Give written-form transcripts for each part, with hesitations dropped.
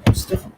It's different.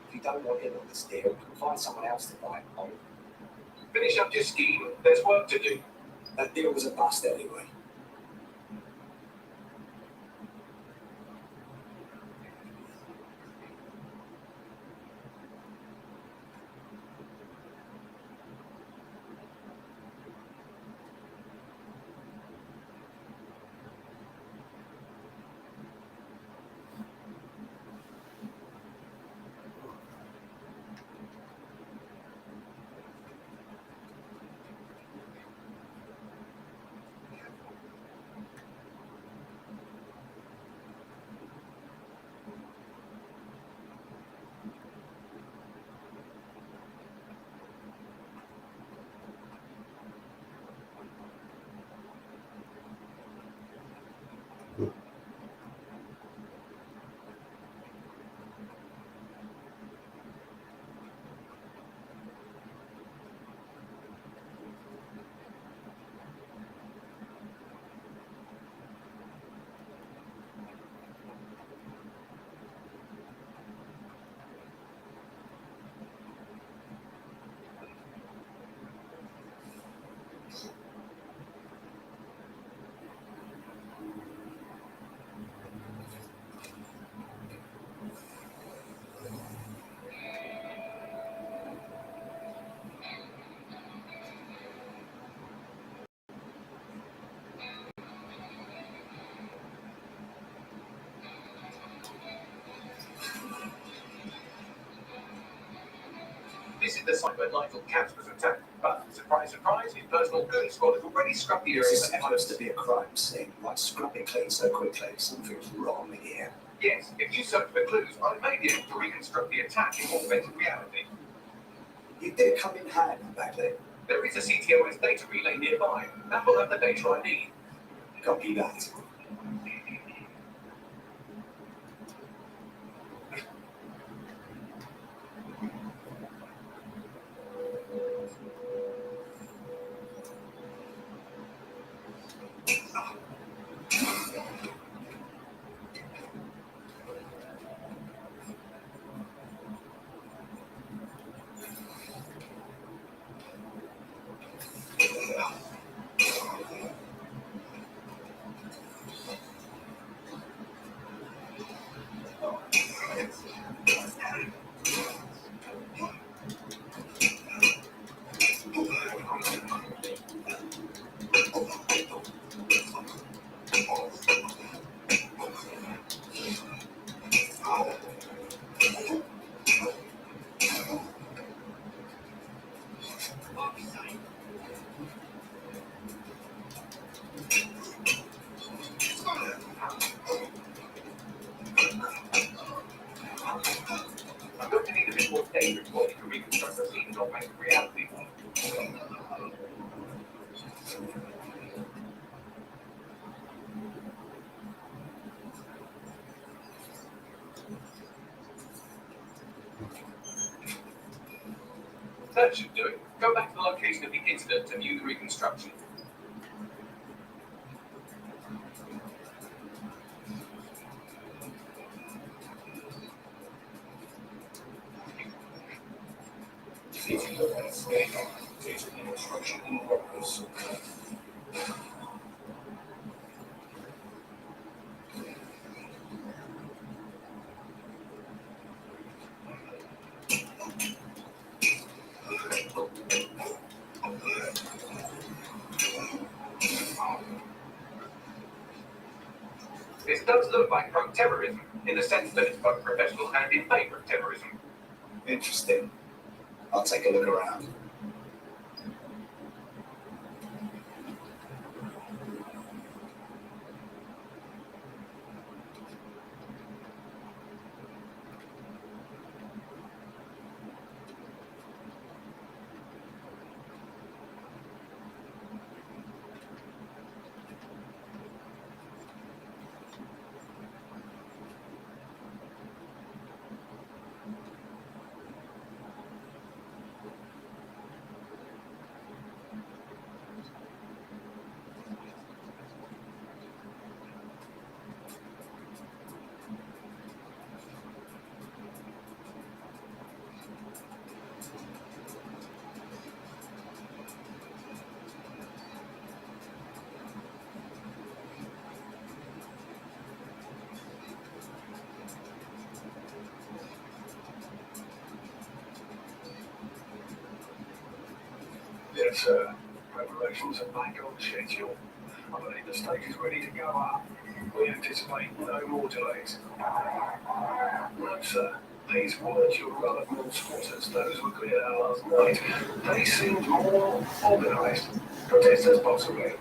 If you don't want in on this deal, you can find someone else to buy it on. Finish up your scheme. There's work to do. That deal was a bust anyway. This is the site where Nigel Katz was attacked, but surprise, surprise, his personal goon squad has already scrubbed the area. This is supposed to be a crime scene. Why scrub it clean so quickly? Something's wrong here. Yes, if you search for clues, I may be able to reconstruct the attack in augmented reality. You did come in handy, Bagley. There is a CTOS data relay nearby. That will have the data I need. Copy that. I'm going to need a bit more data before you can reconstruct the scene in augmented reality. That should do it. Go back to the location of the incident to view the reconstruction. If you look at a snake, it's an instruction in progress. This does look like pro-terrorism, in the sense that it's both professional and in favour of terrorism. Interesting. I'll take a look around. Yes, sir. Preparations are back on schedule. I believe the stage is ready to go up. We anticipate no more delays. No, sir. These weren't your run-of-the-mill squatters. Those were cleared out last night. They seemed more organised. Protesters, possibly.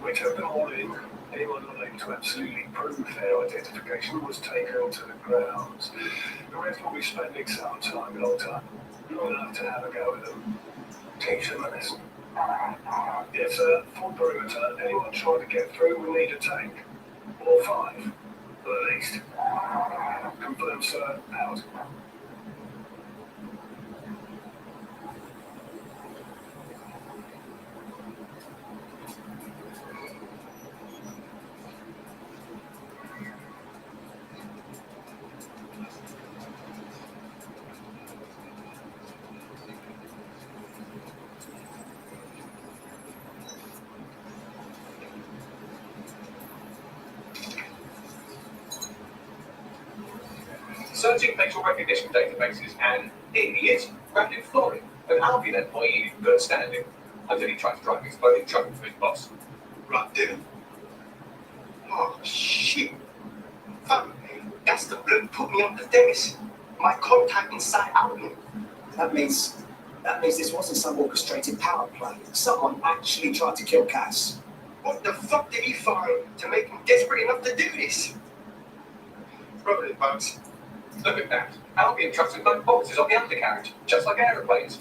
We took them all in. Anyone unable to absolutely prove their identification was taken to the grounds. The rest will be spending some time locked up. Not enough to have a go with them. Teach them a lesson. Yes, sir. Full perimeter. Anyone trying to get through will need a tank. Or 5, at least. Confirmed, sir. Out. Searching facial recognition databases, and here he is, wrapped in flooring, an Albion employee in good standing, until he tried to drive an exploding truck into his boss. Wrapped in. Oh, shit. Fam, that's the bloke put me on the desk. My contact inside Albion. That means this wasn't some orchestrated power play. Someone actually tried to kill Cass. What the fuck did he find to make him desperate enough to do this? Probably bugs. Look at that. Albion trucks with no boxes on the undercarriage, just like aeroplanes.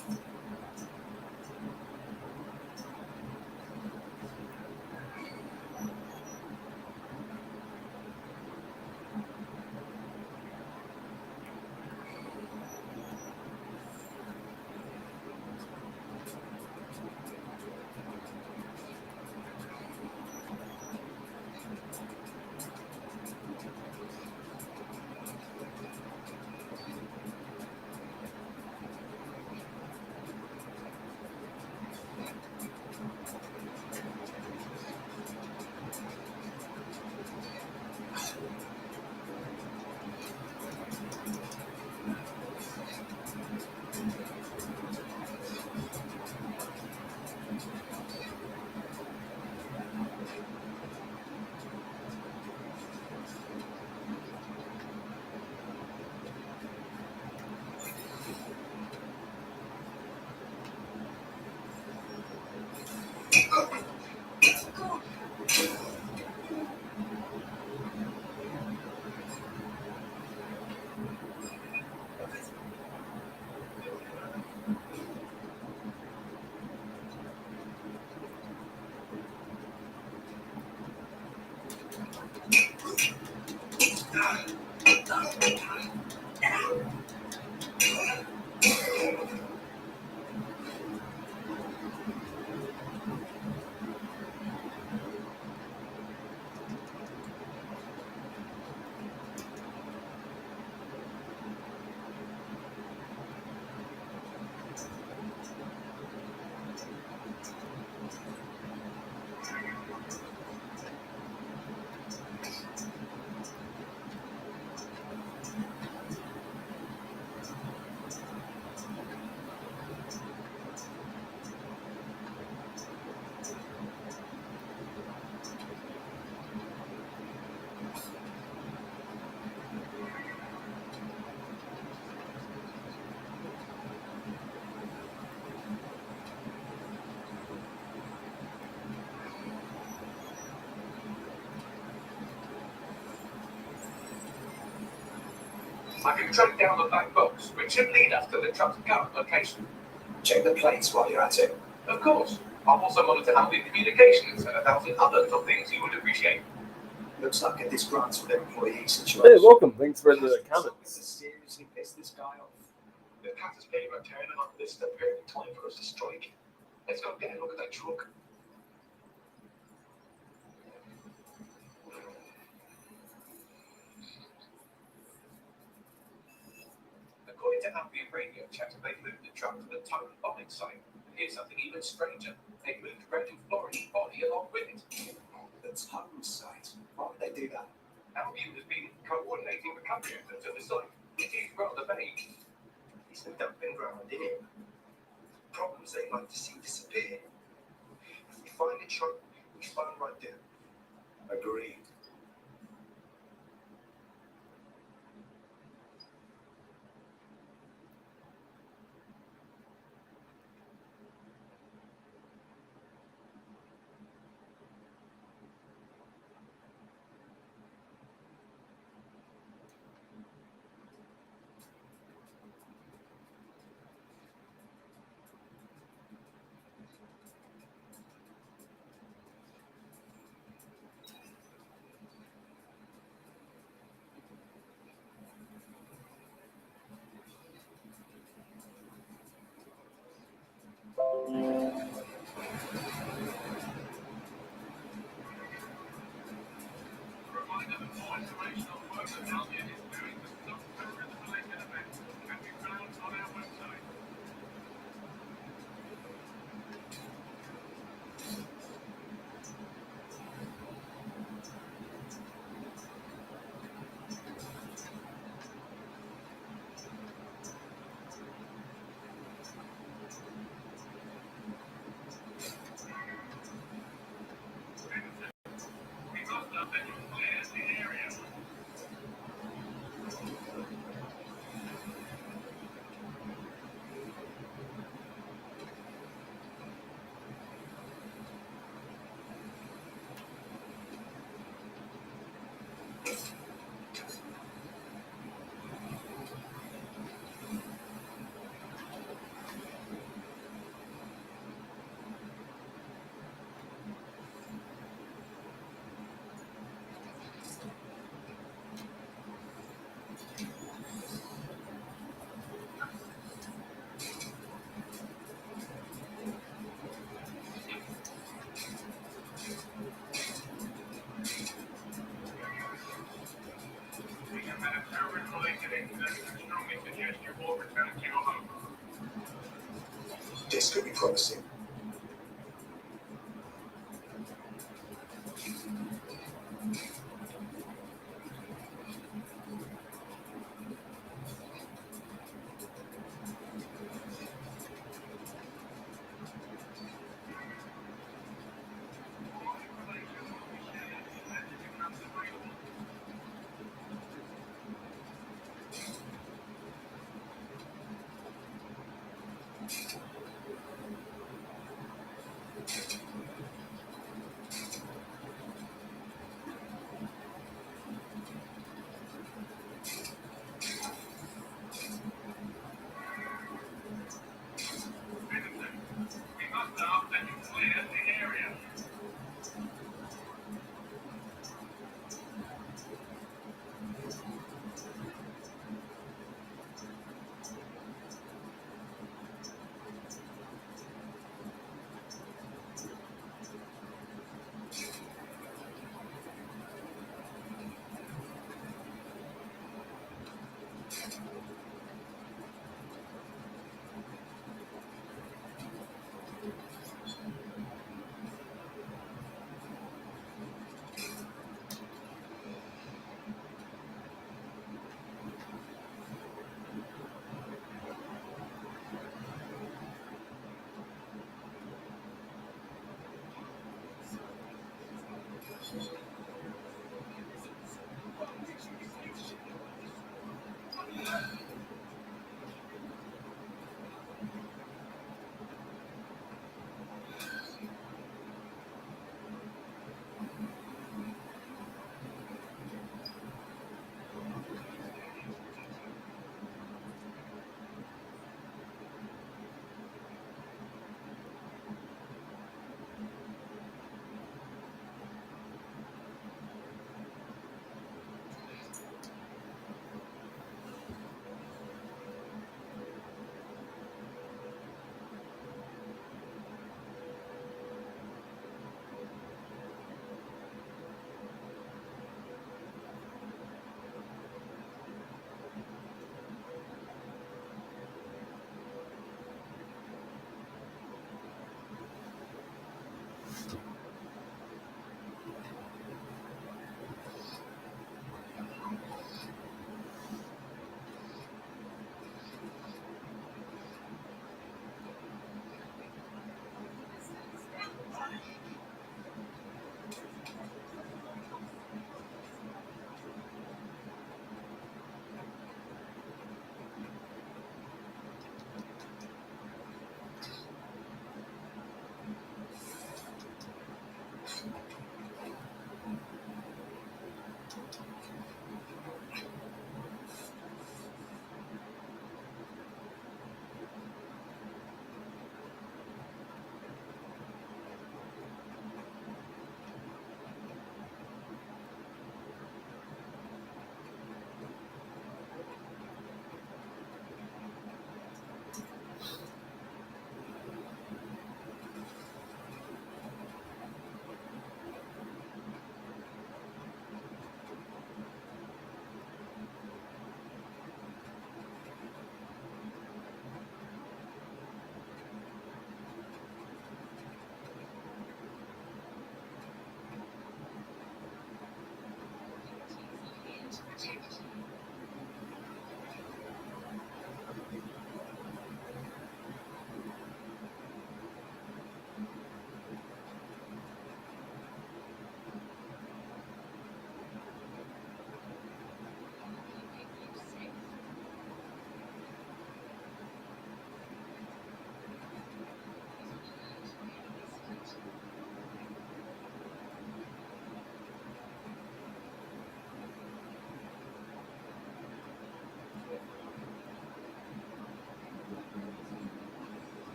I can track down the black box, which should lead us to the truck's current location. Check the plates while you're at it. Of course, I'll also monitor Albion communications and 1,000 other little things you would appreciate. Looks like a disgruntled employee Hey, situation. welcome. Thanks for the Something comments. to seriously piss this guy off. The cat is paying a turn up. This is the perfect time for us to strike. Let's go get a look at that truck. According to Albion radio chat, they moved the truck to the total bombing site. Here's something even stranger. They moved Brendan Florian's body along with it. The total site. Why would they do that? Albion has been coordinating recovery efforts at the site. It is rather vague. He's been dumping ground in it. Problems they like to see disappear. If we find the truck, we find right there. Agreed. This could be promising.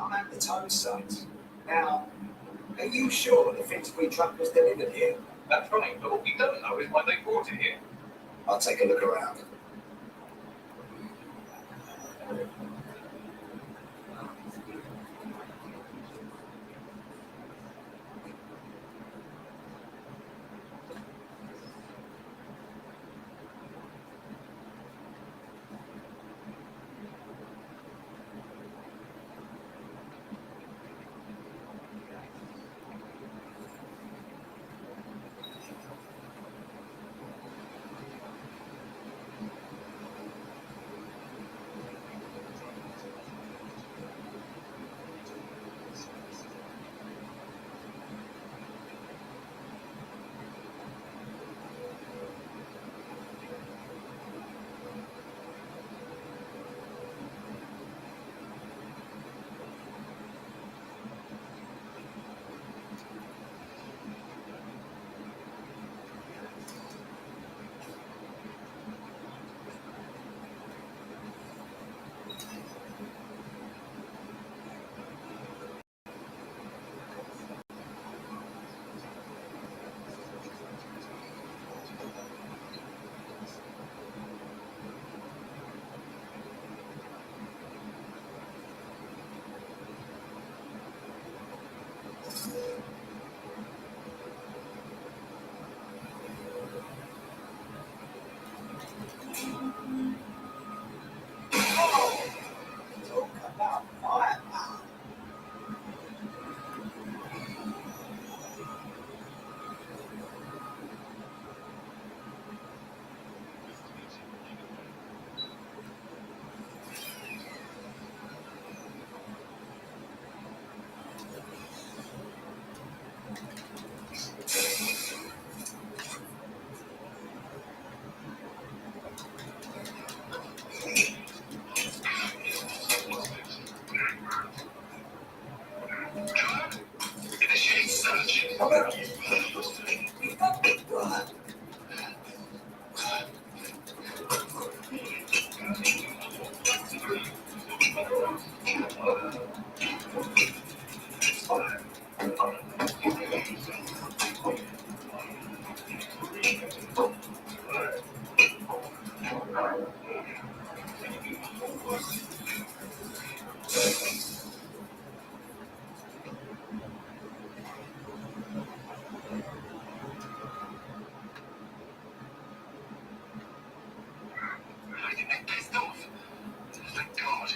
I'm at the tow site. Now, are you sure the Finsbury truck was delivered here? That's right, but what we don't know is why they brought it here. I'll take a look around. Talk about firepower. Initiate search. I can get pissed off. Thank God.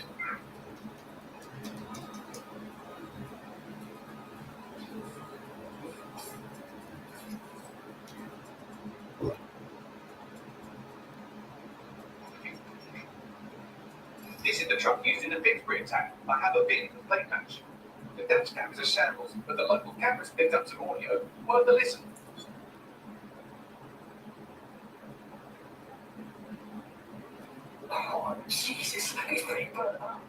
This is the truck used in the Finsbury attack. I have a bit of plate match. The dash cam is a shambles, but the local cameras picked up some audio. Worth a listen. Oh, Jesus, he's pretty burnt up.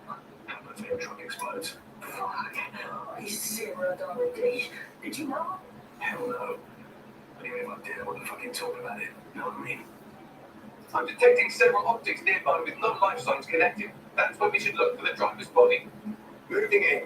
How about the truck explodes? Fuck. He's zero directly. Did you know? Hell no. But even if I did, I wouldn't fucking talk about it. You know what I mean? I'm detecting several objects nearby with no life signs connected. That's when we should look for the driver's body. Moving in.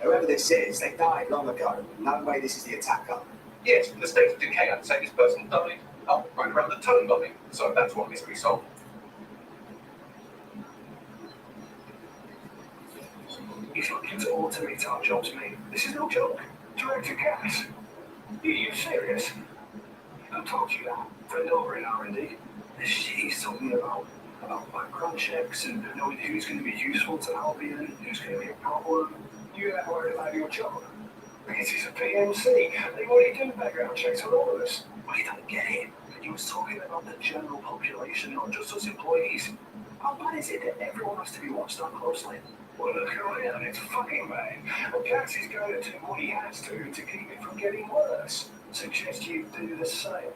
Whoever this is, they died long ago. No way this is the attacker. Yes, from the state of decay, I'd say this person died. Oh, right around the tone bombing. So that's what mystery solved. He's looking to automate our jobs, mate. This is no joke. Direct to gas. Are you serious? Who told you that? Friend over in R&D. The shit he's talking about background checks and knowing who's going to be useful to Albion, who's going to be a problem. You ain't worried about your job. This is a PMC. They already do background checks on all of us. I don't get it. He was talking about the general population, not just us employees. How bad is it that everyone has to be watched that closely? Well, look around. It's fucking bad. And Cass is going to do what he has to keep it from getting worse. Suggest you do the same.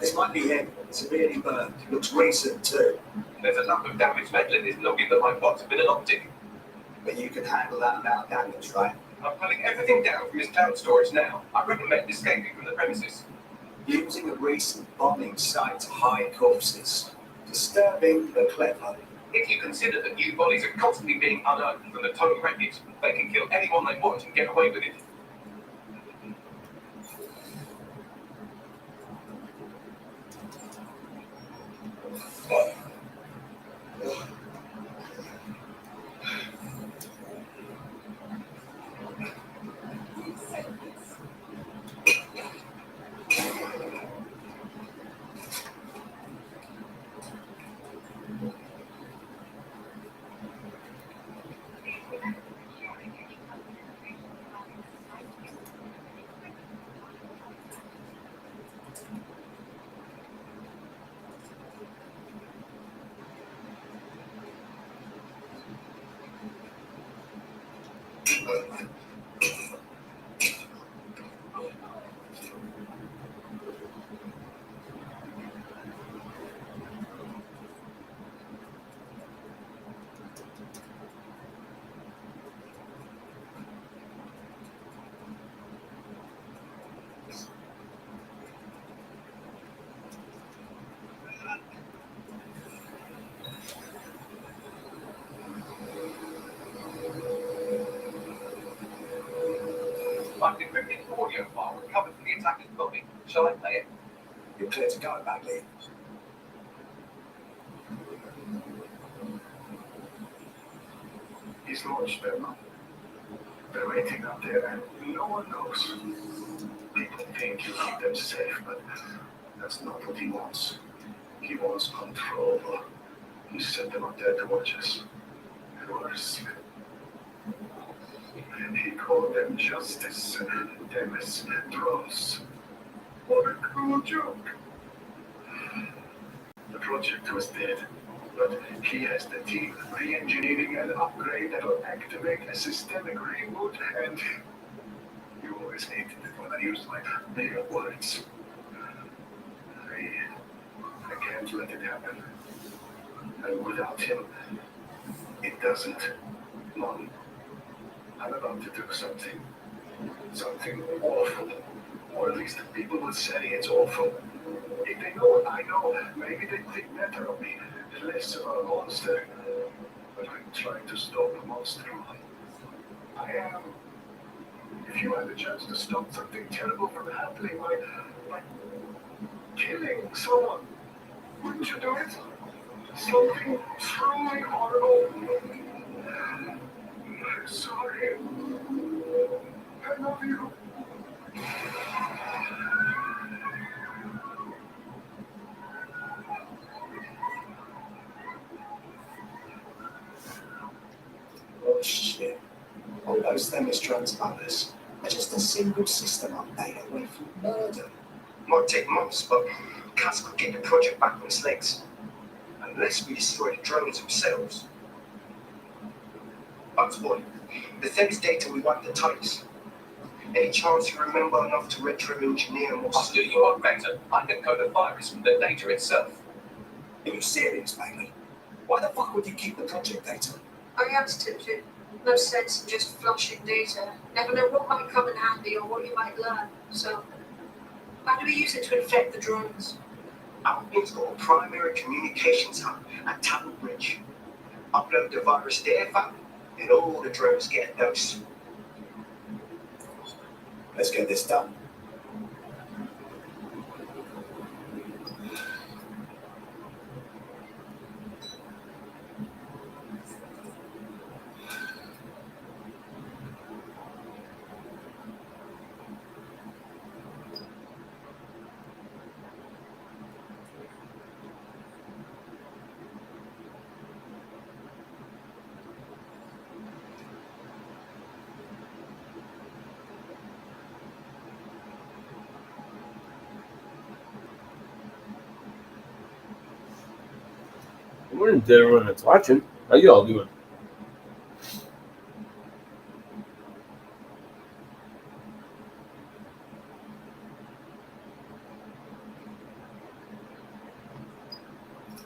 This might be him. Severely burned. Looks recent too. There's a lump of damaged metal in this noggin that might box a bit of optic. But you can handle that amount of damage, right? I'm pulling everything down from his cloud storage now. I recommend escaping from the premises. Using a recent bombing site to hide corpses. Disturbing but clever. If you consider that new bodies are constantly being unearthed from the total wreckage, they can kill anyone they want and get away with it. I've encrypted audio file recovered from the attacker's body. Shall I play it? You're clear to go, Bagley. He's launched them. They're waiting out there and no one knows. People think you keep them safe, but that's not what he wants. He wants control. He set them up there to watch us. Worse. And he called them justice, them as drones. What a cruel joke. The project was dead. But he has the team re-engineering an upgrade that will activate a systemic reboot, and you always hated it when I used my bigger words. I can't let it happen. And without him, it doesn't. Mom, I'm about to do something. Something awful. Or at least people will say it's awful. If they know what I know, maybe they'd think better of me. Less of a monster. But I'm trying to stop a monster. I am. If you had a chance to stop something terrible from happening, like killing someone, wouldn't you do it? Something truly horrible. I'm sorry. I love you. Oh shit. All those Themistrons others are just a single system update away from murder. Might take months, but Cass could get the project back on its legs. Unless we destroy the drones themselves. But boy, the Themis data we wiped the types. Any chance you remember enough to retro-engineer more? I'll do you one better. I can code a virus from the data itself. Are you serious, Bailey? Why the fuck would you keep the project data? I am stupid. No sense in just flushing data. Never know what might come in handy or what you might learn. So, how do we use it to infect the drones? Albine's got a primary communications hub at Tower Bridge. Upload the virus there, fam, and all the drones get a dose. Let's get this done. Morning to everyone that's watching. How you all doing?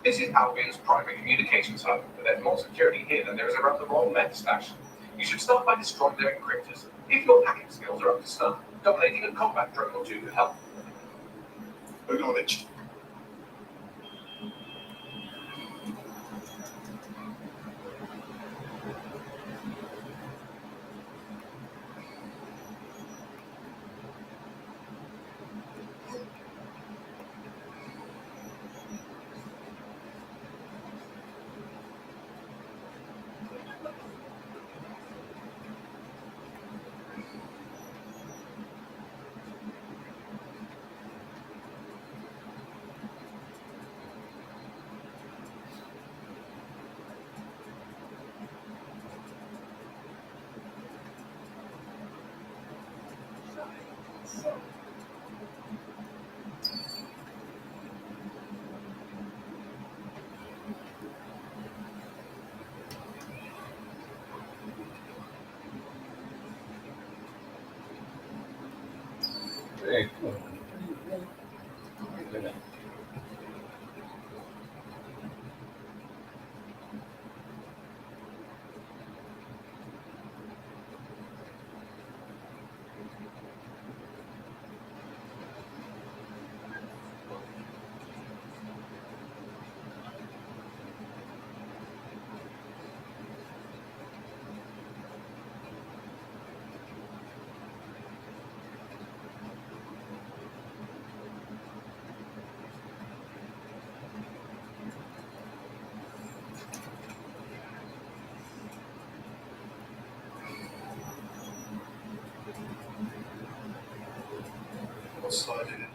This is Albion's primary communications hub, but there's more security here than there is around the Royal Med stash. You should start by destroying their encryptors. If your hacking skills are up to snuff, dominating a combat drone or two could help. Acknowledged. Hey, cool. What's sliding in here?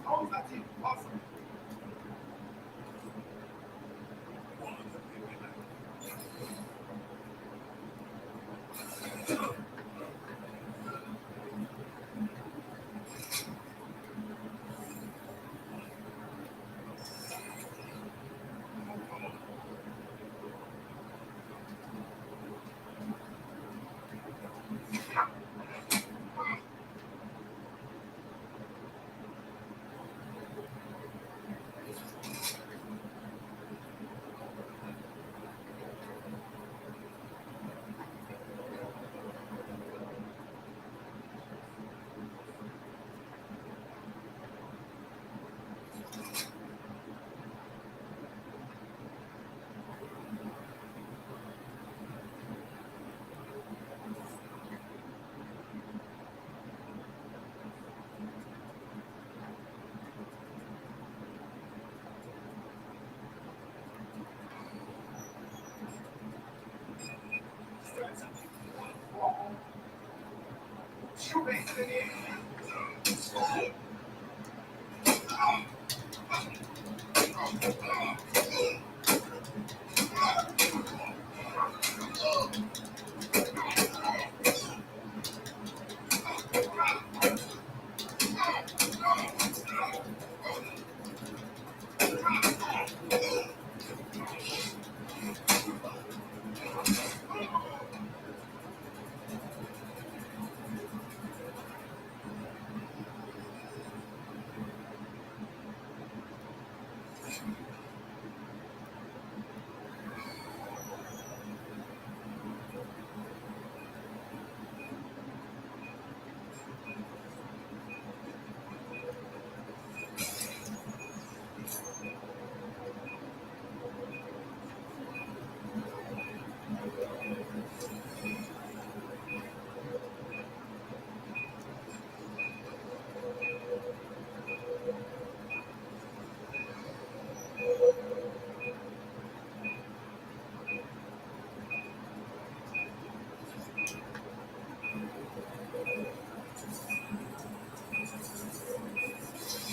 Oh, that's it. Awesome.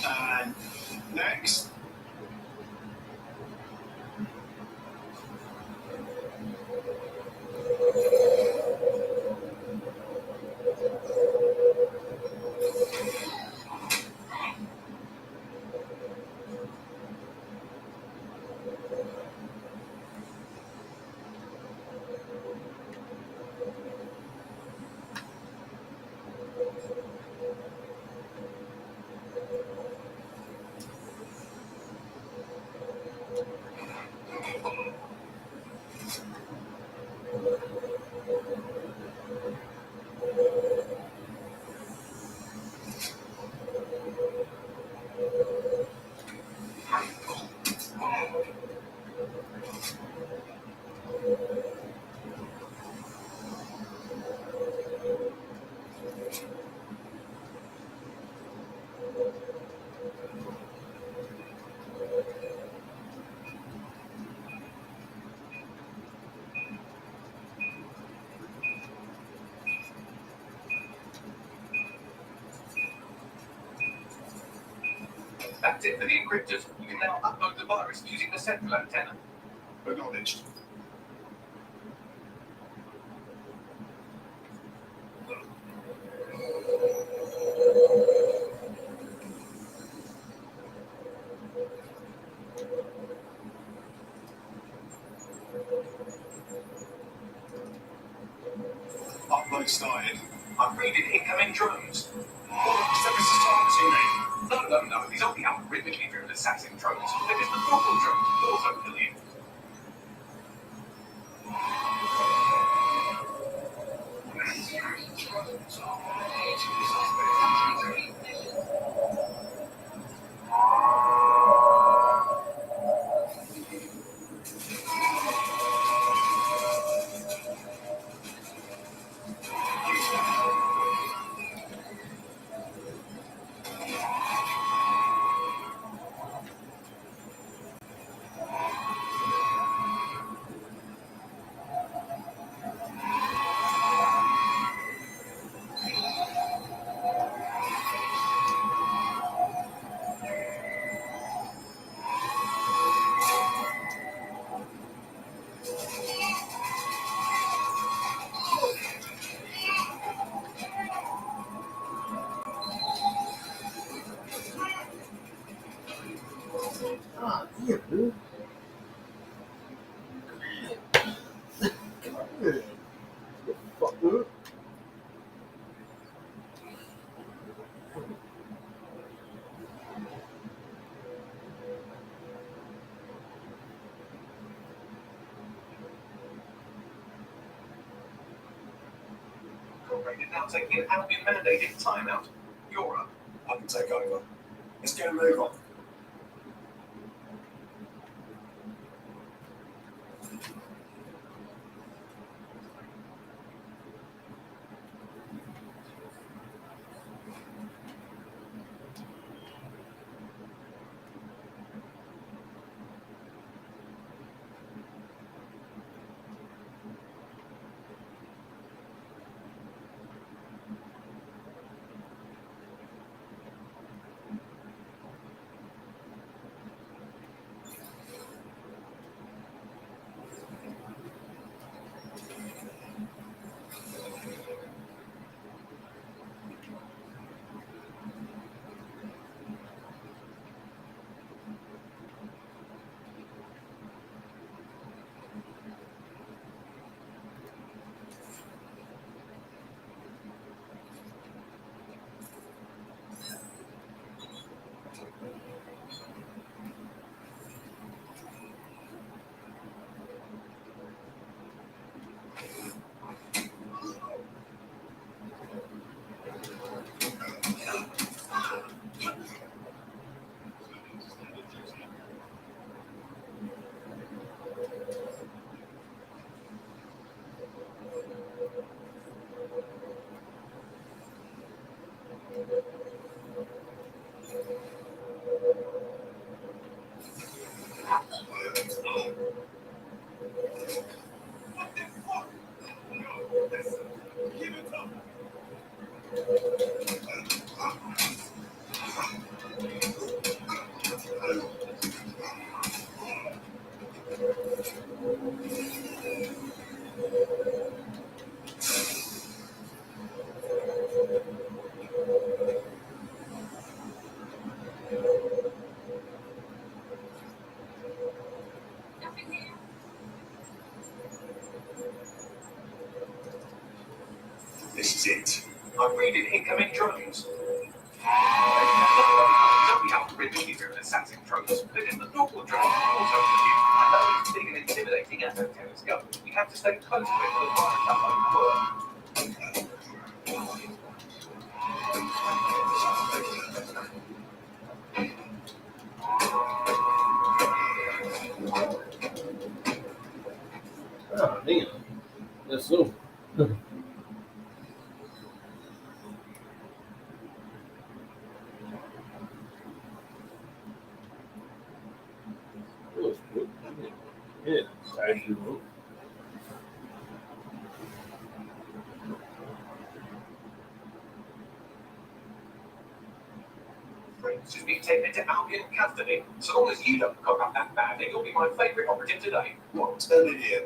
And next. That's it for the encryptors. You can now upload the virus using the central antenna. Acknowledged. Upload started. I'm reading incoming drones. Services targeting me. No. These aren't the algorithmically driven assassin drones. They're just the proper drones, also killing. Rain is now taking an Albion mandated timeout. You're up. I can take over. Let's get a move on. Nothing here. This is it. I'm reading incoming drones. Don't be out rid behavior of assassin drones, but in the normal drone also I know it's big and intimidating as antennas go. We have to stay close to it for the fire to work. Ah, damn. That's so. That was good. Yeah, actually, Friends just be taken into Albion custody. So long as you don't cock up that badly, you'll be my favourite operative today. What? Turn it here.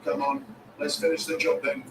Come on. Let's finish the job then.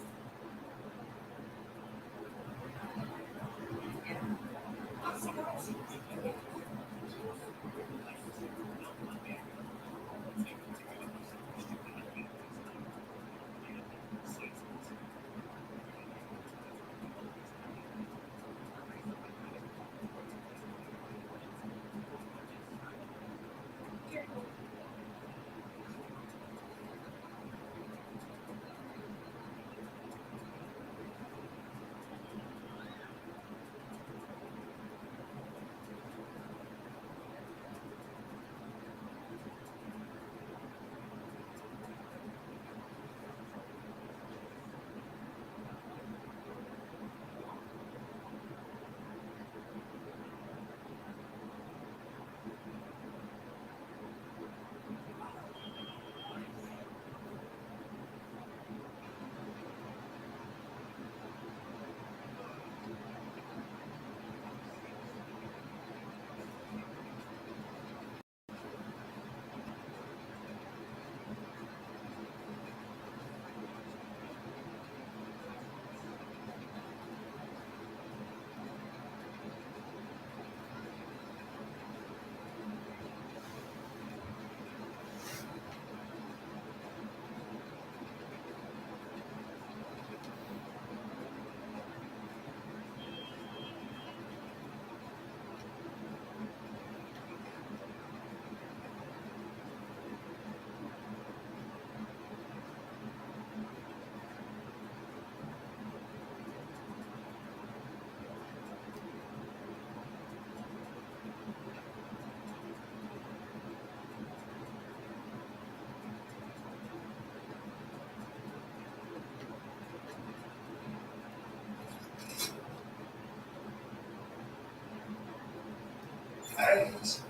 has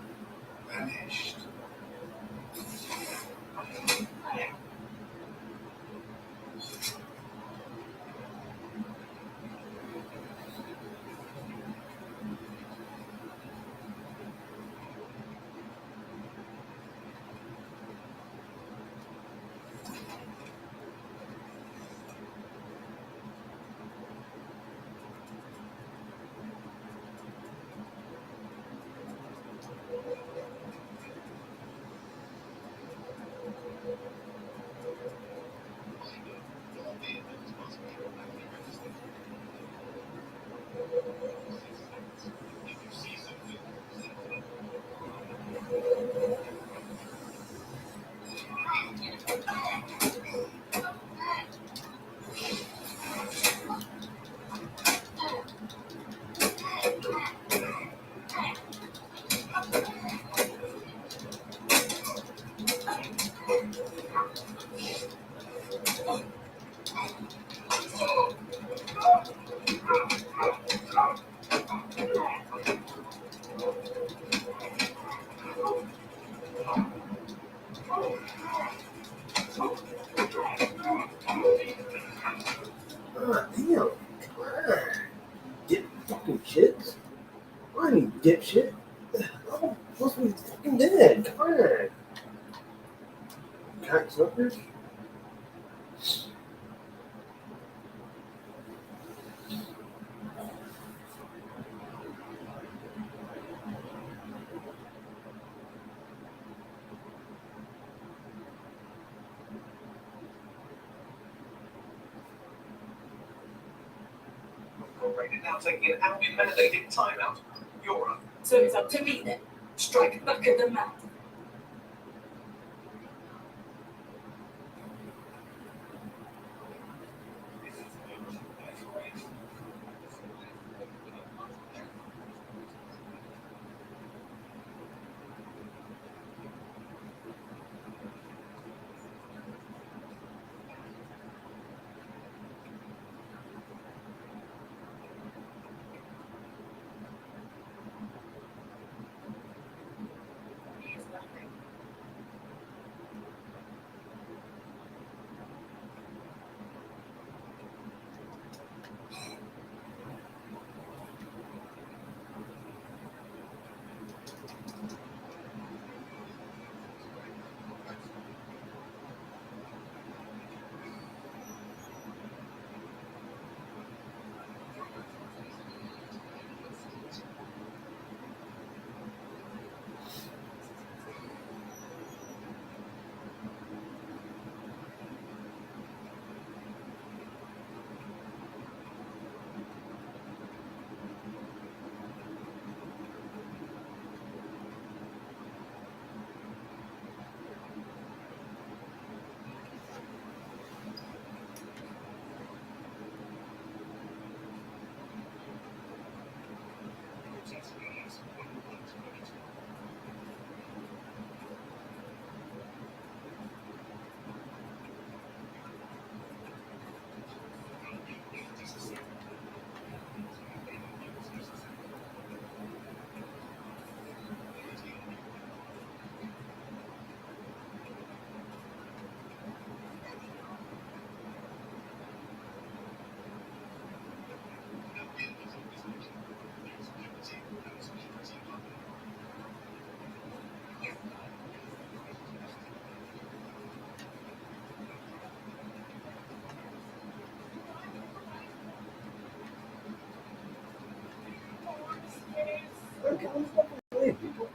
vanished. Ah, damn. Come on. Dip fucking shits. I need dipshit. I'm supposed to be fucking dead. Come on. Cocksuckers. Incorporated now taking an Albion mandated timeout. You're up. So it's up to me then. Strike back at the map. Okay, I'm fucking leave, people.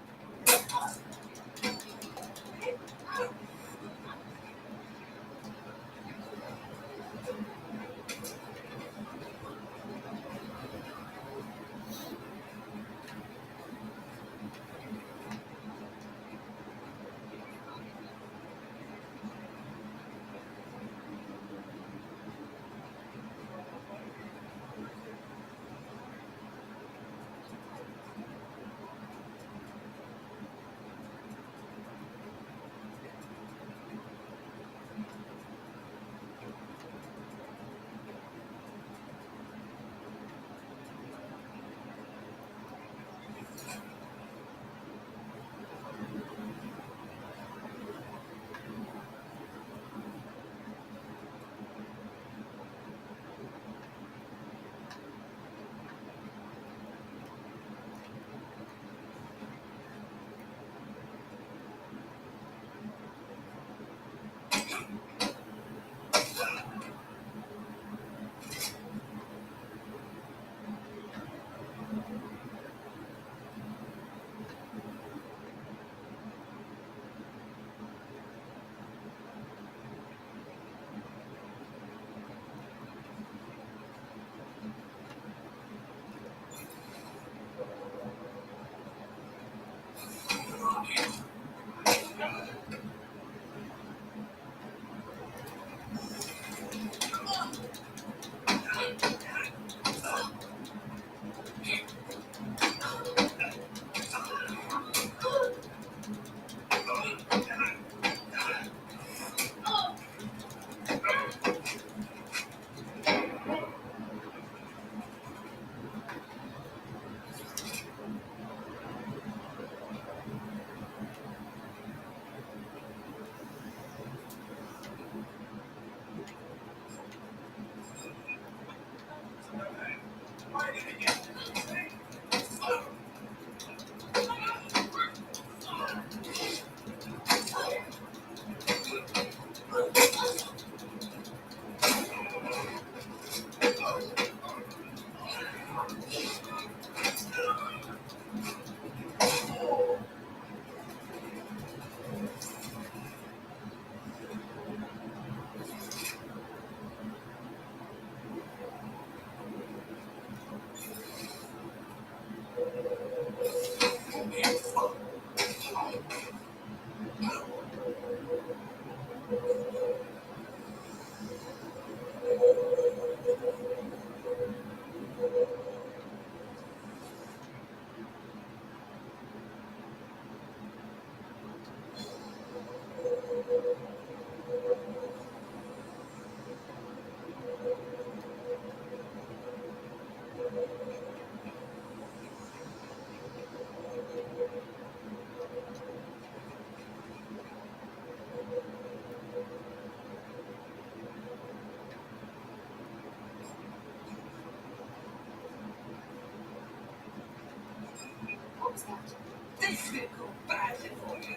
What was that? This will go badly for you.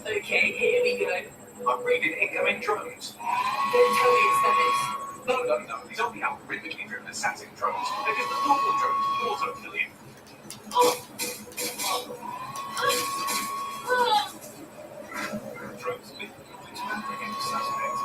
Okay, here we go. I'm reading incoming drones. Don't tell me it's Dennis. No. These aren't the algorithmically driven assassin drones. They're just the normal drones that also kill you. Drones with knowledge to apprehend suspects.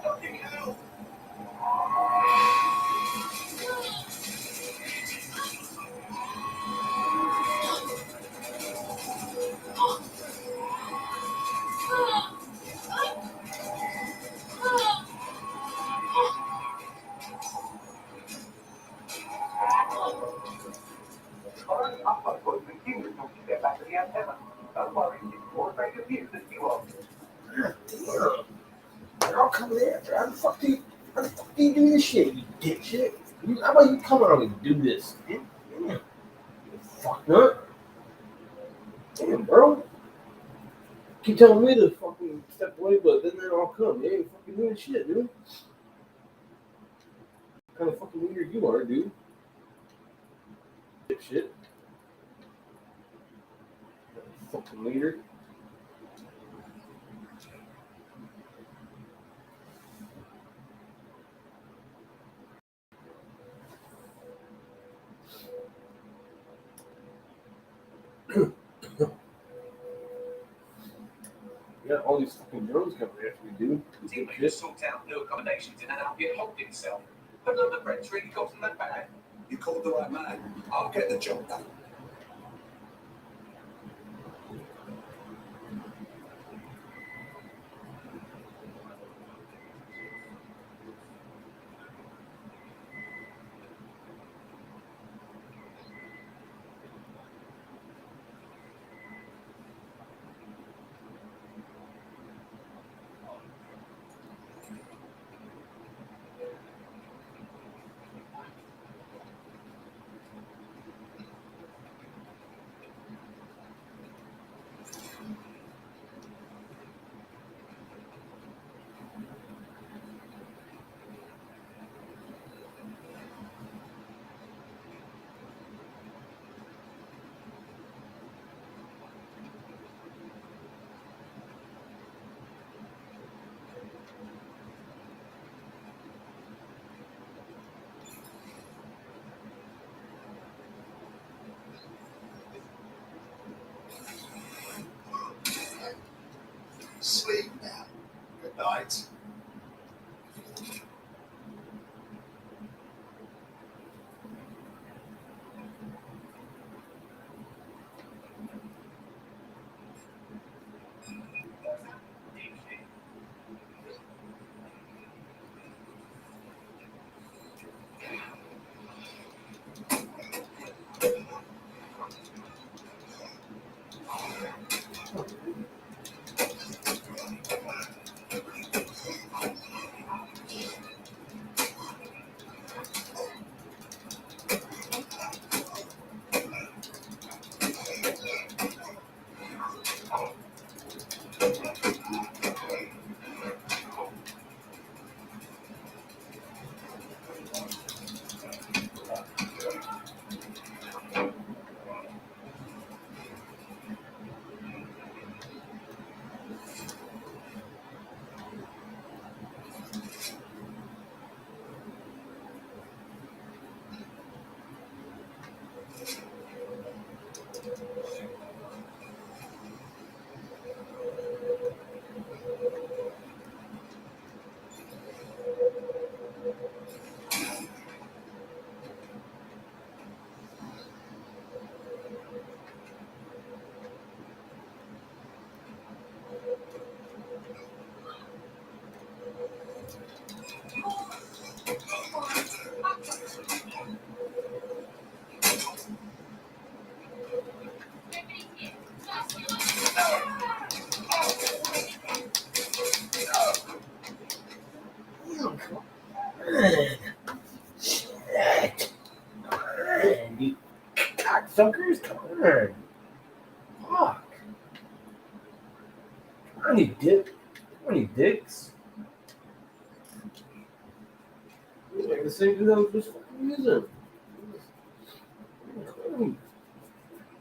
Fucking hell! Alright, I'm going to continue to get back to the antenna. Don't worry, it's more afraid of you than you are. God damn. They're all coming after. How the fuck do you do this shit, you dipshit? How about you come out and do this? Damn. You fuck nut. Damn, bro. Keep telling me to fucking step away, but then they all come. They ain't fucking doing shit, dude. What kind of fucking leader you are, dude? Dipshit. Fucking leader. Yeah, all these fucking drones coming after me, dude. Teammates Dipshit. sort out new accommodations in an Albion holding cell. But none of the Brits really got them that bad. You called the right man. I'll get the job done. Suckers, come on. Fuck. I need dicks. Yeah, the same thing I was just fucking using.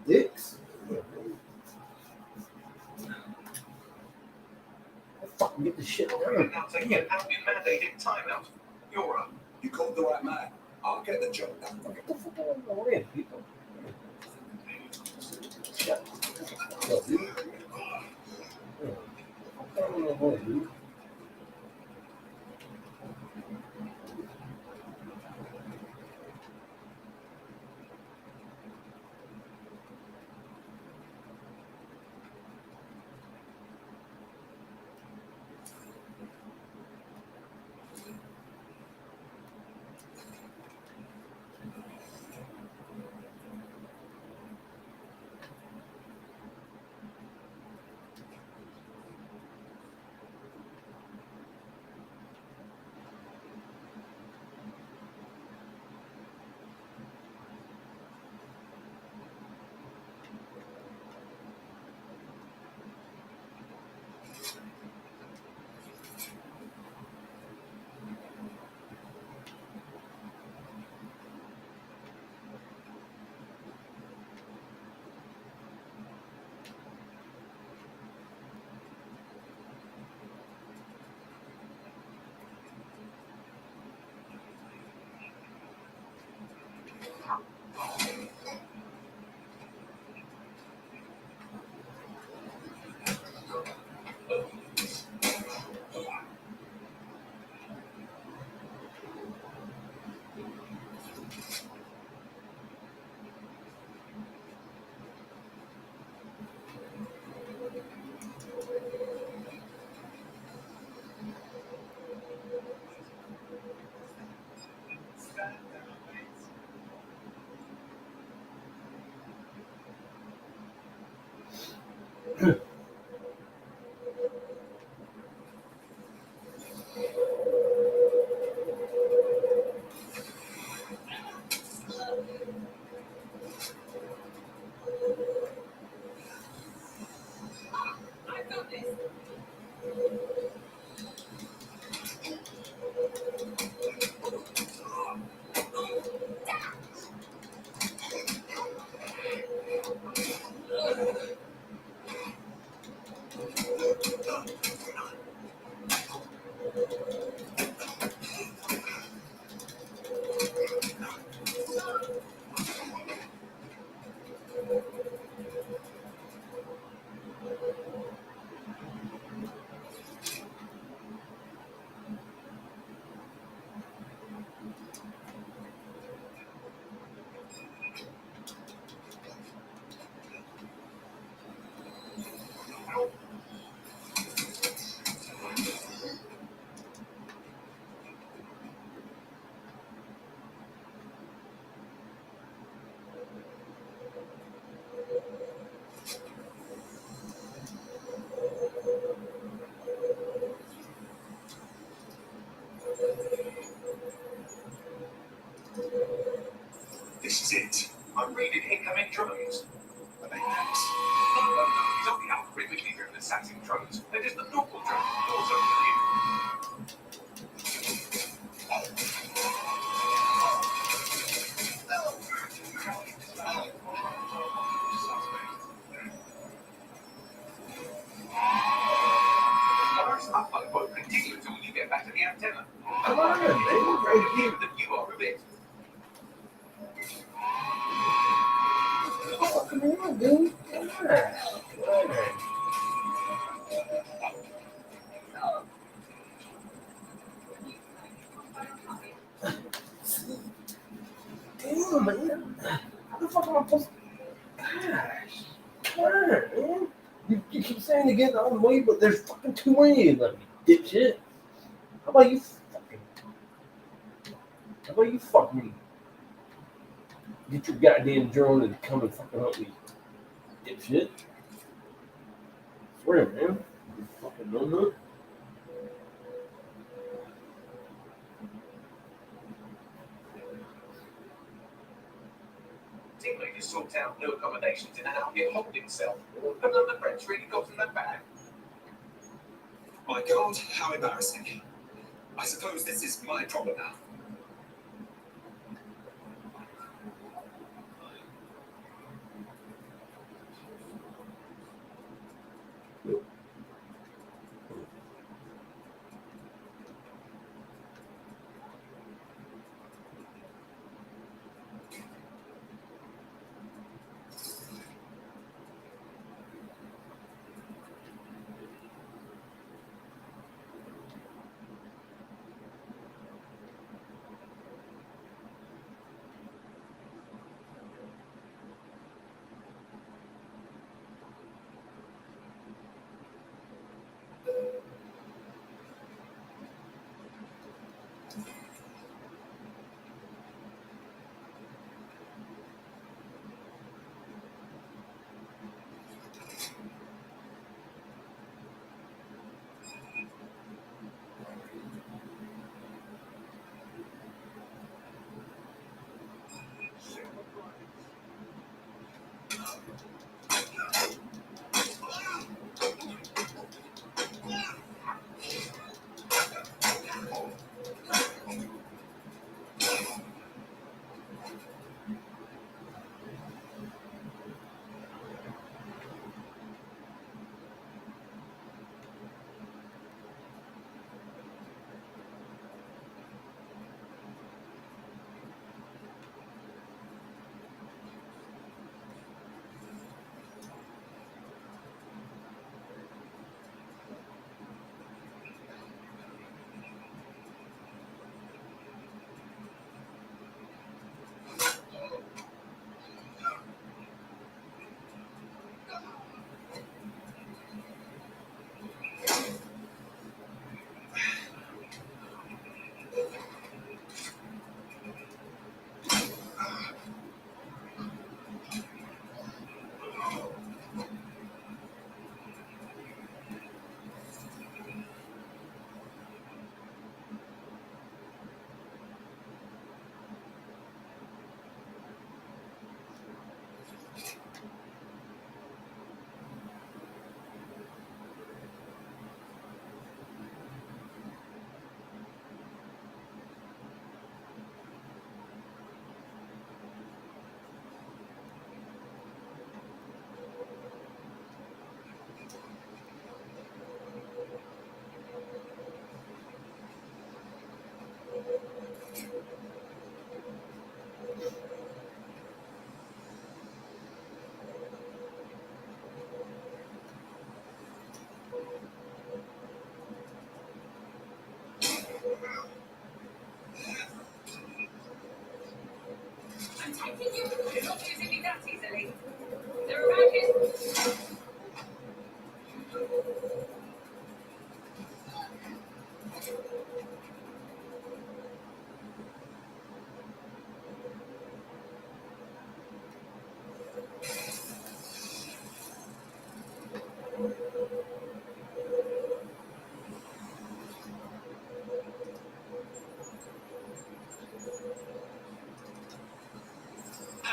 Dicks. I fucking get the shit You're done. now taking an Albion mandated timeout. You're up. You called the right man. I'll get the job done. Get the fuck out of my way, people. Shut up, dude. Get out of my way, dude. This is it. I'm reading incoming drones. Are they next? No, it's not the algorithmically driven assassin drones. They're just the normal drones. Also familiar. Forest upload won't continue until you get back to the antenna. Come on, baby, right here. That you are a bit. Come on, dude. Come on. Damn, man. How the fuck am I supposed to... Gosh. Come on, man. You keep saying to get out of the way, but there's fucking too many of them, you dipshit. How about you fucking get your goddamn drone and come and fucking help me, dipshit. Swear, man. You fucking know that. teenagers sort out new accommodations in an Albion holding cell. Have none of the French really gotten that bad? My God, how embarrassing. I suppose this is my problem now. I'm taking you. You're not losing me that easily. They're around here.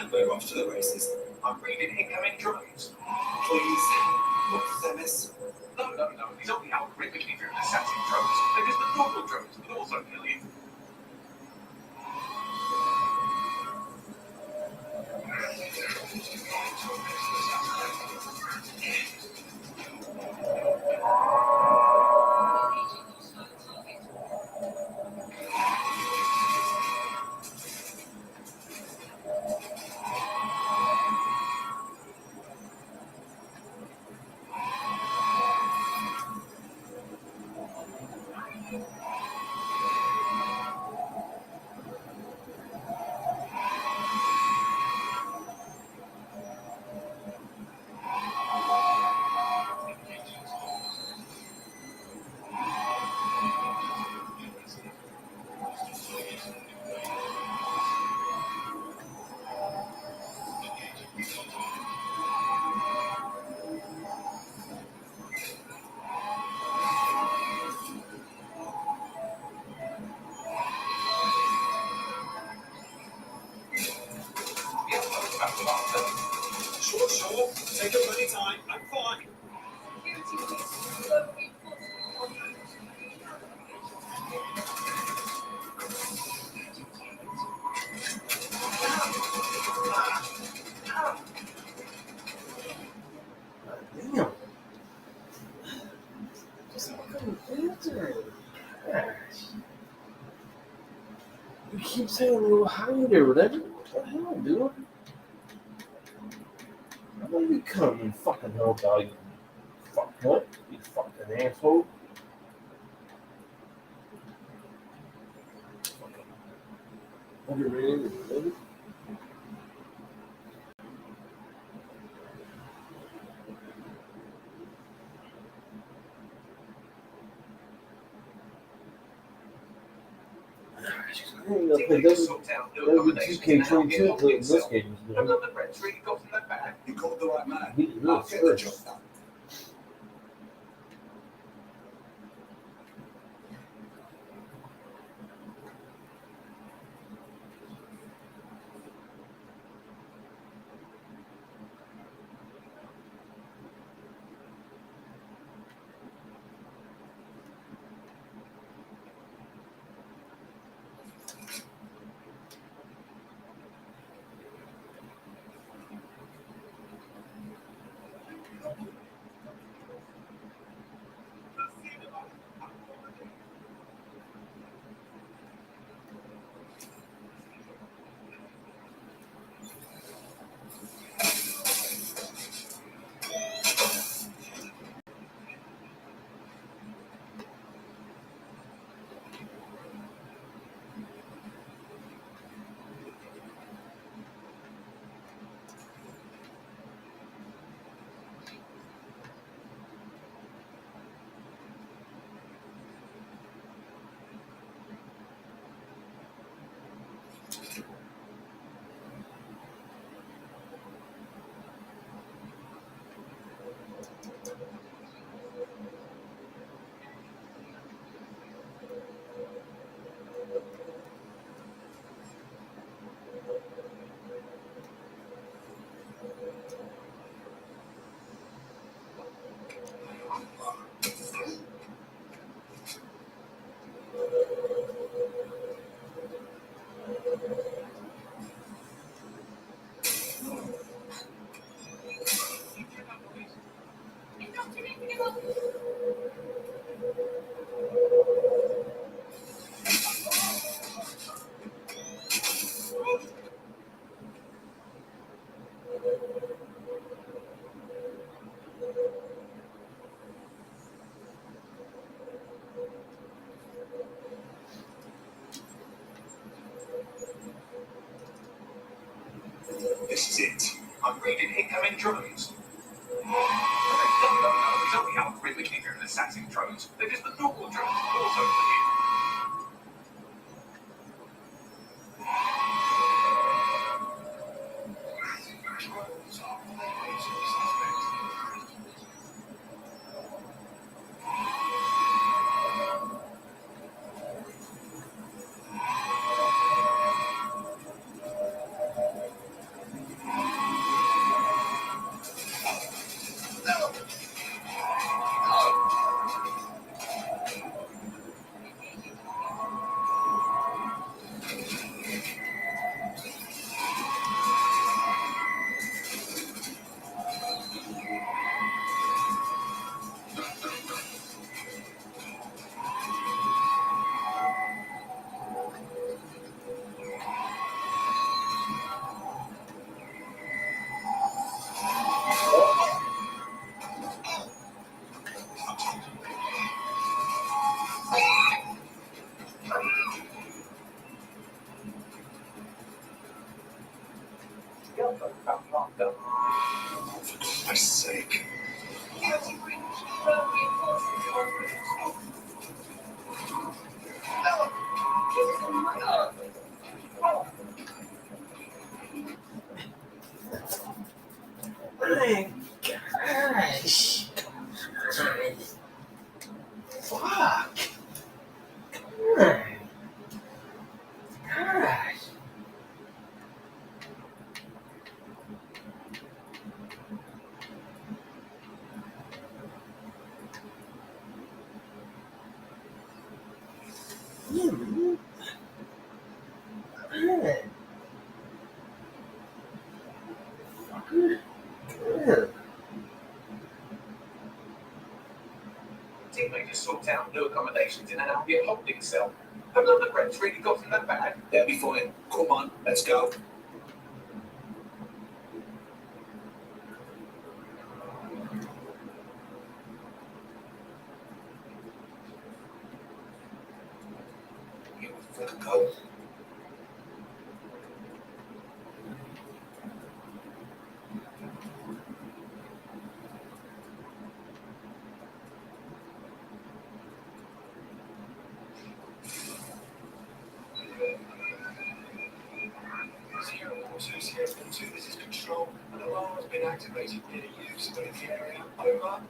And we're off to the races. I'm reading incoming drones. Please, not Themis. No. These aren't the algorithmically driven assassin drones. They're just the normal drones that also kill you. Take your bloody time. I'm fine. Security police were reinforced. Damn. Just fucking answer. Gosh. You keep saying you'll hide or whatever. What the hell, dude? I'm gonna be coming, you fucking hell, dog. You fuck what? You fucking asshole. Underrated, really? I ain't gonna play WK22 in this game. None of the Reds really got in that bag. You called the right man. He did I'll this get the first. job done. This is it. I'm reading incoming drones. No, it's only algorithmic internet assassin drones. They're just the normal drones, also for For Christ's sake. Security police were reinforced. My gosh. Fuck. Gosh. out new accommodations in an Albion holding cell. Have none of the Reds really got in that bad? They'll be fine. Come on, let's go. Here we fucking go. CM2, this is Control. An alarm has been activated near you. Stability area. Over.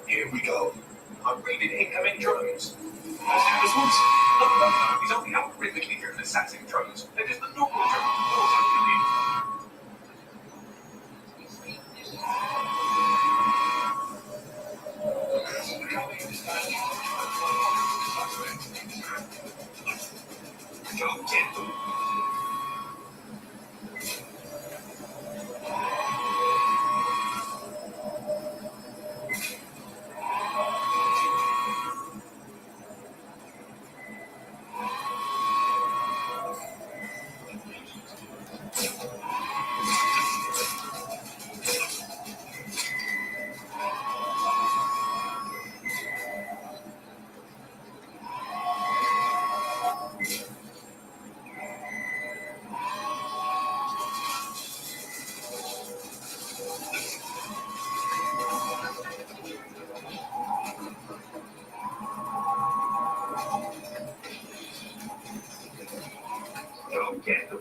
Here we go. I'm reading incoming drones. This one's no, these aren't the algorithmically driven assassin drones. They're just the normal drones. Go get them. Go get them.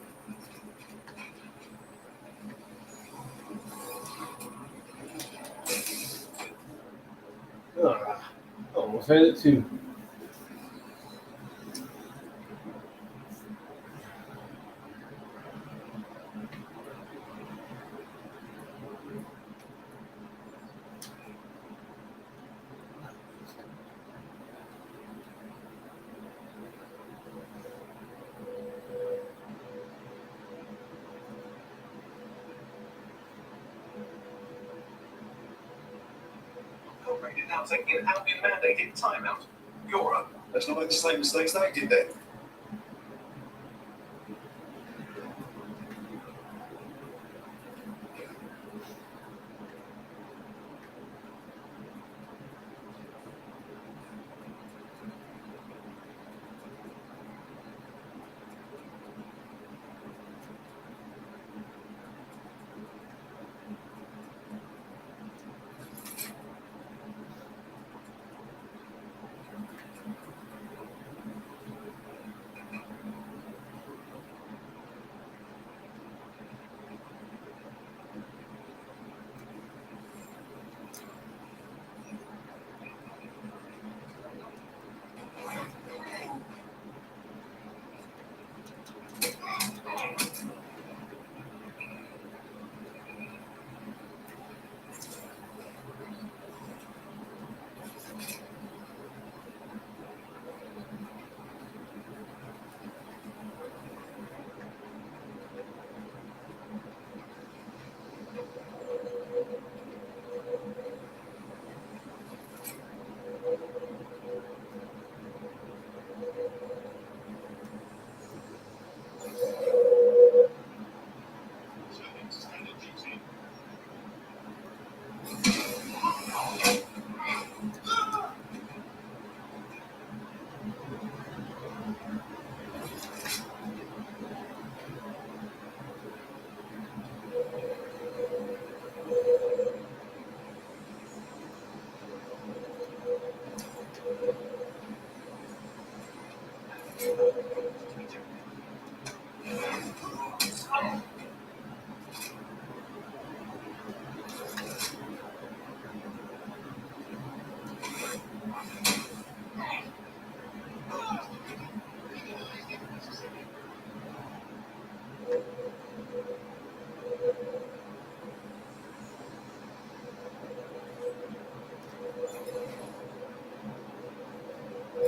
Almost had it too. Rated now taking an Albion mandated timeout. You're up. Let's not make the same mistakes they did then.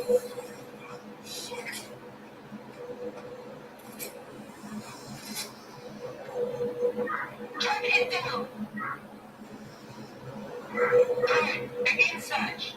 Track him down. Alright, begin search.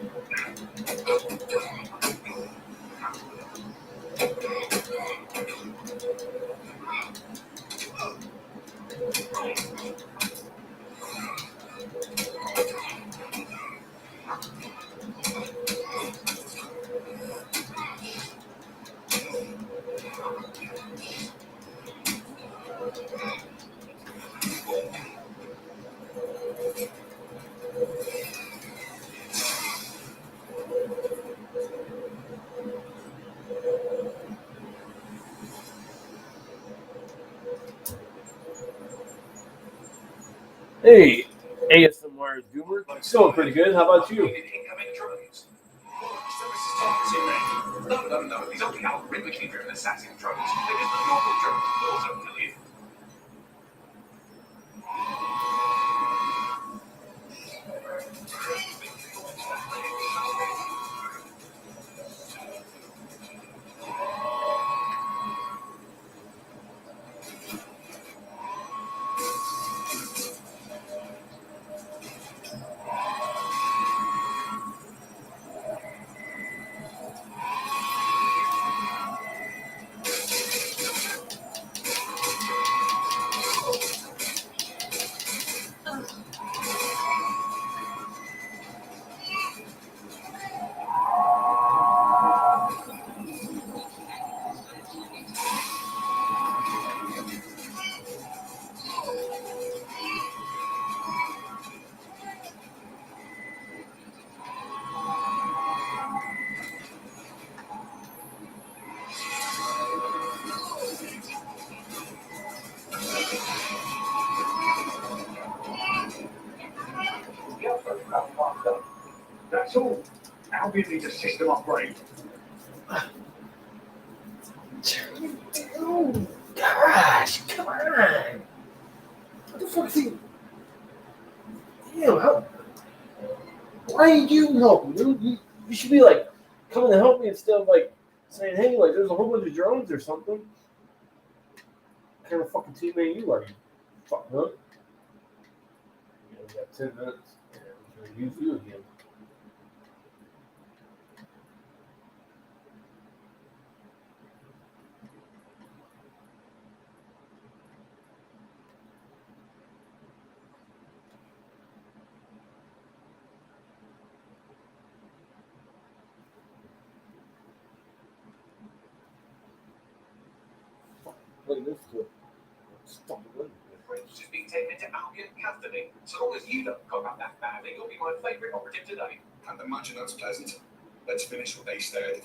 Hey, ASMR Goomer. It's going pretty good. How about you? Incoming drones. Services targets in there. No. These aren't the algorithmically driven assassin drones. They're just the normal drones that also kill you. That's all. Albion needs a system upgrade. Oh, gosh, come on. What the fuck is he? Damn, why ain't you helping, dude? You should be like coming to help me instead of like saying, hey, like there's a whole bunch of drones or something. What kind of fucking teammate you are, you fuck nut? You know, we got 10 minutes. And we're gonna use you again. Look at this shit. Stop it. The French is being taken into Albion custody. So long as you don't cock up that badly, you'll be my favourite operative today. Can't imagine that's pleasant. Let's finish what they started.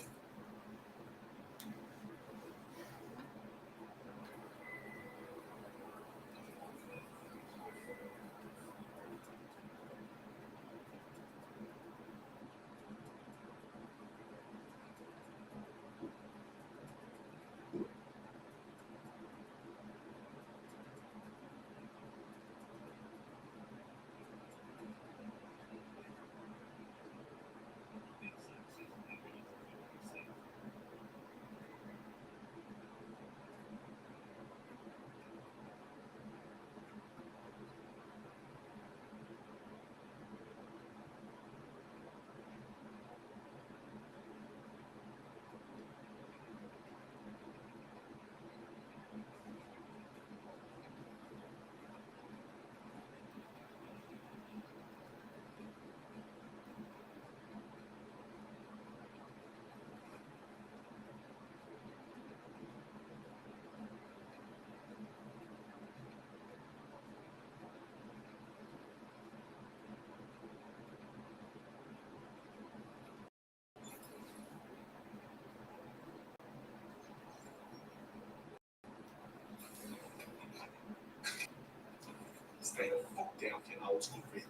Stay the fuck down, you old school feel.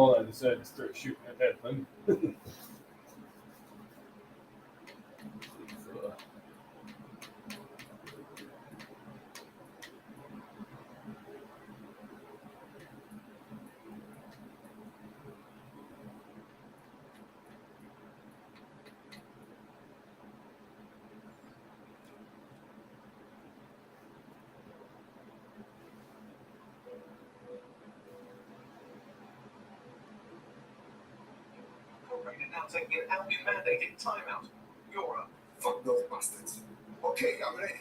all, I decided to start shooting at that thing. Corporated now taking an Albion mandated timeout. You're up. Fuck those bastards. Okay, I'm ready.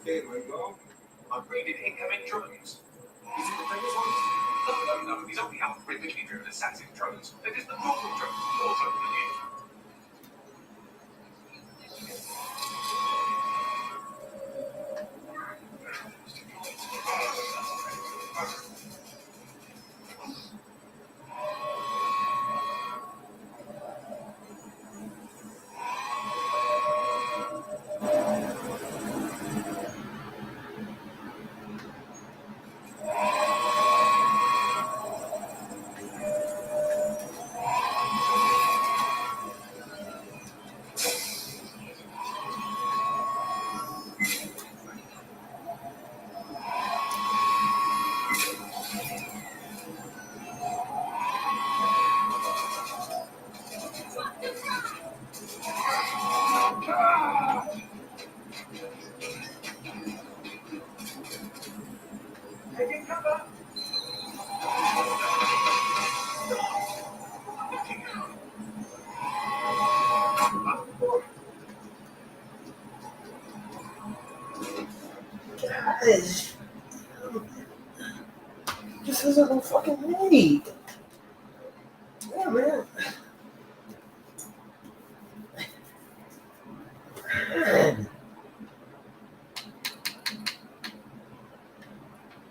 Here we go. Upgraded incoming drones. Is it the famous ones? No. These aren't the algorithmically driven assassin drones. They're just the normal drones. Also for the This isn't no fucking way. Yeah, man. Man.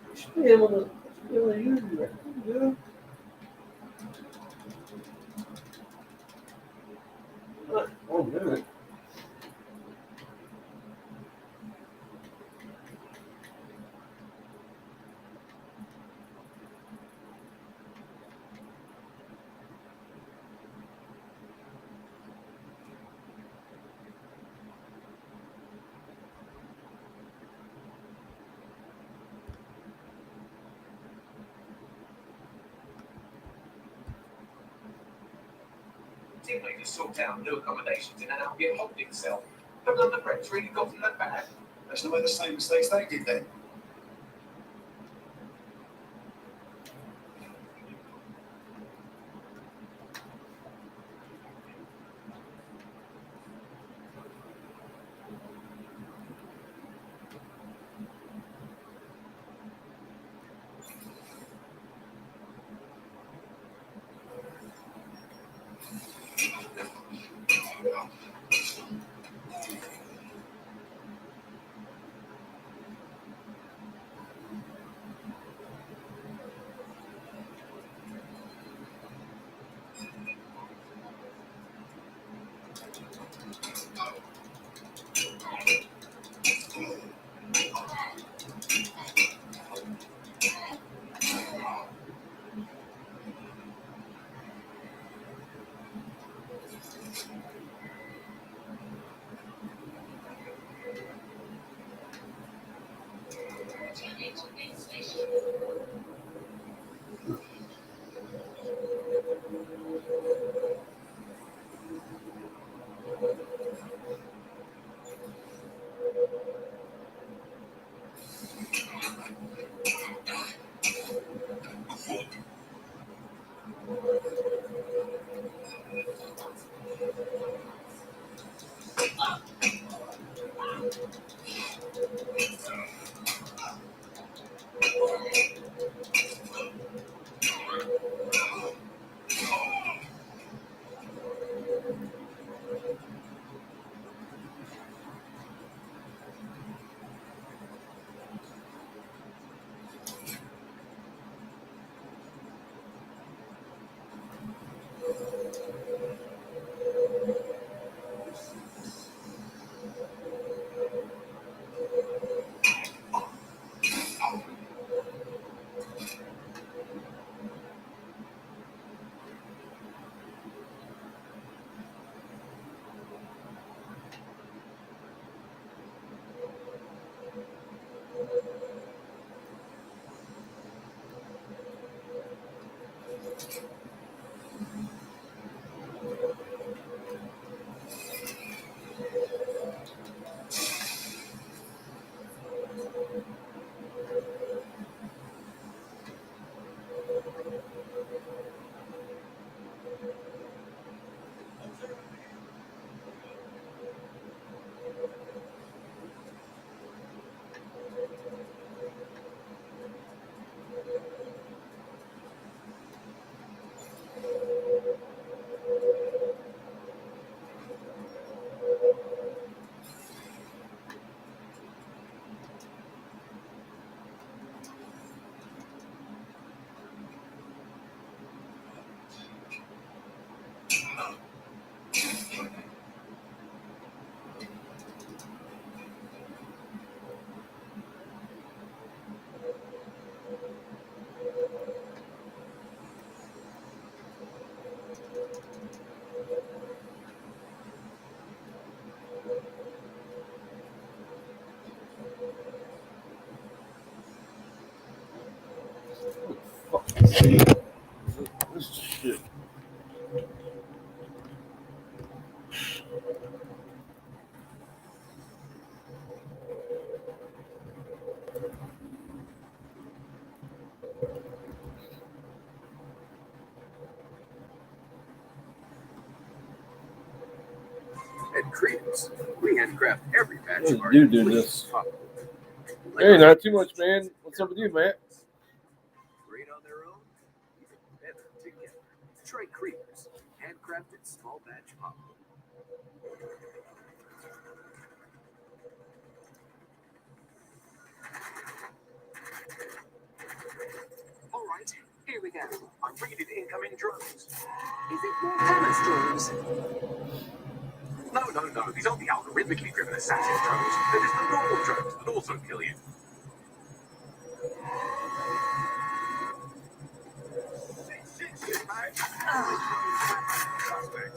You should be able to use it, dude. Oh, man. Team leaders sort out new accommodations in an Albion holding cell. Have London Prep's really gotten that bad? Let's not make the same mistakes they did then. This shit. At Credence, we handcraft every batch Let's of our do complete this. pop. Hey, not too much, man. What's up with you, Matt? Great on their own, even better together. Try Creamers, handcrafted small batch pop. All right, here we go. I'm reading incoming drones. Is it more Thomas drones? No. These aren't the algorithmically driven assassin drones. They're just the normal drones that also kill you. Shit, man. Suspect.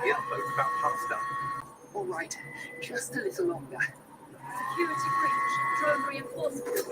The upload's about half done. All right, just a little longer. Security breach. Drone reinforcements.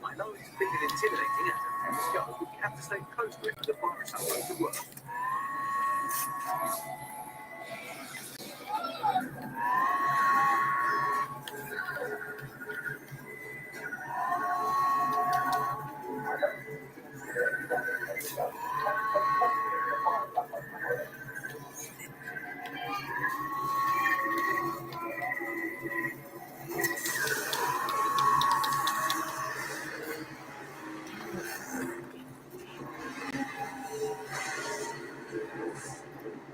I know it's big and intimidating as a go, but you have to stay close to it for the virus upload to work.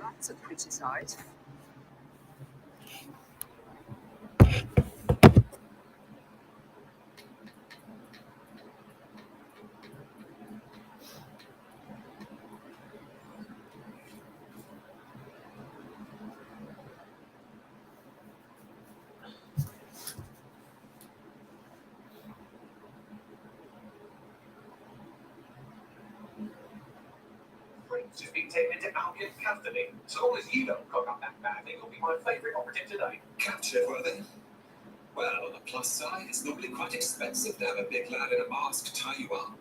That's a pretty sight. Prince has been taken into Albion custody. So long as you don't cock up that bad thing, you'll be my favourite operative today. Captured, were they? Well, on the plus side, it's normally quite expensive to have a big lad in a mask tie you up.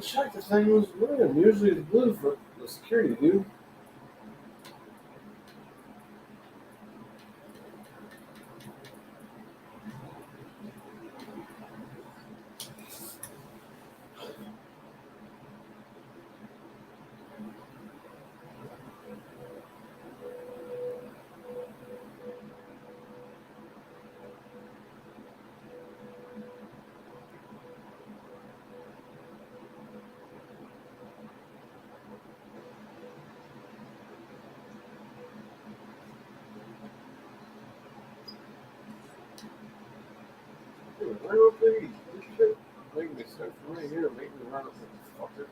The shot the thing was green. Usually it's blue for the security, dude. Run up there, you shit. Making me sense for me here. Make me run up there, fucker.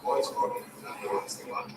Boys working, not the ones they want.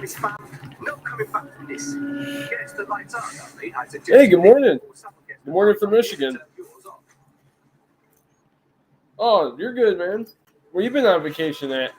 Miss Fam, no coming back from this. Gets the lights out, Dudley. I suggest Hey, good morning. or someone gets Good morning from the lights Michigan. to turn yours off. Oh, you're good, man. Where you been on vacation at?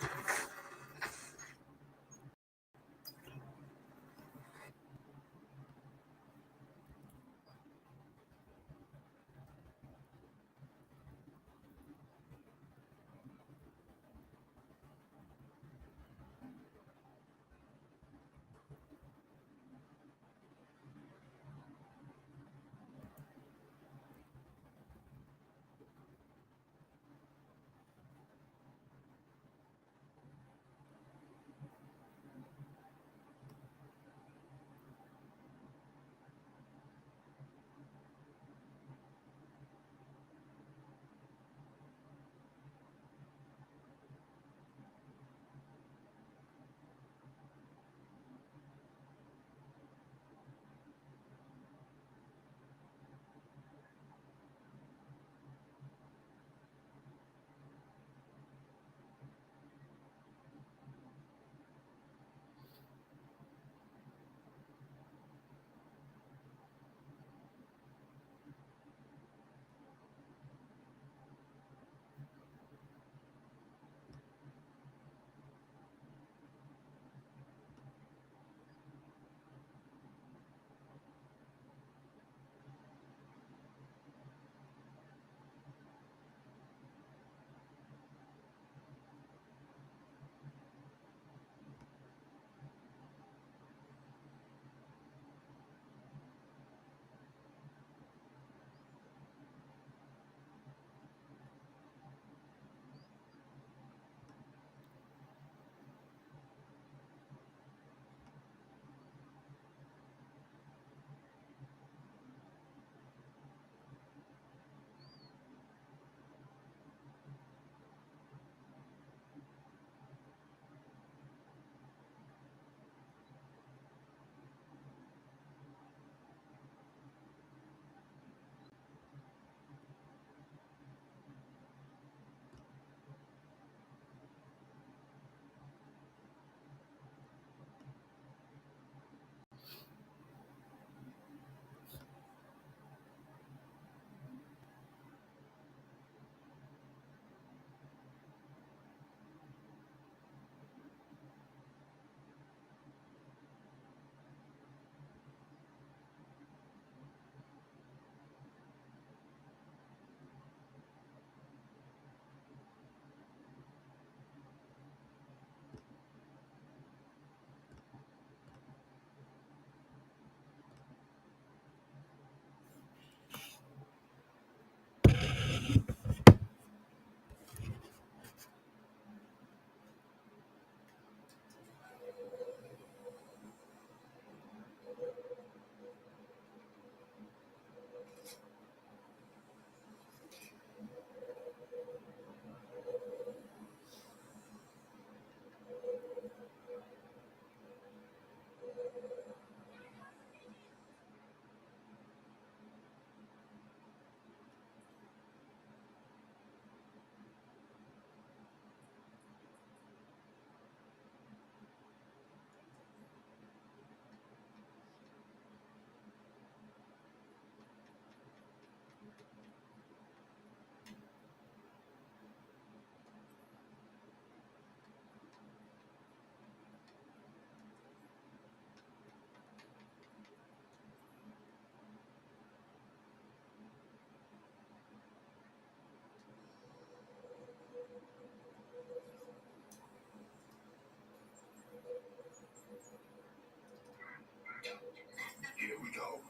Here we go.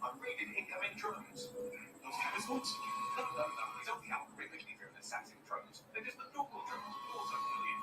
I'm reading incoming drones. Those Hammers ones? No, these aren't the algorithmically driven assassin drones. They're just the normal drones, also million.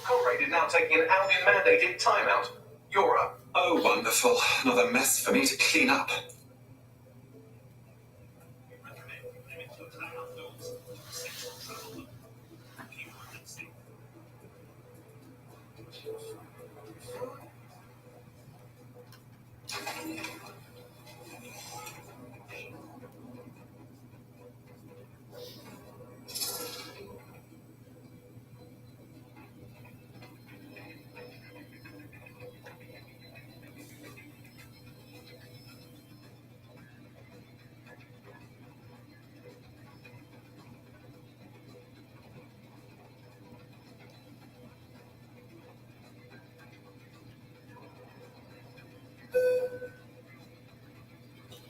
Comrade is now taking an Albion-mandated timeout. You're up. Oh, wonderful. Another mess for me to clean up.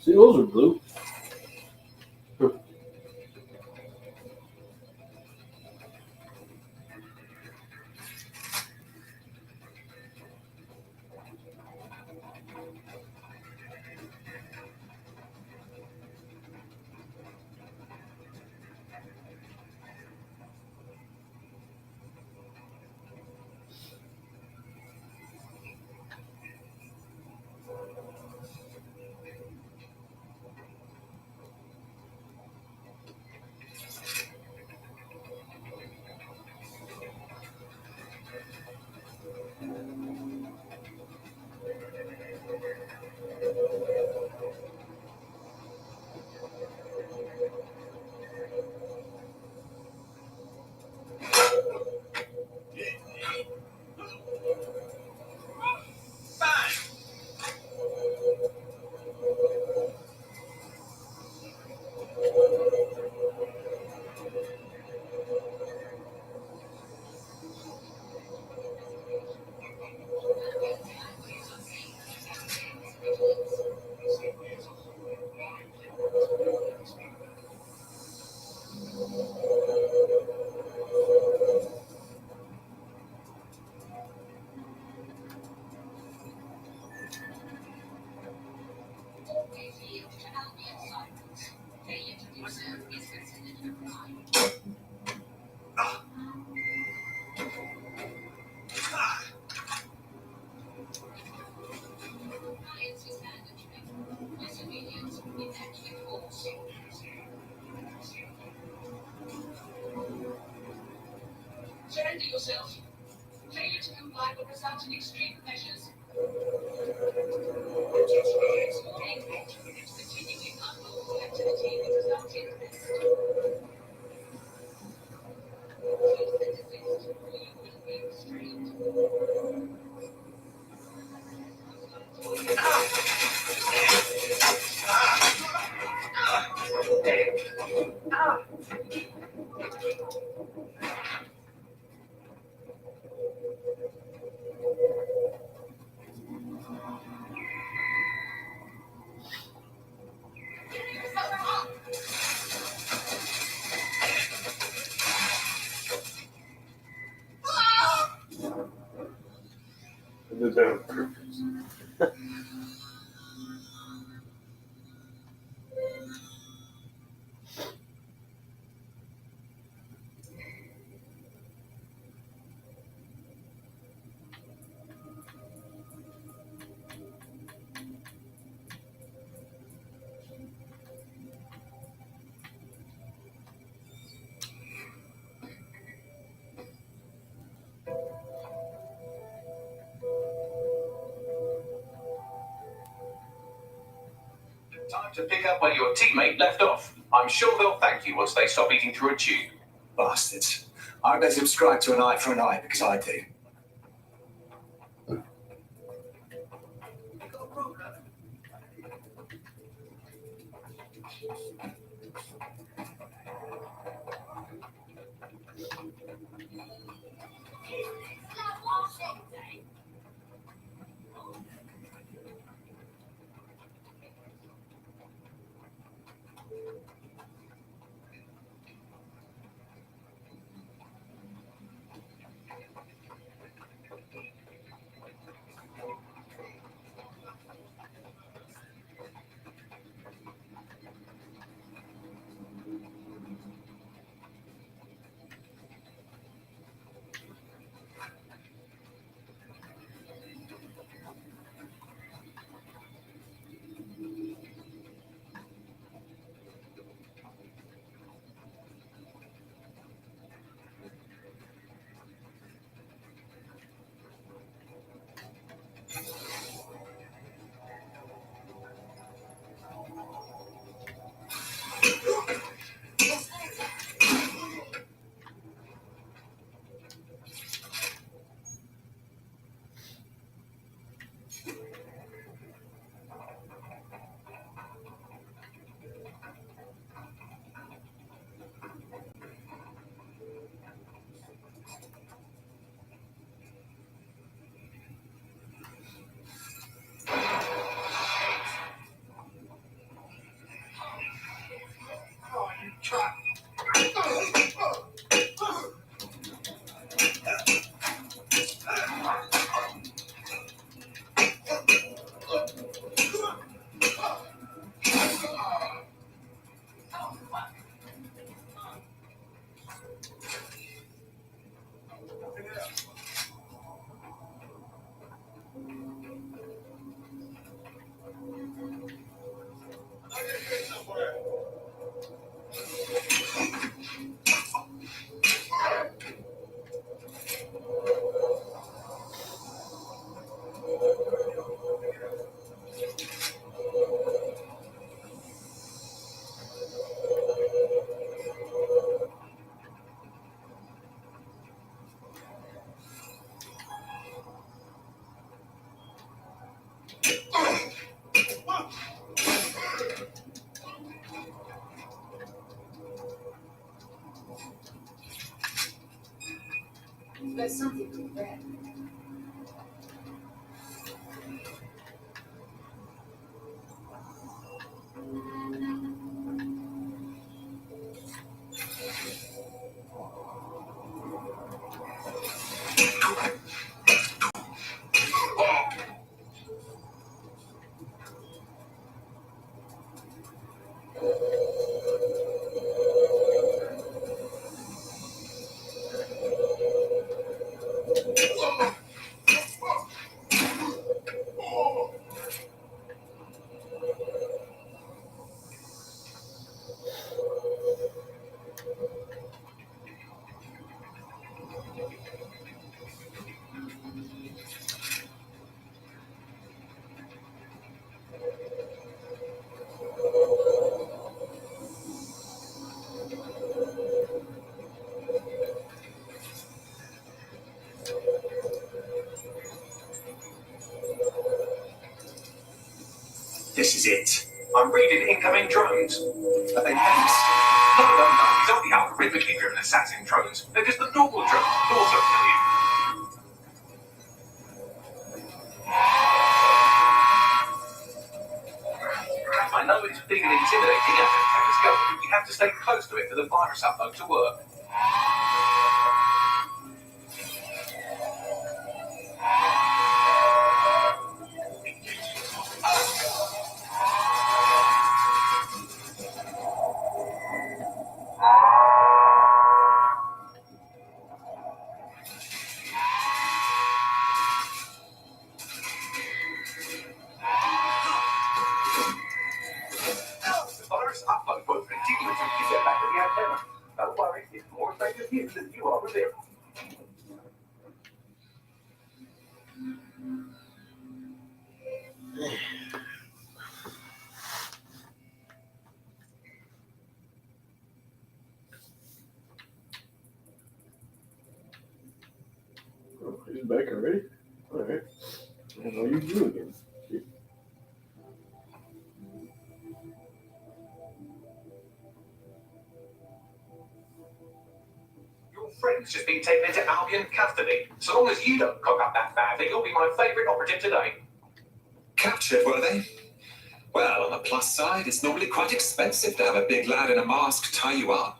See, those are blue. Surrender yourself. Failure to comply will result in extreme measures. Continuing unlawful activity will result in arrest. Cease and desist, or you will be restrained. The damn crickets. Time to pick up where your teammate left off. I'm sure they'll thank you once they stop eating through a tube. Bastards. I hope they subscribe to an eye for an eye because I do. There's something to read. This is it. I'm reading incoming drones. Are they mates? No. These aren't the algorithmically driven assassin drones. They're just the normal drones. Also kill you. I know it's big and intimidating as a telescope, but you have to stay close to it for the virus upload to work. The virus upload won't continue until you get back to the antenna. Don't worry, it's more effective here than you are with it. Oh, he's back already? Alright. I know you do again. Shit. Your friend's just been taken into Albion custody. So long as you don't cock up that badly, you'll be my favourite operative today. Captured, were they? Well, on the plus side, it's normally quite expensive to have a big lad in a mask tie you up.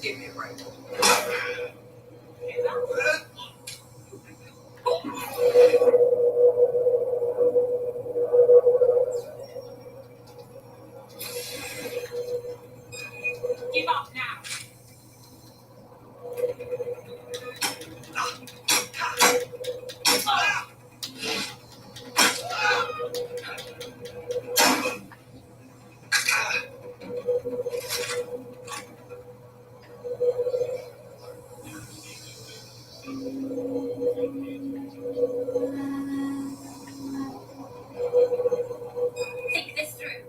Give me a break. Give up now. Think this through.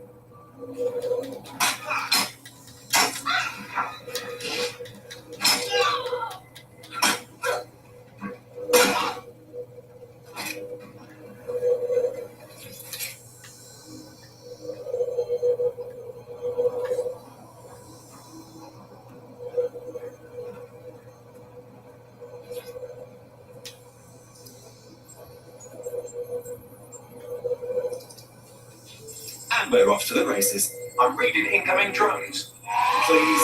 And we're off to the races. I'm reading incoming drones. Please,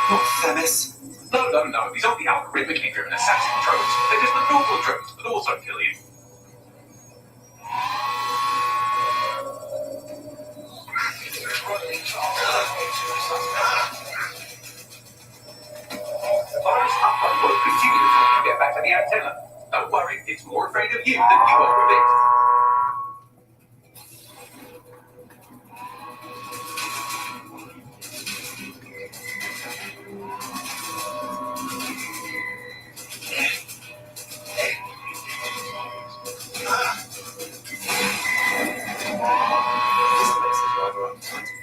not Themis. No. These aren't the algorithmically driven assassin drones. They're just the normal drones that also kill you. Virus upload will continue until you get back to the antenna. Don't worry, it's more afraid of you than you are of it. This place is rather untidy.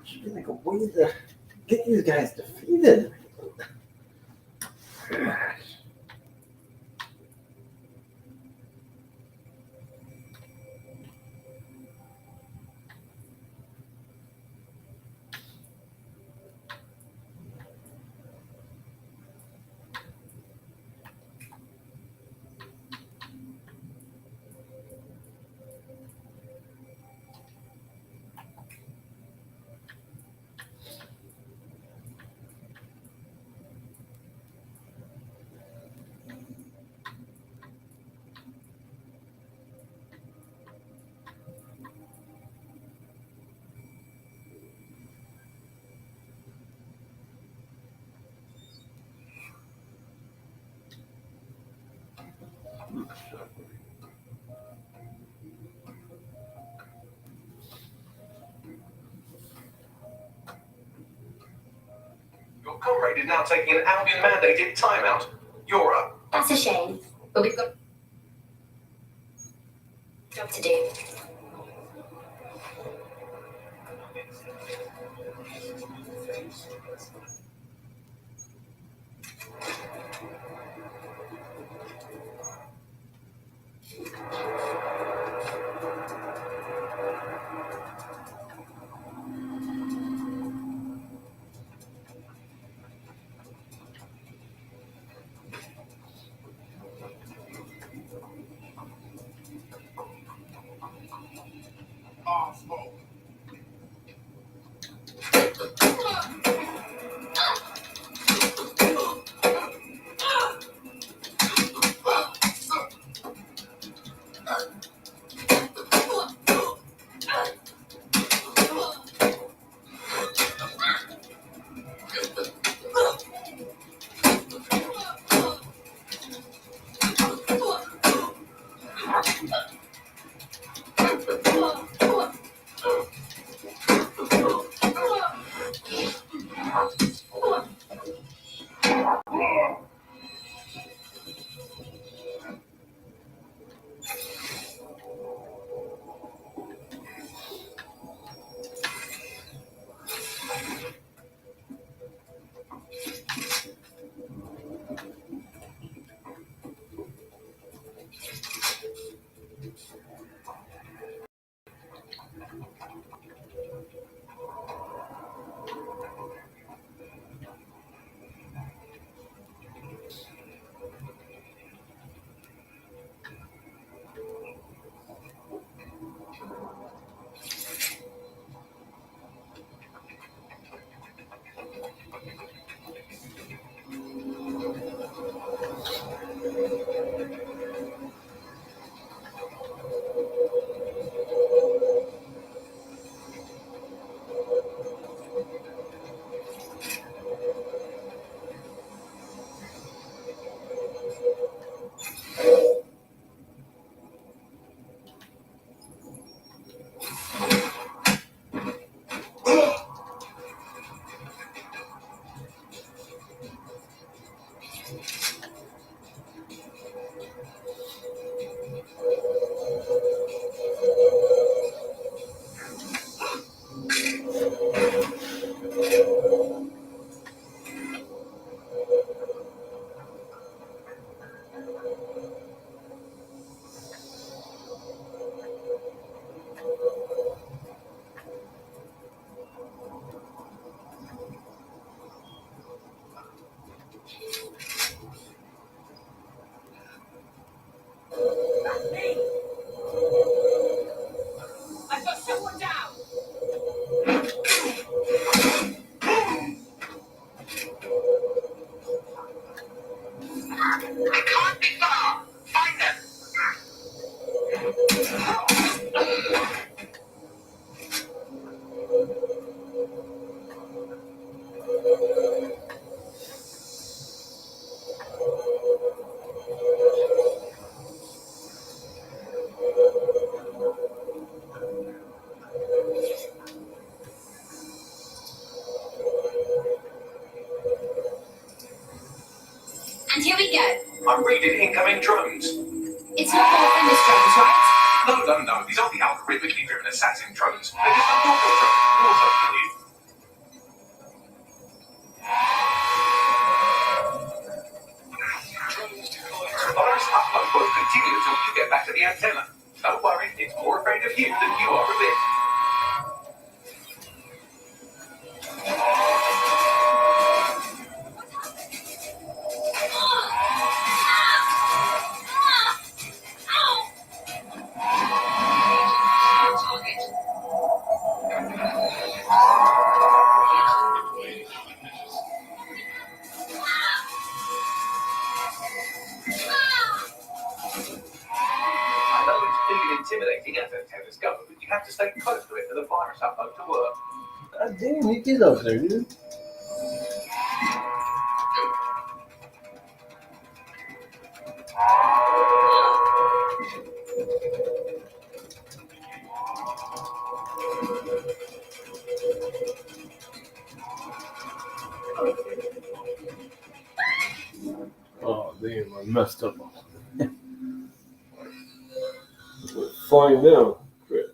Should be like a way to get these guys defeated. Your comrade is now taking an Albion mandated timeout. You're up. That's a shame, but we've got a job to do. They can't be far. Find them. And here we go. I'm reading incoming drones. It's not the defender's drones, right? No. These aren't the algorithmically driven assassin drones. They're just a normal drone. Also, believe. The virus upload won't continue until you get back to the antenna. Don't worry, it's more afraid of you than you are of it. I know it's feeling intimidating as antennas go, but you have to stay close to it for the virus upload to work. God damn, you get up there, dude. Oh damn, I messed up. Flying down. Great.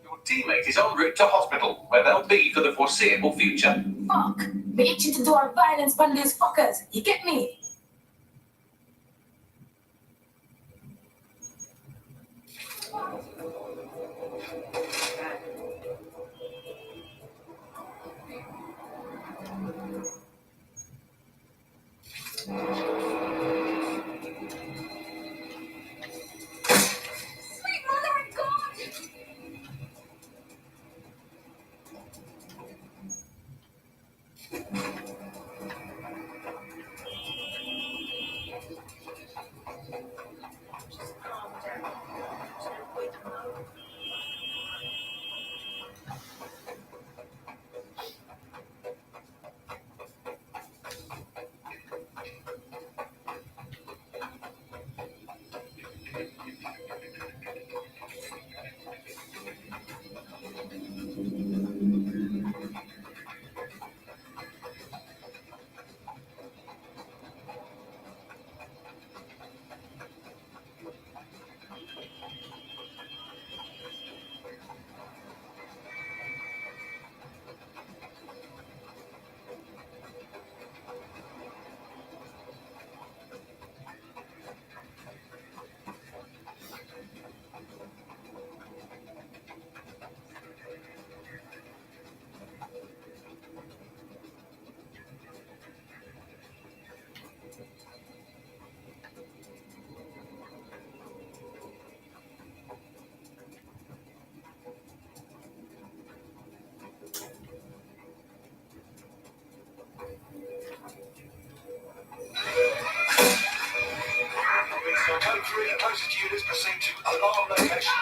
Your teammate is en route to hospital, where they'll be for the foreseeable future. Fuck! We're itching to do our violence on these fuckers. You get me? Sweet mother of God! Code 3 opposite units proceed to alarm location.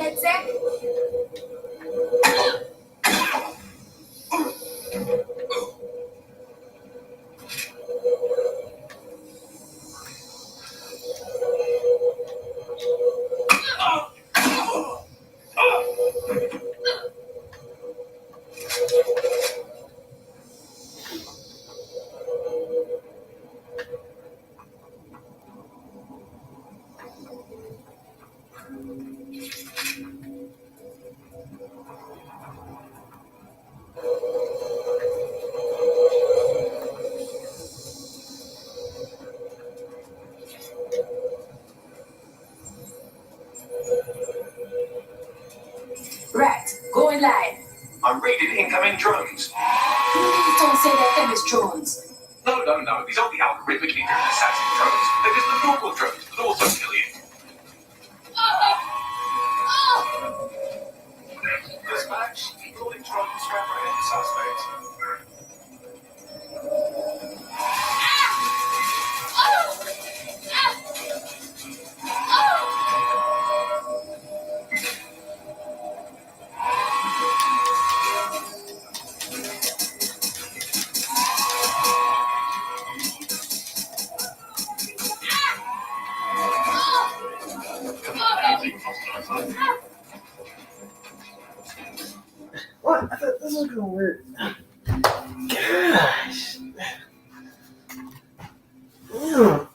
let's say? Right, going live. I'm reading incoming drones. Please don't say they're Themis drones. No, these aren't the algorithmically driven assassin drones. They're just the normal drones that also kill you. Dispatch, calling drones to apprehend suspects. What? I thought this was gonna work. Gosh. Yeah.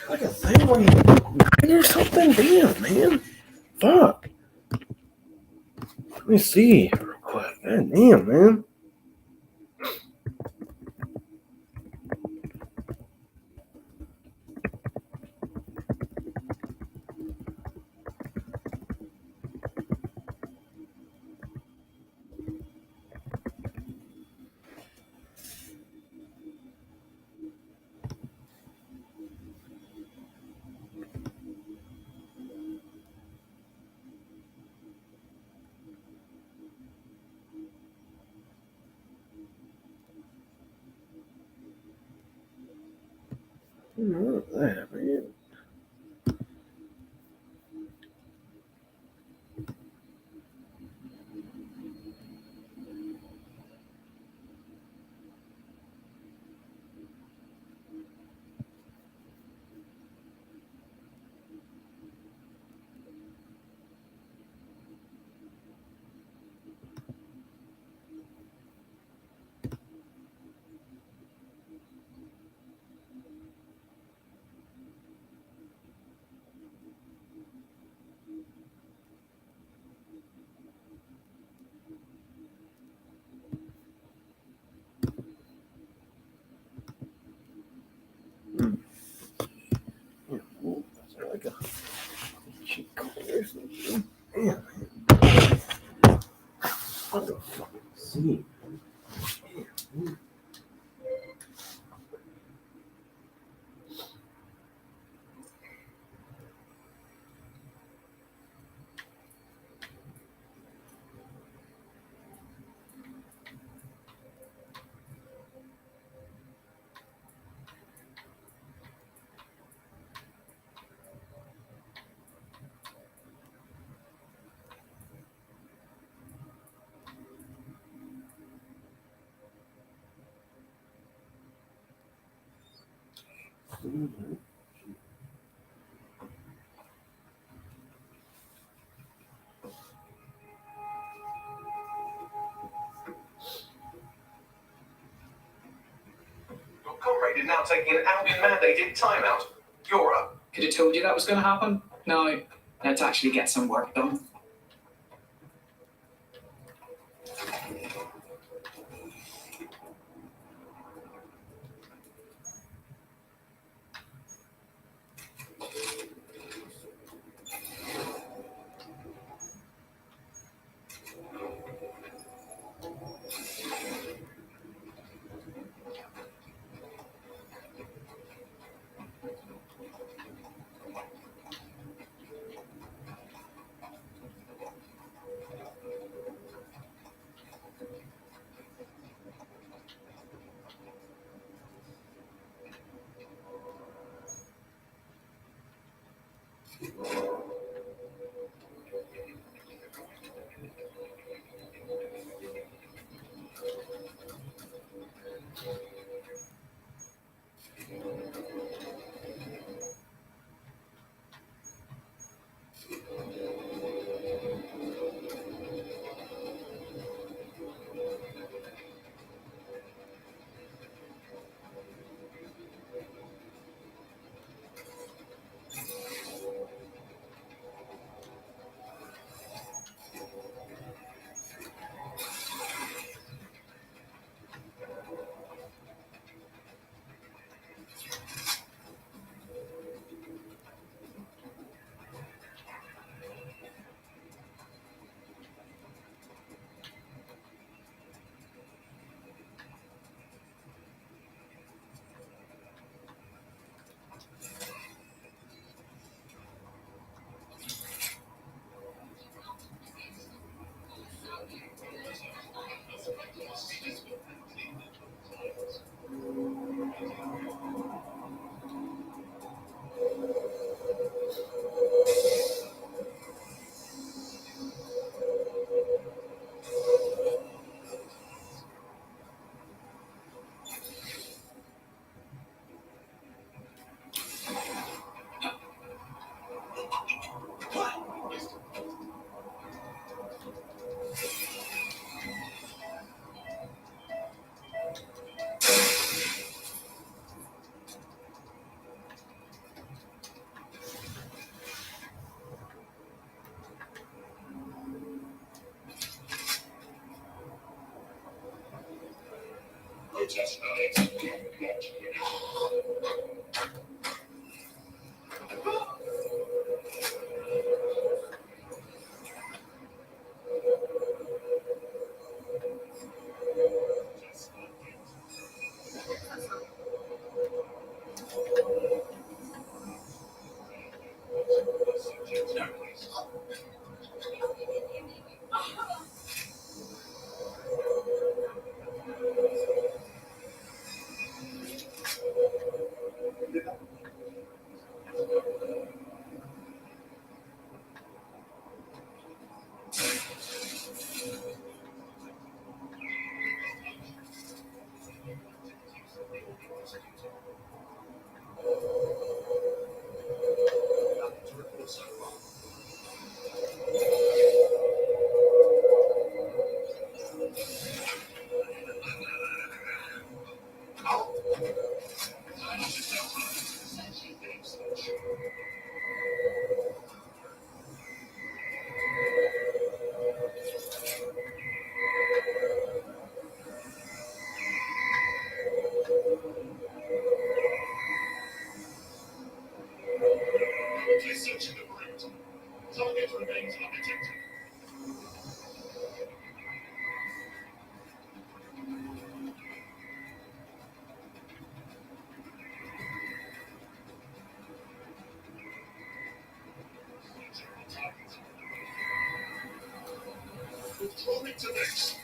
Like a thing where you or something? Damn, man. Fuck. Let me see real quick. God damn, man. What is that, man? Yeah, cool. Is there like a cheat code or something? Damn, man. What the fuck? See. Damn, man. Your comrade is now taking an Albion-mandated timeout. You're up. Could have told you that was going to happen. No, let's actually get some work done. protest night. Searching the perimeter. Target remains undetected. Withdrawing to base.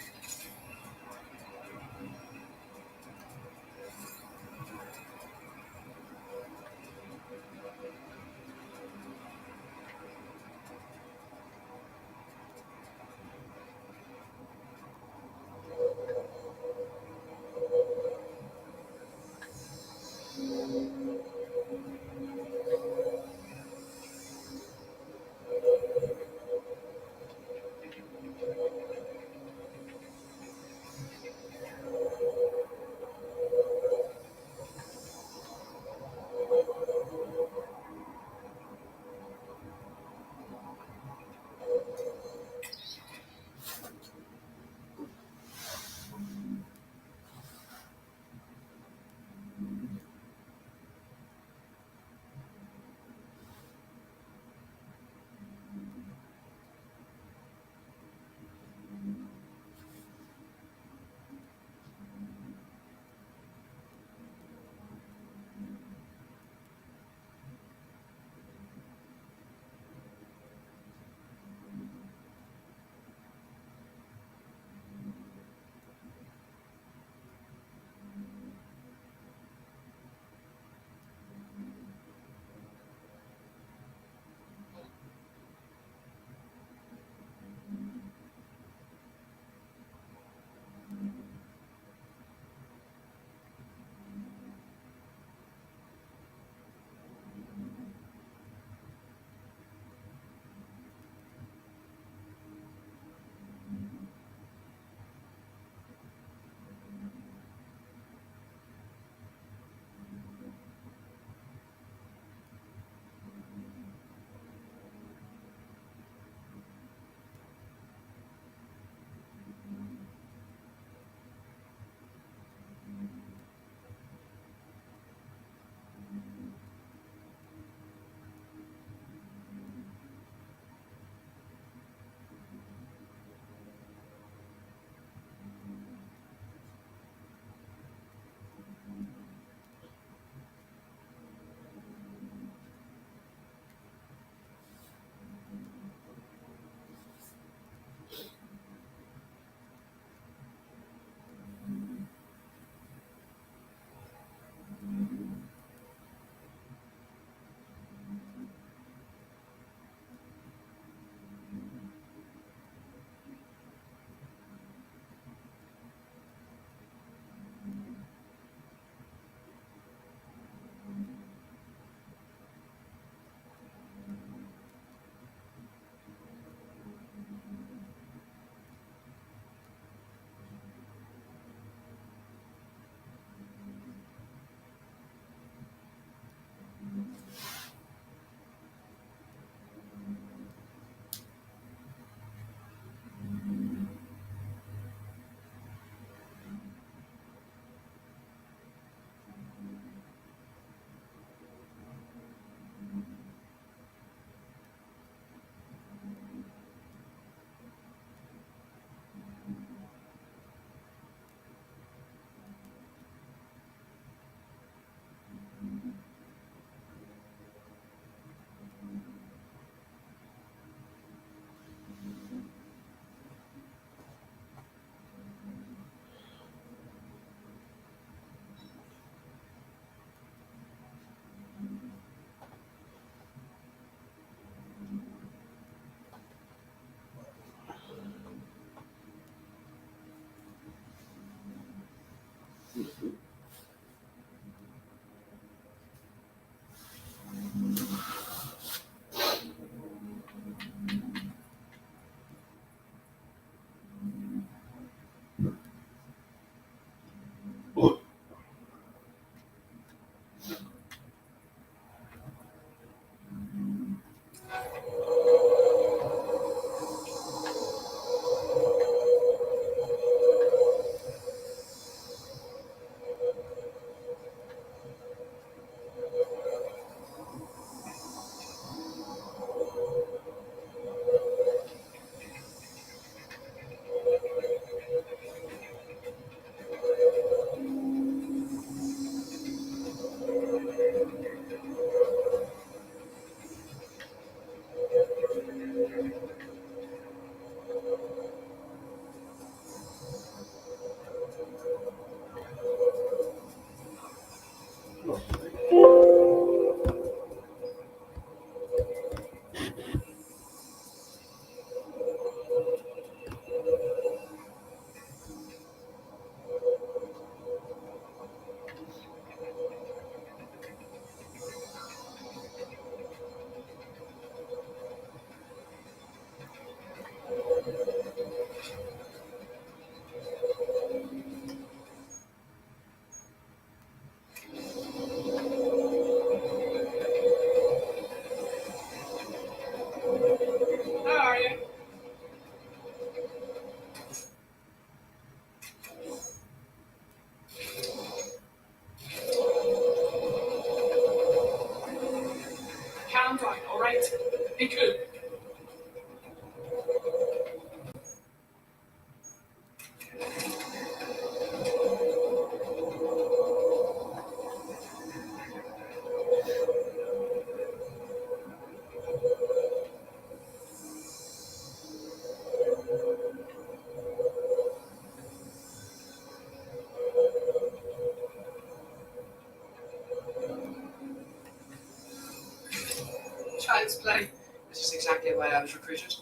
play. This is exactly why I was recruited.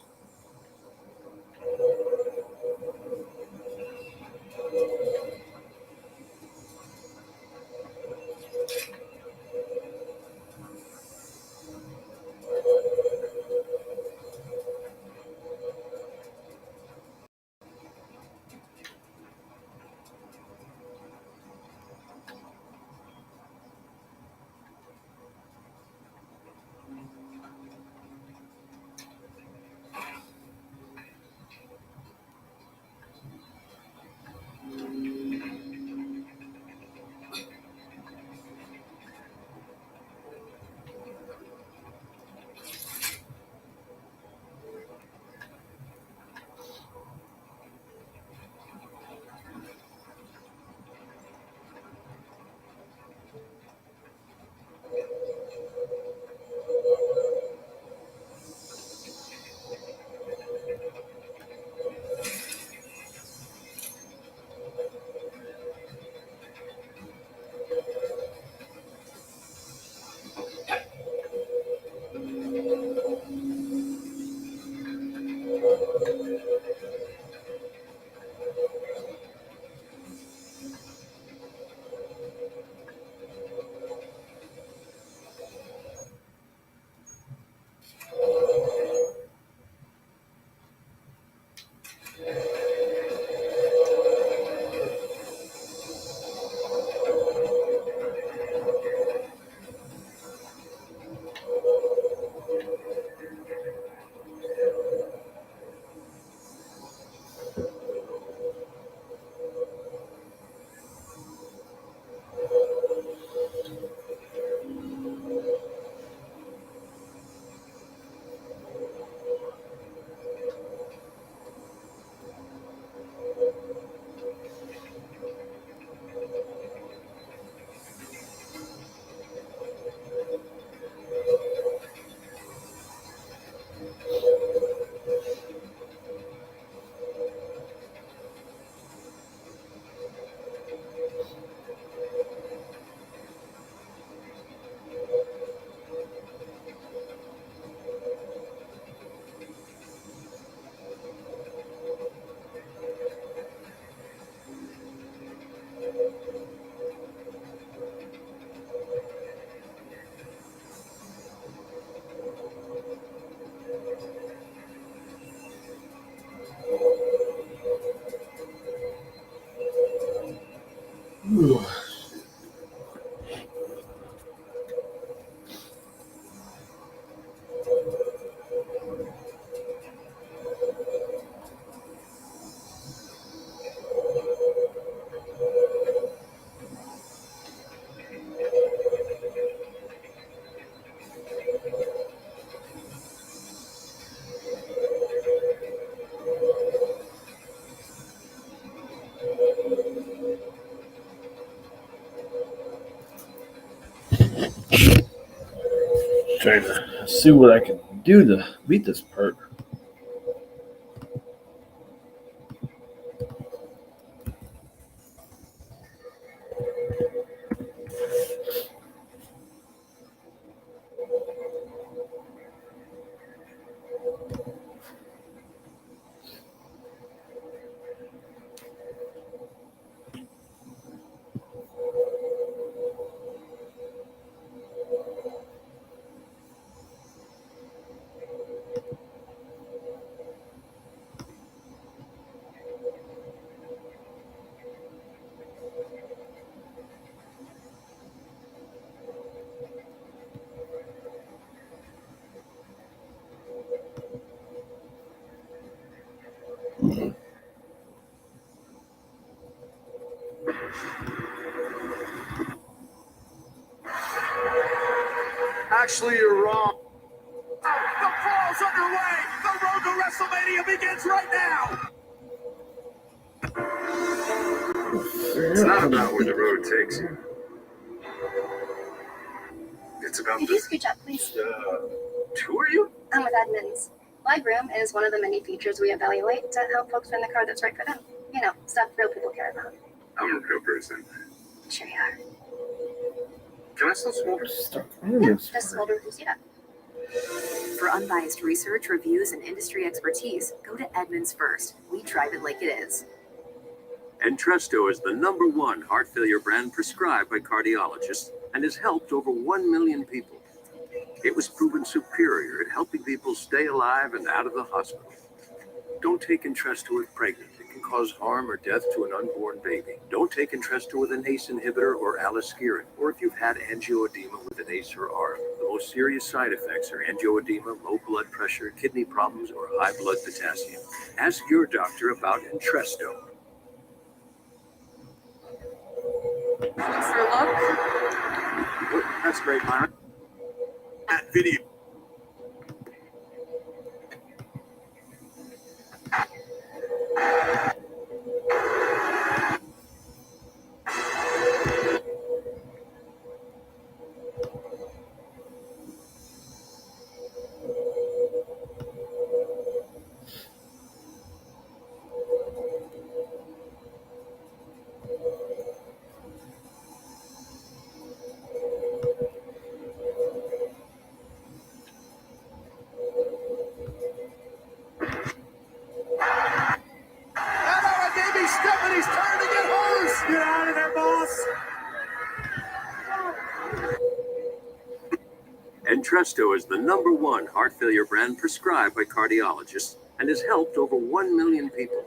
Trying to see what I can do to beat this part. Actually, you're wrong. The fall's underway! The road to WrestleMania begins right now! It's not about where the road takes you. It's about Could you scooch up, please? Who are you? I'm with admins. Live room is one of the many features we evaluate to help folks find the car that's right for them. You know, stuff real people care about. I'm a real person. Sure you are. Can I still smoke? Stuck. Yeah, just hold her to see that. For unbiased research, reviews, and industry expertise, go to Edmunds First. We drive it like it is. Entresto is the #1 heart failure brand prescribed by cardiologists and has helped over 1 million people. It was proven superior at helping people stay alive and out of the hospital. Don't take Entresto if pregnant. It can cause harm or death to an unborn baby. Don't take Entresto with an ACE inhibitor or aliskiren, or if you've had angioedema with an ACE or ARB. The most serious side effects are angioedema, low blood pressure, kidney problems, or high blood potassium. Ask your doctor about Entresto. Closer look. That's great, Myron. That video. Entresto is the #1 heart failure brand prescribed by cardiologists and has helped over 1 million people.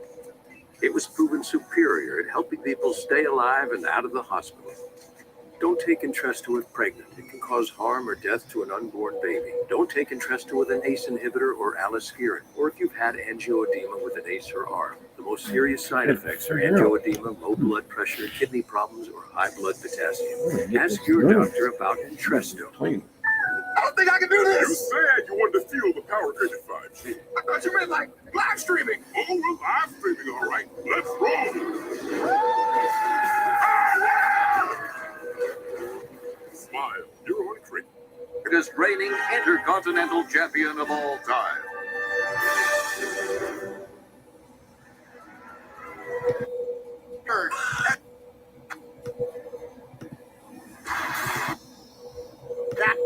It was proven superior at helping people stay alive and out of the hospital. Don't take Entresto if pregnant. It can cause harm or death to an unborn baby. Don't take Entresto with an ACE inhibitor or aliskiren, or if you've had angioedema with an ACE or ARB. The most serious side effects are angioedema, low blood pressure, kidney problems, or high blood potassium. Ask your doctor about Entresto. I don't think I can do this. You said you wanted to feel the power 55G. I thought you meant like live streaming. Oh, we're live streaming, all right. Let's roll. Smile. You're on a trip. Greatest reigning intercontinental champion of all time. That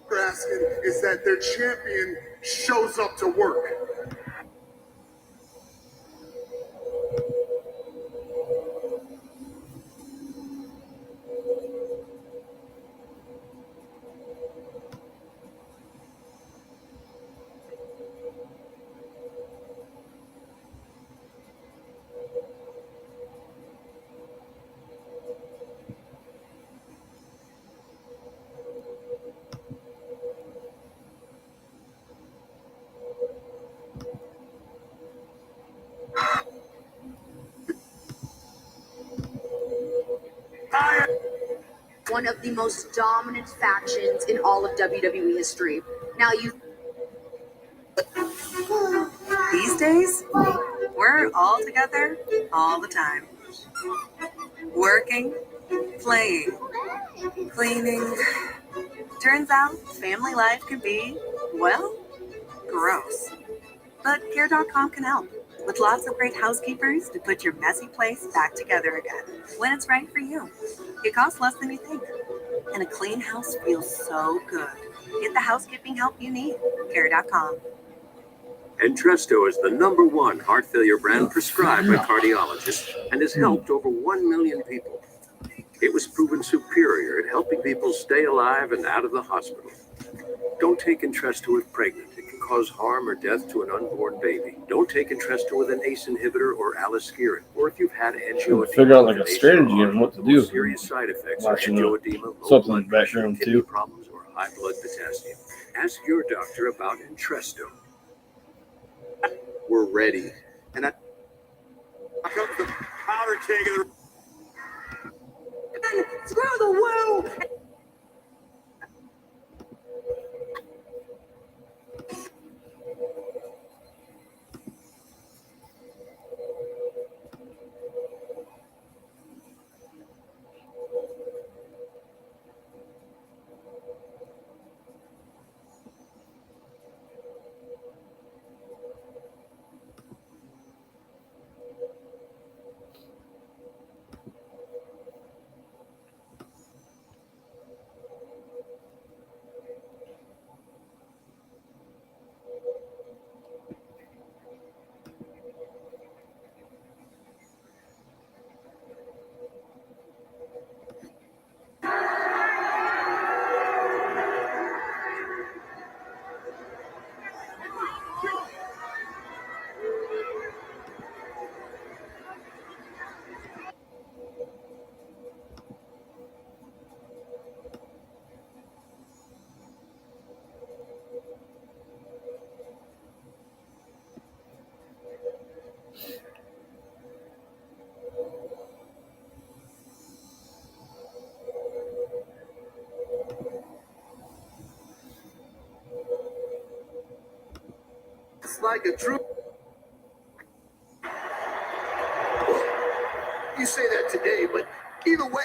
they're asking is that their champion shows up to work. One of the most dominant factions in all of WWE history. Now These days, we're all together all the time. Working, playing, cleaning. Turns out family life can be, well, gross. But Care.com can help with lots of great housekeepers to put your messy place back together again when it's right for you. It costs less than you think, and a clean house feels so good. Get the housekeeping help you need. Care.com. Entresto is the #1 heart failure brand prescribed by cardiologists and has helped over 1 million people. It was proven superior at helping people stay alive and out of the hospital. Don't take Entresto if pregnant. It can cause harm or death to an unborn baby. Don't take Entresto with an ACE inhibitor or aliskiren, or if you've had angioedema. Figure out like a strategy on what to do. Serious side effects are Watching angioedema, low something blood in the background kidney too. problems, or high blood potassium. Ask your doctor about Entresto. We're ready. And I comes the powder keg of the Screw the woo! like a true. You say that today, but either way.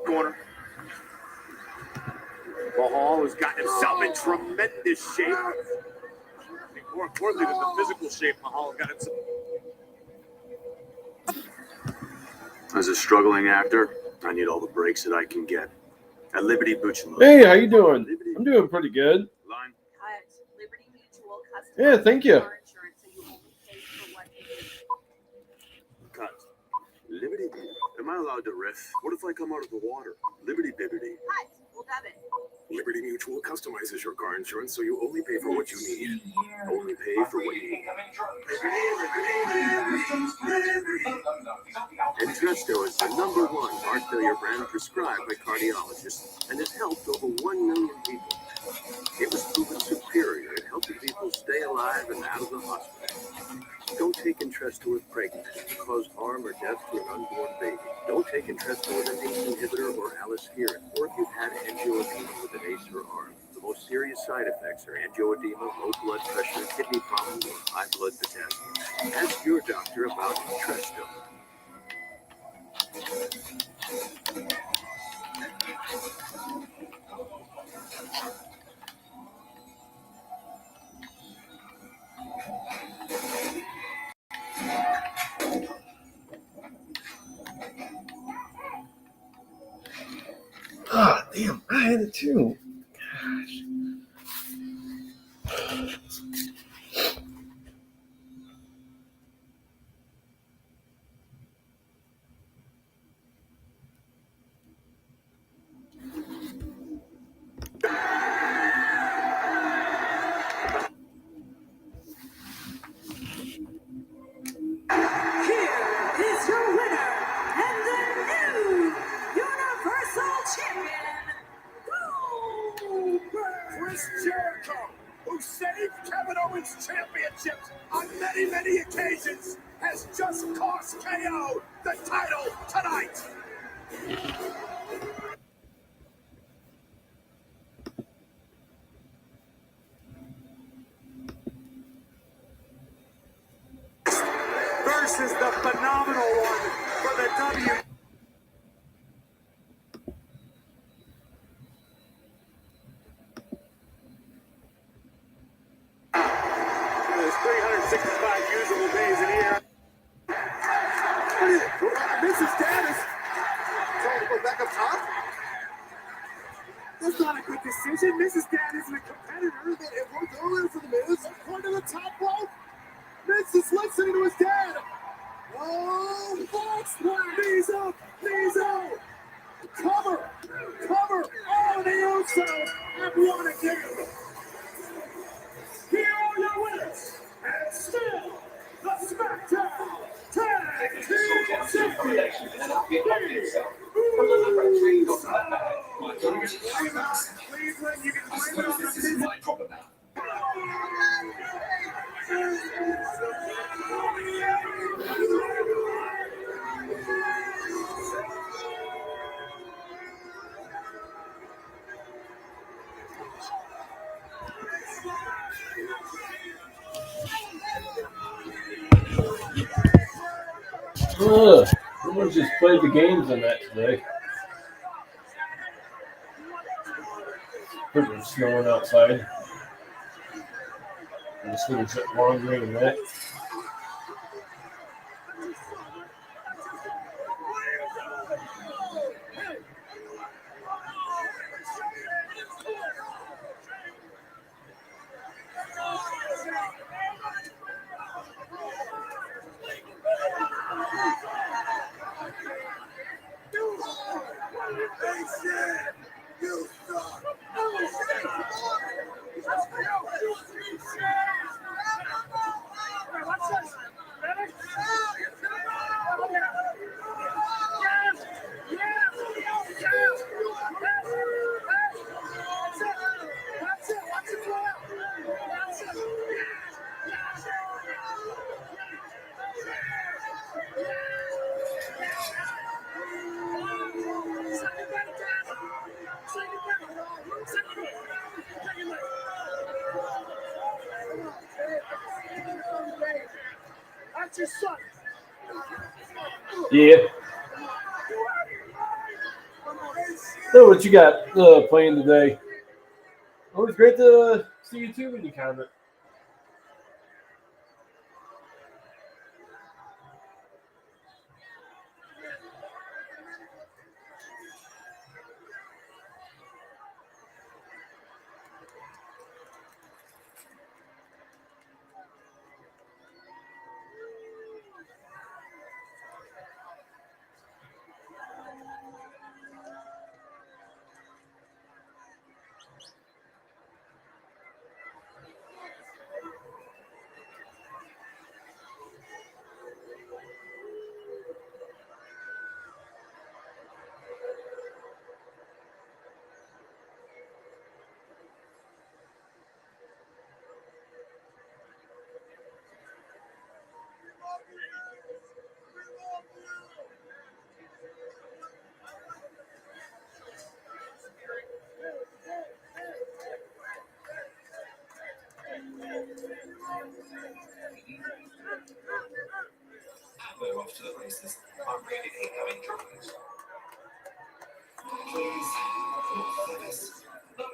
Corner. Mahal has gotten himself in tremendous shape. I think more importantly than the physical shape, Mahal got himself. As a struggling actor, I need all the breaks that I can get. At Liberty Boots and Hey, how you doing? I'm doing pretty good. Line. Liberty Mutual Yeah, thank you. Cut. Liberty. Am I allowed to riff? What if I come out of the water? Liberty Bibbity. Cut. We'll dub it. Liberty Mutual customizes your car insurance so you only pay for what you need. Only pay for what you need. Entresto is the #1 heart failure brand prescribed by cardiologists and has helped over 1 million people. It was proven superior at helping people stay alive and out of the hospital. Don't take Entresto with pregnancy to cause harm or death to an unborn baby. Don't take Entresto with an ACE inhibitor or aliskiren, or if you've had angioedema with an ACE or ARB. The most serious side effects are angioedema, low blood pressure, kidney problems, or high blood potassium. Ask your doctor about Entresto. Ah, damn, I had it too. Is your winner and the new Universal Champion, Goldberg! Chris Jericho, who saved Kevin Owens championships on many, many occasions, has just cost KO the title tonight. Versus the phenomenal one for the W. There's 365 usable days in a year. Mrs. Dennis, trying to go back up top? That's not a good decision. Mrs. Dan isn't a competitor. It worked earlier for the Miz. Going to the top rope. Miz is listening to his dad. Oh, Fox! Knees up! Knees up! Cover! Cover! Oh, the Usos have won again! Here are your winners, and still the SmackDown Tag Team Champions! Cleveland, you can I suppose this isn't my problem now. Someone just played the games on that today. It was snowing outside. I just finished up laundry and that. That's your son. Yeah. So what you got playing today? Oh, it's great to see you too when you comment. We're off to the races. I really hate having drawings. Please, for this. No,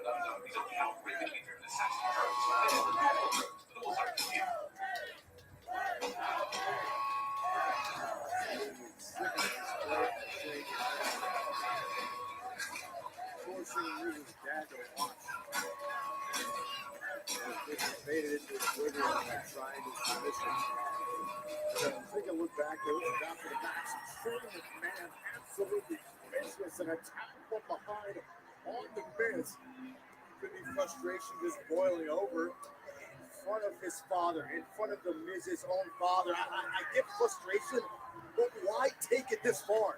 we don't count rhythmically through the sassy curves. They don't have the curves, but also confused. Forcing his dad to watch. Made it into his living room and trying his submission. Take a look back, there was a down for the match. Shane McMahon absolutely vicious and attack from behind on the Miz. Could be frustration just boiling over in front of his father, in front of the Miz's own father. I get frustration, but why take it this far?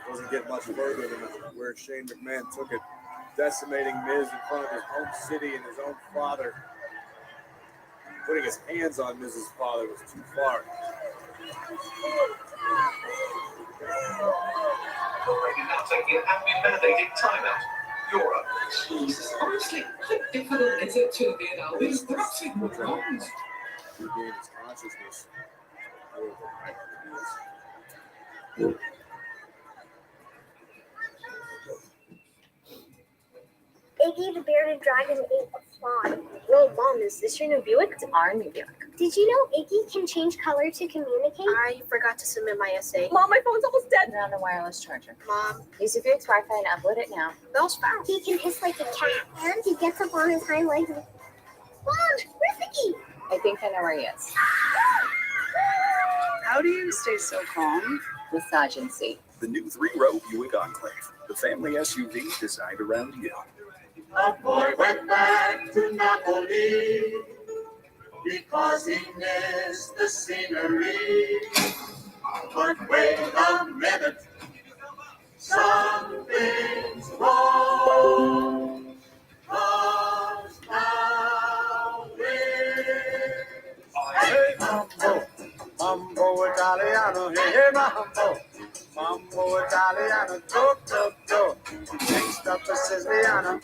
Doesn't get much further than where Shane McMahon took it, decimating Miz in front of his own city and his own father. Putting his hands on Miz's father was too far. Already now taking an admin-mandated timeout. You're up. Jesus, honestly, how difficult is it to be an Alvin's thrusting with wrongs? Regain his consciousness. Iggy the bearded dragon ate a fly. Well, Mom, is this your new Buick? It's our new Buick. Did you know Iggy can change color to communicate? I forgot to submit my essay. Mom, my phone's almost dead. On the wireless charger. Mom, Use your Buick's Wi-Fi and upload it now. Bell's found. He can hiss like a cat. And he gets up on his hind legs. Mom, where's Iggy? I think I know where he is. How do you stay so calm? Misogyny. The new 3-row Buick Enclave, the family SUV designed around you. A boy went back to Napoli because he missed the scenery. But wait a minute, something's wrong. 'Cause now Hey, mambo Italiano, hey, mambo. Mambo Italiano, go. Next up is Siciliano.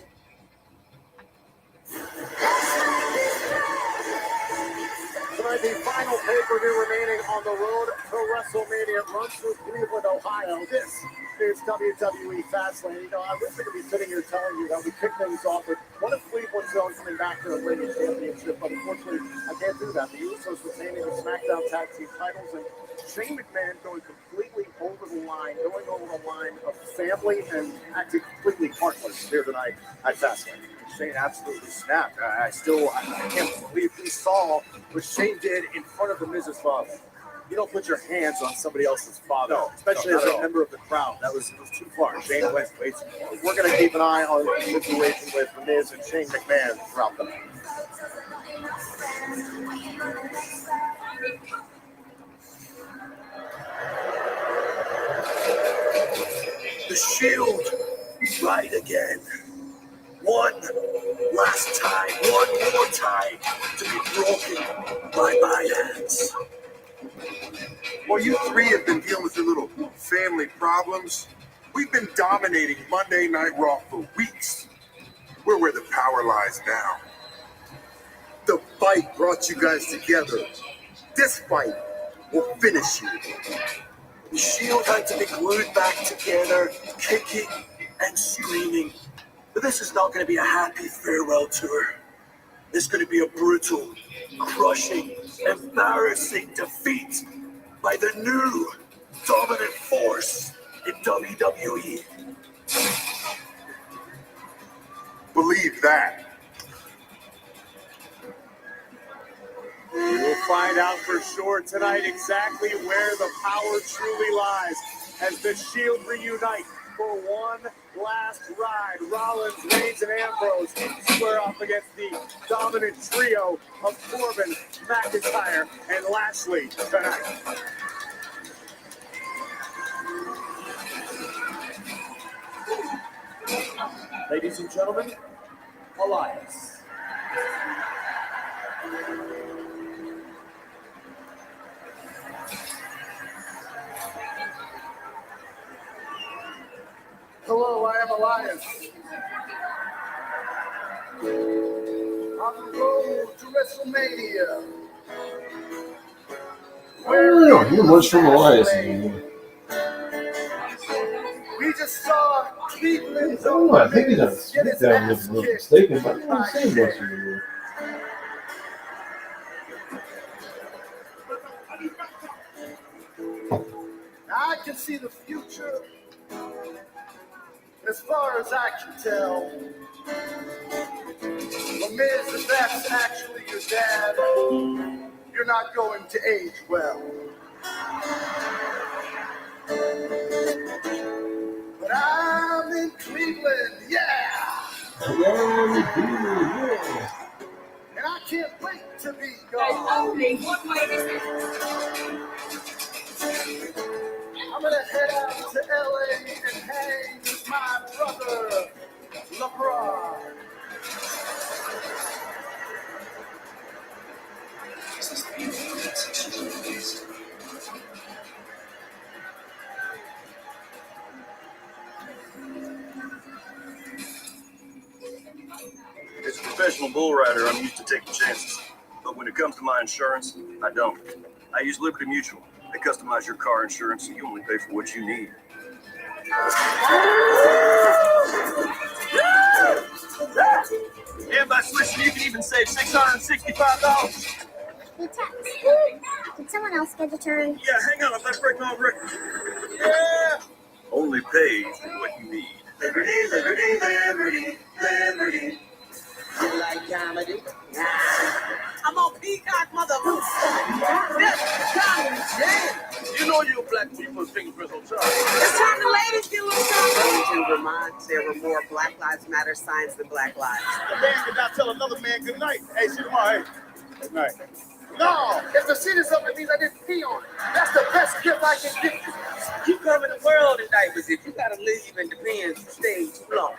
Tonight, the final pay-per-view remaining on the road to WrestleMania runs through Cleveland, Ohio. This is WWE Fastlane. You know, I wish I could be sitting here telling you that we kick things off with one of Cleveland's own coming back to the Rating Championship, but unfortunately, I can't do that. The Usos retaining the SmackDown Tag Team titles, and Shane McMahon going completely over the line of family and acting completely heartless here tonight at Fastlane. Shane absolutely snapped. I can't believe we saw what Shane did in front of the Miz's father. You don't put your hands on somebody else's father, especially as a member of the crowd. It was too far. Shane went way too far. We're going to keep an eye on the situation with the Miz and Shane McMahon throughout the night. the Shield right again. One last time, one more time to be broken by my hands. Well, you three have been dealing with your little family problems. We've been dominating Monday Night Raw for weeks. We're where the power lies now. The fight brought you guys together. This fight will finish you. The Shield had to be glued back together, kicking and screaming. But this is not going to be a happy farewell tour. It's going to be a brutal, crushing, embarrassing defeat by the new dominant force in WWE. Believe that. We will find out for sure tonight exactly where the power truly lies as the Shield reunite for one last ride. Rollins, Reigns, and Ambrose square off against the dominant trio of Corbin, McIntyre, and Lashley tonight. Ladies and gentlemen, Elias. Hello, I am Elias. On the road to WrestleMania. I don't know. He was from Elias anymore. We just saw Cleveland's Oh, I think he's on SmackDown if I'm not mistaken, but I don't see him much anymore. I can see the future as far as I can tell. The Miz, if that's actually your dad, you're not going to age well. But I'm in Cleveland, yeah! And I can't wait to be gone. There's only one way this I'm gonna head out to LA and hang with my brother, LeBron. As a professional bull rider, I'm used to taking chances. But when it comes to my insurance, I don't. I use Liberty Mutual. They customize your car insurance so you only pay for what you need. And by switching, you can even save $665. Hey, Tex. Did someone else get a turn? Yeah, hang on, I'm about to break my own record. Yeah! Only pay for what you need. Liberty, liberty, liberty, liberty. You like comedy? Nah. I'm on Peacock, motherfucker. Yes, comedy, yeah. You know you black people think we're so tough. It's time the ladies get a little something. In Vermont, there were more Black Lives Matter signs than Black Lives. A man could not tell another man good night. Hey, see you tomorrow. Hey. Good night. No, if the seat is up, it means I didn't pee on it. That's the best gift I can give you. You cover the world in diapers if you gotta leave and depends on stage too long.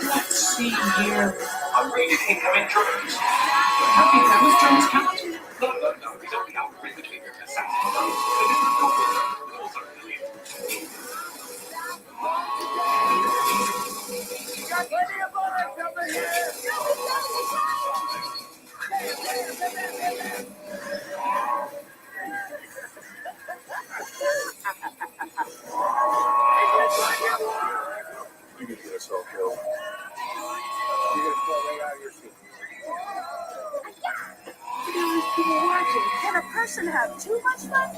Let's see here. I'm reading incoming drones. How do you know his drones count? No, he's only algorithmically assassinated. Got plenty of bullets over here! You can do this all killed. You're gonna fall right out of your seat. These people watching. Can a person have too much fun?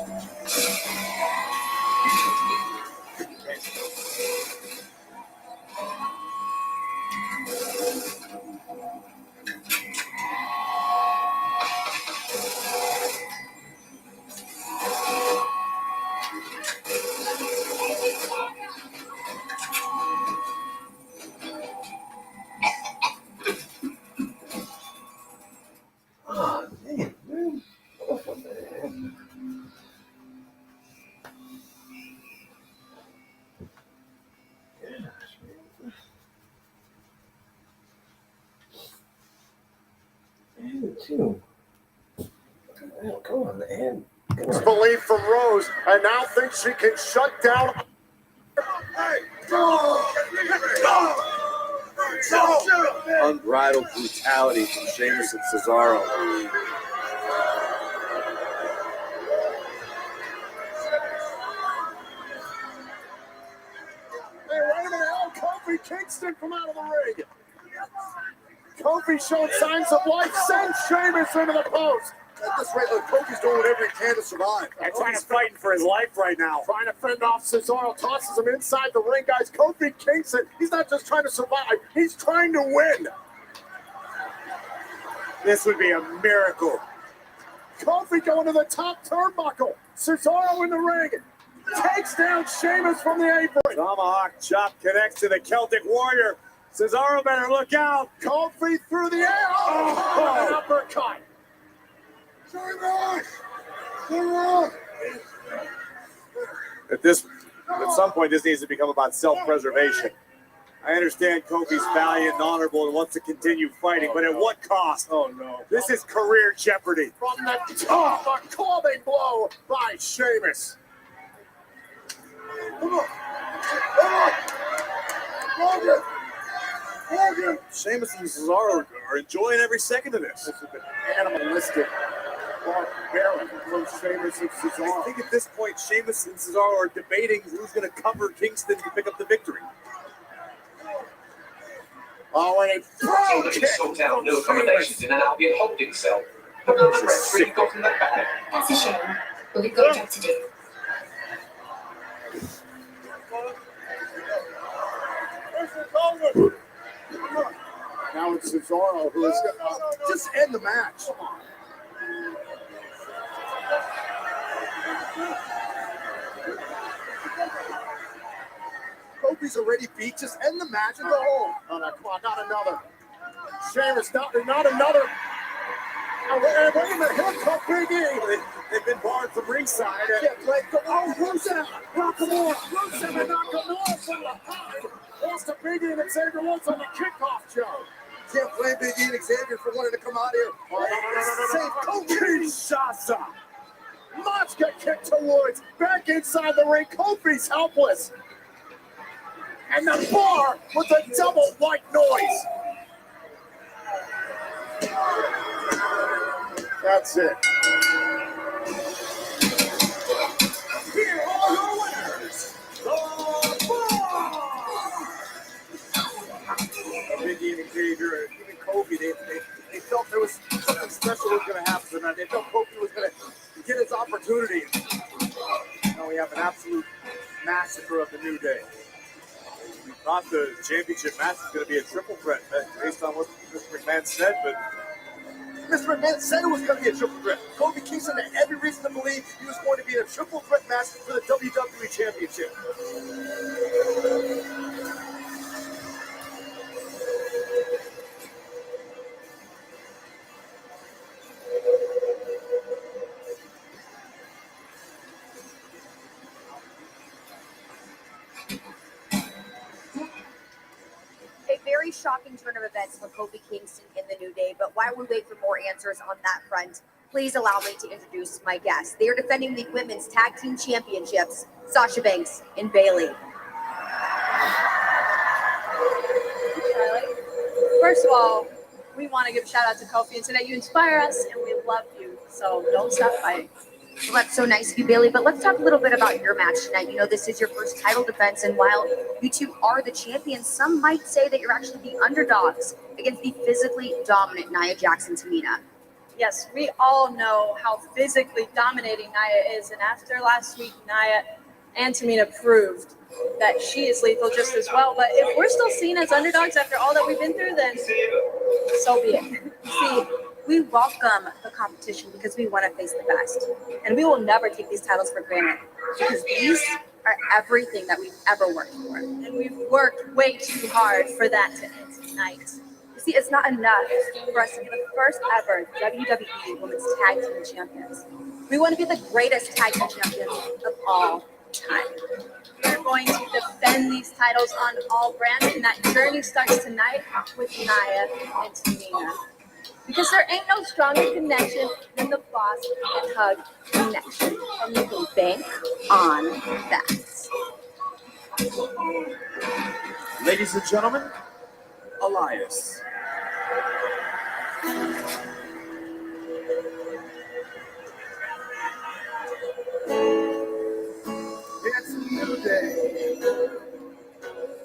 Oh, damn, man. Oh, man. Man, too. Oh, come on, man. Believe from Rose, and now thinks she can shut down. Hey, go! Unbridled brutality from Sheamus and Cesaro. Hey, wait a minute. Oh, Kofi Kingston from out of the ring. Kofi showing signs of life. Sends Sheamus into the post. At this rate, look, Kofi's doing whatever he can to survive. And he's fighting for his life right now. Trying to fend off Cesaro, tosses him inside the ring, guys. Kofi Kingston, he's not just trying to survive, he's trying to win. This would be a miracle. Kofi going to the top turnbuckle. Cesaro in the ring. Takes down Sheamus from the apron. Tomahawk chop connects to the Celtic Warrior. Cesaro better look out. Kofi through the air. Oh, an uppercut. At some point, this needs to become about self-preservation. I understand Kofi's valiant and honorable and wants to continue fighting, but at what cost? Oh, no. This is career jeopardy. From the top, a clubbing blow by Sheamus. Come on. Sheamus and Cesaro are enjoying every second of this. This has been animalistic. Barbaric from Sheamus and Cesaro. I think at this point, Sheamus and Cesaro are debating who's going to cover Kingston to pick up the victory. Oh, and a So that we sort out new accommodations in an Albion holding cell. But none of the rest really got in that bag. That's a shame, but we've got a job to do. This is over. Now it's Cesaro, who is going to just end the match. Kofi's already beat. Just end the match and go home. Oh, no, come on, not another. Sheamus, not another. Oh, wait a minute, here comes Big E. They've been barred from ringside. Oh, Rusev, Nakamura, Rusev and Nakamura from behind. Lost to Big E and Xavier Woods on the kickoff, Joe. Can't blame Big E and Xavier for wanting to come out here. Save Kofi. Kinshasa. Mox got kicked to Woods. Back inside the ring. Kofi's helpless. And the bar with a double white noise. That's it. Here are your winners, the Bar! Big E and Xavier, even Kofi, they felt there was something special was going to happen tonight. They felt Kofi was going to get his opportunity. Now we have an absolute massacre of the New Day. We thought the championship match was going to be a triple threat based on what Mr. McMahon said, but Mr. McMahon said it was going to be a triple threat. Kofi Kingston had every reason to believe he was going to be in a triple threat match for the WWE Championship. A very shocking turn of events for Kofi Kingston in the New Day, but while we wait for more answers on that front, please allow me to introduce my guests. They are defending the Women's Tag Team Championships, Sasha Banks and Bayley. First of all, we want to give a shout out to Kofi, and today you inspire us and we love you, so don't stop fighting. Well, that's so nice of you, Bayley, but let's talk a little bit about your match tonight. You know, this is your first title defense, and while you two are the champions, some might say that you're actually the underdogs against the physically dominant Nia Jackson Tamina. Yes, we all know how physically dominating Nia is, and after last week, Nia and Tamina proved that she is lethal just as well. But if we're still seen as underdogs after all that we've been through, then so be it. See, we welcome the competition because we want to face the best. And we will never take these titles for granted because these are everything that we've ever worked for. And we've worked way too hard for that to end tonight. You see, it's not enough for us to be the first ever WWE Women's Tag Team Champions. We want to be the greatest tag team champions of all time. We're going to defend these titles on all brands, and that journey starts tonight with Nia and Tamina. Because there ain't no stronger connection than the boss and hug connection. And you can bank on that. Ladies and gentlemen, Elias. It's a new day.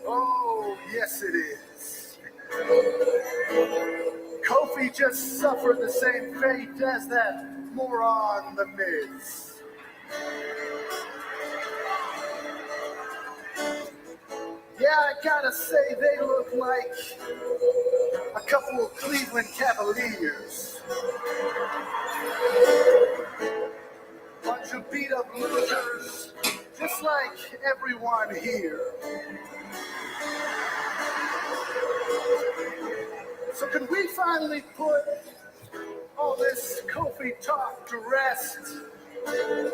Oh, yes it is. Kofi just suffered the same fate as that moron, The Miz. Yeah, I gotta say they look like a couple of Cleveland Cavaliers. Bunch of beat up losers, just like everyone here. So can we finally put all this Kofi talk to rest and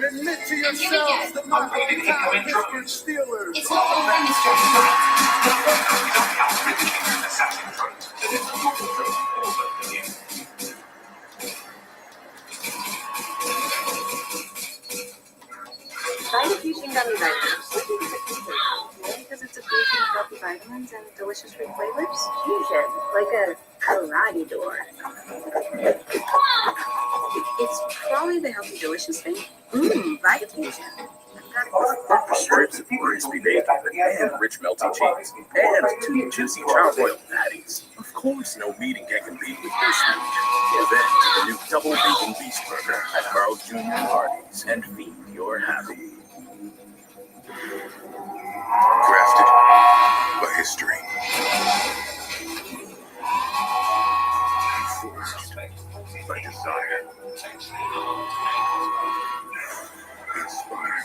admit to yourselves that my hometown Pittsburgh Steelers It's not the premise just right. Assassin Front. That is the normal truth, also the new. Vitafusion gummy vitamins. What do you think it contains? Because it's a fusion of healthy vitamins and delicious fruit flavors. Fusion, like a karate door. It's probably the healthy, delicious thing. Vitafusion. Bumper strips of crispy bacon and rich melty cheese, and 2 juicy charbroiled patties. Of course, no meat can compete with this meat. Give in to the new Double Bacon Beast Burger at Carl's Jr. and Hardee's, and feed your happy. Crafted by history.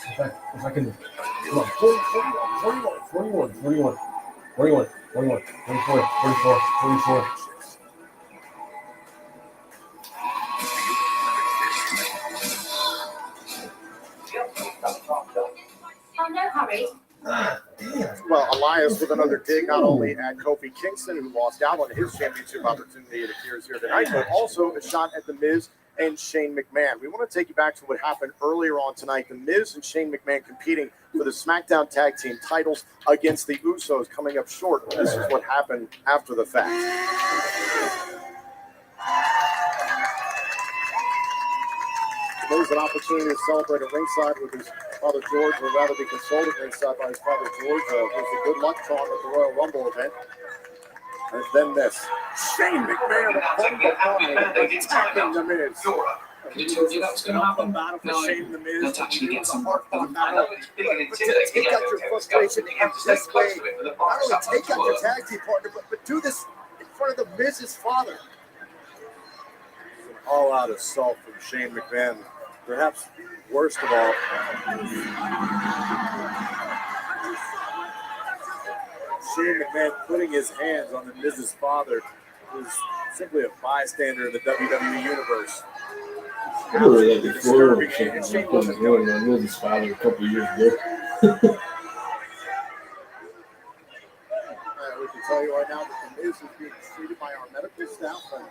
If I can, come on, 41, 44, 44. Oh, no hurry. Well, Elias with another dig not only at Kofi Kingston, who lost out on his championship opportunity, it appears here tonight, but also a shot at The Miz and Shane McMahon. We want to take you back to what happened earlier on tonight. The Miz and Shane McMahon competing for the SmackDown Tag Team titles against the Usos, coming up short. This is what happened after the fact. There's an opportunity to celebrate at ringside with his father George, or rather be consoled at ringside by his father George. There's a good luck charm at the Royal Rumble event. And then this. Shane McMahon attacking The Miz. Could have told you that was going to happen. No, let's actually get some work done. Take out your frustration in this way. Not only take out your tag team partner, but do this in front of The Miz's father. An all-out assault from Shane McMahon. Perhaps worst of all, Shane McMahon putting his hands on The Miz's father, who's simply a bystander in the WWE universe. I remember that before when Shane was going on Miz's father a couple years ago. We can tell you right now that The Miz is being treated by our medical staff, and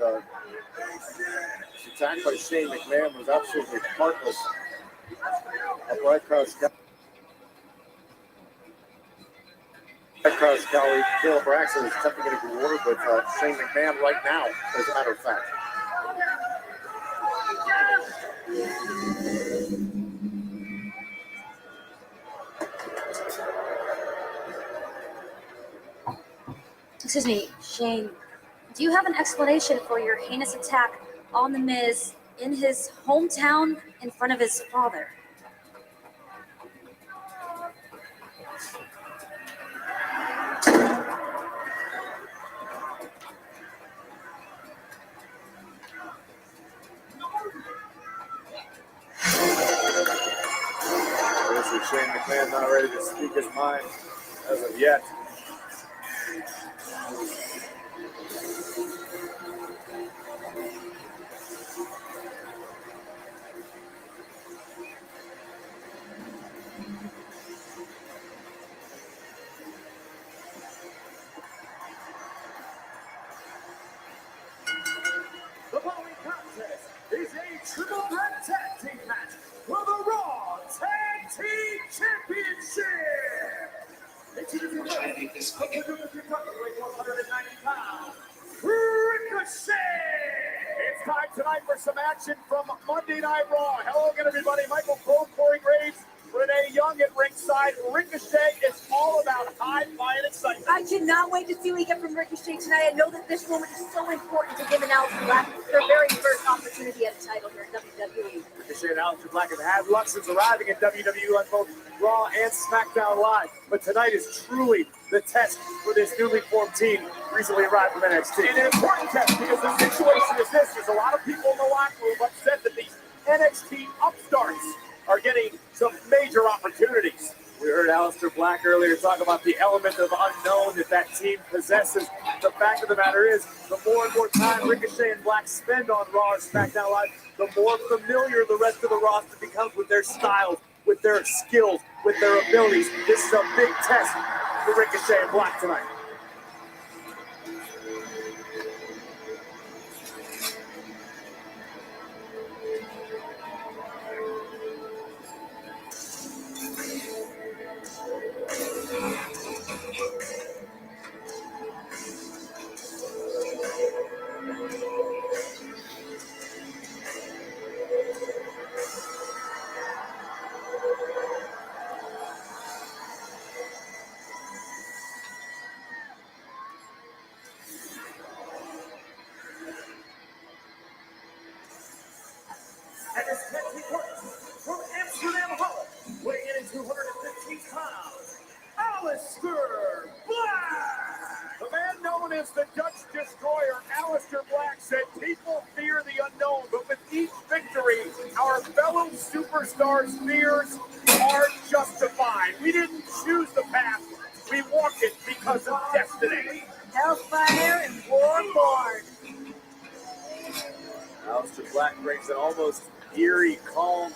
this attack by Shane McMahon was absolutely heartless. Red Cross Cali, Caleb Braxton is attempting to get a good order with Shane McMahon right now, as a matter of fact. Excuse me, Shane, do you have an explanation for your heinous attack on The Miz in his hometown in front of his father? Shane McMahon not ready to speak his mind as of yet. The following contest is a triple threat tag team match for the Raw Tag Team Championship. Try to make this quick. 190 pounds, Ricochet. It's time tonight for some action from Monday Night Raw. Hello again, everybody. Michael Cole, Corey Graves, Renee Young at ringside. Ricochet is all about high-flying excitement. I cannot wait to see what we get from Ricochet tonight. I know that this moment is so important to him and Aleister Black. Their very first opportunity at a title here in WWE. Ricochet and Aleister Black have had luck since arriving at WWE on both Raw and SmackDown Live. But tonight is truly the test for this newly formed team recently arrived from NXT. And an important test because the situation is this. There's a lot of people in the locker room upset that these NXT upstarts are getting some major opportunities. We heard Aleister Black earlier talk about the element of unknown that team possesses. The fact of the matter is, the more and more time Ricochet and Black spend on Raw and SmackDown Live, the more familiar the rest of the roster becomes with their styles, with their skills, with their abilities. This is a big test for Ricochet and Black tonight. And his technique from Amsterdam, Holland, weighing in at 215 pounds, Aleister Black! The man known as the Dutch Destroyer, Aleister Black, said people fear the unknown, but with each victory, our fellow superstars' fears are brings an almost eerie calm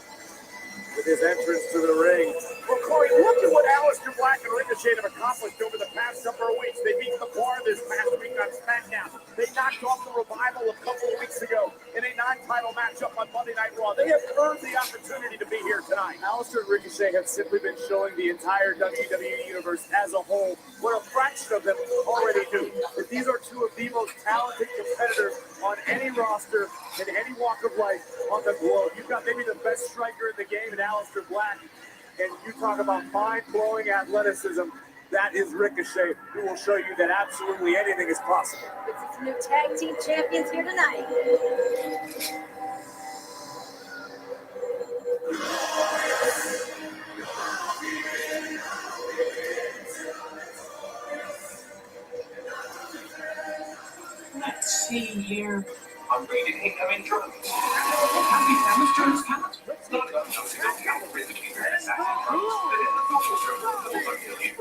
with his entrance to the ring. Well, Corey, look at what Aleister Black and Ricochet have accomplished over the past number of weeks. They beat the Bar this past week on SmackDown. They knocked off the Revival a couple of weeks ago in a non-title matchup on Monday Night Raw. They have earned the opportunity to be here tonight. Aleister and Ricochet have simply been showing the entire WWE Universe as a whole what a fraction of them already do. That these are two of the most talented competitors on any roster in any walk of life on the globe. You've got maybe the best striker in the game in Aleister Black, and you talk about mind-blowing athleticism. That is Ricochet, who will show you that absolutely anything is possible. It's new tag team champions here tonight. Let's see here. I'm reading incoming journals. Can we demonstrate talent? Let's not go to the gallery between your assassin drones that in the Google server will kill you.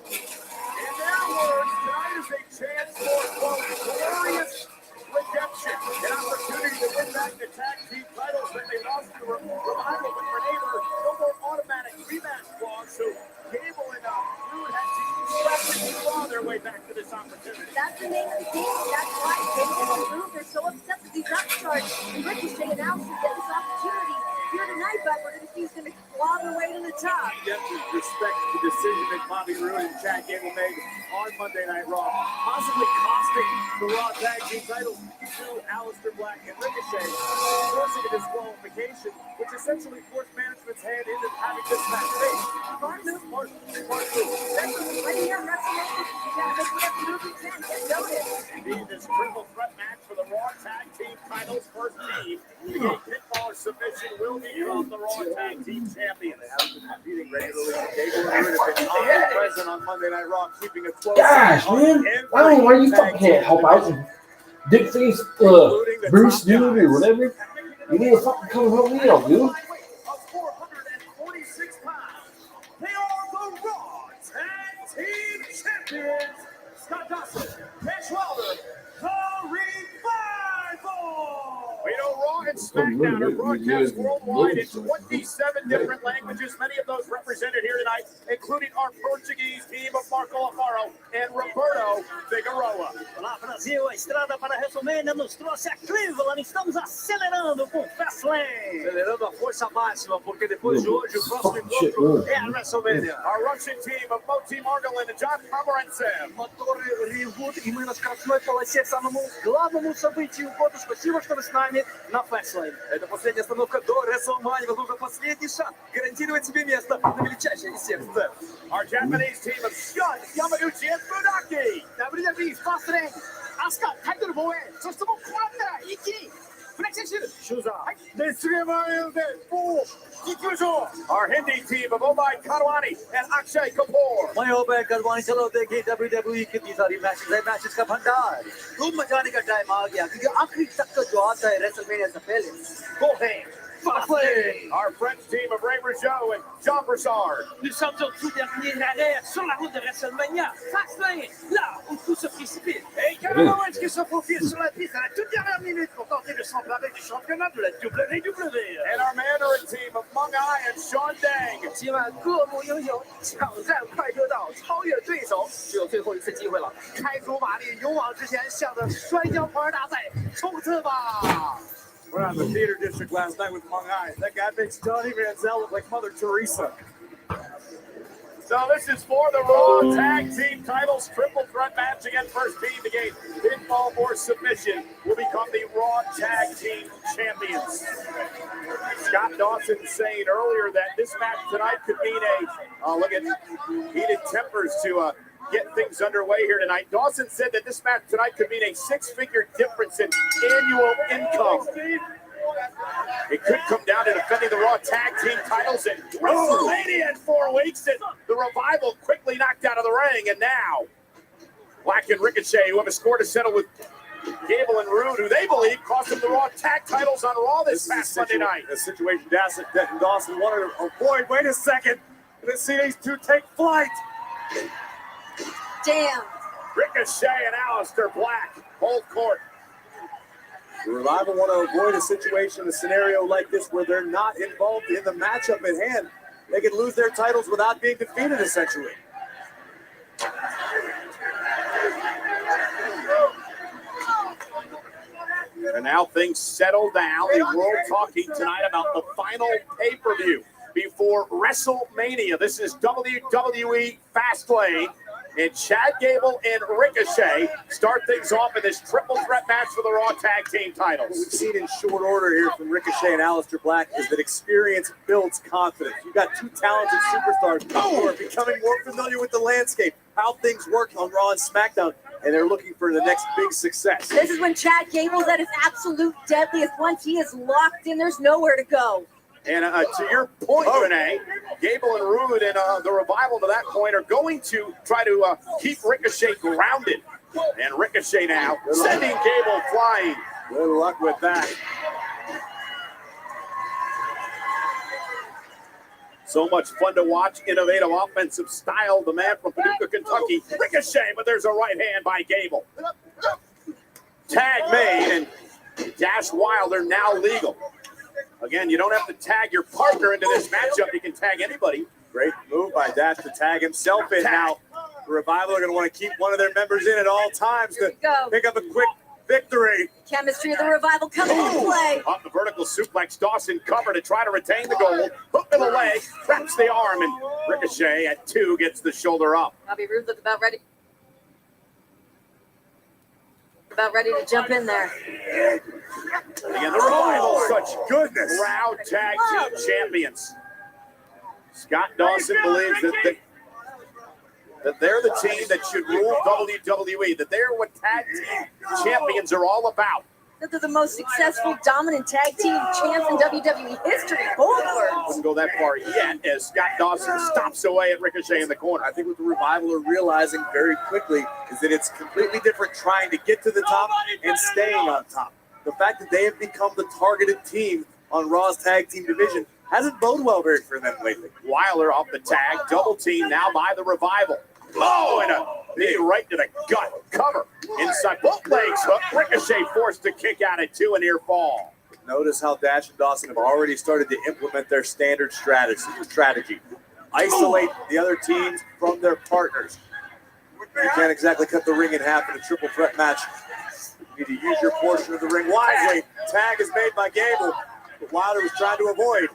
In their words, tonight is a chance for glorious redemption. An opportunity to win back the tag team titles that they lost to the Revival with Grenade. No more automatic rematch clause, so Gable and Rude had to claw their way back to this opportunity. That's the name of the game. That's why Gable and Rude are so upset that these upstarts and Ricochet and Aleister get this opportunity here tonight, but we're going to see who's going to claw their way to the top. You have to respect the decision that Bobby Roode and Chad Gable made on Monday Night Raw, possibly costing the Raw Tag Team titles to Aleister Black and Ricochet, forcing a disqualification, which essentially forced management's hand into having this match faced. Smart move. Right here, WrestleMania, you got to make whatever move you can get noticed. Indeed, this triple threat match for the Raw Tag Team titles first team. The pinfall or submission will be from the Raw Tag Team champions. They haven't been competing regularly. Gable and Roode have been omnipresent on Monday Night Raw, keeping it close. Gosh, man. I don't know why you fucking can't help out. Dick face, Bruce Dude or whatever. You need to fucking come help me out, dude. Of 446 pounds, they are the Raw Tag Team champions. Scott Dawson, Cash Wilder, the Revival. We know Raw and SmackDown are broadcast worldwide in 27 different languages, many of those represented here tonight, including our Portuguese team of Marco Alfaro and Roberto Figueroa. Olá, Brasil, a estrada para a WrestleMania nos trouxe a Cleveland. Estamos acelerando com Fastlane. Acelerando a força máxima, porque depois de hoje o próximo encontro é a WrestleMania. Our Russian team of Moti Margolin and John Pomerantsev. Моторы ревут, и мы на скоростной полосе к самому главному событию года. Спасибо, что вы с нами на Fastlane. Это последняя остановка до WrestleMania. Возможно, последний шанс гарантировать себе место на величайшей из всех сцен. Our Japanese team of Shun, Yamaguchi, and Funaki. WWE Fastlane. Asuka, タイトル防衛。そしてもうこうなったら一気にフレクションシューズ。はい。 Our Hindi team of Obai Kadwani and Akshay Kapoor. मैं ओबे करवानी चलो देखिए WWE कितनी सारी matches का भंडार खूब मचाने का टाइम आ गया क्योंकि आखिरी तक का जो आता है रेसलमेनिया से पहले go ahead Fastlane. Our French team of Ray Rougeau and Jean Broussard. Nous sommes au tout dernier arrêt sur la route de WrestleMania. Fastlane, là où tout se précipite. Et Kevin Owens qui se faufile sur la piste à la toute dernière minute pour tenter de s'emparer du championnat de la WWE. And our Mandarin team of Meng Ai and Sean Dang. 今晚各路英雄抢占快车道，超越对手，只有最后一次机会了。开足马力，勇往直前，向着摔跤环儿大赛冲刺吧！ We're out in the theater district last night with Meng Ai. That guy makes Johnny Manziel look like Mother Teresa. So this is for the Raw Tag Team titles. Triple threat match against first team to gain pinfall or submission will become the Raw Tag Team champions. Scott Dawson saying earlier that this match tonight could mean look at heated tempers to get things underway here tonight. Dawson said that this match tonight could mean a six-figure difference in annual income. It could come down to defending the Raw Tag Team titles at WrestleMania in 4 weeks, and the Revival quickly knocked out of the ring. And now, Black and Ricochet, who have a score to settle with Gable and Roode, who they believe cost them the Raw Tag titles on Raw this past Monday night. A situation Dawson wanted to avoid. Wait a second. Let's see these two take flight. Damn. Ricochet and Aleister Black, hold court. The Revival want to avoid a situation, a scenario like this where they're not involved in the matchup at hand. They could lose their titles without being defeated, essentially. And now things settle down. The world talking tonight about the final pay-per-view before WrestleMania. This is WWE Fastlane. And Chad Gable and Ricochet start things off in this triple threat match for the Raw Tag Team titles. What we've seen in short order here from Ricochet and Aleister Black is that experience builds confidence. You've got two talented superstars who are becoming more familiar with the landscape, how things work on Raw and SmackDown, and they're looking for the next big success. This is when Chad Gable's at his absolute deadliest. Once he is locked in, there's nowhere to go. And to your point, Renee, Gable and Rude and the Revival to that point are going to try to keep Ricochet grounded. And Ricochet now sending Gable flying. Good luck with that. So much fun to watch. Innovative offensive style. The man from Paducah, Kentucky. Ricochet, but there's a right hand by Gable. Tag made, and Dash Wilder now legal. Again, you don't have to tag your partner into this matchup. You can tag anybody. Great move by Dash to tag himself in. Now, the Revival are going to want to keep one of their members in at all times to pick up a quick victory. Chemistry of the Revival coming into play. Off the vertical suplex, Dawson cover to try to retain the goal. Hook to the leg, traps the arm, and Ricochet at 2 gets the shoulder up. Bobby Roode looked about ready to jump in there. Again, the Revival, such goodness. Proud tag team champions. Scott Dawson believes that they're the team that should rule WWE, that they're what tag team champions are all about. That they're the most successful, dominant tag team champs in WWE history. Goldberg. Wouldn't go that far yet as Scott Dawson stops away at Ricochet in the corner. I think what the Revival are realizing very quickly is that it's completely different trying to get to the top and staying on top. The fact that they have become the targeted team on Raw's tag team division hasn't boded well very for them lately. Wilder off the tag, double team now by the Revival. Oh, and a knee right to the gut. Cover inside both legs. Hook. Ricochet forced to kick out at 2, a near fall. Notice how Dash and Dawson have already started to implement their standard strategy. Isolate the other teams from their partners. You can't exactly cut the ring in half in a triple threat match. You need to use your portion of the ring wisely. Tag is made by Gable, but Wilder was trying to avoid.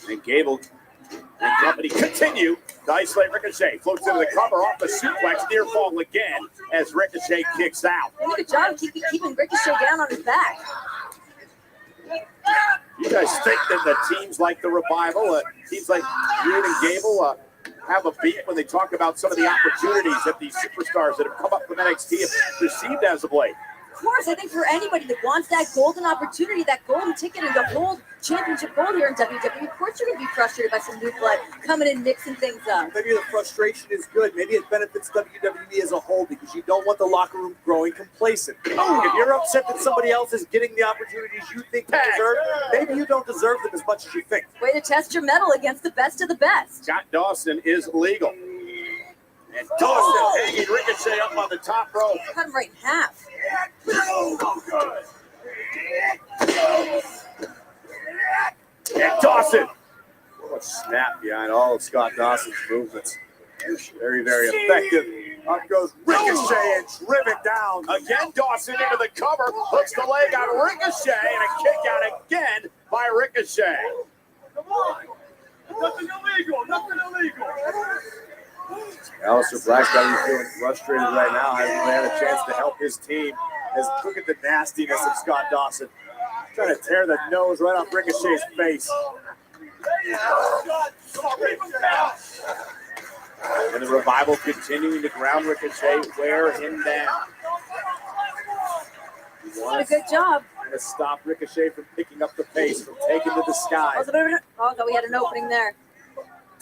And Gable and company continue to isolate Ricochet. Floats into the cover off the suplex. Near fall again as Ricochet kicks out. Good job keeping Ricochet down on his back. You guys think that the teams like the Revival, teams like Rude and Gable, have a beat when they talk about some of the opportunities that these superstars that have come up from NXT have received as of late? Of course, I think for anybody that wants that golden opportunity, that golden ticket, and to hold championship gold here in WWE, of course you're going to be frustrated by some new blood coming in mixing things up. Maybe the frustration is good. Maybe it benefits WWE as a whole because you don't want the locker room growing complacent. If you're upset that somebody else is getting the opportunities you think you deserve, maybe you don't deserve them as much as you think. Way to test your mettle against the best of the best. Scott Dawson is legal. And Dawson hanging Ricochet up on the top rope. Cut him right in half. And Dawson. What snap behind all of Scott Dawson's movements. Very, very effective. Up goes Ricochet and driven down. Again, Dawson into the cover. Hooks the leg on Ricochet and a kick out again by Ricochet. Come on. Nothing illegal. Aleister Black's got to be feeling frustrated right now. Hasn't really had a chance to help his team. As look at the nastiness of Scott Dawson. Trying to tear the nose right off Ricochet's face. And the Revival continuing to ground Ricochet, wear him down. Did a good job. Trying to stop Ricochet from picking up the pace, from taking to the sky. Oh, thought we had an opening there.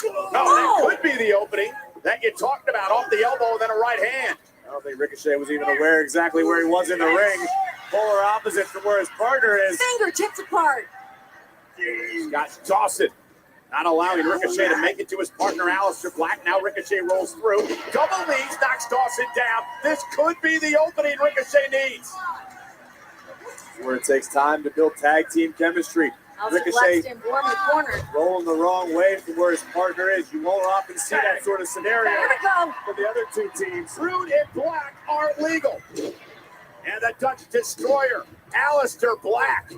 No, that could be the opening that you talked about, off the elbow and then a right hand. I don't think Ricochet was even aware exactly where he was in the ring. Polar opposite from where his partner is. Fingertips apart. Scott Dawson not allowing Ricochet to make it to his partner, Aleister Black. Now Ricochet rolls through. Double knees, knocks Dawson down. This could be the opening Ricochet needs. Where it takes time to build tag team chemistry. Allison Black Ricochet staying warm in the corner. rolling the wrong way from where his partner is. You won't often see that sort of scenario There we go. from the other two teams. Rude and Black are legal. And the Dutch Destroyer, Aleister Black.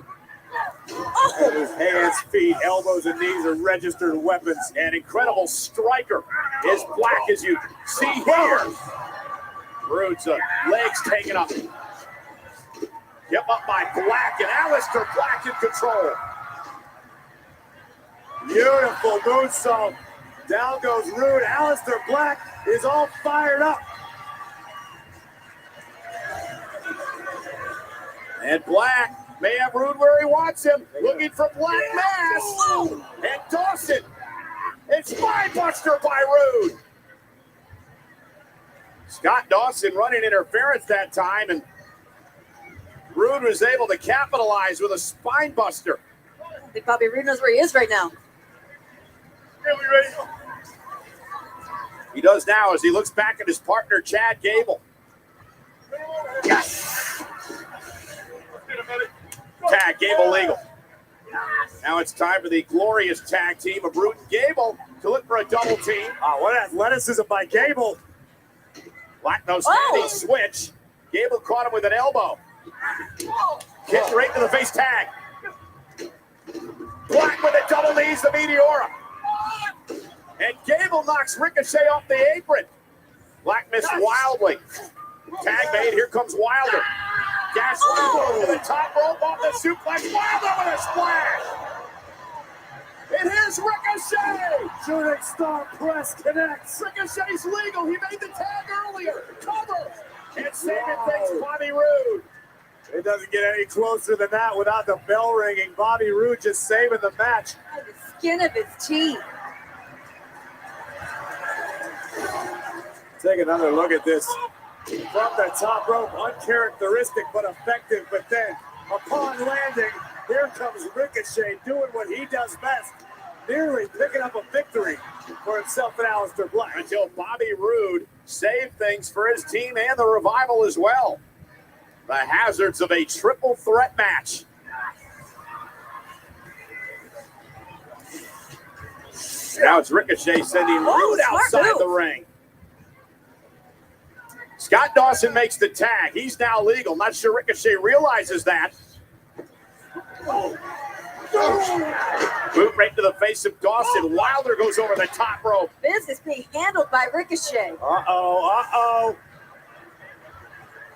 And his hands, feet, elbows, and knees are registered weapons. An incredible striker is Black, as you see here. Rude's legs taken up. Yep, up by Black, and Aleister Black in control. Beautiful moonsault. Down goes Rude. Aleister Black is all fired up. And Black may have Rude where he wants him, looking for Black Mass. And Dawson. It's Spinebuster by Rude. Scott Dawson running interference that time, and Rude was able to capitalize with a Spinebuster. I think Bobby Roode knows where he is right now. He does now as he looks back at his partner, Chad Gable. Yes! Tag Gable legal. Now it's time for the glorious tag team of Rude and Gable to look for a double team. What athleticism by Gable. Black no standing switch. Gable caught him with an elbow. Kick right to the face tag. Black with a double knees the Meteora. And Gable knocks Ricochet off the apron. Black missed wildly. Tag made. Here comes Wilder. Gaslight to the top rope off the suplex. Wilder with a splash. And here's Ricochet. Shooting star press connects. Ricochet's legal. He made the tag earlier. Cover. And saving things, Bobby Roode. It doesn't get any closer than that without the bell ringing. Bobby Roode just saving the match. By the skin of his teeth. Take another look at this. From the top rope, uncharacteristic but effective. But then, upon landing, here comes Ricochet doing what he does best. Nearly picking up a victory for himself and Aleister Black. Until Bobby Roode saved things for his team and the Revival as well. The hazards of a triple threat match. Now it's Ricochet sending Rude outside the ring. Scott Dawson makes the tag. He's now legal. Not sure Ricochet realizes that. Boot right to the face of Dawson. Wilder goes over the top rope. Business being handled by Ricochet. Uh-oh.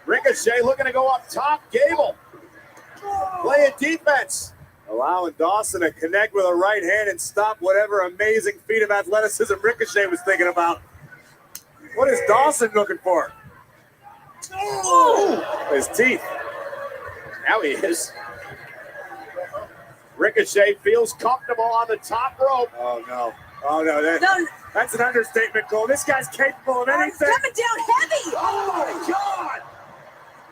Ricochet looking to go up top. Gable playing defense. Allowing Dawson to connect with a right hand and stop whatever amazing feat of athleticism Ricochet was thinking about. What is Dawson looking for? His teeth. Now he is. Ricochet feels comfortable on the top rope. Oh, no. That's an understatement, Cole. This guy's capable of anything. He's coming down heavy. Oh, my God.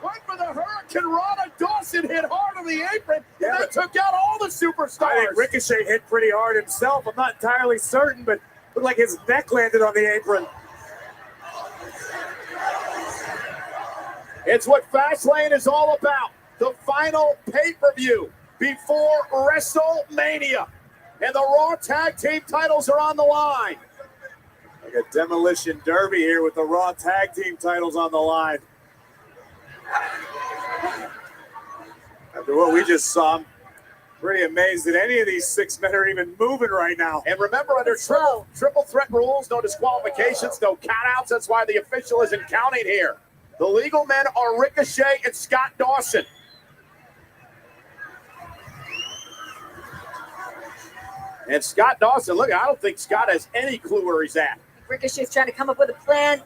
Went for the Hurricane Rana. Dawson hit hard on the apron. And that took out all the superstars. I think Ricochet hit pretty hard himself. I'm not entirely certain, but looked like his neck landed on the apron. It's what Fastlane is all about. The final pay-per-view before WrestleMania. And the Raw Tag Team titles are on the line. Like a demolition derby here with the Raw Tag Team titles on the line. After what we just saw, I'm pretty amazed that any of these six men are even moving right now. And remember, under triple threat rules, no disqualifications, no countouts. That's why the official isn't counting here. The legal men are Ricochet and Scott Dawson. And Scott Dawson, look, I don't think Scott has any clue where he's at. Ricochet's trying to come up with a plan.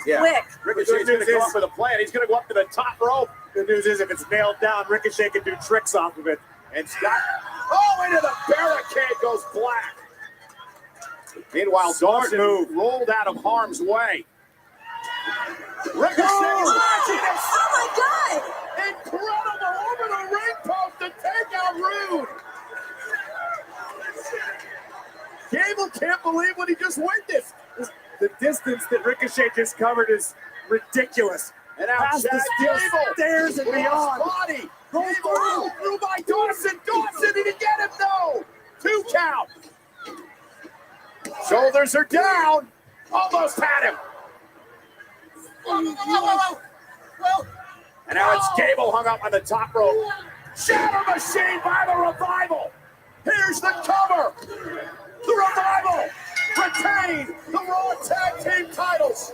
Quick. Ricochet's going to go up with a plan. He's going to go up to the top rope. The news is if it's nailed down, Ricochet can do tricks off of it. And Scott, into the barricade goes Black. Meanwhile, Dawson rolled out of harm's way. Ricochet launching it. Oh, my God. Incredible over the ring post to take out Rude. Gable can't believe what he just witnessed. The distance that Ricochet just covered is ridiculous. And now past Chad the steel Gable stairs and beyond. Body. Gable through by Dawson. Dawson, did he get him? No. 2 count. Shoulders are down. Almost had him. And now it's Gable hung up on the top rope. Shatter Machine by the Revival. Here's the cover. The Revival retain the Raw Tag Team titles.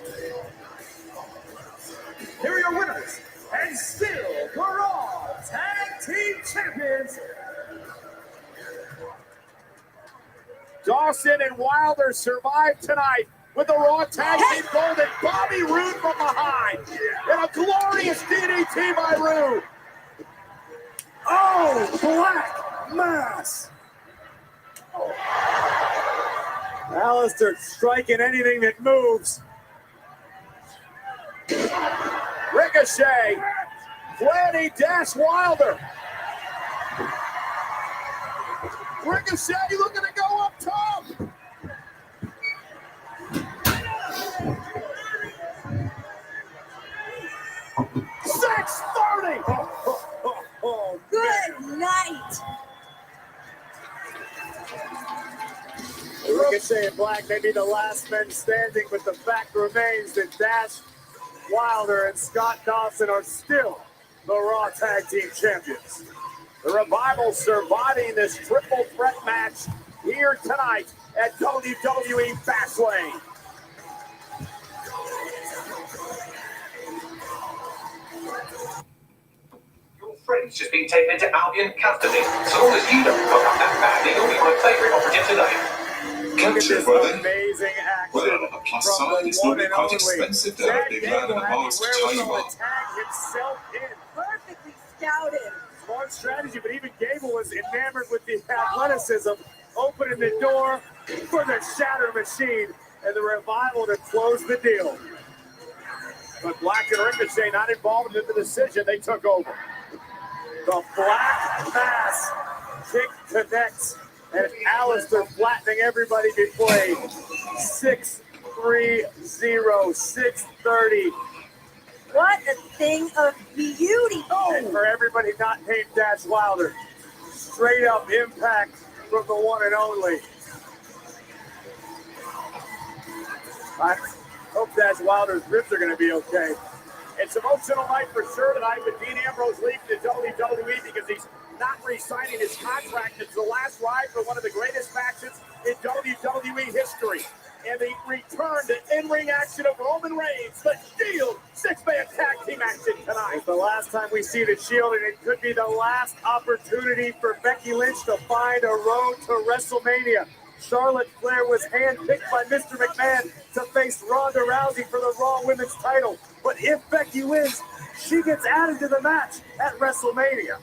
Here are your winners, and still the Raw Tag Team Champions. Dawson and Wilder survived tonight with the Raw Tag Team Gold and Bobby Roode from behind. And a glorious DDT by Roode. Oh, Black Mass. Alistair striking anything that moves. Ricochet. Flanny Dash Wilder. Ricochet looking to go up top. Good night. Ricochet and Black may be the last men standing, but the fact remains that Dash Wilder and Scott Dawson are still the Raw Tag Team Champions. The Revival surviving this triple threat match here tonight at WWE Fastlane. Your friend's just been taken into Albion custody. So long as you don't fuck up that badly, you'll be my favourite operative today. Look at this amazing action Well, on the plus from side, the it's one normally and quite only expensive to have a Chad big lad in Gable a had mask the to tell you wherewithal what. to tag himself in. Perfectly scouted. Smart strategy, but even Gable was enamored with the athleticism, opening the door for the Shatter Machine and the Revival to close the deal. But Black and Ricochet not involved in the decision. They took over. The Black Mass kick connects, and Alistair flattening everybody before a 6-3-0, 630. What a thing of beauty. And for everybody not named Dash Wilder, straight up impact from the one and only. I hope Dash Wilder's ribs are going to be okay. It's an emotional night for sure tonight with Dean Ambrose leaving the WWE because he's not re-signing his contract. It's the last ride for one of the greatest matches in WWE history. And the return to in-ring action of Roman Reigns, the Shield 6-man tag team action tonight. It's the last time we see the Shield, and it could be the last opportunity for Becky Lynch to find a road to WrestleMania. Charlotte Flair was handpicked by Mr. McMahon to face Ronda Rousey for the Raw Women's title. But if Becky wins, she gets added to the match at WrestleMania.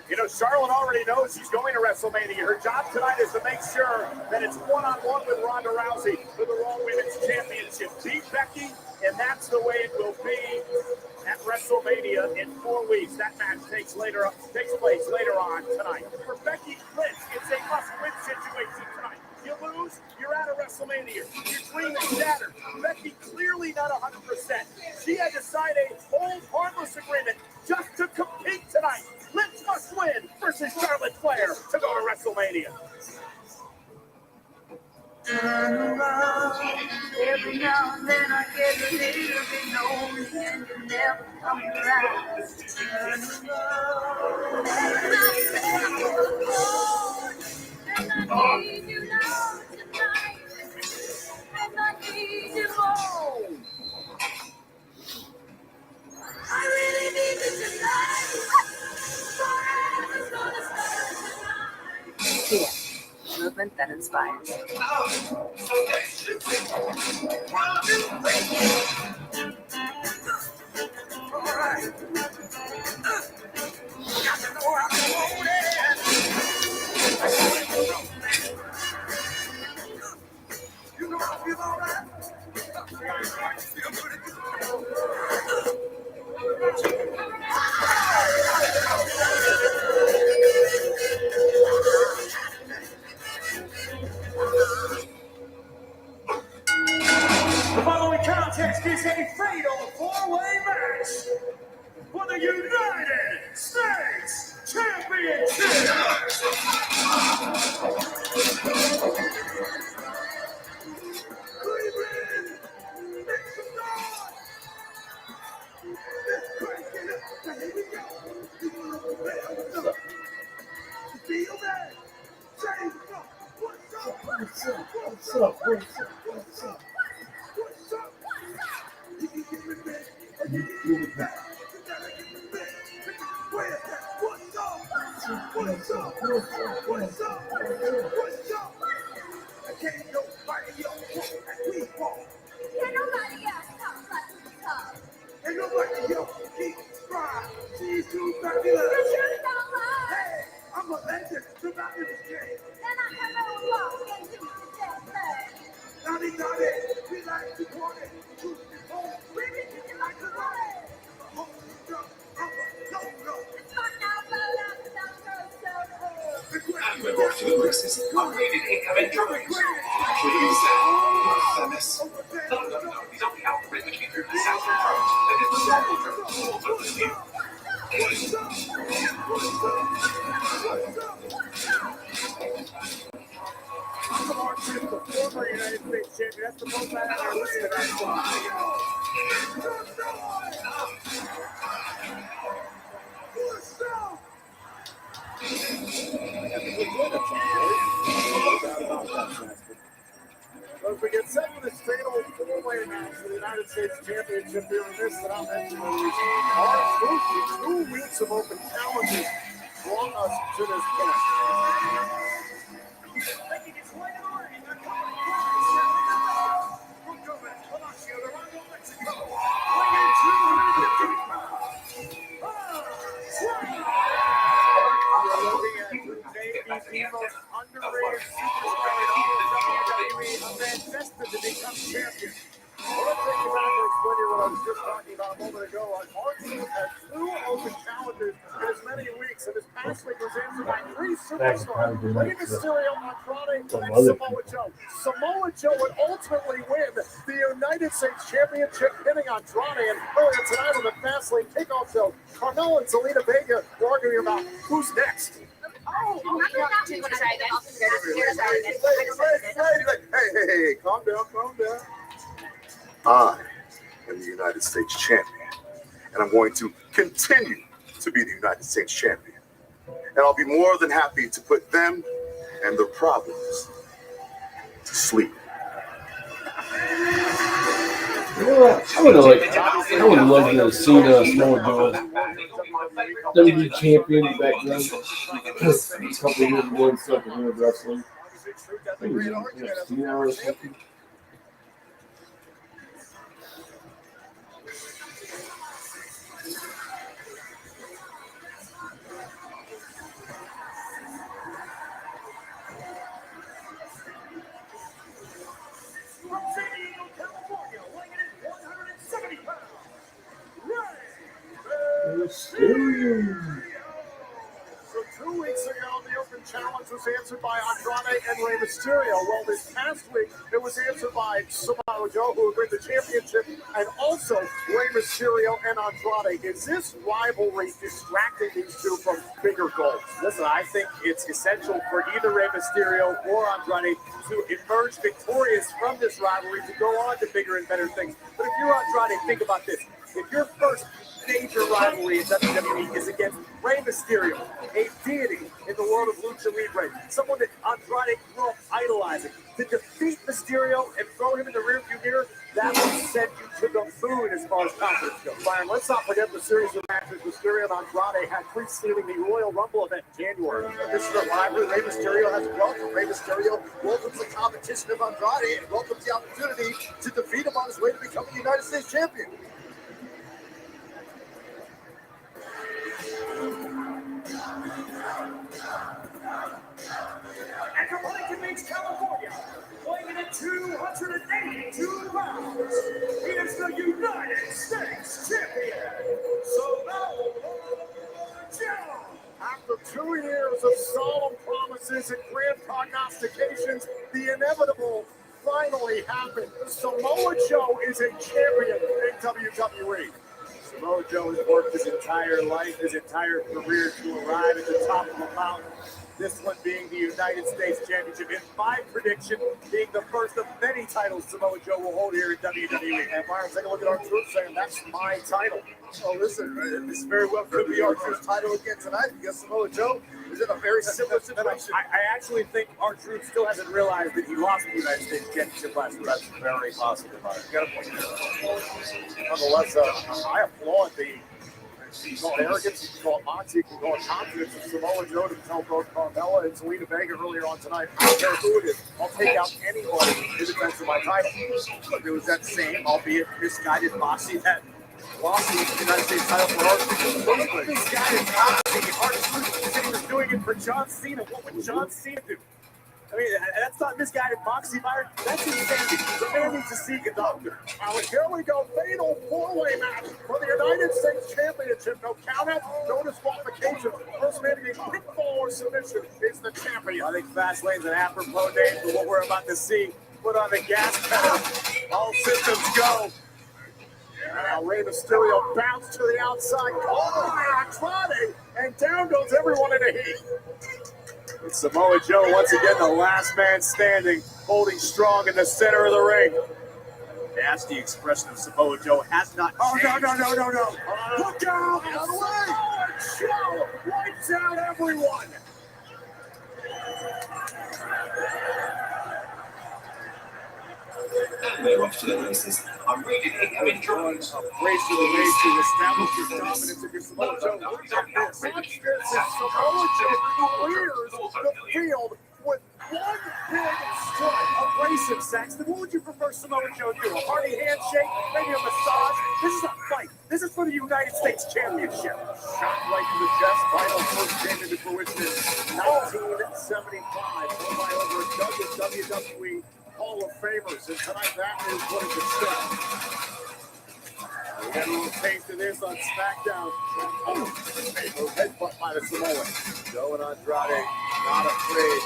You know, Charlotte already knows she's going to WrestleMania. Her job tonight is to make sure that it's one-on-one with Ronda Rousey for the Raw Women's Championship. Beat Becky, and that's the way it will be at WrestleMania in 4 weeks. That match takes place later on tonight. For Becky Lynch, it's a must-win situation tonight. You lose, you're out of WrestleMania. Your dream is shattered. Becky clearly not 100%. She had to sign a hold harmless agreement just to compete tonight. Lynch must win versus Charlotte Flair to go to WrestleMania. Turn around. Every now and then I get a little bit lonely and you never come around. Turn around. And I need you now tonight. And I need you more. I really need you tonight. Forever's gonna start tonight. Kia, movement that inspires. You know I feel all right. The following contest is a fatal four-way match for the United States up? Can nobody else talk like we talk? Ain't nobody else keep crying. She's too fabulous. The truth don't lie. Hey, I'm a legend. The fabulous game. Then I come and walk into the death. Naughty, naughty. We like to want it. Truth is home. We be thinking like the money. I'm the Dorothy Lux's upgraded incoming drawings. Actually, it's famous. No, these are the algorithm between the Southern drones that is the normal drones over the steel. Mark is the former United States champion. That's the most I ever listened to that song. As we get set for this fatal four-way match for the United States Championship here in this that I'll mention our 2 weeks of open challenges brought us to this point. The most underrated superstar in all of WWE, a man destined to become champion. Well, let's take you back to explain you what I was just talking about a moment ago. Martin had 2 open challenges in as many weeks, and his past week was answered by 3 superstars: Rey Mysterio, Andrade, and Samoa Joe. Samoa Joe would ultimately win the United States Championship, pinning Andrade. And earlier tonight on the Fastlane kickoff show, Carmelo and Zelina Vega were arguing about who's next. Oh, I'm not going to try Hey, calm down. I am the United States champion, and I'm going to continue to be the United States champion. And I'll be more than happy to put them and their problems to sleep. You know what? I would have loved to have seen Samoa Joe WWE champion back then. A couple of years ago and stuff in wrestling. I think it was 16 hours or something. So 2 weeks ago, the open challenge was answered by Andrade and Rey Mysterio. Well, this past week, it was answered by Samoa Joe, who would win the championship, and also Rey Mysterio and Andrade. Is this rivalry distracting these two from bigger goals? Listen, I think it's essential for either Rey Mysterio or Andrade to emerge victorious from this rivalry to go on to bigger and better things. But if you're Andrade, think about this. If your first major rivalry in WWE is against Rey Mysterio, a deity in the world of Lucha Libre, someone that Andrade grew up idolizing, to defeat Mysterio and throw him in the rearview mirror, that would send you to the moon as far as confidence goes. Byron, let's not forget the series of matches Mysterio and Andrade had preceding the Royal Rumble event in January. This is a rivalry Rey Mysterio has welcomed. Rey Mysterio welcomes the competition of Andrade and welcomes the opportunity to defeat him on his way to becoming the United States champion. And from Huntington Beach, California, weighing in at 282 pounds, he is the United States champion, Samoa Joe. After 2 years of solemn promises and grand prognostications, the inevitable finally happened. Samoa Joe is a champion in WWE. Samoa Joe has worked his entire life, his entire career to arrive at the top of the mountain. This one being the United States Championship. In my prediction, being the first of many titles Samoa Joe will hold here in WWE. And Byron, take a look at R-Truth saying, that's my title. Oh, listen, this very well could be R-Truth's title again tonight because Samoa Joe Is it a very similar situation? I actually think R-Truth still hasn't realized that he lost the United States Championship last week. That's very possible. You got a point there. Nonetheless, I applaud the arrogance, you can call it moxie, you can call it confidence of Samoa Joe to tell both Carmella and Zelina Vega earlier on tonight. I don't care who it is. I'll take out anybody in defense of my title. But it was that same, albeit misguided moxie that lost the United States title for R-Truth. Misguided moxie. R-Truth said he was doing it for John Cena. What would John Cena do? I mean, that's not misguided moxie, Byron. That's insanity. The man needs to seek a doctor. And here we go. Fatal four-way match for the United States Championship. No count-out, no disqualification. First man to get pinfall or submission is the champion. I think Fastlane's an apropos name for what we're about to see. Put on the gas pedal. All systems go. Now Rey Mysterio bounced to the outside. Oh, Andrade. And down goes everyone in a heat. It's Samoa Joe, once again, the last man standing, holding strong in the center of the ring. Nasty expression of Samoa Joe has not changed. No. Look out! Out of the way! Samoa Joe wipes out everyone. And we're off to the races. I'm reading incoming drawings. Race to the race to establish your dominance of your Samoa Joe. Look at this. Samoa Joe clears the field with one big strike. Abrasive, Saxton. What would you prefer Samoa Joe do? A hearty handshake? Maybe a massage? This is a fight. This is for the United States Championship. Shot right to the chest. Final first came into fruition in 1975. Won by over a dozen WWE Hall of Famers. And tonight that is what is at stake. We got a little taste of this on SmackDown. Oh, headbutt by the Samoan. Joe and Andrade not afraid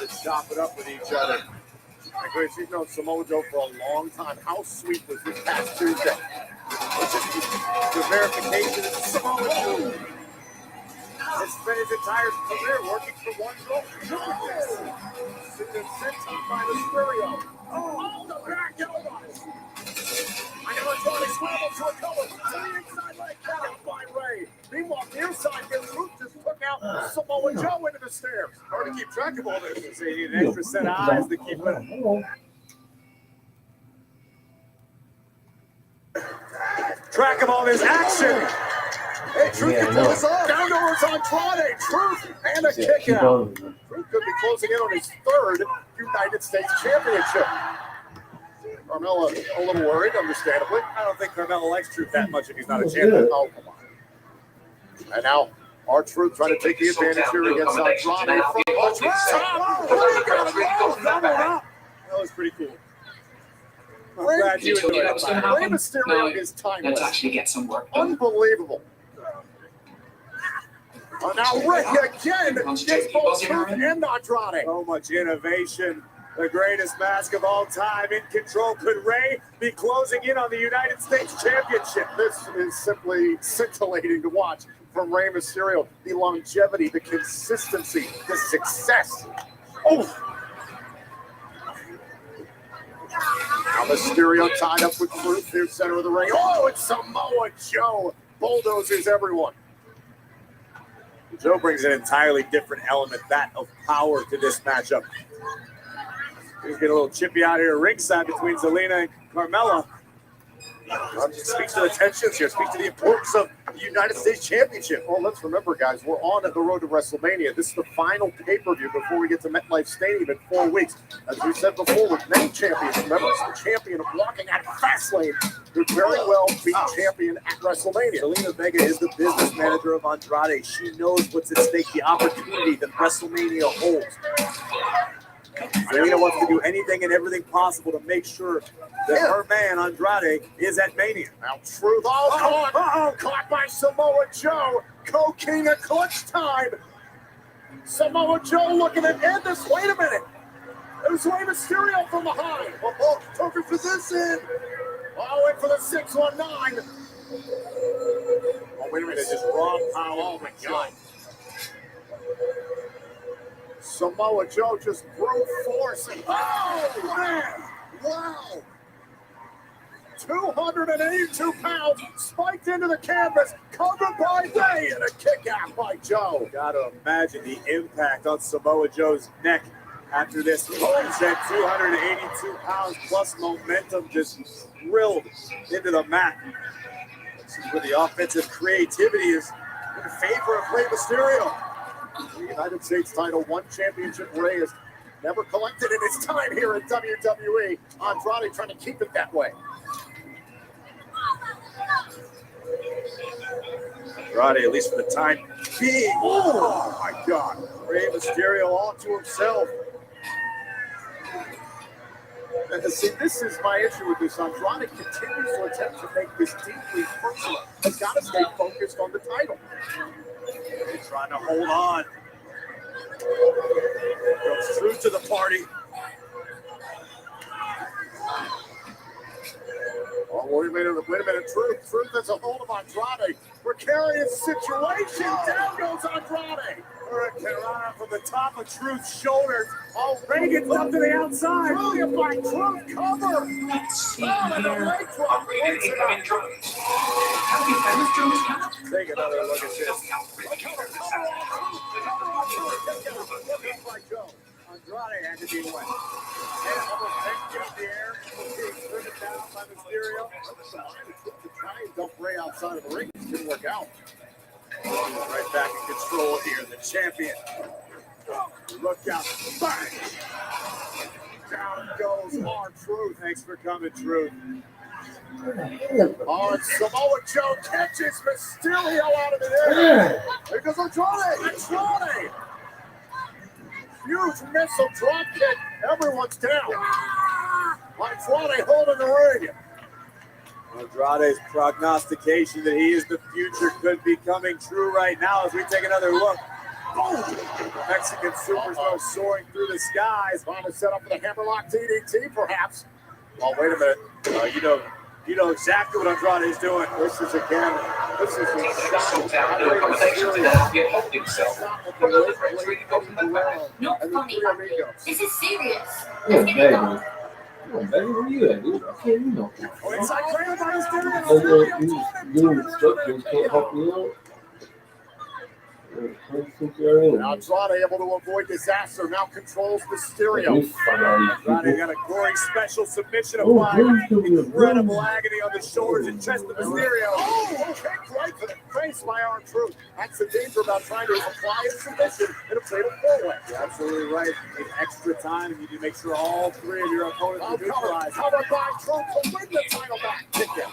to chop it up with each other. And Grace, you've known Samoa Joe for a long time. How sweet was this past Tuesday? It's just the verification of Samoa Joe has spent his entire career working for one goal. Senton by the Mysterio. Oh, the back elbows. I know it's only scrambled to a cover. To the inside leg out by Rey. Meanwhile, near side, the Root just took out Samoa Joe into the stairs. Hard to keep track of all this. They need an extra set of eyes to keep it. Track of all this action. Hey, Truth can pull this off. Down towards Andrade. Truth and a kick out. Truth could be closing in on his third United States Championship. Carmella a little worried, understandably. I don't think Carmella likes Truth that much if he's not a champion. Oh, come on. And now R-Truth trying to take the advantage here against Andrade. That was pretty cool. I'm glad you enjoyed it. Rey Mysterio is timeless. Let's actually get some work done. Unbelievable. Now Rey again gets both Truth and Andrade. So much innovation. The greatest mask of all time in control. Could Rey be closing in on the United States Championship? This is simply scintillating to watch from Rey Mysterio. The longevity, the consistency, the success. Oh! Now Mysterio tied up with Truth near center of the ring. Oh, it's Samoa Joe. Bulldozers everyone. Joe brings an entirely different element, that of power, to this matchup. He's getting a little chippy out here ringside between Zelina and Carmella. Speaks to the tensions here, speaks to the importance of the United States Championship. Well, let's remember, guys, we're on the road to WrestleMania. This is the final pay-per-view before we get to MetLife Stadium in 4 weeks. As we said before, with many champions, remember, it's the champion of walking at Fastlane could very well be champion at WrestleMania. Zelina Vega is the business manager of Andrade. She knows what's at stake, the opportunity that WrestleMania holds. Zelina wants to do anything and everything possible to make sure that her man, Andrade, is at Mania. Now, Truth, caught by Samoa Joe. Co-King at clutch time. Samoa Joe looking to end this. Wait a minute. There's Rey Mysterio from behind. Oh, took for this in. Oh, in for the 619. Oh, wait a minute. Just raw power. Oh, my God. Samoa Joe just brute force. And, oh, man. Wow. 282 pounds, spiked into the canvas, covered by Day, and a kick out by Joe. Gotta imagine the impact on Samoa Joe's neck after this plunge at 282 pounds plus momentum just drilled into the mat. This is where the offensive creativity is in favor of Rey Mysterio. The United States title, one championship Rey has never collected in his time here at WWE. Andrade trying to keep it that way. Andrade, at least for the time being. Oh my God. Rey Mysterio all to himself. See, this is my issue with this. Andrade continues to attempt to make this deeply personal. He's got to stay focused on the title. He's trying to hold on. Goes through to the party. Oh, wait a minute. Truth has a hold of Andrade. Precarious situation. Down goes Andrade. Hurricanrana from the top of Truth's shoulders. Oh, Rey gets up to the outside. Brilliant by Truth. Cover. And the leg drop. Take another look at this. Andrade had to be wet. And almost taken up the air. Being driven down by Mysterio. To try and dump Rey outside of the ring. It didn't work out. Right back in control here, the champion. Look out. Bang! Down goes R-Truth. Thanks for coming, Truth. Oh, and Samoa Joe catches Mysterio out of the air. Here goes Andrade. Huge missile drop kick. Everyone's down. Andrade holding the ring. Andrade's prognostication that he is the future could be coming true right now as we take another look. Boom! Mexican superstar soaring through the skies. Trying to set up for the hammerlock DDT, perhaps. Oh, wait a minute. You know exactly what Andrade is doing. This is a shot down no accommodations in that get hold himself. No, funny. This is serious. Yeah, Let's get it baby. on. Come on, baby, where you at, dude? I can't even know. Oh, inside cradle by Mysterio. Little instructions can't help you out. Andrade able to avoid disaster, now controls Mysterio. Andrade got a gory special submission applied. Incredible agony on the shoulders and chest of Mysterio. Oh, kick right to the face by R-Truth. That's the danger about trying to apply a submission in a fatal four-way. You're absolutely right. Need extra time, and you need to make sure all three of your opponents are neutralized. Covered by Truth to win the title back. Kick out.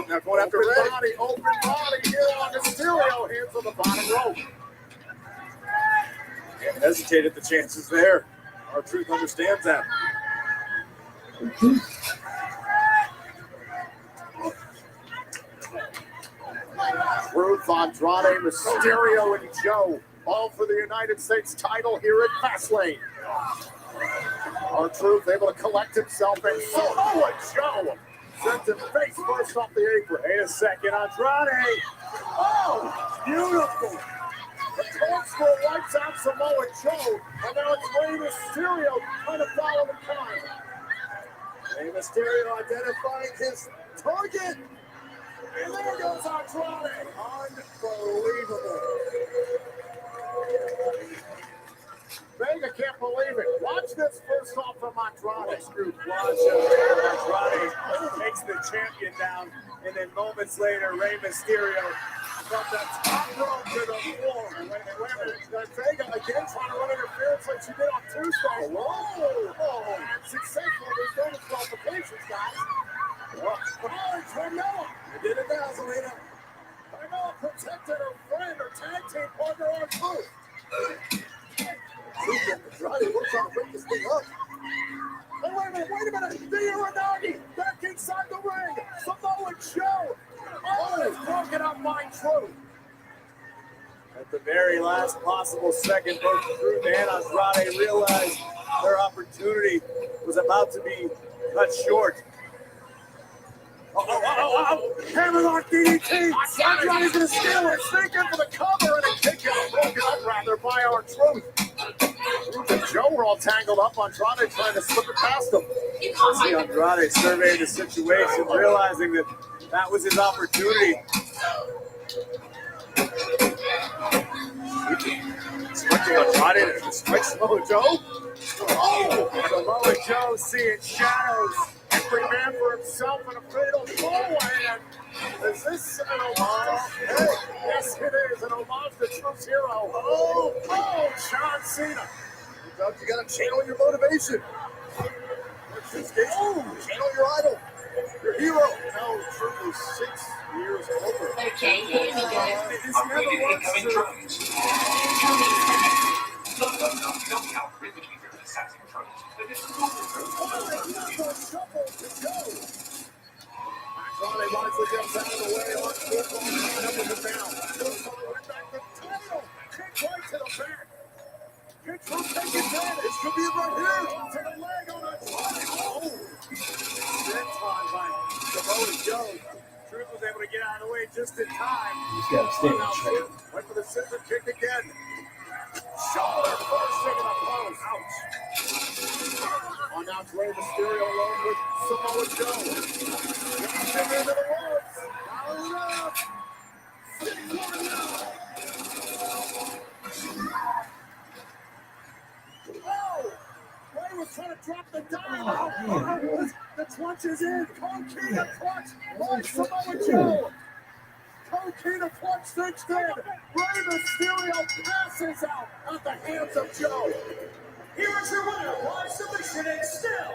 Now going after open body here on Mysterio, hands on the bottom rope. And hesitated the chances there. R-Truth understands that. Truth, Andrade, Mysterio, and Joe, all for the United States title here at Fastlane. R-Truth able to collect himself, and Samoa Joe sends him face first off the apron. Wait a second, Andrade. Oh, beautiful. The corkscrew wipes out Samoa Joe, and now it's Rey Mysterio trying to follow the time. Rey Mysterio identifying his target. And there goes Andrade. Unbelievable. Vega can't believe it. Watch this first off from Andrade. Andrade takes the champion down, and then moments later, Rey Mysterio from the top rope to the floor. Wait a minute. Vega again trying to run interference like she did on Tuesday. Whoa. And successful. There's no disqualifications, guys. Oh, Carmella. You did it now, Zelina. Carmella protected her friend, her tag team partner on Truth. Andrade works on to break this thing up. Oh, wait a minute. The Uranagi back inside the ring. Samoa Joe. Oh, it's broken up by Truth. At the very last possible second, both Truth and Andrade realized their opportunity was about to be cut short. Hammerlock DDT. Andrade's going to steal it. Sneak in for the cover and a kick out. Broken up rather by R-Truth. Cruz and Joe were all tangled up. Andrade trying to slip it past them. See Andrade surveying the situation, realizing that that was his opportunity. Expecting Andrade to strike Samoa Joe. Oh! Samoa Joe seeing shadows. Every man for himself in a fatal four-way. Is this an homage? Hey, yes, it is an homage to Truth's hero. Oh, John Cena. Doug, you gotta channel your motivation. Channel your idol. Your hero. No, Truth is 6 years older. Okay, here we go. Upgraded incoming drones. No, you don't count rhythmically driven assassin drones. They're just Andrade wisely jumps out of the way on foot, up with the down. Right back the title. Kick right to the back. Kick from taking advantage. Could be right here. To the leg on Andrade. Oh! That time by Samoa Joe. Truth was able to get out of the way just in time. He's got to stand straight. Went for the scissor kick again. Shoulder first into the post. Ouch. On out Rey Mysterio along with Samoa Joe. Into the ropes. Dial it up. 6-1 now. Oh! Rey was trying to drop the dial. The clutch is in. Coquina clutch by Samoa Joe. Coquina clutch cinched in. Rey Mysterio passes out at the hands of Joe. Here is your winner by submission and still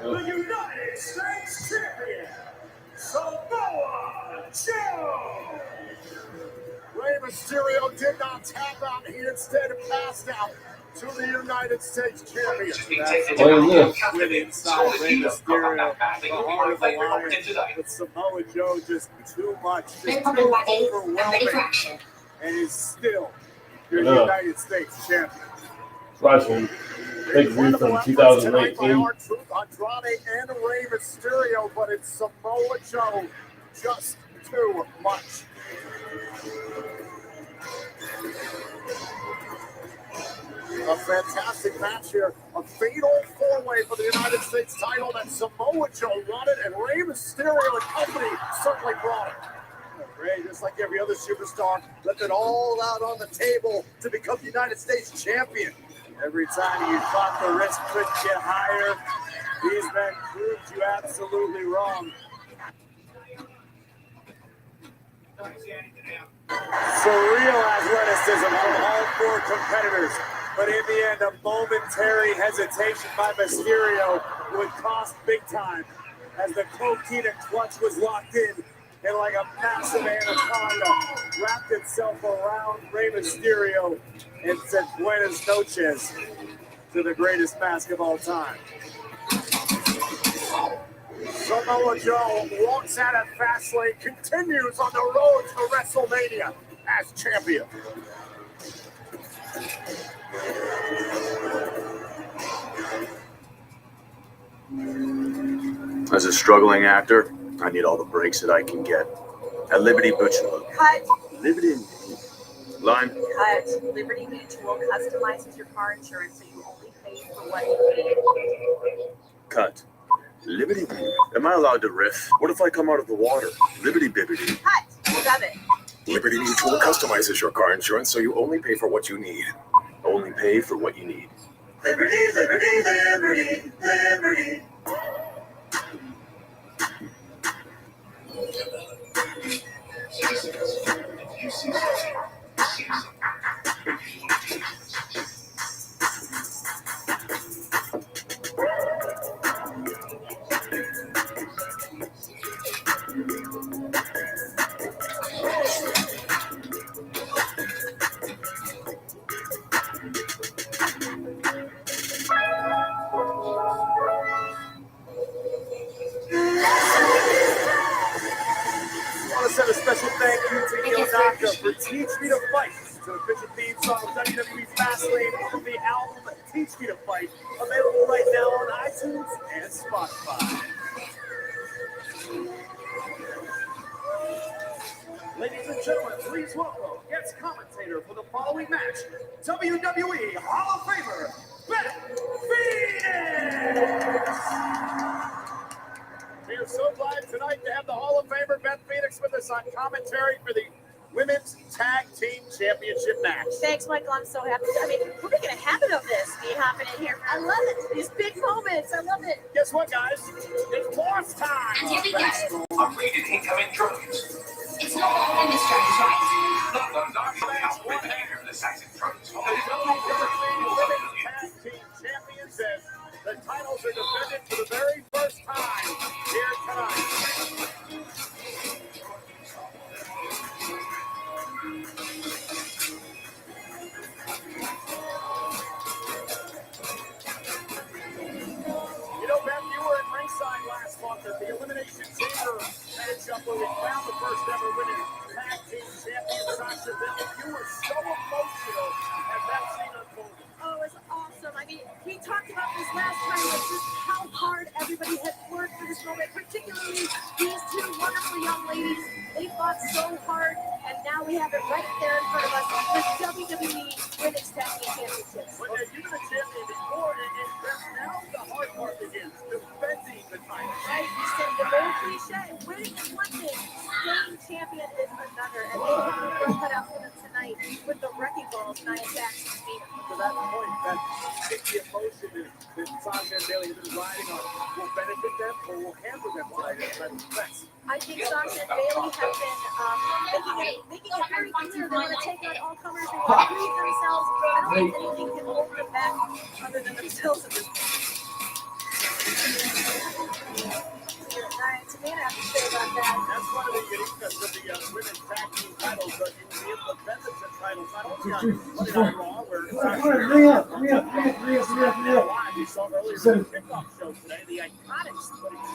the United States Champion, Samoa Joe. Rey Mysterio did not tap out. He instead passed out to the United States Champion. With inside Rey Mysterio, the heart of the lion, but Samoa Joe just too much, just too overwhelming, and is still your United States champion. Watching Big View from 2019. Andrade and Rey Mysterio, but it's Samoa Joe just too much. A fantastic match here. A fatal four-way for the United States title that Samoa Joe won it, and Rey Mysterio and company certainly brought it. Rey, just like every other superstar, left it all out on the table to become United States champion. Every time you thought the risk could get higher, these men proved you absolutely wrong. Surreal athleticism from all four competitors, but in the end, a momentary hesitation by Mysterio would cost big time as the Coquina clutch was locked in and like a massive anaconda wrapped itself around Rey Mysterio and said buenas noches to the greatest mask of all time. Samoa Joe walks out of Fastlane, continues on the road to WrestleMania as champion. As a struggling actor, I need all the breaks that I can get. At Liberty Mutual. Cut. Liberty Line. Cut. Liberty Mutual customizes your car insurance so you only pay for what you need. Cut. Liberty. Am I allowed to riff? What if I come out of the water? Liberty bibbity. Cut. Love it. Liberty Mutual customizes your car insurance so you only pay for what you need. Only pay for what you need. Liberty, liberty, liberty, liberty. I want to send a special thank you to Neil Naka for Teach Me to Fight. It's an official theme song of WWE Fastlane from the album Teach Me to Fight, available right now on iTunes and Spotify. Ladies and gentlemen, please welcome guest commentator for the following match, WWE Hall of Famer, Beth Phoenix. We are so glad tonight to have the Hall of Famer Beth Phoenix with us on commentary for the Women's Tag Team Championship match. Thanks, Michael. I'm so happy. I mean, we're making a habit of this being happening here. I love it. These big moments. I love it. Guess what, guys? It's boss time. Unrated incoming drones. It's not all in this drones, right? Not the Dark with air assassin drones. The WWE Women's Tag Team Champions says the titles are defended for the very first time here tonight. You know, Beth, you were at ringside last month at the Elimination Chamber matchup where we found the first ever winning tag team champion, Sasha Banks. You were so emotional at that scene unfolded. Oh, it was awesome. I mean, we talked about this last time, like just how hard everybody had worked for this moment, particularly these two wonderful young ladies. They fought so hard, and now we have it right there in front of us, the WWE Women's Tag Team Championships. But you've been a champion before, and now the hard part begins, defending the title. Right? You said the old cliche, winning is one thing, staying champion is another, and they have the work cut out for them tonight with the wrecking balls, Nia Jax and Cena. To that point, that sticky emotion that Sasha and Bayley have been riding on will benefit them or will hamper them tonight in title defense. I think Sasha and Bayley have been making it very clear they want to take out all comers. They want to prove themselves. I don't think anything can hold them back other than themselves at this point. Tamina, I have to say about that. That's one of the uniqueness of the women's tag team titles. You will be able to defend the titles not only on Monday Night Raw, where live you saw earlier in the kickoff show today, the Iconics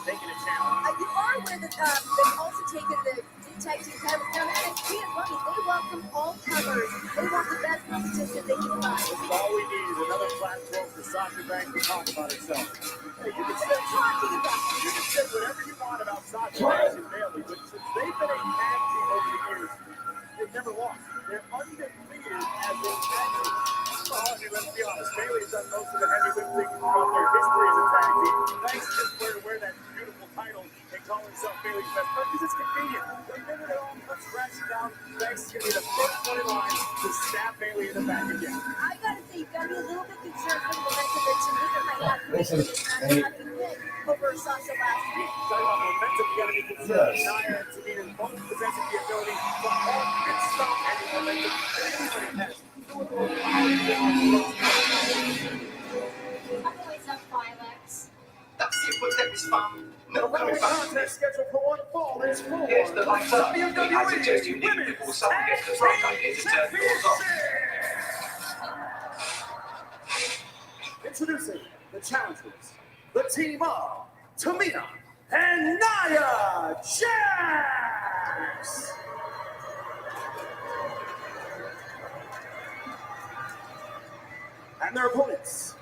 taking a challenge. You are aware that they've also taken the tag team titles down, and it's being funny. They welcome all comers. They want the best competition they can find. That's all we need is another platform for Sasha Banks to talk about herself. Hey, you can say whatever you want about Sasha Banks and Bayley, but since they've been a tag team over the years, they've never lost. They're undefeated as a tag team. Oh, let's be honest, Bayley's done most of the heavy lifting throughout their history as a tag team. Thanks just to wear that beautiful title and call himself Bayley's best friend, because it's convenient. The minute it all comes crashing down, Banks is going to be the first one in line to stab Bayley in the back again. I gotta say, you gotta be a little bit concerned for the momentum that Tamina might have created over Sasha last week. Talk about momentum, you gotta be concerned. Nia and Tamina both possessing the ability to halt and stop any momentum that anybody has. I'm always up 5x. That's it, but that is fun. No Well, coming the back. contest scheduled for one fall is for Here's the lights up. I WWE suggest you leave before someone gets the right idea to turn yours off. Introducing the challengers, the team of Tamina and Nia Jax. And their opponents,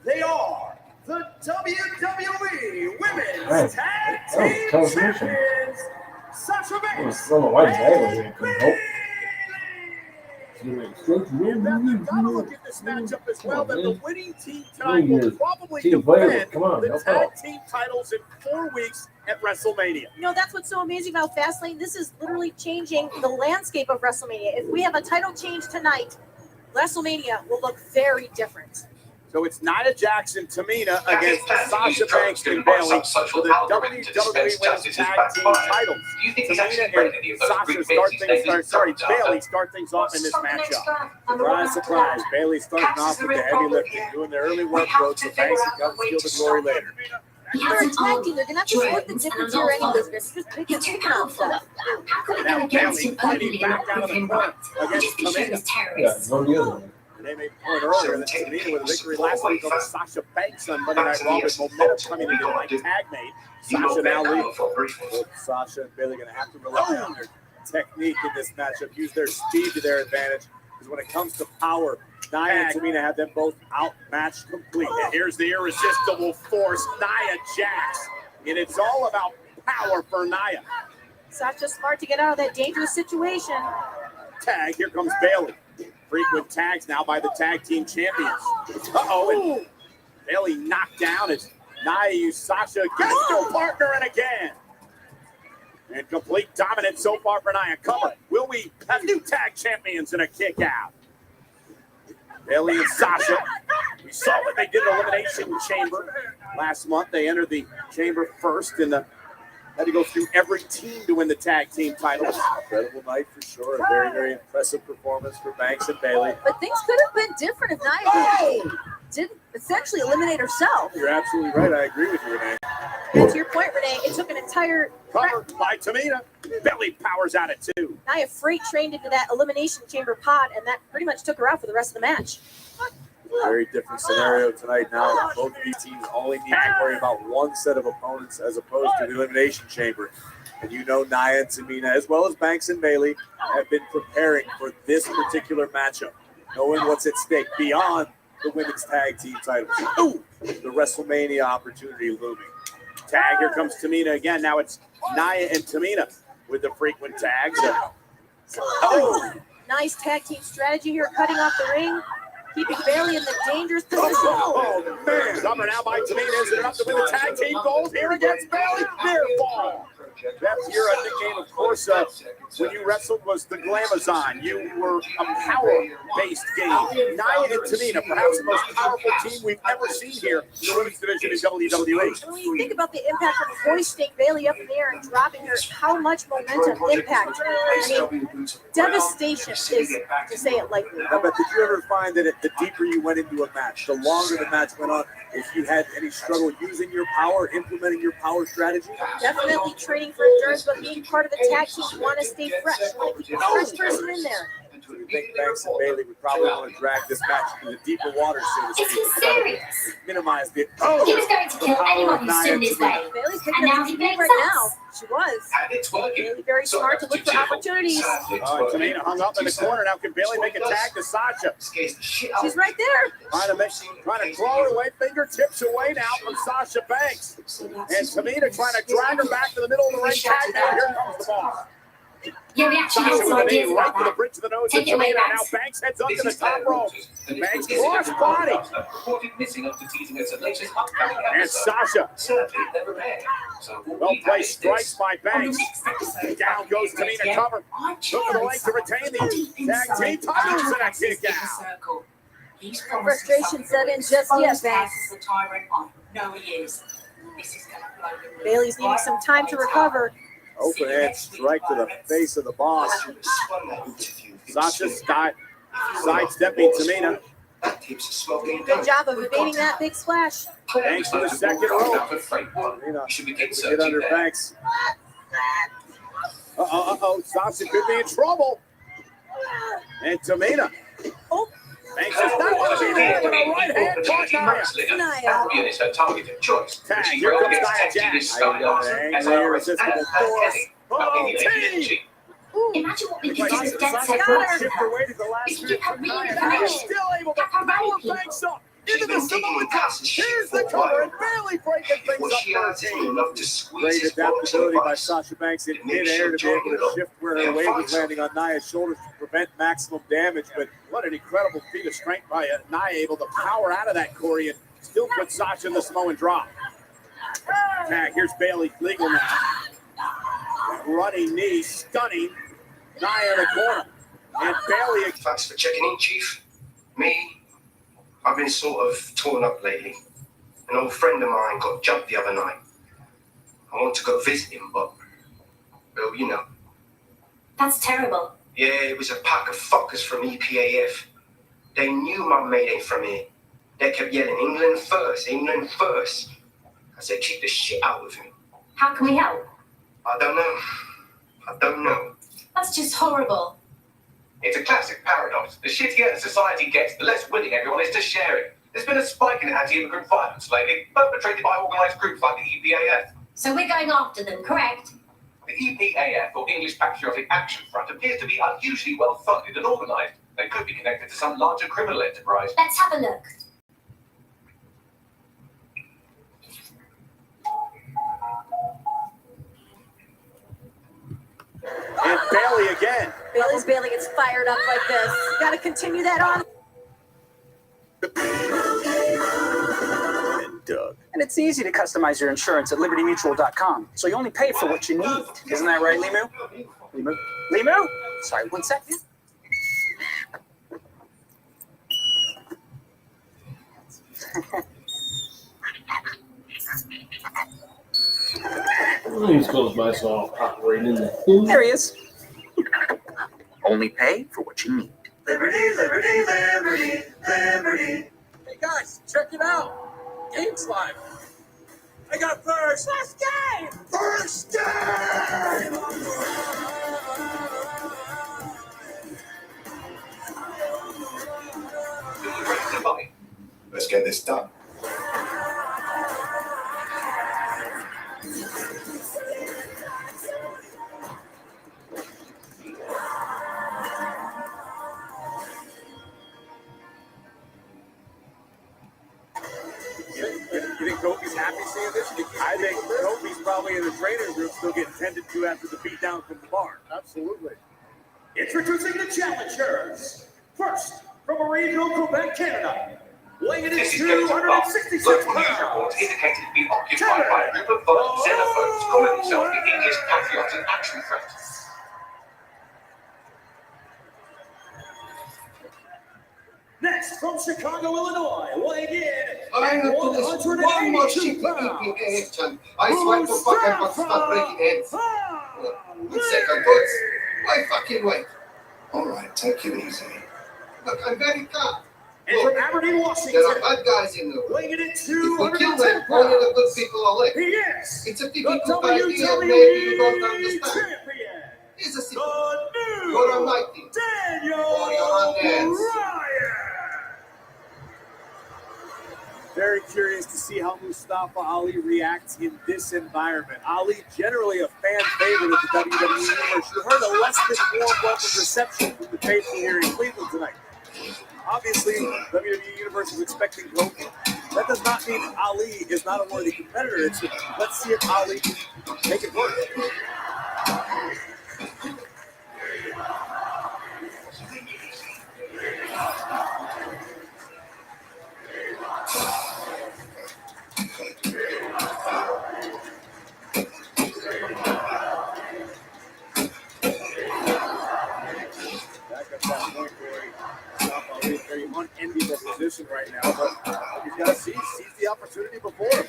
they are the WWE Women's Tag Team Champions, Sasha Banks. I don't know why Bayley couldn't help. Gotta look at this matchup as well, that the winning team tonight will probably defend the tag team titles in 4 weeks at WrestleMania. You know, that's what's so amazing about Fastlane. This is literally changing the landscape of WrestleMania. If we have a title change tonight, WrestleMania will look very different. So it's Nia Jax and Tamina against Sasha Banks and Bayley for the WWE Women's Tag Team titles. Tamina and Sasha Bayley start things off in this matchup. Surprise, surprise. Bayley starting off with the heavy lifting, doing the early work road so Banks can come steal the glory later. You're a tag team. They're gonna have to split the difference here anyways. Just picking up stuff. Now Bayley fighting back out of the front against Tamina. They made a point earlier that Tamina with a victory last week over Sasha Banks on Monday Night Raw with momentum coming into like tag mate. Sasha now leading. Sasha and Bayley going to have to rely on their technique in this matchup, use their speed to their advantage. Because when it comes to power, Nia and Tamina have them both outmatched completely. And here's the irresistible force, Nia Jax. And it's all about power for Nia. Sasha's smart to get out of that dangerous situation. tag. Here comes Bailey. Frequent tags now by the tag team champions. Uh-oh, and Bailey knocked down as Nia used Sasha against her partner and again. And complete dominance so far for Nia. Cover. Will we have new tag champions in a kick out? Bailey and Sasha. We saw what they did in the Elimination Chamber last month. They entered the chamber first and had to go through every team to win the tag team titles. Incredible night for sure. A very, very impressive performance for Banks and Bailey. But things could have been different if Nia didn't essentially eliminate herself. You're absolutely right. I agree with you, Renee. And to your point, Renee, it took an entire Covered by Tamina. Bailey powers out at 2. Nia freight trained into that elimination chamber pod, and that pretty much took her out for the rest of the match. Very different scenario tonight now. Both of these teams only need to worry about one set of opponents as opposed to the Elimination Chamber. And you know Nia and Tamina, as well as Banks and Bailey, have been preparing for this particular matchup, knowing what's at stake beyond the women's tag team titles. Ooh, the WrestleMania opportunity looming. Tag, here comes Tamina again. Now it's Nia and Tamina with the frequent tags. Nice tag team strategy here, cutting off the ring, keeping Bailey in the dangerous position. Oh, man. Cover now by Tamina. Is it enough to win the tag team gold here against Bailey? Near fall. That's your nickname, of course, when you wrestled was the Glamazon. You were a power-based game. Nia and Tamina, perhaps the most powerful team we've ever seen here in the women's division in WWE. When you think about the impact of hoisting Bailey up in the air and dropping her, how much momentum impact. I mean, devastation is, to say it lightly. But did you ever find that the deeper you went into a match, the longer the match went on, if you had any struggle using your power, implementing your power strategy? Definitely training for endurance, but being part of the tag team, you want to stay fresh. You want to keep the first person in there. So you think Banks and Bailey would probably want to drag this match into the deeper waters, so to speak. Is he serious? Minimize the He was going to kill anyone who stood in his way. Bailey's picking And up now the he speed blames right us. now. She was. And it's working. Bailey very smart to look for opportunities. Tamina hung up in the corner. Now can Bailey make a tag to Sasha? She's right there. Trying to claw her way, fingertips away now from Sasha Banks. And Tamina trying to drag her back to the middle of the ring. Tag now. Here comes the boss. Yeah, we actually have Sasha some with the knee ideas right about to the that. bridge of the nose. Take And it away, Tamina Banks. now Banks heads up to the top rope. Banks cross body. Reported missing after teasing us at latest upcoming And episode. Sasha. Sadly, never aired. So Well placed strikes by Banks. Down goes Tamina, cover. Took the leg to retain the tag team titles in a kick out. Frustration set in just yet, Banks. The tyrant on. No, he is. This is gonna blow the roof. Bailey's needing some time to recover. Open hand strike to the face of the boss. Sasha sidestepping Tamina. Good job of evading that big splash. Banks to the second rope. Tamina get under Banks. Sasha could be in trouble. And Tamina. Banks does not want to be there with a right hand caught Nia. Albion is her targeted choice. Tag, She here will comes get Nia tag team Jax. this style as Angry, irresistible irresistible as force. Kenny. Opinion energy. Imagine what we could do Sasha to get couldn't her. shift her way to the last If you minute. have really Nia is finished. still able to power Banks up into the Samoan top. Here's the cover and Bailey breaking things What up she for her adds is team. enough to squeeze Great his adaptability by boxing Sasha Banks in It makes midair you to be able to jogging shift where her up. weight Yeah, was landing on Nia's shoulders to prevent maximum damage. But what an incredible feat of strength by Nia, able to power out of that Corey and still put Sasha in the Samoan drop. Tag, here's Bailey legal now. Running knee, stunning Nia in the corner. And Bailey. Thanks for checking in, Chief. Me, I've been sort of torn up lately. An old friend of mine got jumped the other night. I want to go visit him, but, well, you know. That's terrible. Yeah, it was a pack of fuckers from EPAF. They knew my mate ain't from here. They kept yelling, England first, England first. I said, kick the shit out of him. How can we help? I don't know. That's just horrible. It's a classic paradox. The shittier a society gets, the less willing everyone is to share it. There's been a spike in anti-immigrant violence lately, perpetrated by organised groups like the EPAF. So we're going after them, correct? The EPAF, or English Patriotic Action Front, appears to be unusually well funded and organised. They could be connected to some larger criminal enterprise. Let's have a look. And Bailey again. Bailey gets fired up like this. Got to continue that on. And Doug. And it's easy to customize your insurance at libertymutual.com, so you only pay for what you need. Isn't that right, Limu? Limu? Sorry, 1 second. Please close myself operating the There he is. Only pay for what you need. Liberty, liberty, liberty, liberty. Hey guys, check it out. Game's live. I got first. First game. First game. Let's get this done. You think Kofi's happy seeing this? I think Kofi's probably in the training room still getting tended to after the beatdown from the bar. Absolutely. Introducing the challengers. First, from a regional Quebec, Canada. Weighing in at This is Ghost of Bob. 266 Local news pounds. reports indicated to be occupied by a group of violent xenophobes calling themselves the English Patriotic Action Front. Next, from Chicago, Illinois, weighing in I at have to listen to one more 182 shit pounds. eating action. I swear to fuck I'm going to start breaking heads. 1 second, dudes. Why fucking wait? Alright, take it easy. Look, I'm very calm. And from Aberdeen, Washington, There are bad guys in the room. weighing in at If we kill 210 them, only the good pounds. people are left. He is It's a the difficult idea, maybe you WWE don't understand. champion, Here's a secret. the You're new almighty. Daniel For your hands. Bryan. Very curious to see how Mustafa Ali reacts in this environment. Ali, generally a fan favorite of the WWE Universe. You heard a less than warm welcome reception from the faithful here in Cleveland tonight. Obviously, WWE Universe is expecting Kofi. That does not mean Ali is not a worthy competitor. It's just, let's see if Ali can make it work. Back at that point where Mustafa Ali is in a very unenviable position right now, but he's got to seize the opportunity before him.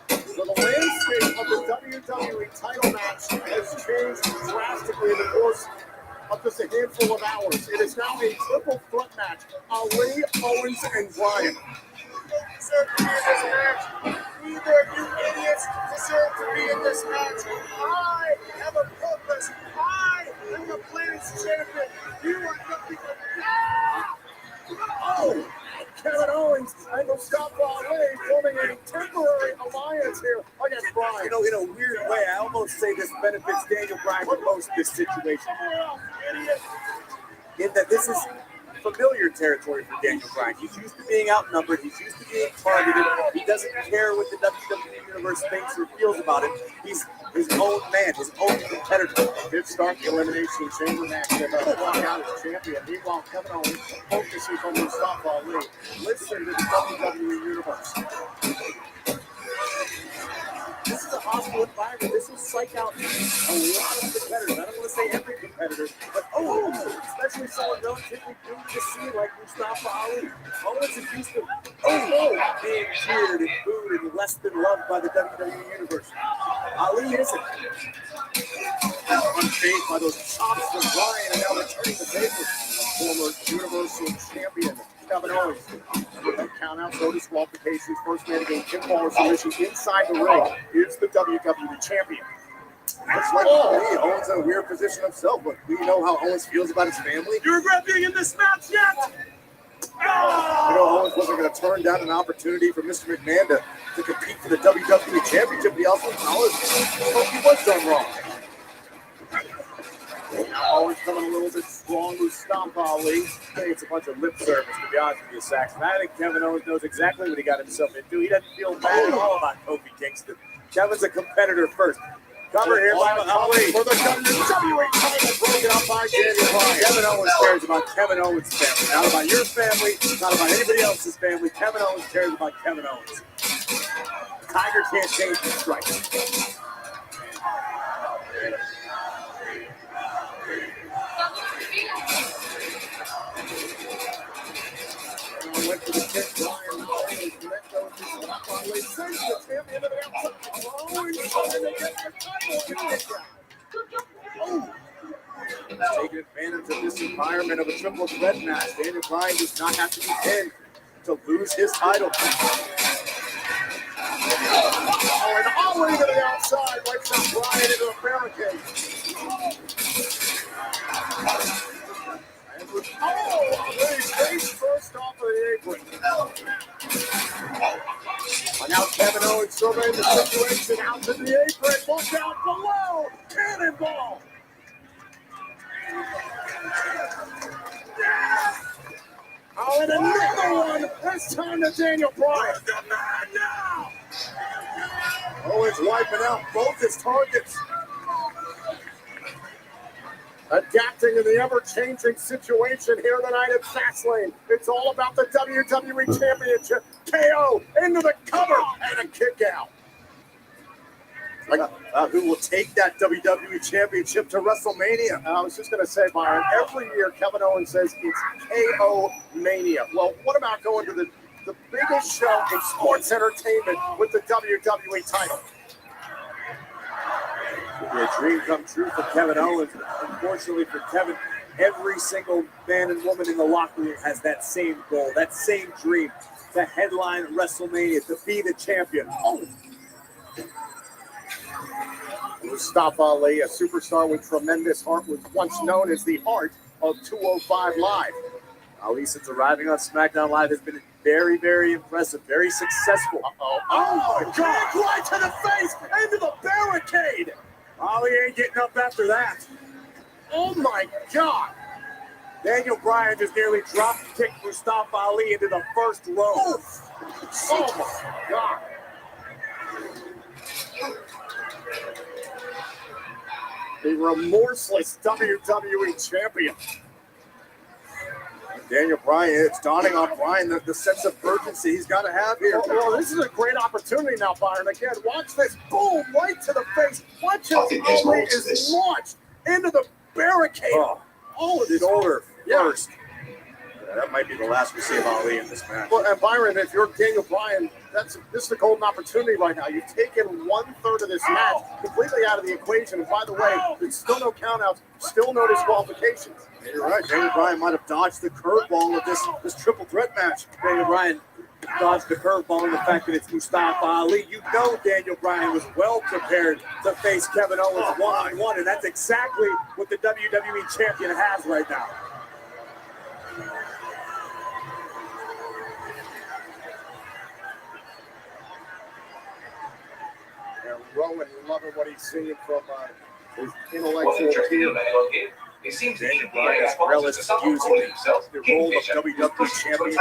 So the landscape of the WWE title match has changed drastically in the course of just a handful of hours. It is now a triple threat match. Ali, Owens, and Bryan. You deserve to be in this match. Neither of you idiots deserve to be in this match. I have a purpose. I am the planet's champion. You are nothing but... Oh! Kevin Owens and Mustafa Ali forming a temporary alliance here against Bryan. You know, in a weird way, I almost say this benefits Daniel Bryan the most, this situation. In that this is familiar territory for Daniel Bryan. He's used to being outnumbered. He's used to being targeted. He doesn't care what the WWE Universe thinks or feels about him. He's his own man, his own competitor. Did start the Elimination Chamber match with a walk out as champion. Meanwhile, Kevin Owens focusing on Mustafa Ali. Listen to the WWE Universe. This is a hostile environment. This will psych out a lot of competitors. I don't want to say every competitor, but especially someone relatively new to the scene like Mustafa Ali. Owens is used to being cheered and booed and less than loved by the WWE Universe. Ali isn't. Unfazed by those chops from Bryan and now returning the favor. Former Universal Champion Kevin Owens. No count out, no disqualifications. First man to gain pinfall or submission inside the ring is the WWE Champion. Looks like Owens in a weird position himself, but we know how Owens feels about his family. You regret being in this match yet? You know, Owens wasn't going to turn down an opportunity for Mr. McMahon to compete for the WWE Championship. He also acknowledged he was done wrong. Owens coming a little bit strong with Mustafa Ali. I think it's a bunch of lip service, to be honest with you, Saxon. I think Kevin Owens knows exactly what he got himself into. He doesn't feel bad at all about Kofi Kingston. Kevin's a competitor first. Cover here by Ali. For the WWE title broken up by Daniel Bryan. Kevin Owens cares about Kevin Owens' family, not about your family, not about anybody else's family. Kevin Owens cares about Kevin Owens. Tiger can't change the stripes. Went for the kick. Bryan Owens let go of his left on Lee. Sends the champion to the outside. Owens trying to get the title. Oh. Taking advantage of this environment of a triple threat match. Daniel Bryan does not have to be pinned to lose his title. Oh, and Ali to the outside. Wakes up Bryan into a barricade. Oh, he's face first off of the apron. And now Kevin Owens surveying the situation out to the apron. Look out below. Cannonball. Oh, and another one. This time to Daniel Bryan. Owens wiping out both his targets. Adapting to the ever-changing situation here tonight at Fastlane. It's all about the WWE Championship. KO into the cover and a kick out. Who will take that WWE Championship to WrestleMania? I was just going to say, Byron, every year Kevin Owens says it's KO Mania. Well, what about going to the biggest show in sports entertainment with the WWE title? Be a dream come true for Kevin Owens. Unfortunately for Kevin, every single man and woman in the locker room has that same goal, that same dream to headline WrestleMania, to be the champion. Oh. Mustafa Ali, a superstar with tremendous heart, was once known as the heart of 205 Live. Ali, since arriving on SmackDown Live, has been very, very impressive, very successful. Oh, my God! Right to the face, into the barricade. Ali ain't getting up after that. Oh, my God. Daniel Bryan just nearly drop-kicked Mustafa Ali into the first row. Oh, my God. The remorseless WWE champion. Daniel Bryan, it's dawning on Bryan the sense of urgency he's got to have here. Well, this is a great opportunity now, Byron. Again, watch this. Boom, right to the face. Watch how Ali is launched into the barricade. Oh, shoulder first. Yeah, that might be the last we see of Ali in this match. Well, and Byron, if you're Daniel Bryan, this is a golden opportunity right now. You've taken 1/3 of this match completely out of the equation. And by the way, there's still no countouts, still no disqualifications. Yeah, you're right. Daniel Bryan might have dodged the curveball of this triple threat match. Daniel Bryan dodged the curveball in the fact that it's Mustafa Ali. You know Daniel Bryan was well prepared to face Kevin Owens one-on-one, and that's exactly what the WWE champion has right now. And Rowan loving what he's seeing from his What's intellectual interesting team. about it here, it seems that Daniel Bryan is relished using the role of WWE champion to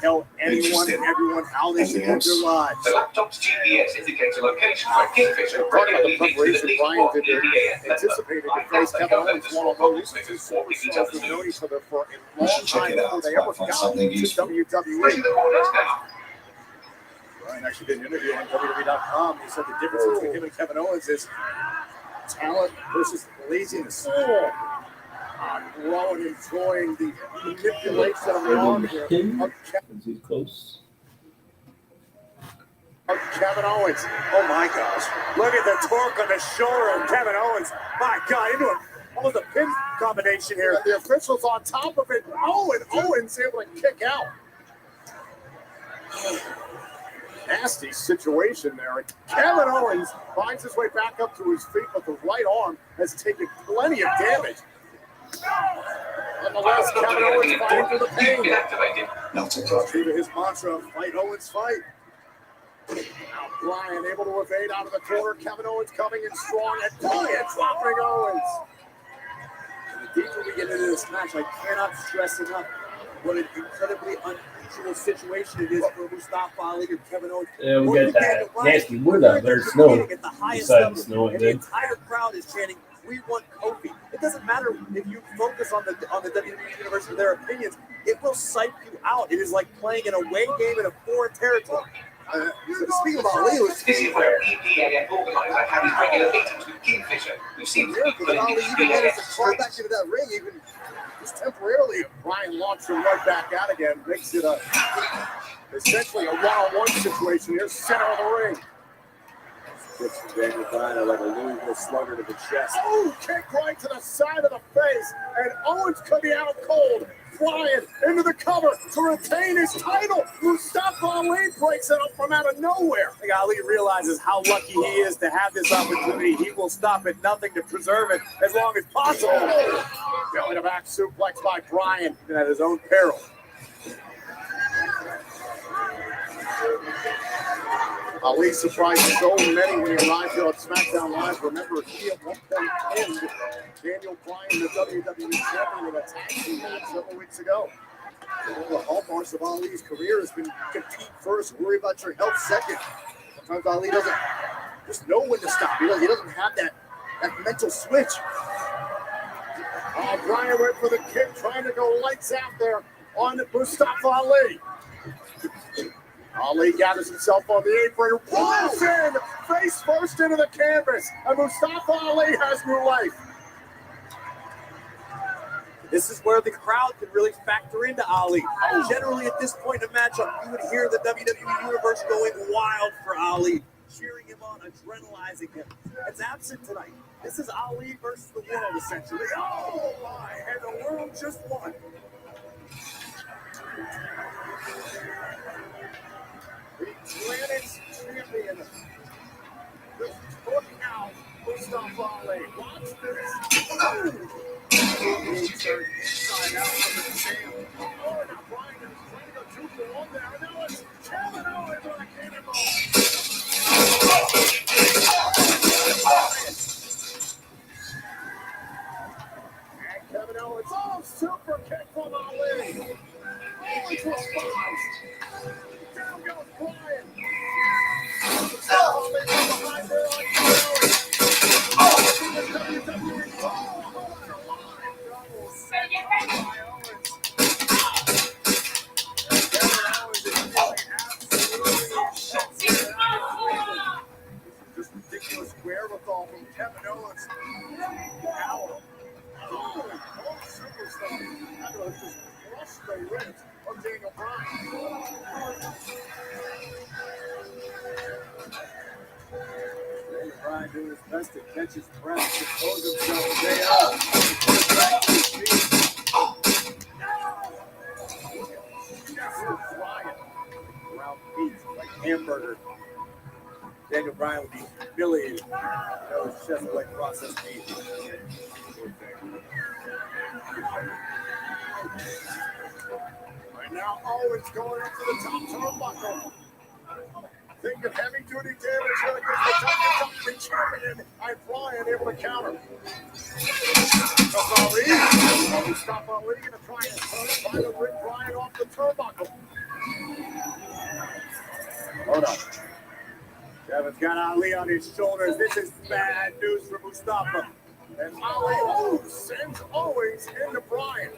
tell anyone and everyone how they should live their lives. The laptop's GPS indicates a location where Kingfisher Talking about the regularly meets with at preparation least Bryan one did there, EDA anticipated to face Kevin Owens, one of those two superstars who've known each other for a long time before they ever got to WWE. Especially the corners now. Bryan actually did an interview on WWE.com. He said the difference between him and Kevin Owens is talent versus laziness. Rowan enjoying the manipulation of the arm here of Kevin Owens. Oh my gosh. Look at the torque on the shoulder of Kevin Owens. My God, into almost a pin combination here. And the officials on top of it. Oh, and Owens able to kick out. Nasty situation there. Kevin Owens finds his way back up to his feet, but the right arm has taken plenty of damage. Nonetheless, Kevin Owens fighting through the pain. True to his mantra, fight Owens, fight. Now Bryan able to evade out of the corner. Kevin Owens coming in strong and Bryan dropping Owens. And the deeper we get into this match, I cannot stress enough what an incredibly unusual situation it is for Mustafa Ali or Kevin Owens. Yeah, we Or got you that Daniel Bryan. nasty wood out there snowing. At the highest Besides level, the snow, and the entire crowd is chanting, "We want Kofi." It doesn't matter if you focus on the WWE universe and their opinions; it will psych you out. It is like playing an away game in a foreign territory. Speaking of Ali, This is where EPAF organizer had his regular meetings with Kingfisher, who seems to be putting Ali the even managed to EPAF crawl straight. back into that ring, even just temporarily. Bryan launched him right back out again, makes it essentially a one-on-one situation here, center of the ring. Gets from Daniel Bryan like a Louisville slugger to the chest. Oh, kick right to the side of the face, and Owens coming out cold. Bryan into the cover to retain his title. Mustafa Ali breaks it up from out of nowhere. I think Ali realizes how lucky he is to have this opportunity. He will stop at nothing to preserve it as long as possible. Belly to back suplex by Bryan. And at his own peril. Ali surprised so many when he arrived here on SmackDown Live. Remember, he at one point pinned Daniel Bryan, the WWE champion, in a tag team match several weeks ago. One of the hallmarks of Ali's career has been compete first, worry about your health second. Sometimes Ali doesn't just know when to stop. He doesn't have that mental switch. Bryan went for the kick, trying to go lights out there on Mustafa Ali. Ali gathers himself on the apron, rolls in, face first into the canvas, and Mustafa Ali has new life. This is where the crowd can really factor into Ali. Generally, at this point in a matchup, you would hear the WWE Universe going wild for Ali, cheering him on, adrenalizing him. It's absent tonight. This is Ali versus the world, essentially. Oh my, and the world just won. The planet's champion. Just looking out, Mustafa Ali. Watch this. Oh! He turned inside out from the sand. Oh, now Bryan is trying to go 2 for 1 there. And now it's Kevin Owens on a cannonball. And Kevin Owens, oh, super kick from Ali. Owens responds. Down goes Bryan. Oh, they go behind there on Kevin Owens. Just ridiculous wherewithal from Kevin Owens. Power. Oh, superstar. That was just crushed the ribs of Daniel Bryan. Daniel Bryan doing his best to catch his breath to close himself down. Round feet like hamburger. Daniel Bryan would be humiliated. That was chest like processed meat. Right now, Owens going up to the top turnbuckle. Think of heavy duty damage here against the WWE champion. And Bryan able to counter. Ali. Mustafa Ali going to try and turn. Trying to rip Bryan off the turnbuckle. Hold on. Kevin's got Ali on his shoulders. This is bad news for Mustafa. And Ali sends Owens into Bryan.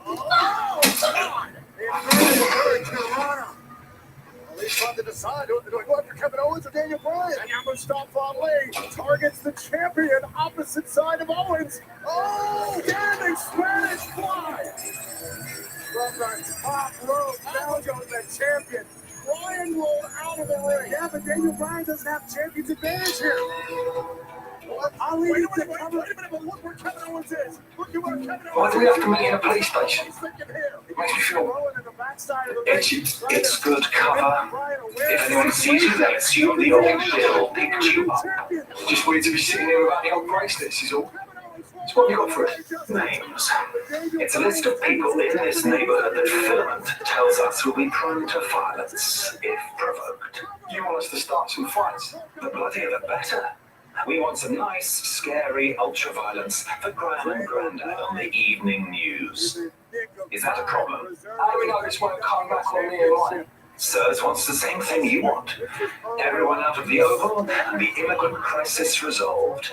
Oh, God! In Toronto. Ali's trying to decide, do I go after Kevin Owens or Daniel Bryan? And now Mustafa Ali targets the champion opposite side of Owens. Oh, standing Spanish fly. From the top rope, down goes the champion. Bryan rolled out of the ring. Yeah, but Daniel Bryan doesn't have champion's advantage here. Ali wait a minute, but look where Kevin Owens is. Look at where Kevin Owens is. Why do we have to meet in a police station? It makes me feel itchy. It's good cover. If anyone sees you, they assume the old Bill picked you up. Just wanted to be sitting here without the old bracelets, is all. So what have you got for it? Names. It's a list of people in this neighborhood that Filament tells us will be prone to violence if provoked. You want us to start some fights? The bloodier the better. We want some nice, scary ultra-violence for Graham and Grandad on the evening news. Is that a problem? How do we know this won't come back on me and mine? Sirs wants the same thing you want. Everyone out of the Oval and the immigrant crisis resolved.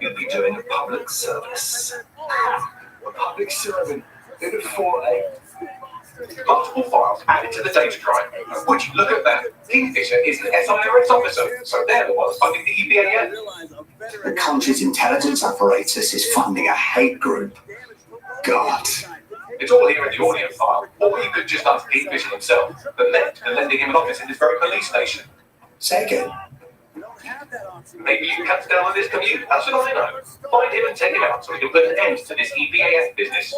You'd be doing a public service. A public servant in a 4A. Multiple files added to the data drive. Would you look at that? Kingfisher is an SIRS officer, so they're the ones funding the EPAN. The country's intelligence apparatus is funding a hate group. God. It's all here in the audio file, or you could just ask Kingfisher himself, the Met, and lending him an office in this very police station. Second, Maybe you can cut down on this commute, how should I know? Find him and take him out so we can put an end to this EPAS business.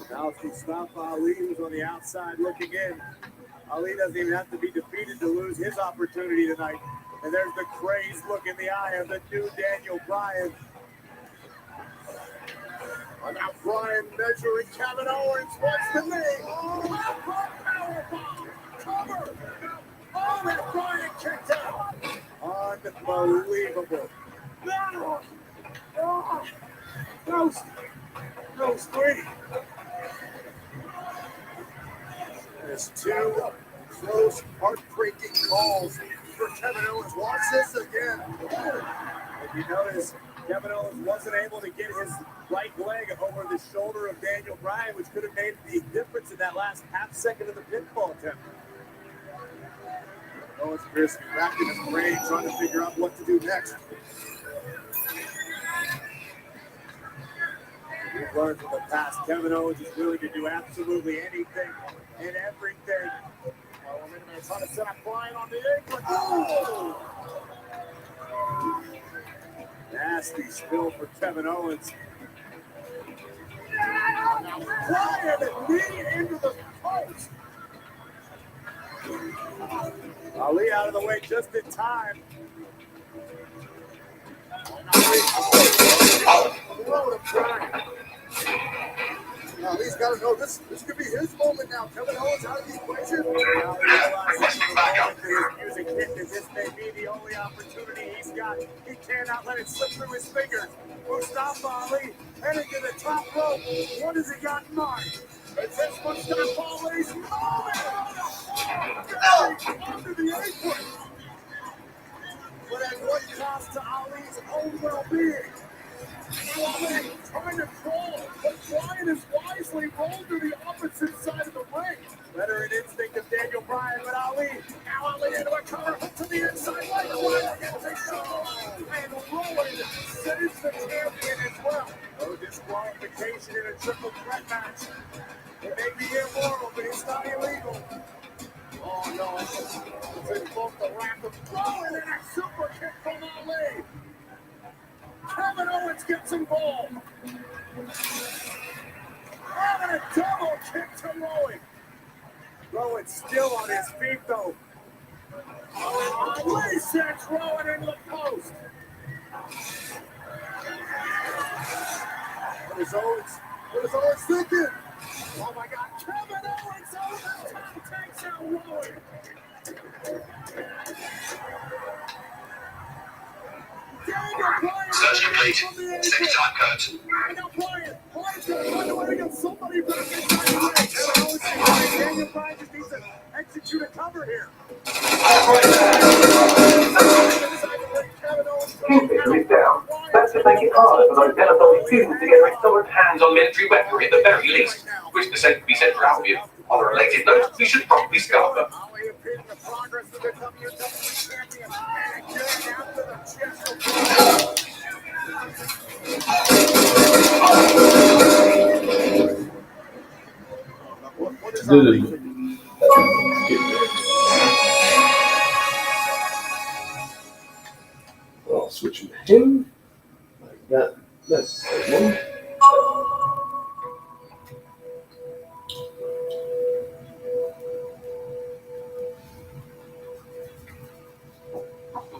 Now to stop Ali, who's on the outside looking in. Ali doesn't even have to be defeated to lose his opportunity tonight. And there's the crazed look in the eye of the new Daniel Bryan. And now Bryan measuring Kevin Owens. What's the name? Oh, powerbomb. Cover. Oh, that Bryan kicked out. Unbelievable. Those three. There's two close, heartbreaking calls for Kevin Owens. Watch this again. If you notice, Kevin Owens wasn't able to get his right leg over the shoulder of Daniel Bryan, which could have made the difference in that last half second of the pinfall attempt. Owens appears to be racking his brain, trying to figure out what to do next. We've learned from the past, Kevin Owens is willing to do absolutely anything and everything. Oh, wait a minute, trying to set up Bryan on the apron. Oh! Nasty spill for Kevin Owens. Now Bryan knee into the post. Ali out of the way just in time. Throw to Bryan. Now he's got to know this could be his moment now. Kevin Owens out of the equation. Now he realizes the moment that his music hit that this may be the only opportunity he's got. He cannot let it slip through his fingers. Mustafa Ali heading to the top rope. What has he got in mind? It's his Mustafa Ali's moment. Under the apron. But at what cost to Ali's own well-being? Ali trying to crawl, but Bryan is wisely rolled to the opposite side of the ring. Veteran instinct of Daniel Bryan, but Ali. Now Ali into a cover, hook to the inside, right Bryan gets a shot. And Rowan saves the champion as well. No disqualification in a triple threat match. It may be immoral, but it's not illegal. Oh no, it's invoked the wrath of Rowan and a super kick from Ali. Kevin Owens gets involved. And a double kick to Rowan. Rowan still on his feet, though. Ali sends Rowan into the post. What is Owens thinking? Oh my God, Kevin Owens over the top takes out Rowan. Search complete. Set time code. Now Bryan's going to find a way to get somebody back inside the ring. Daniel Bryan just needs to execute a cover here. Kingfisher is down. That's to make it harder for those Bellatori students to get restored hands on military weaponry at the very least. Wish the same could be said for Albion. On a related note, we should probably scarf them. Ali appeared in the progress of the WWE champion. And getting after the chest of What is that? Well, switching to him. Like that. That's one.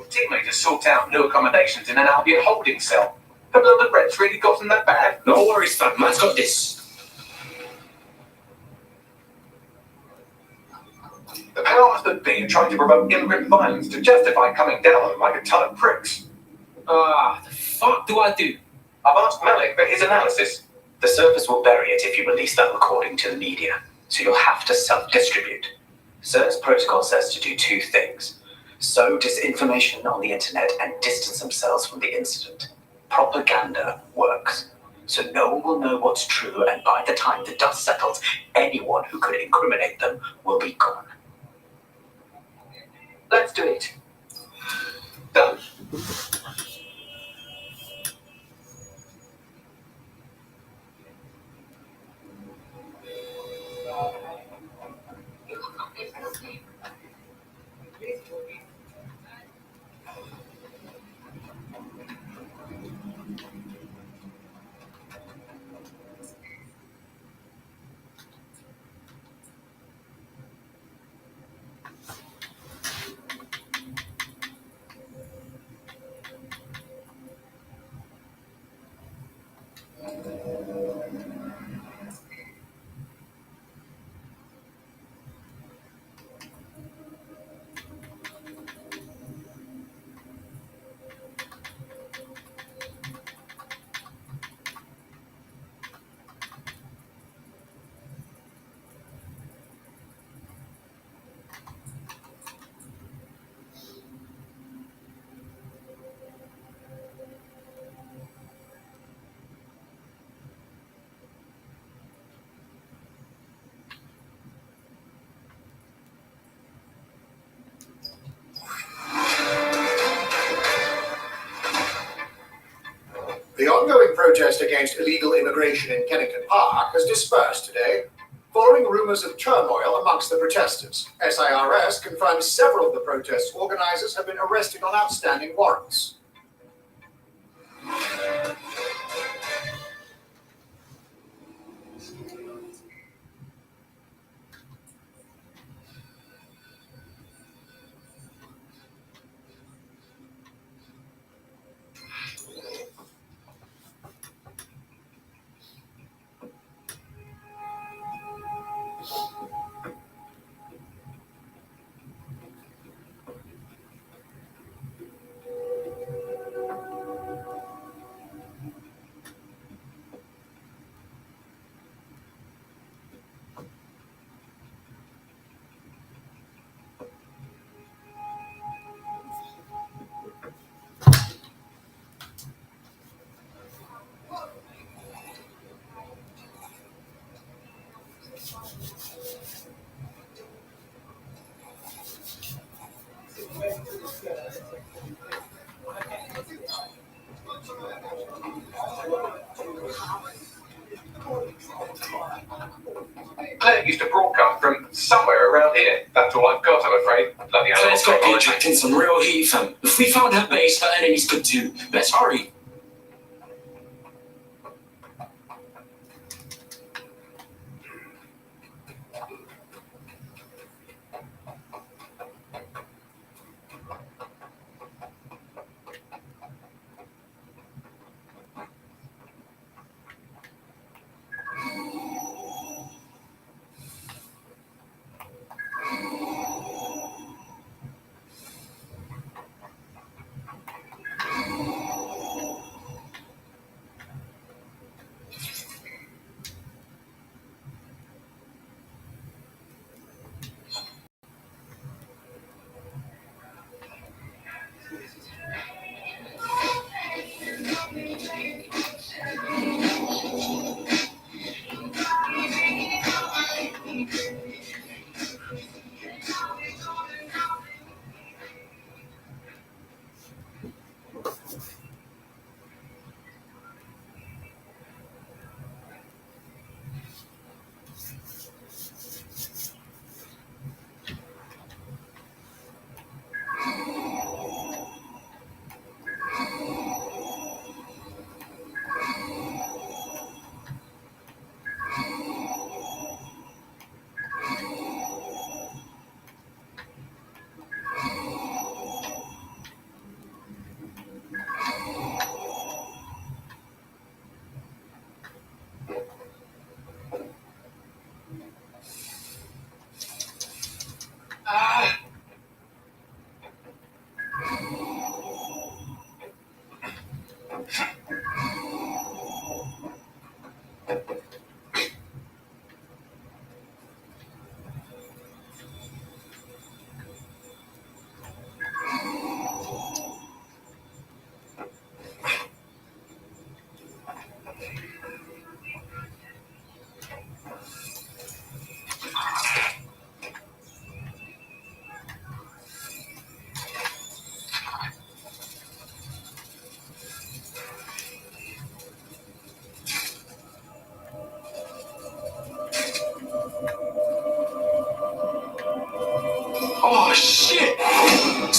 Teammate has sought out new accommodations in an Albion holding cell. Have none of the Reds really gotten that bad? No worries, fat man's got this. The powers that be are trying to promote immigrant violence to justify coming down on them like a ton of pricks. The fuck do I do? I've asked Malik for his analysis. The servers will bury it if you release that recording to the media, so you'll have to self-distribute. CERT's protocol says to do two things: sow disinformation on the internet and distance themselves from the incident. Propaganda works, so no one will know what's true, and by the time the dust settles, anyone who could incriminate them will be gone. Let's do it. Done. The ongoing protest against illegal immigration in Kennington Park has dispersed today, following rumours of turmoil amongst the protesters. SIRS confirms several of the protest organisers have been arrested on outstanding warrants. Claire used to broadcast from somewhere around here. That's all I've got, I'm afraid. Bloody hell. Claire's got to be attracting some real heat, fam. If we found her base, her enemies could too. Let's hurry.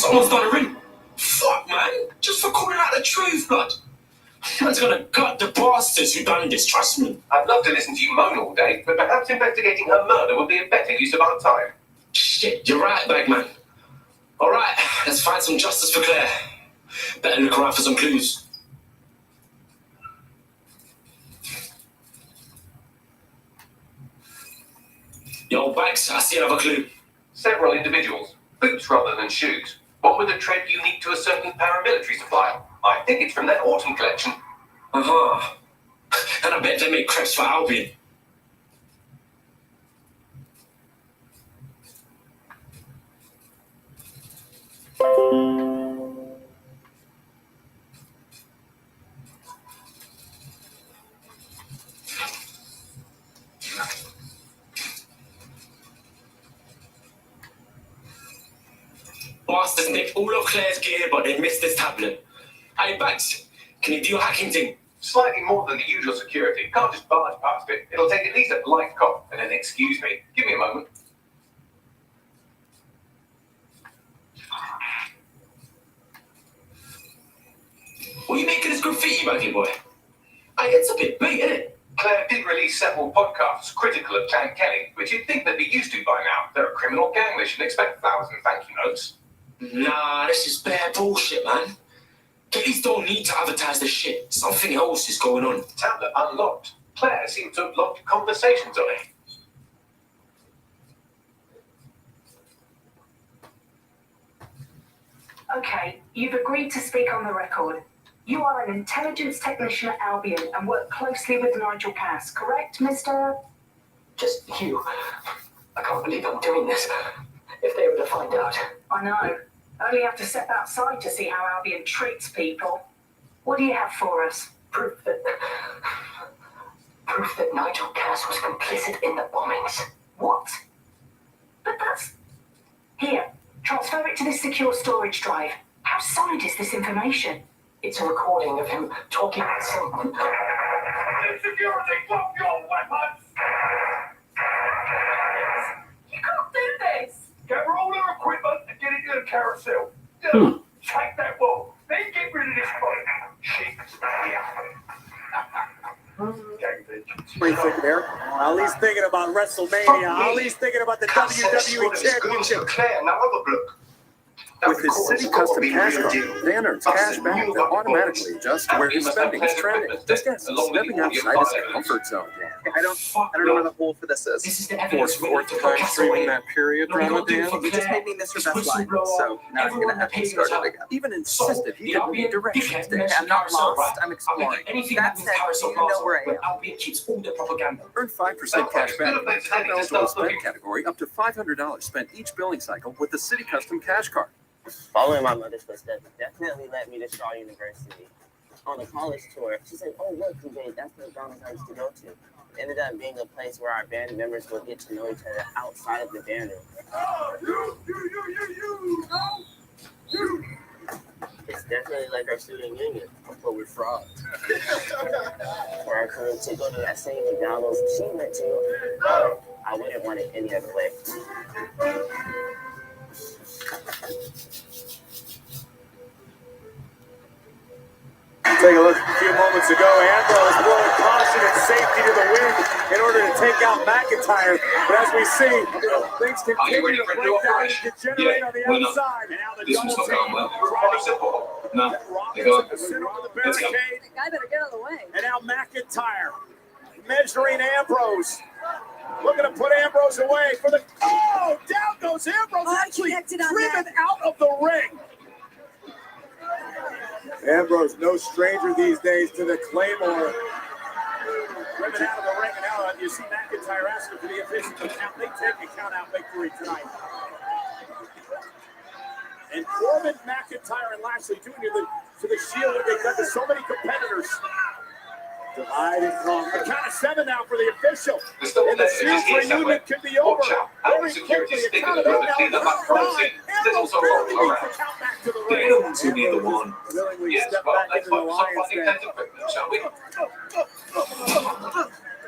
Someone's done a ring. Fuck, man. Just for calling out the truth, blood. Man's gonna gut the bastards who done this, trust me. I'd love to listen to you moan all day, but perhaps investigating her murder would be a better use of our time. Shit, you're right, Bagman. All right, let's find some justice for Claire. Better look around for some clues. Yo, Bags, I see another clue. Several individuals, boots rather than shoes. One with a tread unique to a certain paramilitary supplier. I think it's from their autumn collection. Uh-huh. And I bet they make crepes for Albion. Bastards nicked all of Claire's gear, but they missed this tablet. Hey, Bags, can you do your hacking thing? Slightly more than the usual security. Can't just barge past it. It'll take at least a light cop. And then excuse me. Give me a moment. What are you making this graffiti, Baggy boy? Hey, it's a bit big, isn't it? Claire did release several podcasts critical of Clan Kelly, which you'd think they'd be used to by now. They're a criminal gang. They should expect flowers and thank you notes. Nah, this is bare bullshit, man. Kellys don't need to advertise the shit. Something else is going on. Tablet unlocked. Claire seemed to have logged conversations on it. Okay, you've agreed to speak on the record. You are an intelligence technician at Albion and work closely with Nigel Cass, correct, Mr.? Just you. I can't believe I'm doing this. If they were to find out. I know. Only have to step outside to see how Albion treats people. What do you have for us? Proof that Nigel Cass was complicit in the bombings. What? But that's... Here, transfer it to this secure storage drive. How solid is this information? It's a recording of him talking to someone. Security, drop your weapons! You can't do this! Gather all their equipment and get into the carousel. Take that wall. Then get rid of this body. Chicks, What do you think, Eric? Ali's thinking about WrestleMania. Ali's thinking about the WWE Championship. Claire, now have a look. With his City Custom Cash Card, Dan earns cash back that automatically adjusts to where his spending is trending. This guy's stepping outside his comfort zone. I don't know where the hole for this is. This is the evidence. Fourth time streaming that period drama, Dan. You just made me miss your best line, so now I'm gonna have to start it again. Even insisted he didn't need directions. Hey, I'm not lost, I'm exploring. That said, you know where I am. Albion keeps all the propaganda. Earn 5% cash back in the top eligible spend category up to $500 spent each billing cycle with the City Custom Cash Card. Following my mother's footsteps definitely led me to Shaw University. On the college tour, she said, "Oh look, TJ, that's where Donald used to go to." It ended up being a place where our band members would get to know each other outside of the band room. It's definitely like our student union, but we're frauds. For our crew to go to that same McDonald's she went to, I wouldn't want it any other way. Take a look a few moments ago. Ambrose blowing caution and safety to the wind in order to take out McIntyre. But as we see, things continue to break down and degenerate on the outside. And now the double team driving No, they go. the center of the barricade. The guy better get out of the way. And now McIntyre measuring Ambrose. Looking to put Ambrose away for the... Oh, down goes Ambrose. Actually driven out of the ring. Ambrose, no stranger these days to the Claymore. Driven out of the ring, and now you see McIntyre asking for the official to count. They take a count-out victory tonight. And Corbin, McIntyre, and Lashley doing to the Shield what they've done to so many competitors. Divide and conquer. Count of 7 now for the official. And the Shield reunion could be over. Very quickly, a count of 8 now. Ambrose barely needs to count back to the ring. They're the ones who need the one. Willingly Yes, step well, back let's into the focus on Lions finding den. that equipment, shall we?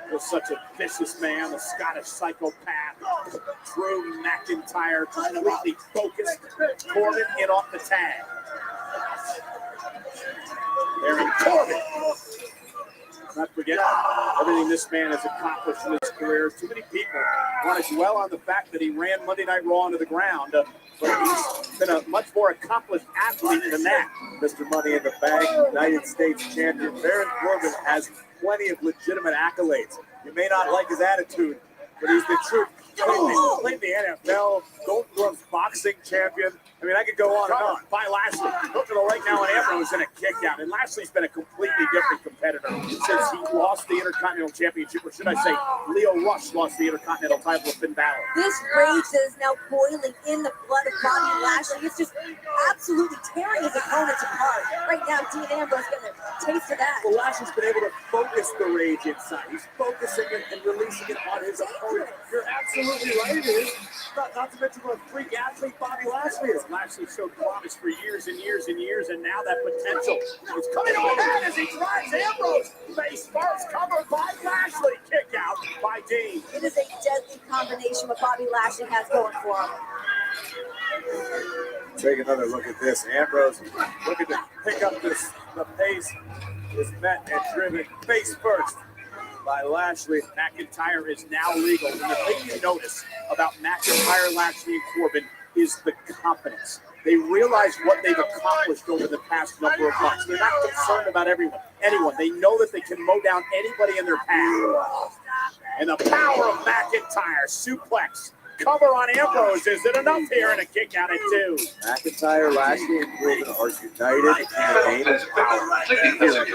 It was such a vicious vicious man, the Scottish psychopath, Drew McIntyre, completely focused. Corbin in off the tag. Baron Corbin. Not forget everything this man has accomplished in his career. Too many people want to dwell on the fact that he ran Monday Night Raw into the ground, but he's been a much more accomplished athlete than that. Mr. Money in the Bank, United States champion, Baron Corbin has plenty of legitimate accolades. You may not like his attitude, but he's the true. Played the NFL, Golden Gloves boxing champion. I mean, I could go on and on. By Lashley, look to the leg now, and Ambrose in a kick out. And Lashley's been a completely different competitor since he lost the Intercontinental Championship, or should I say, Leo Rush lost the Intercontinental title to Finn Balor. This rage that is now boiling in the blood of Bobby Lashley. It's just absolutely tearing his opponents apart. Right now, Dean Ambrose getting a taste of that. Well, Lashley's been able to focus the rage inside. He's focusing it and releasing it on his opponent. You're absolutely right, it is. Not to mention what a freak athlete Bobby Lashley is. Lashley showed promise for years and years and years, and now that potential is coming on in as he drives Ambrose. Face first, covered by Lashley. Kick out by Dean. It is a deadly combination what Bobby Lashley has going for him. Take another look at this. Ambrose looking to pick up the pace. Is met and driven face first by Lashley. McIntyre is now legal. And the thing you notice about McIntyre, Lashley, and Corbin is the confidence. They realize what they've accomplished over the past number of months. They're not concerned about anyone. They know that they can mow down anybody in their path. And the power of McIntyre, suplex, cover on Ambrose. Is it enough here? And a kick out at 2. McIntyre, Lashley, and Corbin are united in the power. The same thing that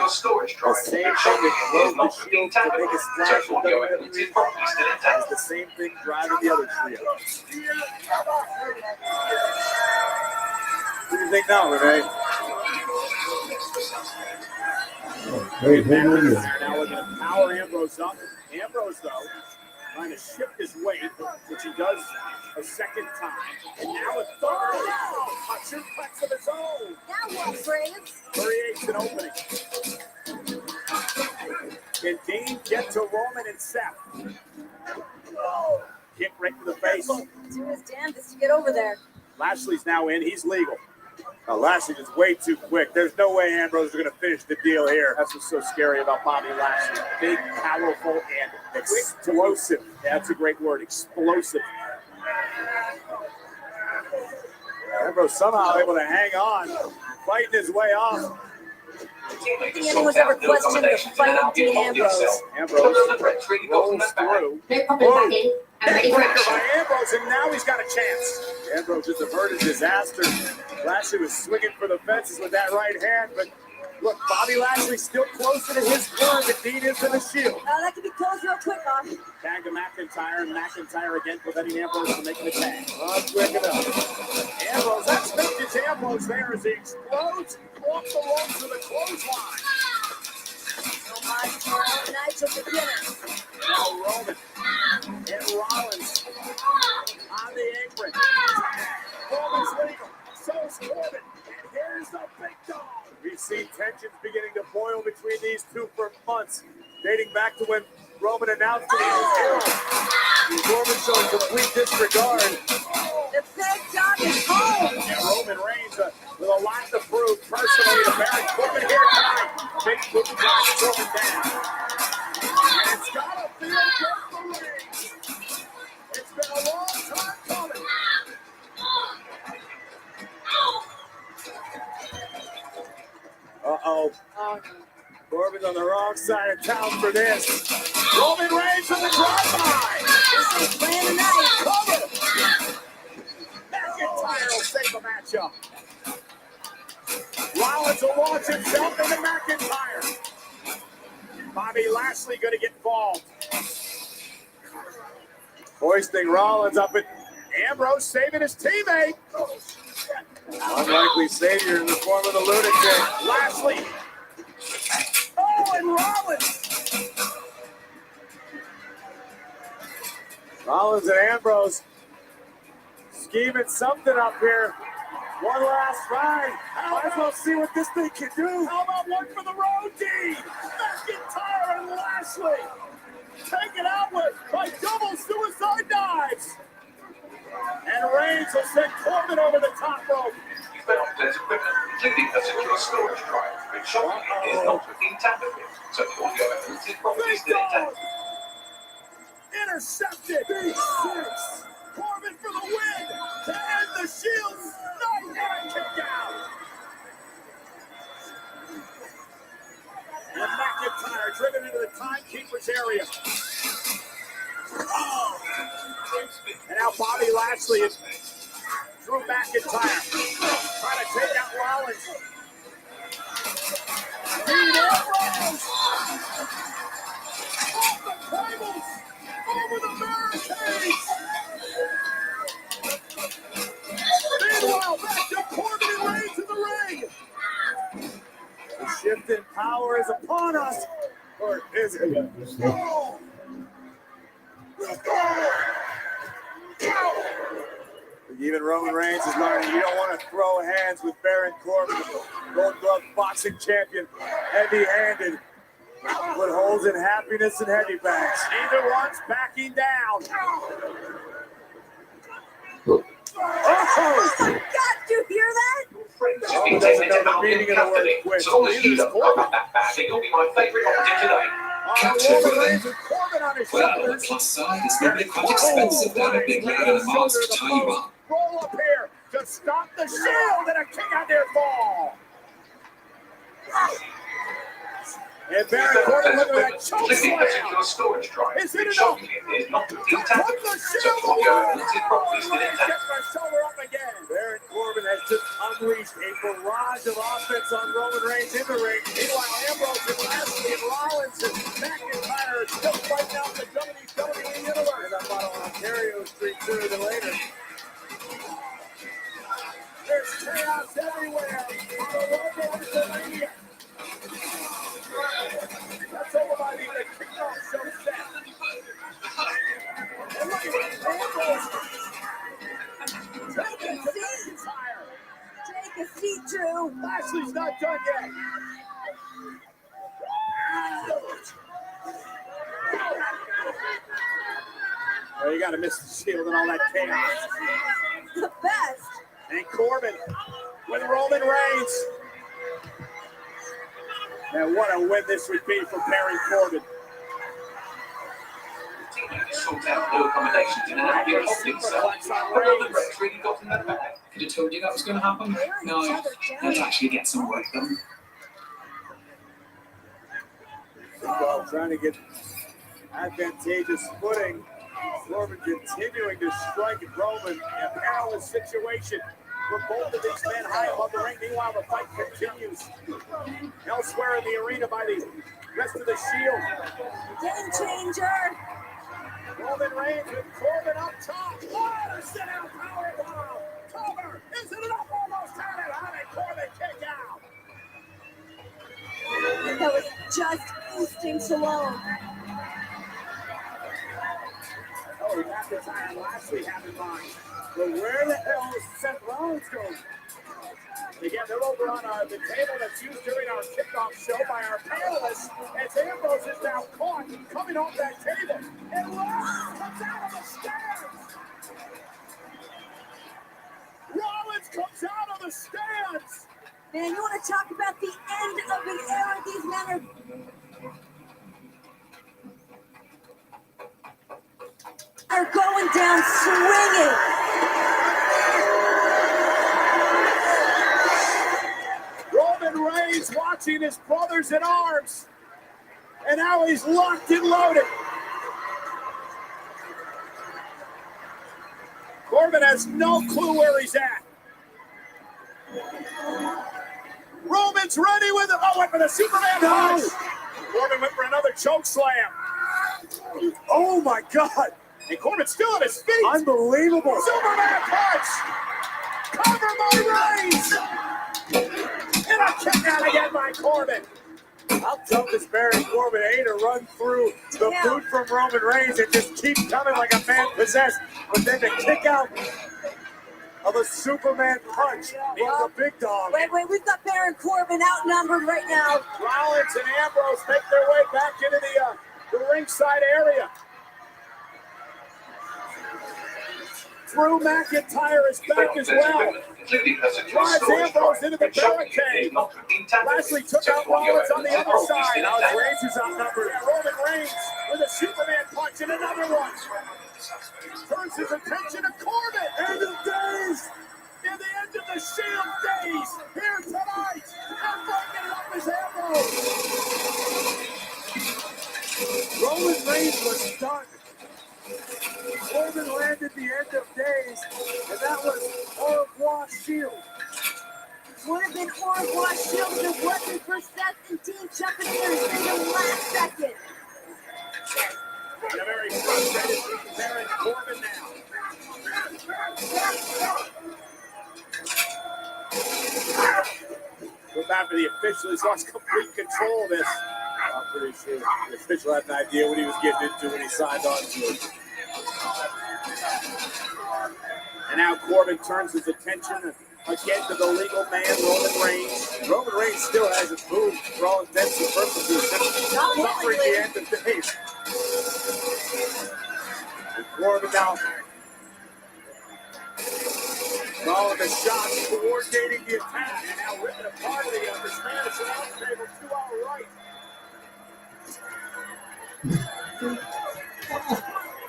drove the Shield to make a splash in WWE is the same thing driving the other trio. What do you think now, Renee? Now looking to power Ambrose up. Ambrose, though, trying to shift his weight, which he does a second time. And now a third. A suplex of his own. Now what, friends? Creates an opening. Can Dean get to Roman and Seth? Kick right to the face. Do his damnedest to get over there. Lashley's now in. He's legal. Lashley is way too quick. There's no way Ambrose is going to finish the deal here. That's what's so scary about Bobby Lashley. Big, powerful, and explosive. Yeah, that's a great word. Explosive. Ambrose somehow able to hang on, fighting his way off. If anyone's ever questioned the fight of Dean Ambrose. Ambrose rolls through. Neckbreaker by Ambrose, and now he's got a chance. Ambrose just averted disaster. Lashley was swinging for the fences with that right hand, but look, Bobby Lashley's still closer to his word than Dean is to the Shield. That can be closed real quick, huh? Tag to McIntyre, and McIntyre again preventing Ambrose from making the tag. Not quick enough. Ambrose, that's vintage Ambrose there as he explodes off the ropes with a clothesline. So much for Nigel beginner. Now Roman and Rollins on the apron. Roman's legal. So's Corbin. And here's the big dog. We've seen tensions beginning to boil between these two for months, dating back to when Roman announced that he was ill. Corbin showing complete disregard. The big dog is home. And Roman Reigns with a lot to prove personally to Baron Corbin here tonight. Big boot drives Corbin down. And it's gotta feel good for Reigns. It's been a long time coming. Uh-oh. Corbin's on the wrong side of town for this. Roman Reigns from the drive-by. This is playing tonight. Cover. McIntyre will save the matchup. Rollins will launch himself into McIntyre. Bobby Lashley going to get involved. Hoisting Rollins up at Ambrose, saving his teammate. Unlikely savior in the form of the lunatic. Lashley. Oh, and Rollins. Rollins and Ambrose scheming something up here. One last try. Might as well see what this thing can do. How about one for the road, Dean? McIntyre and Lashley. taken out with by double suicide dives. And Reigns will send Corbin over the top rope. He's been on Blair's equipment, including a secure storage drive, which shockingly is not being tampered with, so the audio evidence is probably still intact. Intercepted. Big 6. Corbin for the win to end the Shield's nightmare kick out. And McIntyre driven into the timekeeper's area. Oh. And now Bobby Lashley is Drew McIntyre trying to take out Rollins. Dean Ambrose off the tables over the barricades. Meanwhile, back to Corbin and Reigns in the ring. The shift in power is upon us. Or is it? Oh. Even Roman Reigns is learning you don't want to throw hands with Baron Corbin, Gold Glove boxing champion, heavy-handed. Put holes in happiness and heavy bags. Neither one's backing down. Oh my God, did you hear that? Just been taken out in custody. As long as you don't cover that badly, you'll be my favourite operative today. Captain Villain. Well, the plus side is going to be quite expensive to have a big man and a mask to tie you up. Roll up here to stop the Shield and a kick out there fall. And Baron Corbin with that choke slam. Storage drive. Is it enough? Is not Put the Shield away. Get my shoulder up again. Baron Corbin has just unleashed a barrage of offense on Roman Reigns in the ring. Meanwhile, Ambrose and Lashley and Rollins and McIntyre are still fighting out the WWE Universe. And I'm on Ontario Street sooner than later. There's chaos everywhere on the road to WrestleMania. That's over by the kickoff show set. And look at Ambrose. Take a seat. Take a seat, Drew. Lashley's not done yet. Well, you got to miss the Shield and all that chaos. The best. And Corbin with Roman Reigns. And what a win this would be for Baron Corbin. Sort out no accommodations in an ambulance, so another Rex really got in that bag. Could have told you that was going to happen. No, let's actually get some work done. Trying to get advantageous footing. Corbin continuing to strike at Roman in a perilous situation for both of these men high above the ring. Meanwhile, the fight continues elsewhere in the arena by the rest of the Shield. Game changer. Roman Reigns with Corbin up top. Oh, sit-down power bomb. Cover. Is it enough? Almost had it. How did Corbin kick out? That was just instincts alone. Oh, McIntyre and Lashley have in mind. But where the hell is Seth Rollins going? Again, they're over on the table that's used during our kickoff show by our panelists. As Ambrose is now caught coming off that table. And Rollins comes out of the stands. Rollins comes out of the stands. Man, you want to talk about the end of an era? These men are going down swinging. Roman Reigns watching his brothers in arms. And now he's locked and loaded. Corbin has no clue where he's at. Roman's ready with it. Oh, went for the Superman punch. Corbin went for another choke slam. Oh my God. And Corbin's still on his feet. Unbelievable. Superman punch. Cover by Reigns. And a kick out again by Corbin. How tough is Baron Corbin, to run through the boot from Roman Reigns and just keep coming like a man possessed, but then to kick out of a Superman punch from the big dog. Wait, we've got Baron Corbin outnumbered right now. Rollins and Ambrose make their way back into the ringside area. Drew McIntyre is back as well. Drives Ambrose into the barricade. Lashley took out Rollins on the other side. Now Reigns is outnumbered. Roman Reigns with a Superman punch and another one. Turns his attention to Corbin. End of days. In the end of the Shield days. Here tonight. And breaking up his elbow. Roman Reigns was stunned. Corbin landed the end of days, and that was au revoir Shield. Would have been au revoir Shield if it wasn't for Seth and Dean jumping in and saying the last second. And a very frustrated Baron Corbin now. We're back to the official. He's lost complete control of this. I'm pretty sure the official had an idea what he was getting into when he signed on to it. And now Corbin turns his attention again to the legal man, Roman Reigns. Roman Reigns still hasn't moved for all intents and purposes. Suffering the end of days. And Corbin now calling the shots, coordinating the attack, and now ripping apart the Spanish announce table to our right.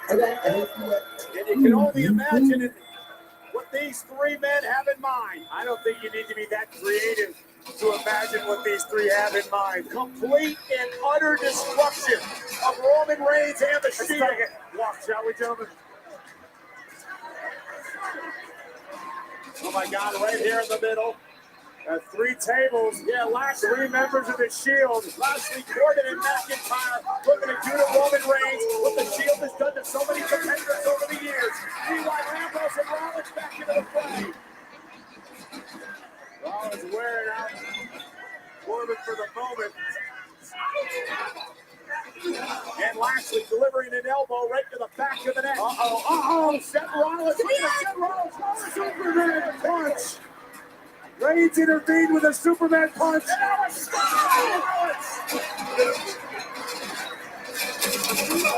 And you can only imagine what these three men have in mind. I don't think you need to be that creative to imagine what these three have in mind. Complete and utter destruction of Roman Reigns and the Shield. Walk, shall we, gentlemen? Oh my God, right here in the middle. Three tables. Yeah, last three members of the Shield. Lashley, Corbin, and McIntyre looking to do to Roman Reigns what the Shield has done to so many competitors over the years. Meanwhile, Ambrose and Rollins back into the fray. Rollins wearing out Corbin for the moment. And Lashley delivering an elbow right to the back of the neck. Seth Rollins. Seth Rollins. Superman punch. Reigns intervened with a Superman punch.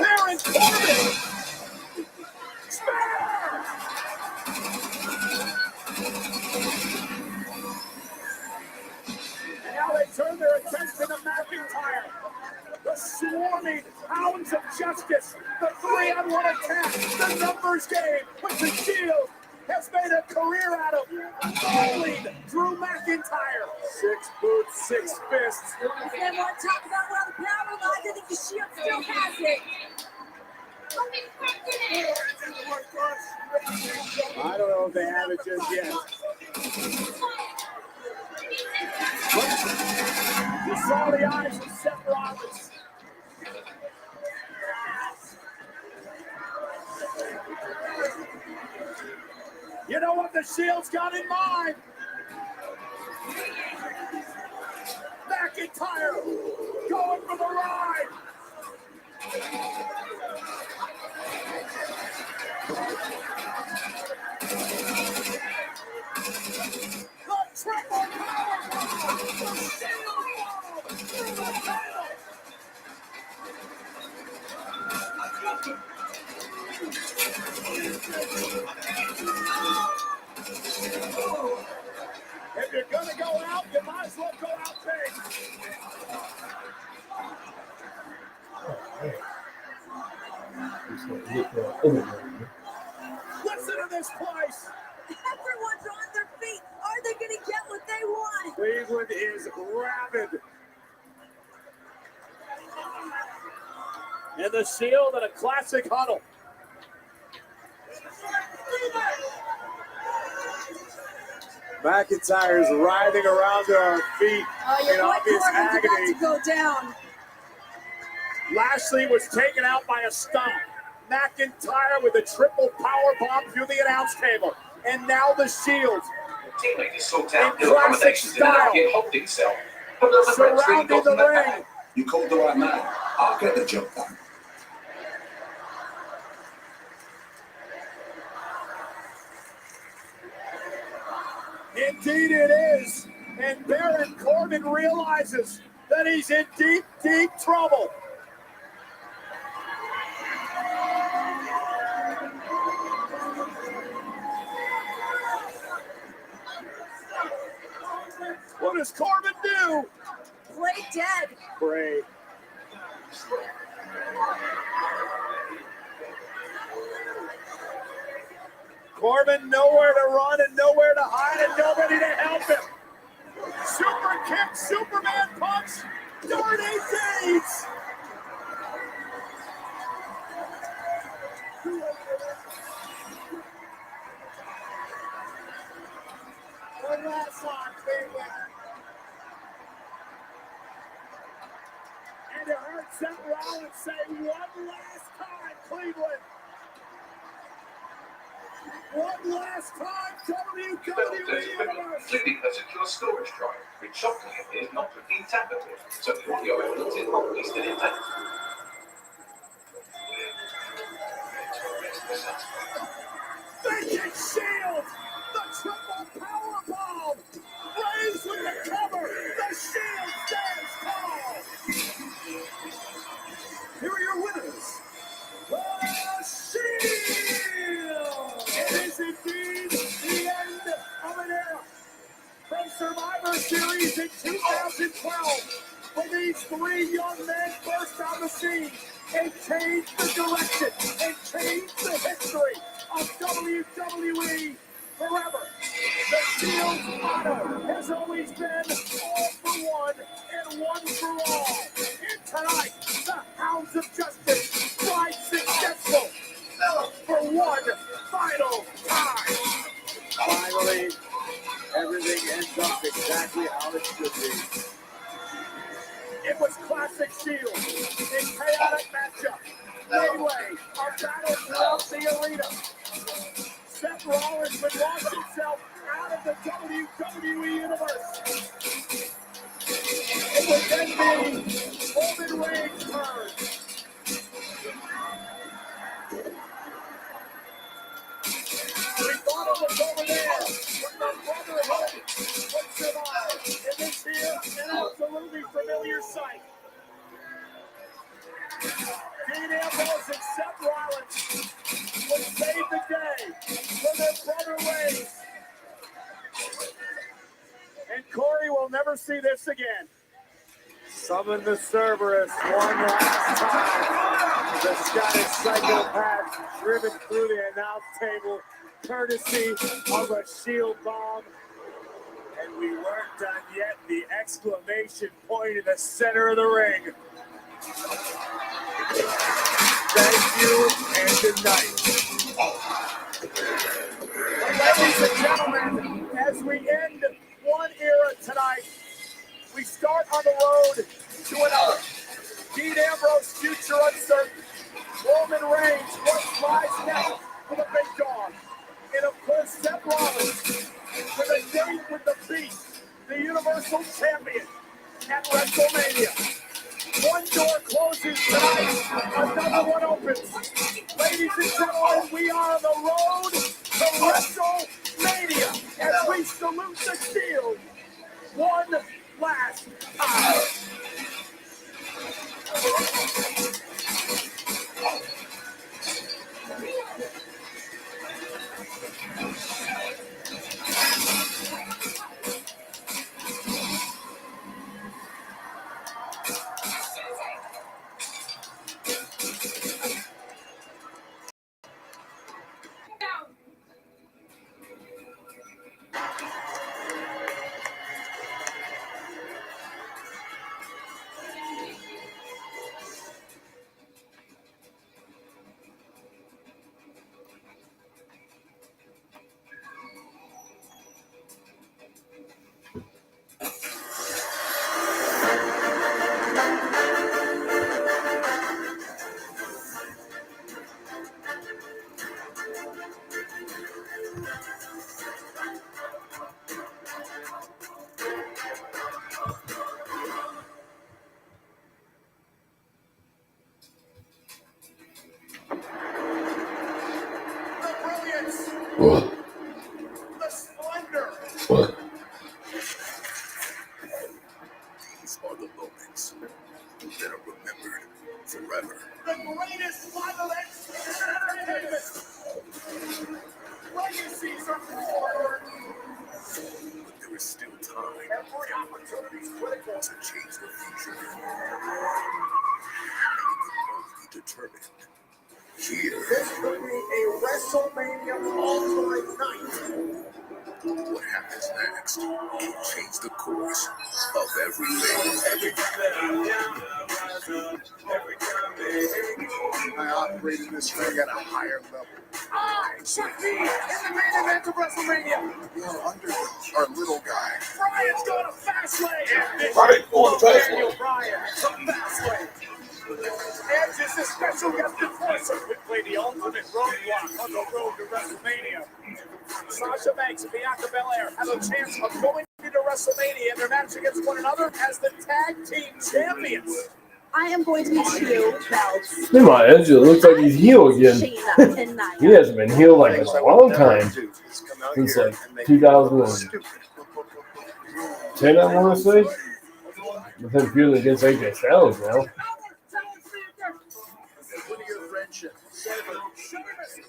Baron Corbin. And now they turn their attention to McIntyre. The swarming hounds of justice. The 3-on-1 attack. The numbers game with the Shield has made a career out of falling Drew McIntyre. 6 boots, 6 fists. If they want to talk about where the power lies, I think the Shield still has it. I don't know if they have it just yet. You saw the eyes of Seth Rollins. You know what the Shield's got in mind? McIntyre going for the ride. The triple power bomb. The Shield through the title. If you're gonna go out, you might as well go out big. Listen to this place. Everyone's on their feet. Are they going to get what they want? Cleveland is rabid. And the Shield in a classic huddle. McIntyre's writhing around their feet in obvious agony. About to go down. Lashley was taken out by a stomp. McIntyre with a triple power bomb through the announce table. And now the Shield. Teammate is sought out new accommodations in an Albion holding cell. Surrounding the ring. You called the right man. I'll get the job done. Indeed it is. And Baron Corbin realizes that he's in deep, deep trouble. does Corbin do? Play dead. Bray. Corbin nowhere to run and nowhere to hide and nobody to help him. Super kick, Superman punch, darn 8 days. One last time, Cleveland. And it hurts that Rollins say one last time, Cleveland. One last time, WWE Universe. Including a secure storage drive, which shockingly appears not to have been tampered with, so the audio evidence is probably still intact. Vision Shield! The triple power bomb! Raised with the cover! The Shield stands tall! Here are your winners! The Shield! It is indeed the end of an era! From Survivor Series in 2012, when these 3 young men burst on the scene and changed the direction and changed the history of WWE forever. The Shield's motto has always been all for one and one for all. And tonight, the Hounds of Justice ride successful for one final time. Finally, everything ends up exactly how it should be. It was classic Shield, a chaotic matchup, melee, a battle throughout the arena. Seth Rollins would launch himself out of the WWE Universe. It would then be Roman Reigns' turn. We thought it was over there, but the Brotherhood would survive in this here an absolutely familiar sight. Dean Ambrose and Seth Rollins would save the day for their brother Reigns. And Corey will never see this again. Summon the Cerberus one last time. The Scottish psychopath driven through the announce table, courtesy of a Shield bomb. And we weren't done yet. The exclamation point in the center of the ring. Thank you and good night. Ladies and gentlemen, as we end one era tonight, we start on the road to another. Dean Ambrose, future uncertain. Roman Reigns, what lies next for the big dog. And of course, Seth Rollins with a date with the Beast, the Universal Champion at WrestleMania. One door closes tonight, another one opens. Ladies and gentlemen, we are on the road to WrestleMania as we salute the Shield one last time. What? The splendor. What? These are the moments that are remembered forever. The greatest violence in entertainment. Legacies are forward. But there is still time. Every opportunity's critical to change the future. Be determined. Here. This could be a WrestleMania all-time night. What happens next can change the course of everything. I operate in this ring at a higher level. I should be in the main event of WrestleMania. Your underdogs are little guy. Brian's going to Fastlane. Right, on Fastlane. Daniel Bryan to Fastlane. Edge is the special guest enforcer. We play the ultimate roadblock on the road to WrestleMania. Sasha Banks and Bianca Belair have a chance of going into WrestleMania in their match against one another as the tag team champions. I am going to be 2 belts. Hey, my Edge, it looks like he's heel again. Shayna and Nia. He hasn't been healed like in a long time. Since like 2010, I want to say. But then feuding against AJ Styles now.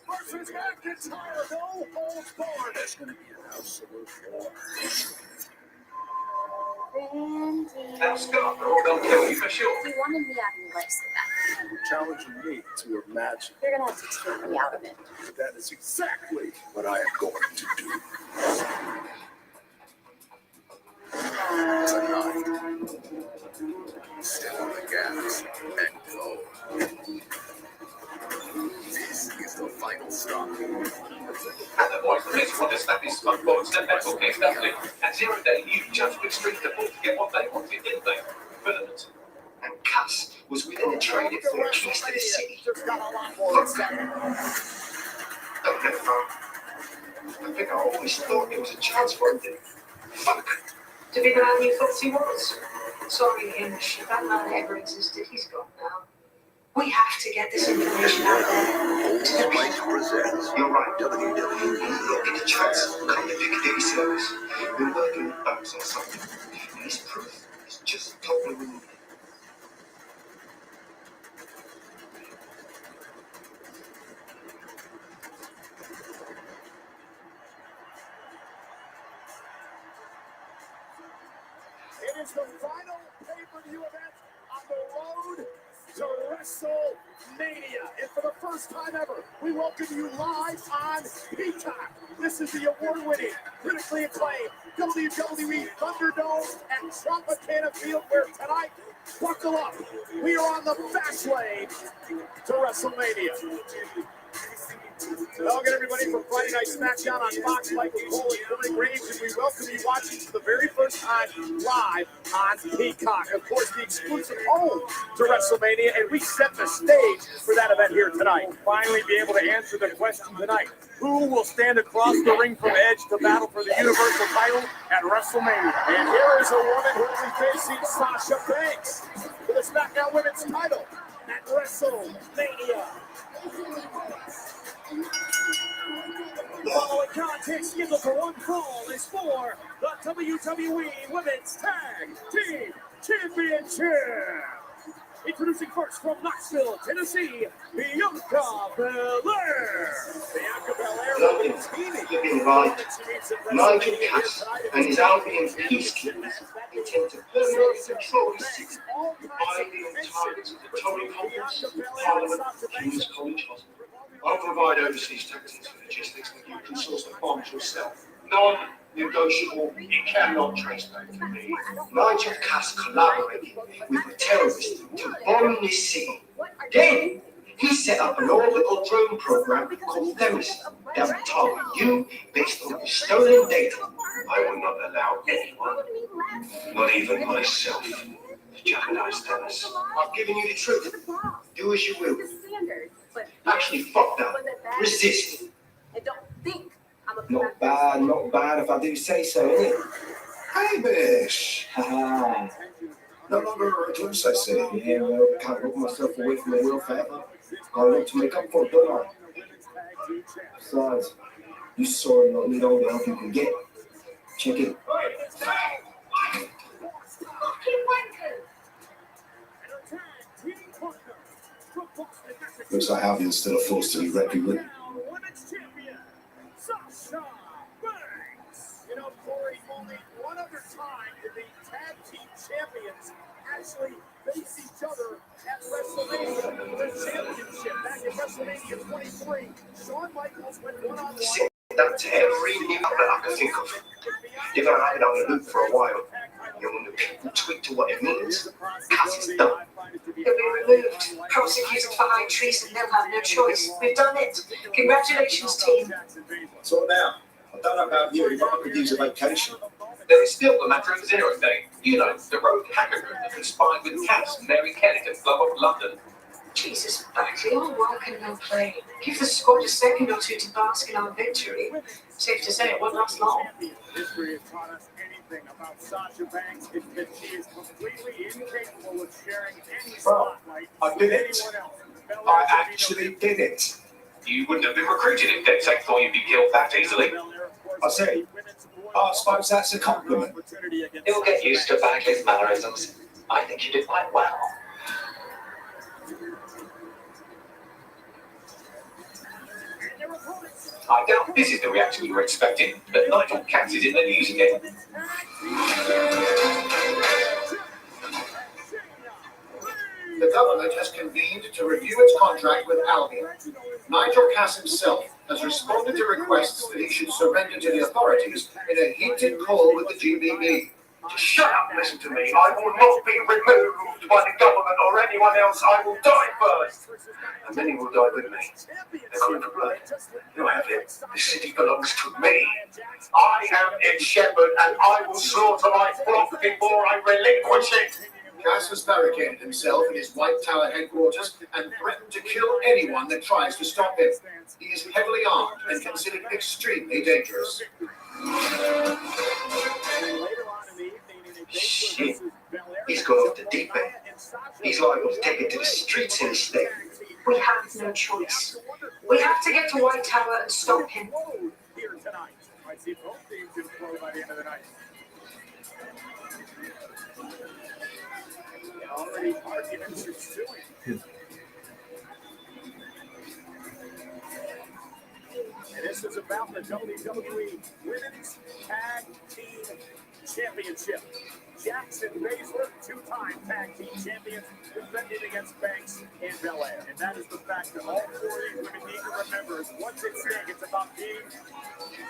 Versus McIntyre, no holds barred. That's going to be an absolute war. Now, Scott, they'll kill you for sure. He wanted me out of your life so bad. You're challenging me to a match. You're gonna have to take me out of it. That is exactly what I am going to do. Tonight, step on the gas and go. This is the final stop. And the boys from this one to snap his smoke boards and metal case dusty. At 0 day, you just with strength to pull to get what they wanted, didn't they? Brilliant. And Cass was within a trading for the keys to the city. Just got a lot more to say. Don't get far. I think I always thought there was a chance for him to. Fuck. To be the man you thought he was. Sorry, Hamish. That man ever existed. He's gone now. We have to get this information out there. All Might presents. You're right. WWE not get a chance. Come to Piccadilly Circus. Been working with Bugs or something. And his proof is just totally removed. It is the final pay-per-view event on the road to WrestleMania. And for the first time ever, we welcome you live on Peacock. This is the award-winning, critically acclaimed WWE Thunderdome and Tropicana Field, where tonight, buckle up, we are on the fast lane to WrestleMania. Welcome everybody from Friday Night SmackDown on Fox. Michael Cole and Billy Graves, and we welcome you watching for the very first time live on Peacock. Of course, the exclusive home to WrestleMania, and we set the stage for that event here tonight. We'll finally be able to answer the question tonight. Who will stand across the ring from Edge to battle for the Universal title at WrestleMania? And here is a woman who will be facing Sasha Banks for the SmackDown Women's title at WrestleMania. The following contest scheduled for one fall is for the WWE Women's Tag Team Championship. Introducing first from Knoxville, Tennessee, Bianca Belair. Bianca Belair will be teaming Living right. Nigel Cass and his Albion Peacekeepers intend to permanently control the city, buying the entirety of the Tory Conference, Parliament, King's College Hospital. I'll provide overseas tactics for logistics, but you can source the bombs yourself. Non-negotiable, it cannot trace back to me. Nigel Cass collaborated with the terrorists to bomb this city. Then, he set up an orbital drone program called Themis that would target you based on your stolen data. I will not allow anyone, not even myself, to jeopardize Themis. I've given you the truth. Do as you will. Actually, fuck that. Resist. I don't think I'm a Not bad if I do say so, innit? Hey, bish! Haha. No longer a recluse, I say. Yeah, well, can't look myself away from the wheel forever. Got a lot to make up for, don't I? Besides, you sorry not need all the help you can get. Check it. Looks like Albion's still a force to be reckoned with. Women's champion, Sasha Banks. You know, Corey, only one other time actually face each other at WrestleMania for the championship back in WrestleMania 23. Shawn Michaels went one-on-one. That's every outlet I can think of. You're going to have it on the loop for a while. And when the people tweet to what it means, Cass is done. He'll be removed, prosecuted for high treason. They'll have no choice. We've done it. Congratulations, team. So now, I don't know about you, but I could use a vacation. There is still the matter of Zero Day. You know, the rogue hacker group that conspired with Cass and Mary Kelly to blow up London. Jesus, Bagley, all work and no play. Give the squad a second or two to bask in our victory. Safe to say it won't last long. History has taught us anything about Sasha Banks, it's that she is completely incapable of sharing any spotlight I did with it. anyone else. I actually did it. You wouldn't have been recruited if DedSec thought you'd be killed that easily. I see. I suppose that's a compliment. You'll get used to Bagley's mannerisms. I think you did quite well. I doubt this is the reaction you were expecting, but Nigel Cass is in the news again. The government has convened to review its contract with Albion. Nigel Cass himself has responded to requests that he should surrender to the authorities in a heated call with the GBB. Shut up, listen to me. I will not be removed by the government or anyone else. I will die first. And many will die with me. They're coming for blood. You have it. The city belongs to me. I am its shepherd, and I will slaughter my flock before I relinquish it. Cass has barricaded himself in his White Tower headquarters and threatened to kill anyone that tries to stop him. He is heavily armed and considered extremely dangerous. Shit. He's gone off the deep end. He's liable to take it to the streets instead. We have no choice. We have to get to White Tower and stop him. Here tonight. Might see both teams implode by the end of the night. Already arguments are stewing. And this is about the WWE Women's Tag Team Championship. Jackson Baszler, two-time tag team champions, defending against Banks and Belair. And that is the fact that all four of these women need to remember is what's at stake. It's about being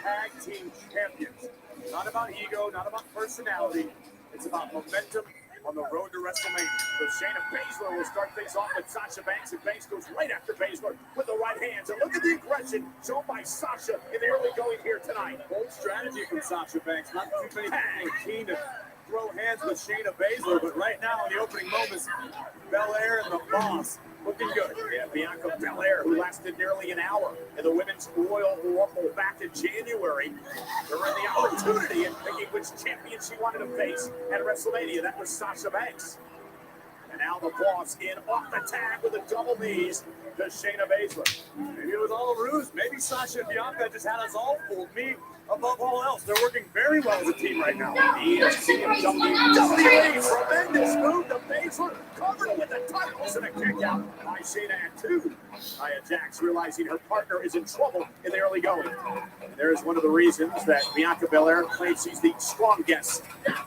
tag team champions. Not about ego, not about personality. It's about momentum on the road to WrestleMania. So Shayna Baszler will start things off with Sasha Banks, and Banks goes right after Baszler with the right hands. And look at the aggression shown by Sasha in the early going here tonight. Bold strategy from Sasha Banks. Not too many people are keen to throw hands with Shayna Baszler, but right now in the opening moments, Belair and the Boss looking good. Yeah, Bianca Belair, who lasted nearly an hour in the Women's Royal Rumble back in January, during the opportunity and picking which champion she wanted to face at WrestleMania. That was Sasha Banks. And now the Boss in off the tag with a double knees to Shayna Baszler. Maybe it was all a ruse. Maybe Sasha and Bianca just had us all fooled. Me, above all else, they're working very well as a team right now. EST and WWE, tremendous move to Baszler, covered with the titles and a kick out by Shayna at 2. Nia Jax realizing her partner is in trouble in the early going. And there's one of the reasons that Bianca Belair claims she's the strongest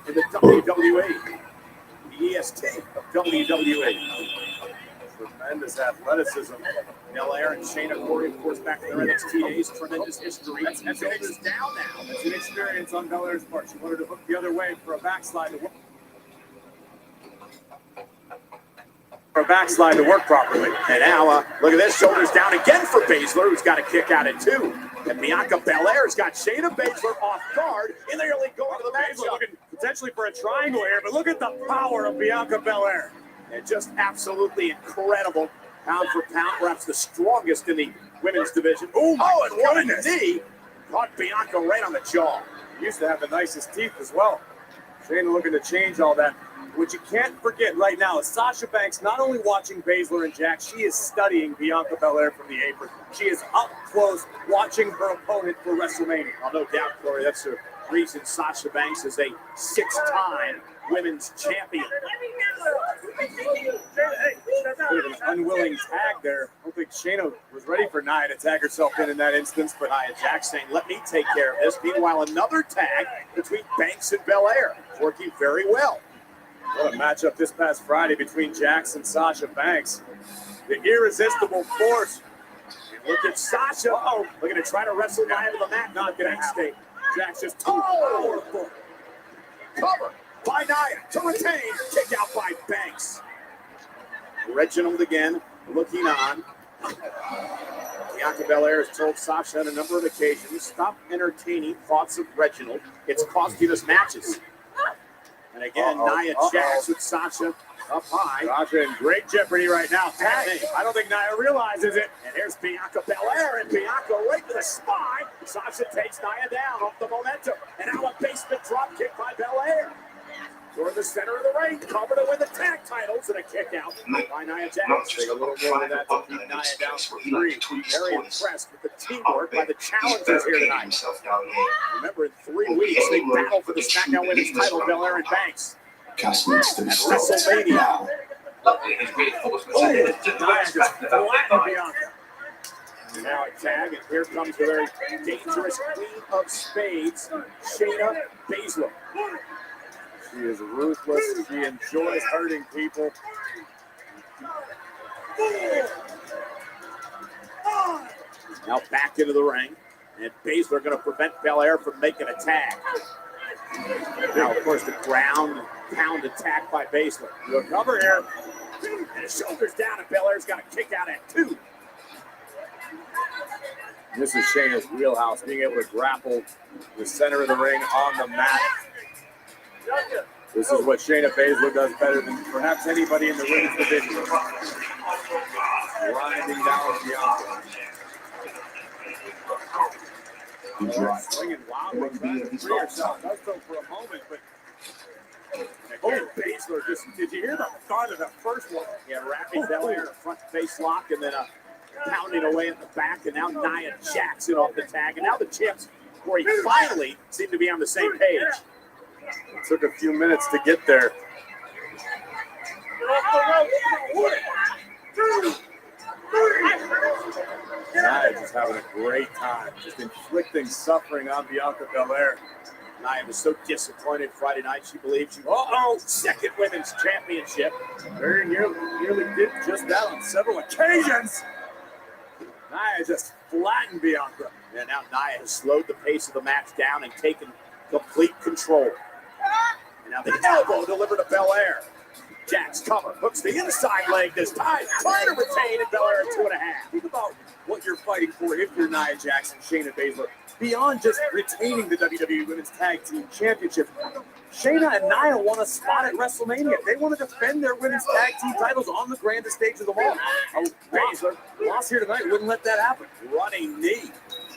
in the WWE. The EST of WWE. Tremendous athleticism. Belair and Shayna Corey, of course, back to their NXT days. Tremendous history. That's down now. That's an experience on Belair's part. She wanted to hook the other way for a backslide to work. To work properly. And now, look at this. Shoulders down again for Baszler, who's got a kick out at 2. And Bianca Belair's got Shayna Baszler off guard in the early going of the matchup. Looking potentially for a triangle here, but look at the power of Bianca Belair. And just absolutely incredible. Pound for pound, perhaps the strongest in the women's division. Oh, and what a knee. Caught Bianca right on the jaw. Used to have the nicest teeth as well. Shayna looking to change all that. What you can't forget right now is Sasha Banks not only watching Baszler and Jax, she is studying Bianca Belair from the apron. She is up close watching her opponent for WrestleMania. Oh, no doubt, Corey, that's the reason Sasha Banks is a 6-time women's champion. Bit of an unwilling tag there. I don't think Shayna was ready for Nia to tag herself in that instance, but Nia Jax saying, let me take care of this. Meanwhile, another tag between Banks and Belair, working very well. What a matchup this past Friday between Jax and Sasha Banks. The irresistible force. And look at Sasha. Oh, looking to try to wrestle Nia to the mat. Not going to happen. Jax just too powerful. Cover by Nia to retain. Kick out by Banks. Reginald again looking on. Bianca Belair has told Sasha on a number of occasions, stop entertaining thoughts of Reginald. It's cost you this matches. And again, Nia Jax with Sasha up high. Sasha in great jeopardy right now. Tag. I don't think Nia realizes it. And here's Bianca Belair, and Bianca right to the spine. Sasha takes Nia down off the momentum. And now a basement drop kick by Belair. Toward the center of the ring, cover to win the tag titles, and a kick out by Nia Jax. Take a little more of that to keep Nia down for 3. Very impressed with the teamwork by the challengers here tonight. Remember, in 3 weeks, they battle for the SmackDown Women's title, Belair and Banks. At WrestleMania. Nia just flattened Bianca. Now a tag, and here comes the very dangerous Queen of Spades, Shayna Baszler. She is ruthless. She enjoys hurting people. Now back into the ring. And Baszler going to prevent Belair from making a tag. Now, of course, the ground pound attack by Baszler. We'll cover here. And his shoulders down, and Belair's got a kick out at 2. This is Shayna's wheelhouse, being able to grapple the center of the ring on the mat. This is what Shayna Baszler does better than perhaps anybody in the women's division. Grinding down Bianca. Swinging wildly, trying to free herself. Does so for a moment, but again, Baszler just, did you hear the thud of the first one? Yeah, wrapping Belair in a front face lock and then pounding away at the back, and now Nia Jackson off the tag, and now the champs, Corey, finally seem to be on the same page. It took a few minutes to get there. Nia just having a great time, just inflicting suffering on Bianca Belair. Nia was so disappointed Friday night. She believed she, second women's championship. Very nearly did just that on several occasions. Nia just flattened Bianca. And now Nia has slowed the pace of the match down and taken complete control. And now the elbow delivered to Belair. Jax cover, hooks the inside leg this time, trying to retain, and Belair at 2.5. Think about what you're fighting for if you're Nia Jax and Shayna Baszler. Beyond just retaining the WWE Women's Tag Team Championship, Shayna and Nia want a spot at WrestleMania. They want to defend their Women's Tag Team titles on the grandest stage of them all. Baszler lost here tonight, wouldn't let that happen. Running knee.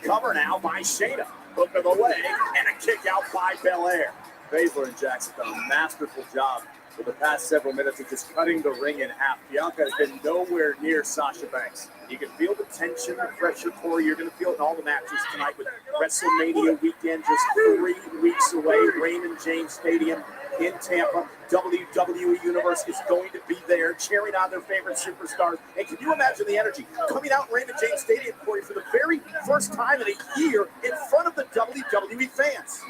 Cover now by Shayna. Hook of the leg, and a kick out by Belair. Baszler and Jax have done a masterful job for the past several minutes of just cutting the ring in half. Bianca has been nowhere near Sasha Banks. You can feel the tension, the pressure, Corey. You're going to feel it in all the matches tonight with WrestleMania weekend just 3 weeks away. Raymond James Stadium in Tampa. WWE Universe is going to be there cheering on their favorite superstars. And can you imagine the energy coming out in Raymond James Stadium, Corey, for the very first time in a year in front of the WWE fans?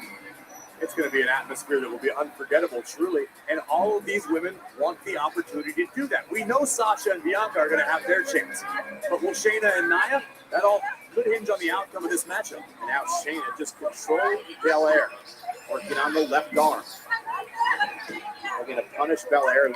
It's going to be an atmosphere that will be unforgettable, truly. And all of these women want the opportunity to do that. We know Sasha and Bianca are going to have their chance. But will Shayna and Nia? That all could hinge on the outcome of this matchup. And now Shayna just controlled Belair. Working on the left arm. They're going to punish Belair.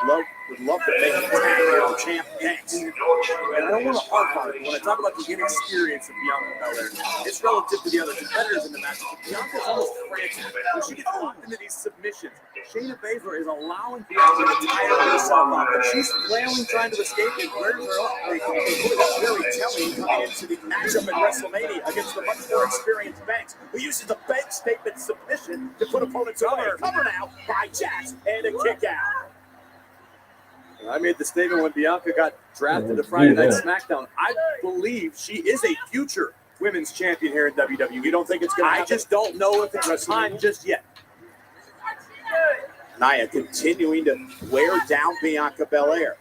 Would love to make a tag on Champ Banks. And I don't want to harp on it. When I talk about the inexperience of Bianca Belair, it's relative to the other competitors in the match. Bianca's almost frantic. When she gets locked into these submissions, Shayna Baszler is allowing Bianca to tire herself up. And she's flailing, trying to escape and wears her up. That's very telling coming into the matchup at WrestleMania against the much more experienced Banks, who uses the bank statement submission to put opponents away. Cover now by Jax, and a kick out. I made the statement when Bianca got drafted to Friday Night SmackDown. I believe she is a future women's champion here in WWE. You don't think it's going to happen? I just don't know if it's time just yet. Nia continuing to wear down Bianca Belair.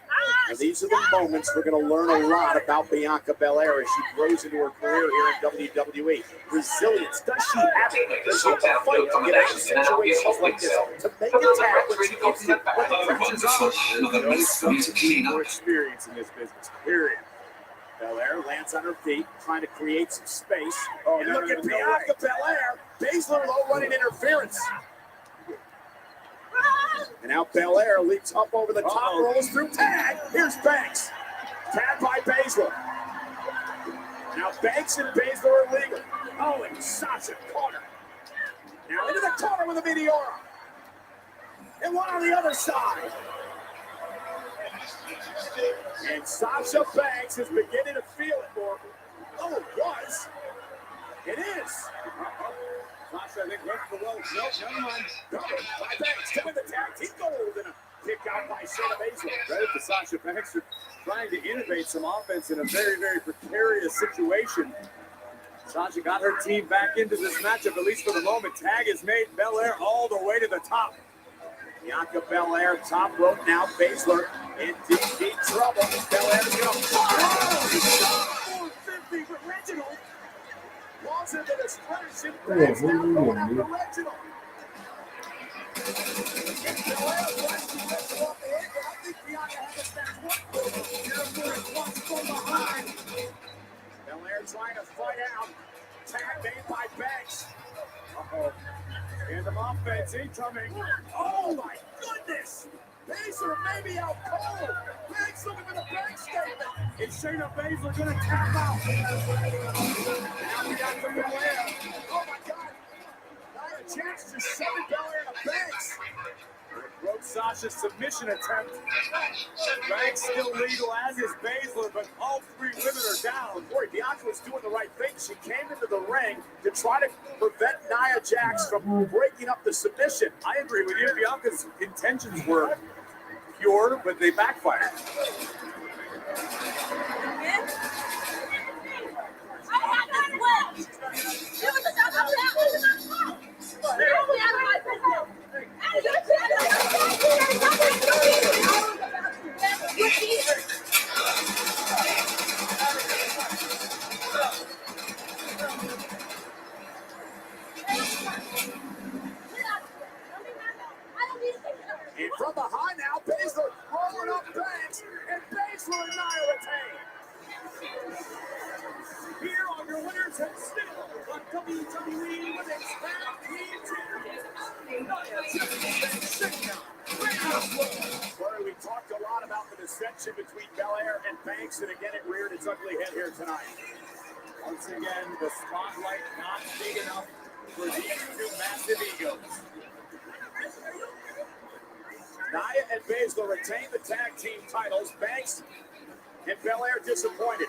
Now, these are the moments we're going to learn a lot about Bianca Belair as she grows into her career here in WWE. Resilience. Does she have it? Does she have the fight to get out of situations like this? To make a tag when she gets hit, when the pressure's on. There's no substitute for experience in this business, period. Belair lands on her feet, trying to create some space. Oh, and look at Bianca Belair. Baszler low running interference. And now Belair leaps up over the top, rolls through tag. Here's Banks. Tag by Baszler. Now Banks and Baszler are legal. Oh, and Sasha caught her. Now into the corner with a Meteora. And one on the other side. And Sasha Banks is beginning to feel it more. Oh, it was. It is. Sasha, I think, went for the rope. No, never mind. Covered by Banks. Coming the tag team gold and a kick out by Shayna Baszler. Credit to Sasha Banks for trying to innovate some offense in a very, very precarious situation. Sasha got her team back into this matchup, at least for the moment. Tag has made Belair all the way to the top. Bianca Belair, top rope now. Baszler in deep trouble. Belair's going to fall. 450 for Reginald. Walls into the stretch and Banks now going after Reginald. And Belair tries to wrestle up the end, but I think Bianca has a fast one. Here once from behind. Belair trying to fight out. Tag made by Banks. Uh-oh. And the offense incoming. Oh my goodness! Baszler may be out cold. Banks looking for the bank statement. Is Shayna Baszler going to tap out? Now we got the Belair. Oh my God! Nia Jax just shoving Belair to Banks. Broke Sasha's submission attempt. Banks still legal, as is Baszler, but all three women are down. Boy, Bianca was doing the right thing. She came into the ring to try to prevent Nia Jax from breaking up the submission. I agree with you. Bianca's intentions were pure, but they backfired. And from behind now, Baszler rolling up Banks, and Baszler and Nia retain. Here are your winners and still on WWE Women's Tag Team Champions. Corey, we talked a lot about the dissension between Belair and Banks, and again it reared its ugly head here tonight. Once again, the spotlight not big enough for these two massive egos. Nia and Baszler retain the tag team titles. Banks and Belair disappointed.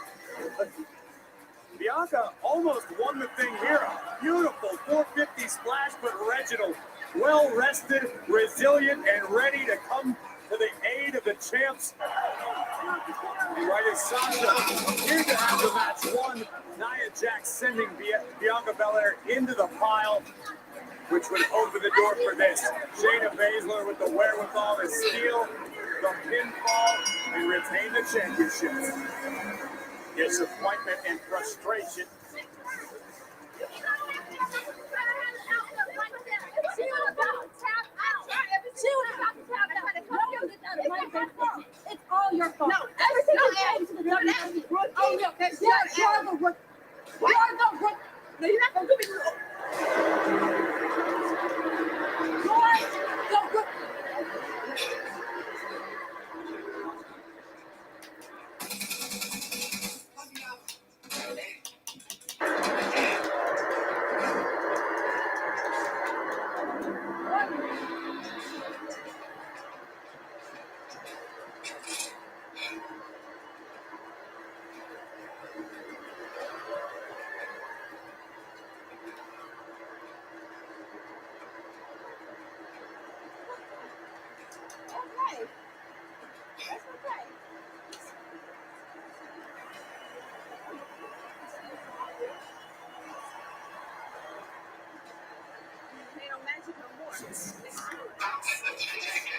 Bianca almost won the thing here. A beautiful 450 splash, but Reginald well rested, resilient, and ready to come to the aid of the champs. And right as Sasha appeared to have the match won, Nia Jax sending Bianca Belair into the pile, which would open the door for this. Shayna Baszler with the wherewithal to steal the pinfall and retain the championship. Disappointment and frustration. It's all your fault. No, everything came to the WWE. Oh, no, okay. You're the rookie. You're the rookie. No, you're not going to do me. You're the rookie.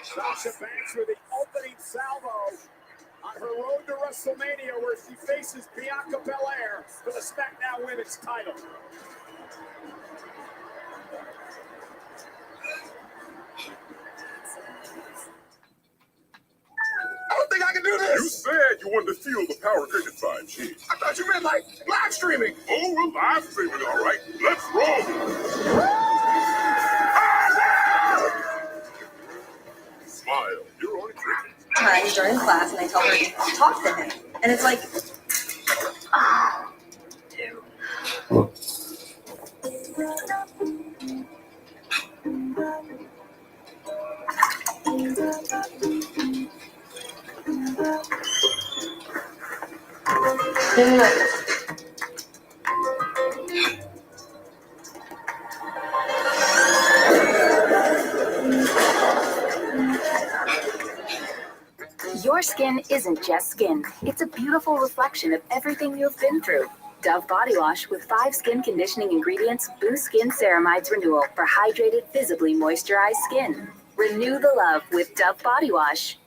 Sasha Banks with the opening salvo on her road to WrestleMania, where she faces Bianca Belair for the SmackDown Women's title. I don't think I can do this. You said you wanted to feel the power created by cheese. I thought you meant like live streaming. Oh, we're live streaming, all right. Let's roll. Smile. You're on cricket. Times during class, and I tell her to talk to him, and it's like, ah, dude. Your skin isn't just skin. It's a beautiful reflection of everything you've been through. Dove Body Wash with 5 skin conditioning ingredients boosts skin ceramides renewal for hydrated, visibly moisturized skin. Renew the love with Dove Body Wash.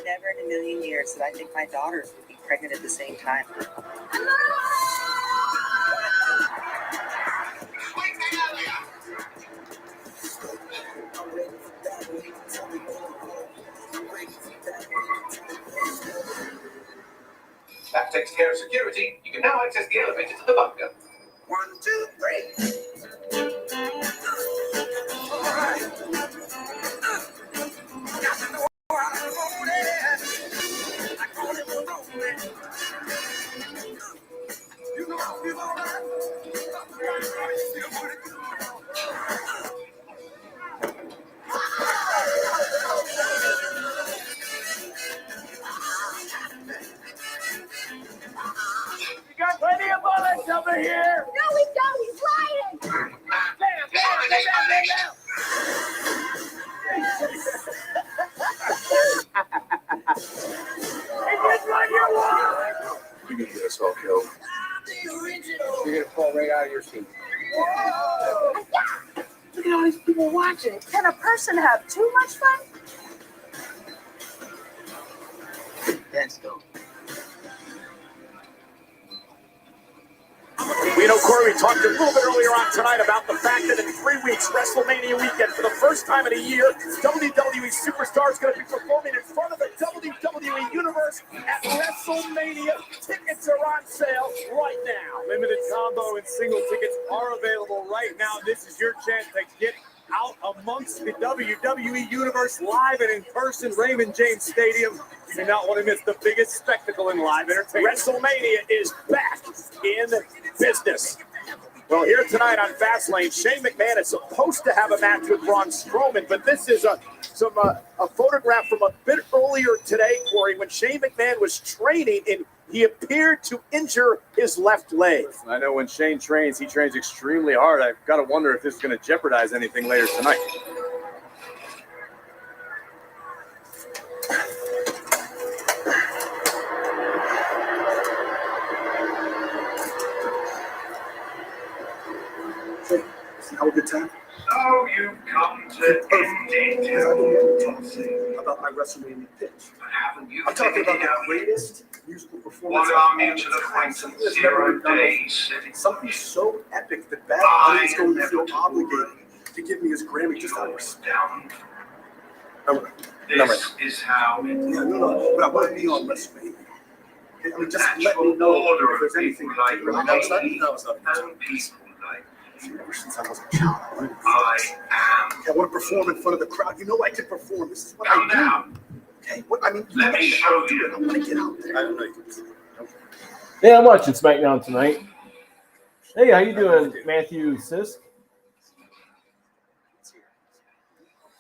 Never in a million years did I think my daughters would be pregnant at the same time. That takes care of security. You can now access the elevator to the bunker. 1, 2, 3. You got plenty of bullets over here. No, we don't. He's lying. You can get us all killed. You're gonna fall right out of your seat. Look at all these people watching. Can a person have too much fun? Let's go. We know, Corey, we talked a little bit earlier on tonight about the fact that in 3 weeks, WrestleMania weekend, for the first time in a year, WWE superstars going to be performing in front of the WWE Universe at WrestleMania. Tickets are on sale right now. Limited combo and single tickets are available right now. This is your chance to get out amongst the WWE Universe live and in person, Raymond James Stadium. You do not want to miss the biggest spectacle in live entertainment. WrestleMania is back in business. Well, here tonight on Fastlane, Shane McMahon is supposed to have a match with Braun Strowman, but this is a photograph from a bit earlier today, Corey, when Shane McMahon was training and he appeared to injure his left leg. I know when Shane trains, he trains extremely hard. I've got to wonder if this is going to jeopardize anything later tonight. Have a good time. So you've come to end it. About my WrestleMania pitch. But haven't you I'm talking about figured it out the yet? greatest musical performance. What our mutual acquaintance, Zero Day City. Something so epic that Bad I Bunny is going to am feel never obligated to give me his Grammy just out of respect. Down. Number. This is how it No, but I want to be on WrestleMania. Okay, I mean, just let me know if there's anything like to no, it's not. No, it's not. and people like Ever since I was a child, I wanted to I am. I want to perform in front of the crowd. You know I can perform. This is what Calm I do. down. Hey, what? I mean, Let me show you. I want to get out there. I don't know. Yeah, I'm watching SmackDown tonight. Hey, how you doing, Matthew Sisk?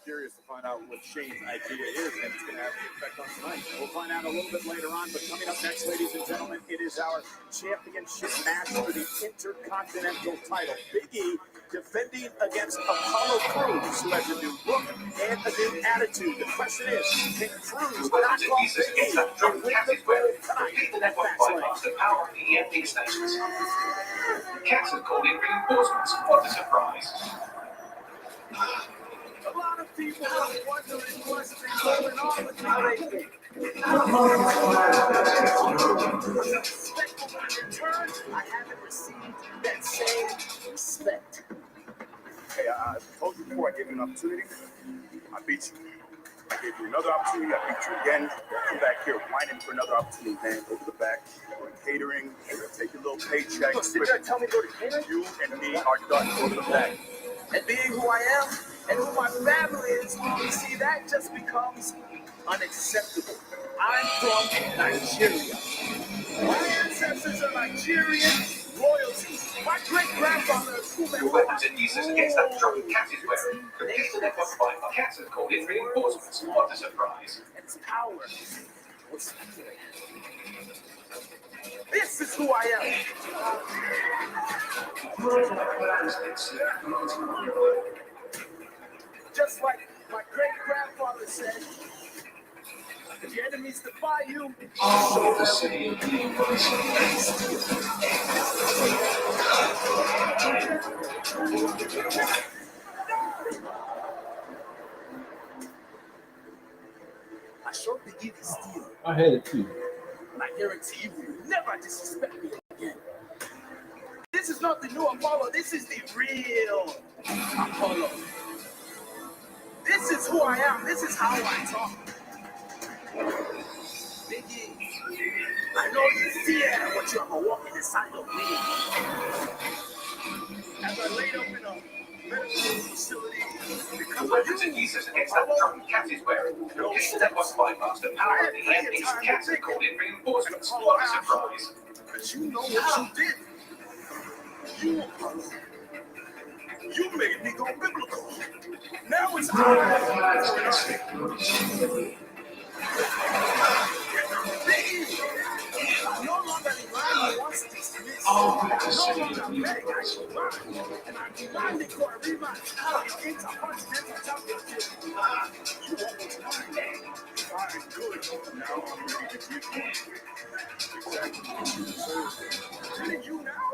Curious to find out what Shane's idea is, and it's going to have an effect on tonight. We'll find out a little bit later on, but coming up next, ladies and gentlemen, it is our championship match for the Intercontinental title. Big E defending against Apollo Crews, who has a new look and a new attitude. The question is, can Crews knock off Big E and win the gold tonight? The network bypass the power of the EMP stations. Cats have called in reinforcements. What a surprise. A lot of people are wondering what's been going on with me lately. Respectful in return, I haven't received that same respect. Hey, I told you before I gave you an opportunity. I beat you. I gave you another opportunity. I beat you again. Come back here whining for another opportunity, man. Go to the back. Go to catering. Take your little paycheck. Did you tell me to go to catering? You and me are done. Go to the back. And being who I am and who my family is, you see, that just becomes unacceptable. I'm from Nigeria. My ancestors are Nigerian royalty. My great-grandfather is who Your weapons and uses against that drunken cat is wearing. Release the network bypass. Cats have called in reinforcements. What a surprise. It's power. This is who I am. Just like my great-grandfather said, if your enemies defy you, Show the city of I showed the evil steel. I had it too. And I guarantee you will never disrespect me again. This is not the new Apollo. This is the real Apollo. This is who I am. This is how I talk. Biggie, I know you fear what you have walking inside of me. As I laid up in a medical facility, because weapons and uses against that drunken cat is wearing. Release the network bypass the power of the EMP's. Cats have called in reinforcements. What a surprise. But you know what you did. You made me go biblical. Now it's time. No longer relying on dismissed. No longer begging, I shall run. And I'm demanding for a rematch of the Intercontinental Championship. You almost won. Fine, good. Now I'm ready to give you. Exactly what you deserve. Killing you now?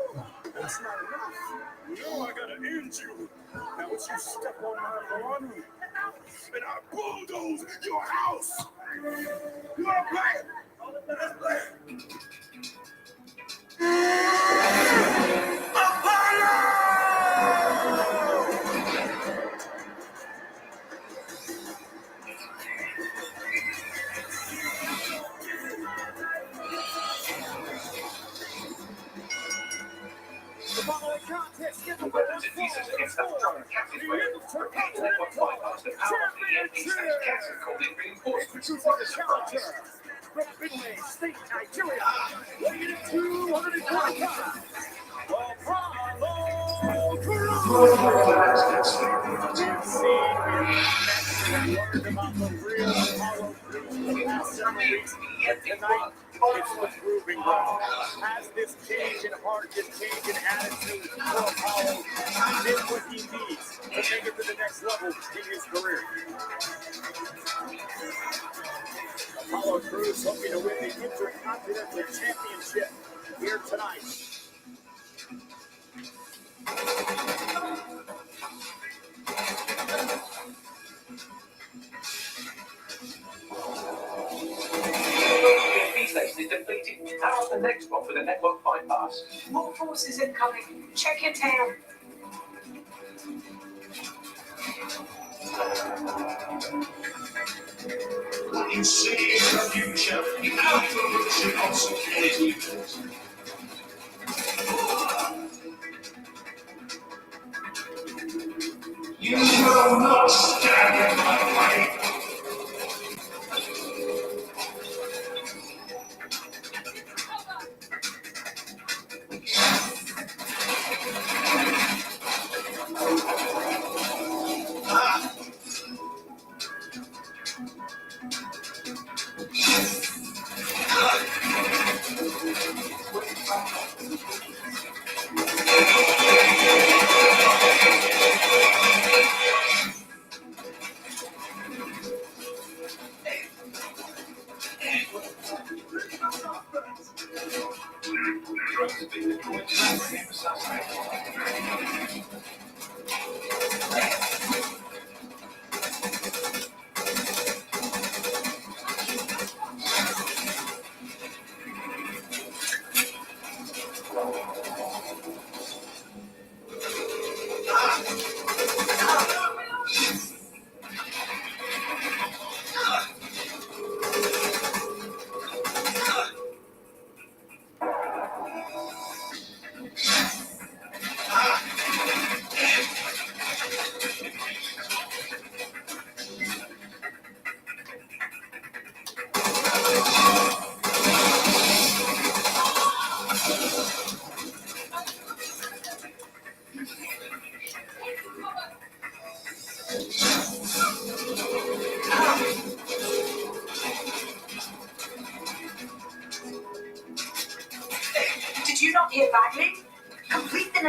That's not enough. No, I gotta end you. Now once you step on my lawn, and I bulldoze your house. You wanna play? Let's play. Apollo! The weapons and uses against that drunken cat is wearing. Release the network bypass the power of the EMP's. Cats have called in reinforcements. What a surprise. From Midway State, Nigeria, weighing 245. Apollo Crews! Learned about the real Apollo Crews for the past several weeks. Tonight, it's the proving ground. Has this change in heart, this change in attitude for Apollo did what he needs to take it to the next level in his career? Apollo Crews hoping to win the Intercontinental Championship here tonight. EMP station is depleted. Power the next one for the network bypass. More forces incoming. Check your tail. You see the future in our evolution of security. You will not stand in my way.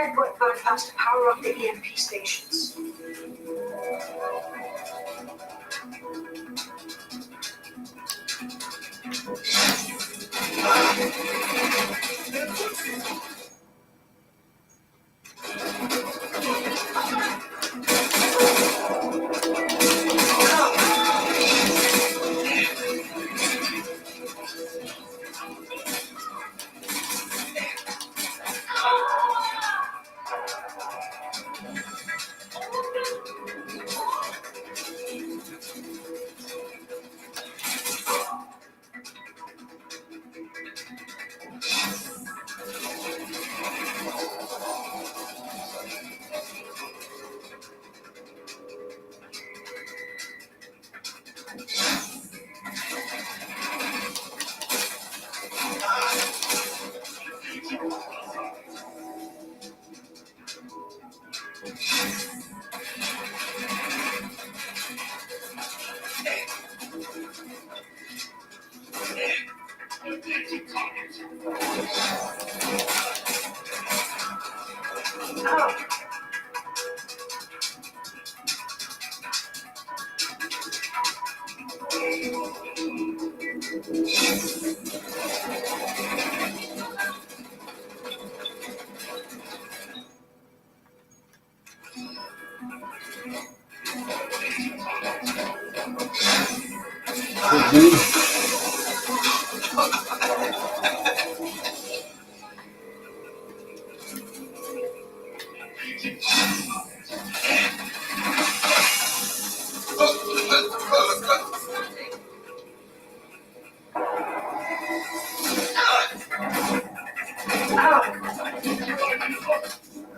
network bypass to power up the EMP stations.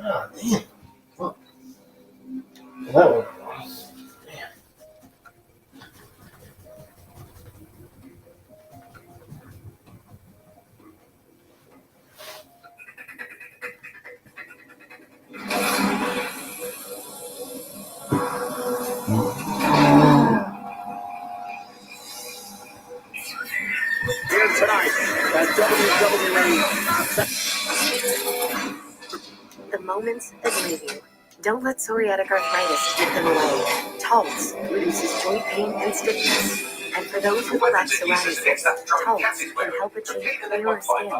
Ah, damn. Fuck. That one. Here tonight at WWE. The moments that move you. Don't let psoriatic arthritis keep them away. Taltz reduces joint pain and stiffness. And for those with plaque psoriasis, Taltz can help achieve clearer skin.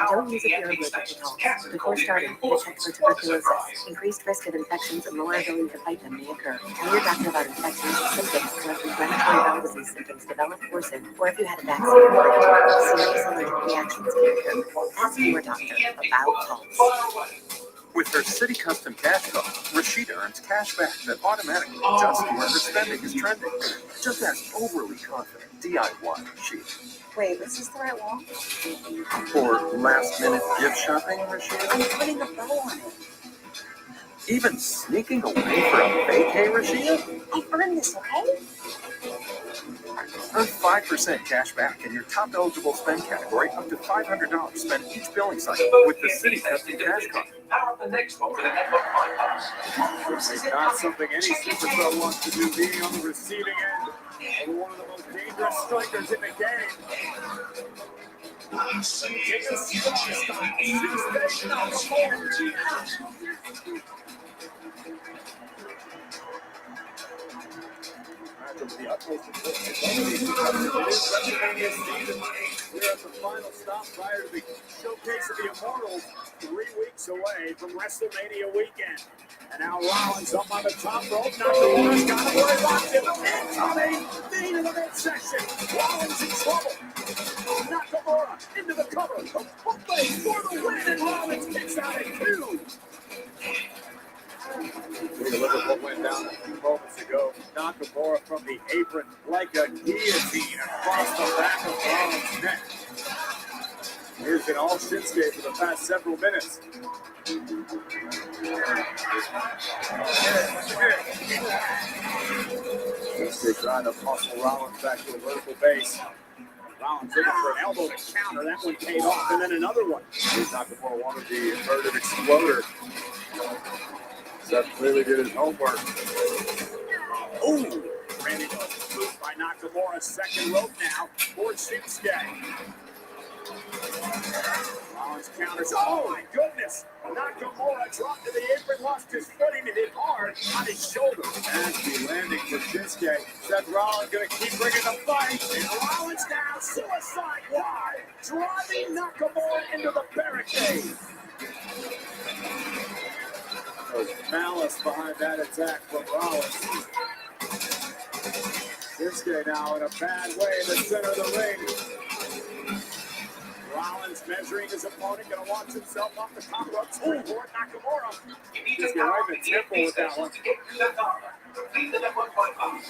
Don't use it if you're allergic to Taltz. Before starting, get checked for tuberculosis. Increased risk of infections and lower ability to fight them may occur. Tell your doctor about infections, symptoms, or if inflammatory bowel disease symptoms develop, worsen, or if you had a vaccine or serious allergic reactions can occur. Ask your doctor about Taltz. With her City Custom Cash Card, Rashida earns cash back that automatically adjusts to where her spending is trending. Just ask overly confident DIY Rashida. Wait, is this the right wall? For last-minute gift shopping, Rashida? I'm putting a bow on it. Even sneaking away for a vacay, Rashida? I earned this, okay? Earn 5% cash back in your top eligible spend category up to $500 spent each billing cycle with the City Custom Cash Card. Power up the next one with a network bypass. It's not something any superstar wants to do, being on the receiving end of one of the most dangerous strikers in the game. Of the utmost importance of these two companies. It is WrestleMania season. We're at the final stop prior to the showcase of the Immortals, 3 weeks away from WrestleMania weekend. And now Rollins up on the top rope. Nakamura's got him where he locked him. Incoming! Lead in the midsection. Rollins in trouble. Nakamura into the cover. The footplate for the win, and Rollins kicks out at 2. Take a look at what went down a few moments ago. Nakamura from the apron like a guillotine across the back of Rollins' neck. Here's been all Shinsuke for the past several minutes. Shinsuke trying to muscle Rollins back to a vertical base. Rollins looking for an elbow to counter. That one paid off, and then another one. Here's Nakamura wanted the inverted exploder. Seth clearly did his homework. Ooh! Randy Orton moved by Nakamura. Second rope now for Shinsuke. Rollins counters. Oh my goodness! Nakamura dropped to the apron, lost his footing, and hit hard on his shoulder. Nasty landing for Shinsuke. Seth Rollins going to keep bringing the fight. And Rollins down, suicide wide, driving Nakamura into the barricade. There's malice behind that attack from Rollins. Shinsuke now in a bad way in the center of the ring. Rollins measuring his opponent, going to launch himself off the top rope toward Nakamura. Just get right in the temple with that one.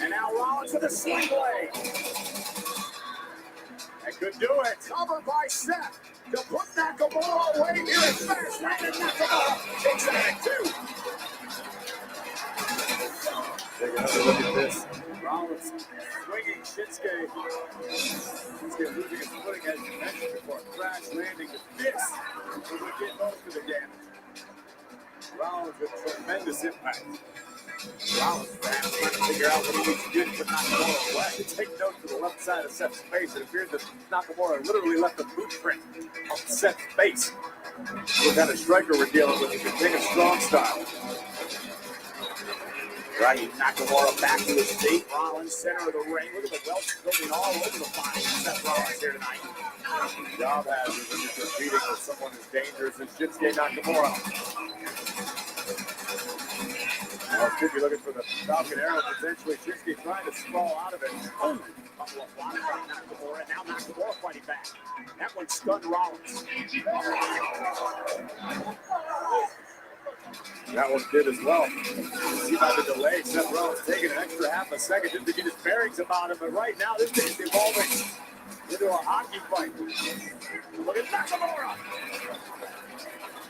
And now Rollins with a sling blade. That could do it. Covered by Seth to put Nakamura away. Here is fast lane, and Nakamura takes that at 2. Take another look at this. Rollins swinging Shinsuke. Shinsuke losing his footing as you mentioned before. Crash landing. This would get most of the damage. Rollins with tremendous impact. Rollins perhaps trying to figure out what he needs to do to put Nakamura away. Take note to the left side of Seth's face. It appears that Nakamura literally left a boot print on Seth's face. What kind of striker we're dealing with? He can take a strong style. Right, Nakamura back to his feet. Rollins, center of the ring. Look at the welts building all over the body. Seth Rollins here tonight. Job has it when you're competing with someone as dangerous as Shinsuke Nakamura. Now, could be looking for the Falcon Arrow, potentially. Shinsuke trying to sprawl out of it. Oh, couple of blocks by Nakamura, and now Nakamura fighting back. That one stunned Rollins. That one did as well. See by the delay, Seth Rollins taking an extra half a second just to get his bearings about it. But right now, this thing's evolving into a hockey fight. Look at Nakamura.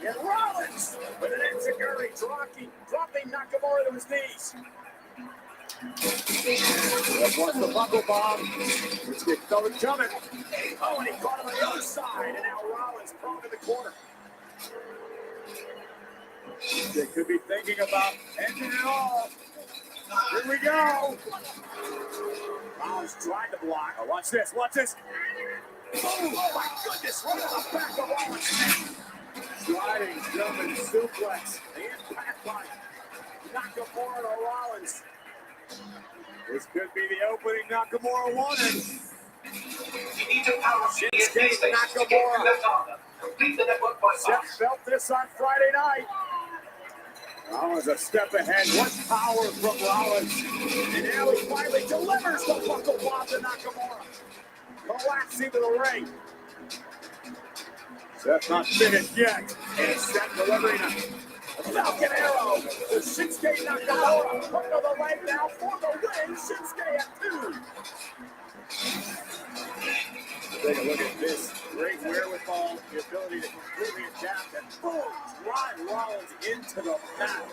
And Rollins with an enziguri dropping Nakamura to his knees. That was the buckle bomb. Let's get going coming. Oh, and he caught him on the other side. And now Rollins prone in the corner. They could be thinking about ending it all. Here we go. Rollins trying to block. Oh, watch this. Watch this. Oh my goodness. Right on the back of Rollins' neck. Sliding German suplex. The impact by Nakamura to Rollins. This could be the opening Nakamura wanted. Shinsuke Nakamura. Seth felt this on Friday night. Rollins a step ahead. What power from Rollins. And now he finally delivers the buckle bomb to Nakamura. Collapsing to the ring. Seth not finished yet. And Seth delivering a Falcon Arrow to Shinsuke Nakamura. Hook of the leg now for the win. Shinsuke at 2. Take a look at this. Great wherewithal, the ability to completely adapt and boom, drive Rollins into the mat.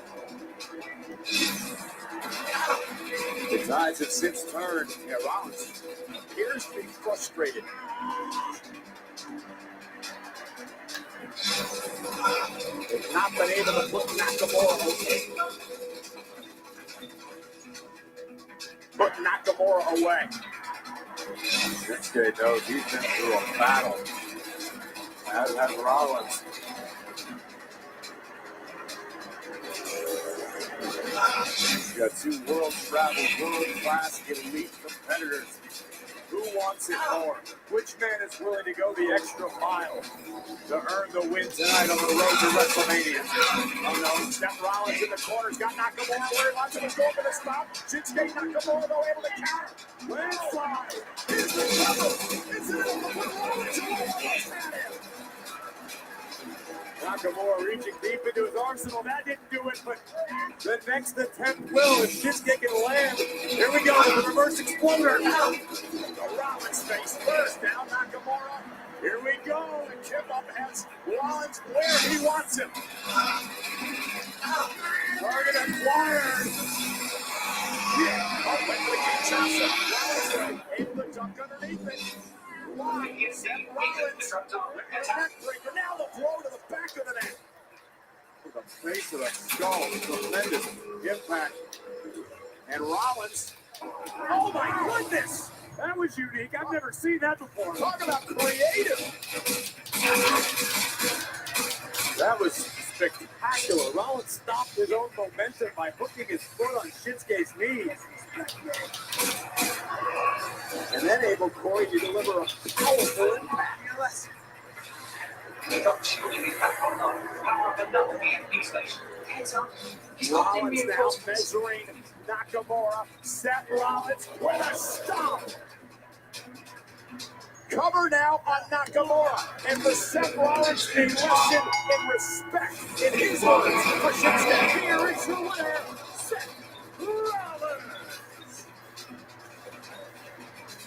The tides have since turned. Yeah, Rollins appears to be frustrated. They've not been able to put Nakamura away. Put Nakamura away. Shinsuke knows he's been through a battle. As has Rollins. You got 2 world-traveled, world-class elite competitors. Who wants it more? Which man is willing to go the extra mile to earn the win tonight on the road to WrestleMania? Oh no, Seth Rollins in the corner's got Nakamura where he wants him to go for the stop. Shinsuke Nakamura though able to counter. Landslide. Here's the double. It's an Nakamura reaching deep into his arsenal. That didn't do it, but the next attempt will if Shinsuke can land. Here we go with the reverse exploder. Rollins face first. Down Nakamura. Here we go. The chip up has Rollins where he wants him. Target acquired. Yeah. Oh, quickly Kinshasa. Rollins able to dunk underneath it. Rollins. Now the blow to the back of the neck. The face of the skull. Tremendous impact. And Rollins. Oh my goodness. That was unique. I've never seen that before. Talk about creative. That was spectacular. Rollins stopped his own momentum by hooking his foot on Shinsuke's knee. And then able Corey to deliver a powerful impact. Rollins now measuring Nakamura. Seth Rollins with a stomp. Cover now on Nakamura. And for Seth Rollins, a lesson in respect in his words for Shinsuke. Here is your winner, Seth Rollins.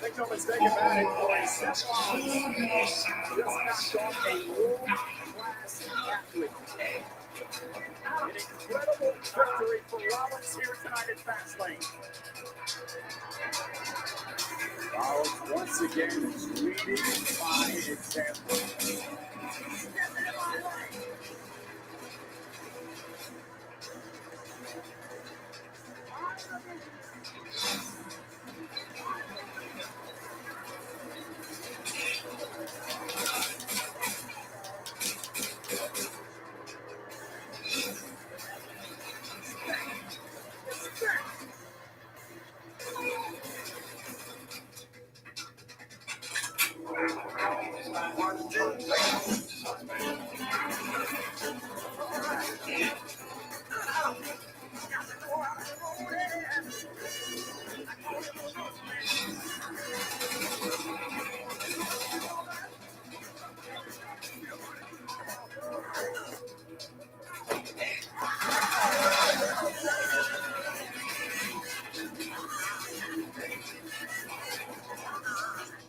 Make no mistake about it, boys. Seth Rollins just knocked off a world-class athlete. An incredible victory for Rollins here tonight at Fastlane. Rollins once again is leading by example.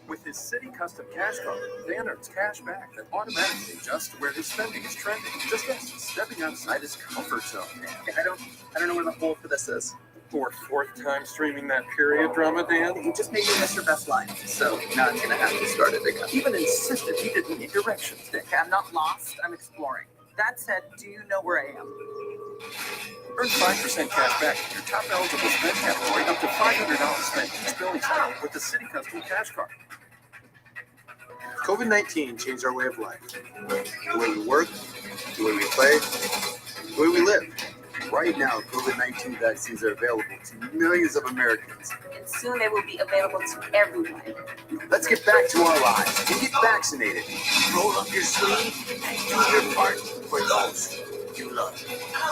With his City Custom Cash Card, Dan earns cash back that automatically adjusts to where his spending is trending. Just as he's stepping outside his comfort zone. I don't know where the hole for this is. For fourth time streaming that period drama, Dan? You just made me miss your best line, so now I'm gonna have to start it again. Even insisted he didn't need directions, Dick. Okay, I'm not lost. I'm exploring. That said, do you know where I am? Earn 5% cash back in your top eligible spend category up to $500 spent each billing cycle with the City Custom Cash Card. COVID-19 changed our way of life. The way we work, the way we play, the way we live. Right now, COVID-19 vaccines are available to millions of Americans. And soon they will be available to everyone. Let's get back to our lives and get vaccinated. Roll up your sleeve and do your part for those you love.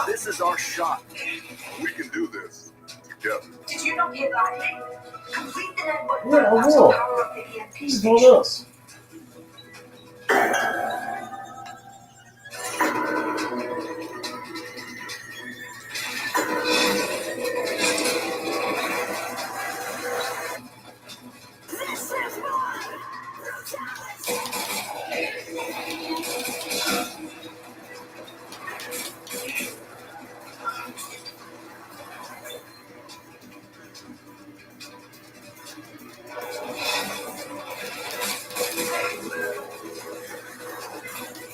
This is our shot. We can do this together. Did you not hear that? Complete the network Yeah, I bypass will. to power up the EMP Hold up. stations.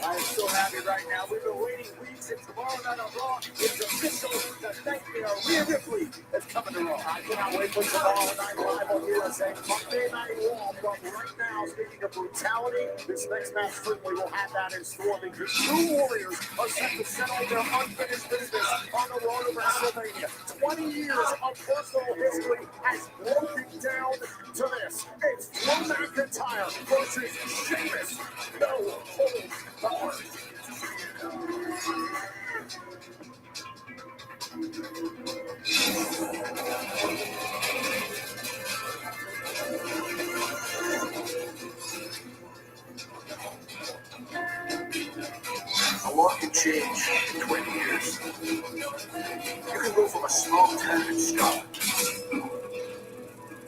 I am so happy right now. We've been waiting weeks, and tomorrow night on Raw, it's official. The Nightmare Rhea Ripley is coming to Raw. I cannot wait for tomorrow night live on USA. Monday Night Raw. But right now, speaking of brutality, this next match certainly will have that in store because two Warriors are set to settle their unfinished business on the road to WrestleMania. 20 years of personal history has broken down to this. It's Drew McIntyre versus Sheamus. No holds barred. A lot can change in 20 years. You can go from a small town in Scotland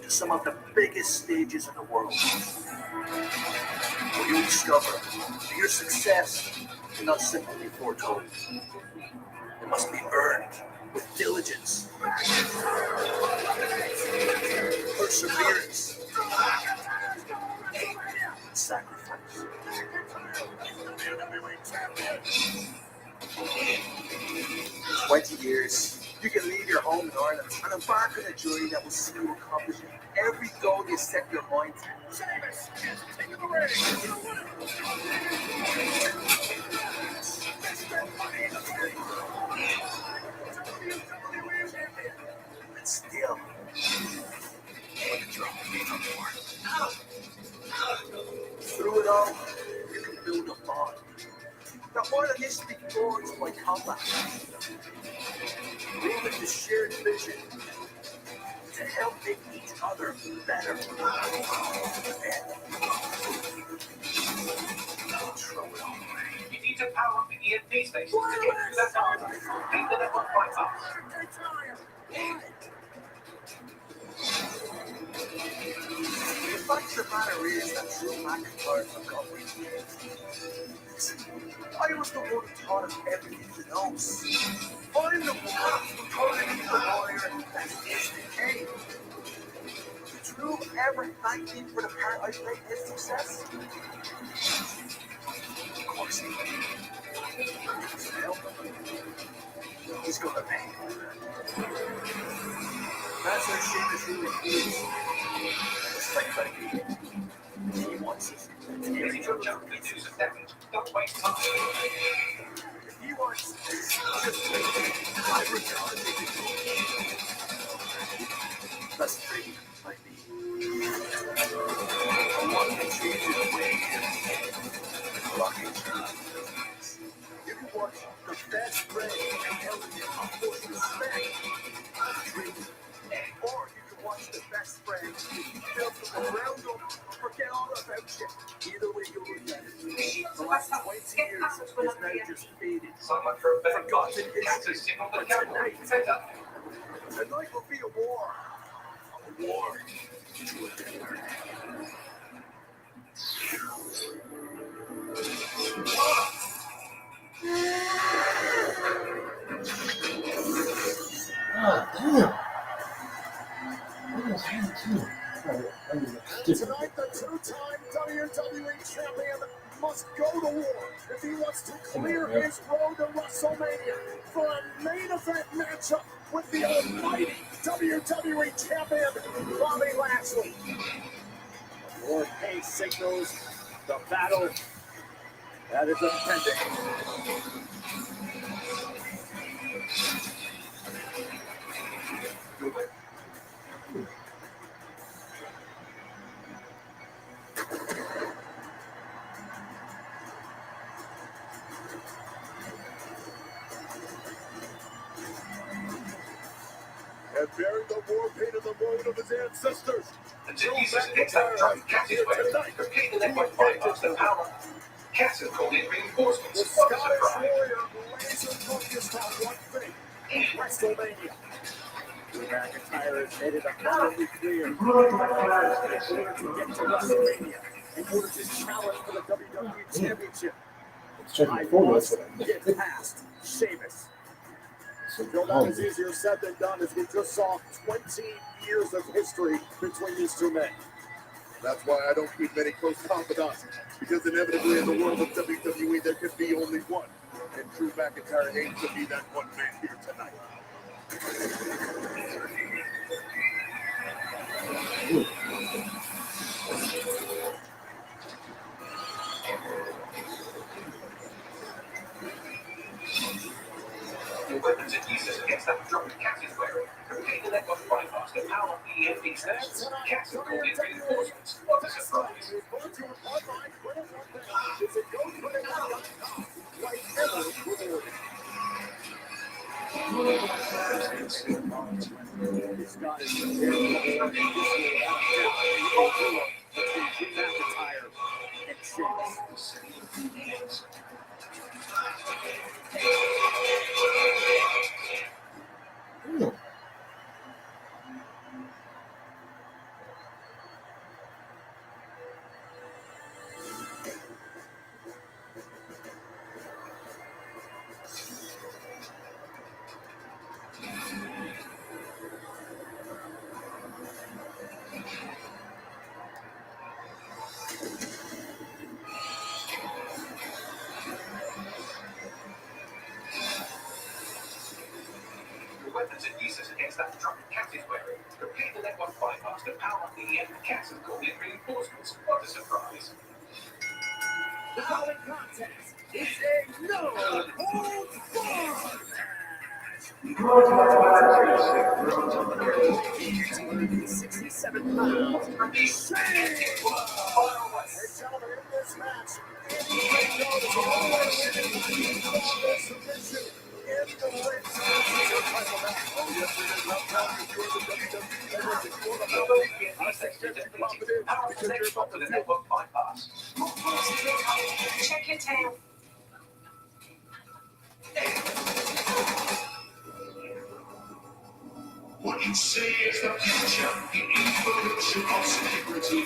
to some of the biggest stages in the world. Where you discover that your success cannot simply be foretold. It must be earned with diligence, perseverance, and sacrifice. 20 years You can leave your home in Ireland and embark on a journey that will see you accomplish every goal you set your mind to. Sheamus is king of the ring. Mr. Money in the Bank. WWE champion. And still, through it all, you can build a bond that more than initially forged by combat, rooted in shared vision to help make each other better. And throw it all away. You need to power up the EMP station to get through that door. Beat the network bypass. The fact of the matter is that Drew McIntyre forgot what he did. I was the one who taught him everything he knows. I'm the one who turned him into the warrior that he is today. Did Drew ever thank me for the part I played in his success? Of course he did. Well, he's gonna pay. That's how Sheamus really is. It's like he wants it. If you're jumping to do some damage, don't waste time. If he wants this, just wait. I regard it. That's pretty, like me. I want to change it away. Rocking time. You can watch the best friend held in your utmost respect. Or you can watch the best friend built from the ground up, forget all about you. Either way you look at it. The last 20 years is now just faded. So much for a better God. Forgotten Cats history. is signal the But camera. tonight, Better. tonight will be a war. A war to a dinner. God damn. Almost had two. Tonight, the two-time WWE champion must go to war if he wants to clear his road to WrestleMania for a main event matchup with the almighty WWE champion, Bobby Lashley. War pace signals the battle that is impending. And bearing the war paint of the road of his ancestors, Until Jesus gets that drum, Cat is waiting. Repeat the network bypass the power. Cat is called in reinforcements. the What a Scottish surprise. warrior laser focused on one thing, WrestleMania. Drew McIntyre has made it abundantly clear in order to get to WrestleMania, in order to challenge for the WWE Championship, I must get past Sheamus. Joe, that is easier said than done, as we just saw 20 years of history between these two men. That's why I don't keep many close confidants, because inevitably in the world of WWE there can be only one, and Drew McIntyre aims to be that one man here tonight. Your weapons and uses against that drum Cat is wearing. Repeat the network bypass the power EMP stations. Cat is called in reinforcements. What a surprise. weapons it uses against that truck Cat is wearing. Complete the network bypass to power up the Cats have called in reinforcements. What a surprise. The following contest is a no holds barred match. 267 pounds. Shane! And gentlemen, in this match, Andy Reynolds is always winning by submission in the weight championship title match. Oh, yes, it is. I'm telling you, you're the WWE Heavyweight Champion. I suggest you pop it in because you're about to the network bypass. Check your tail. What you say is the future, the evolution of celebrity.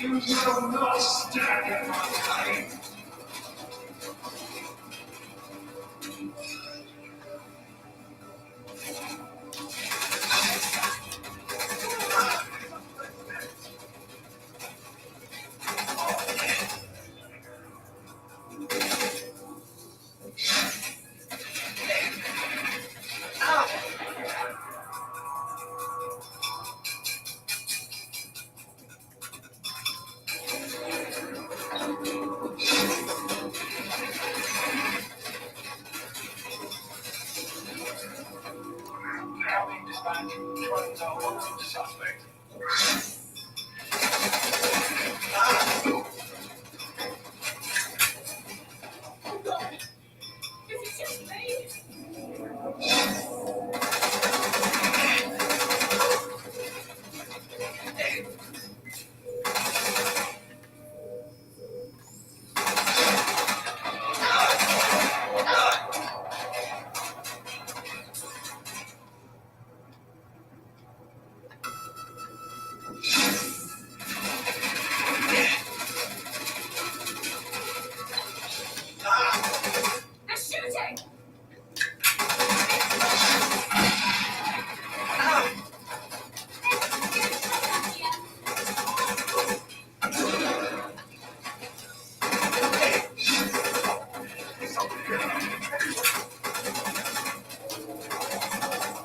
You will not stand in my way.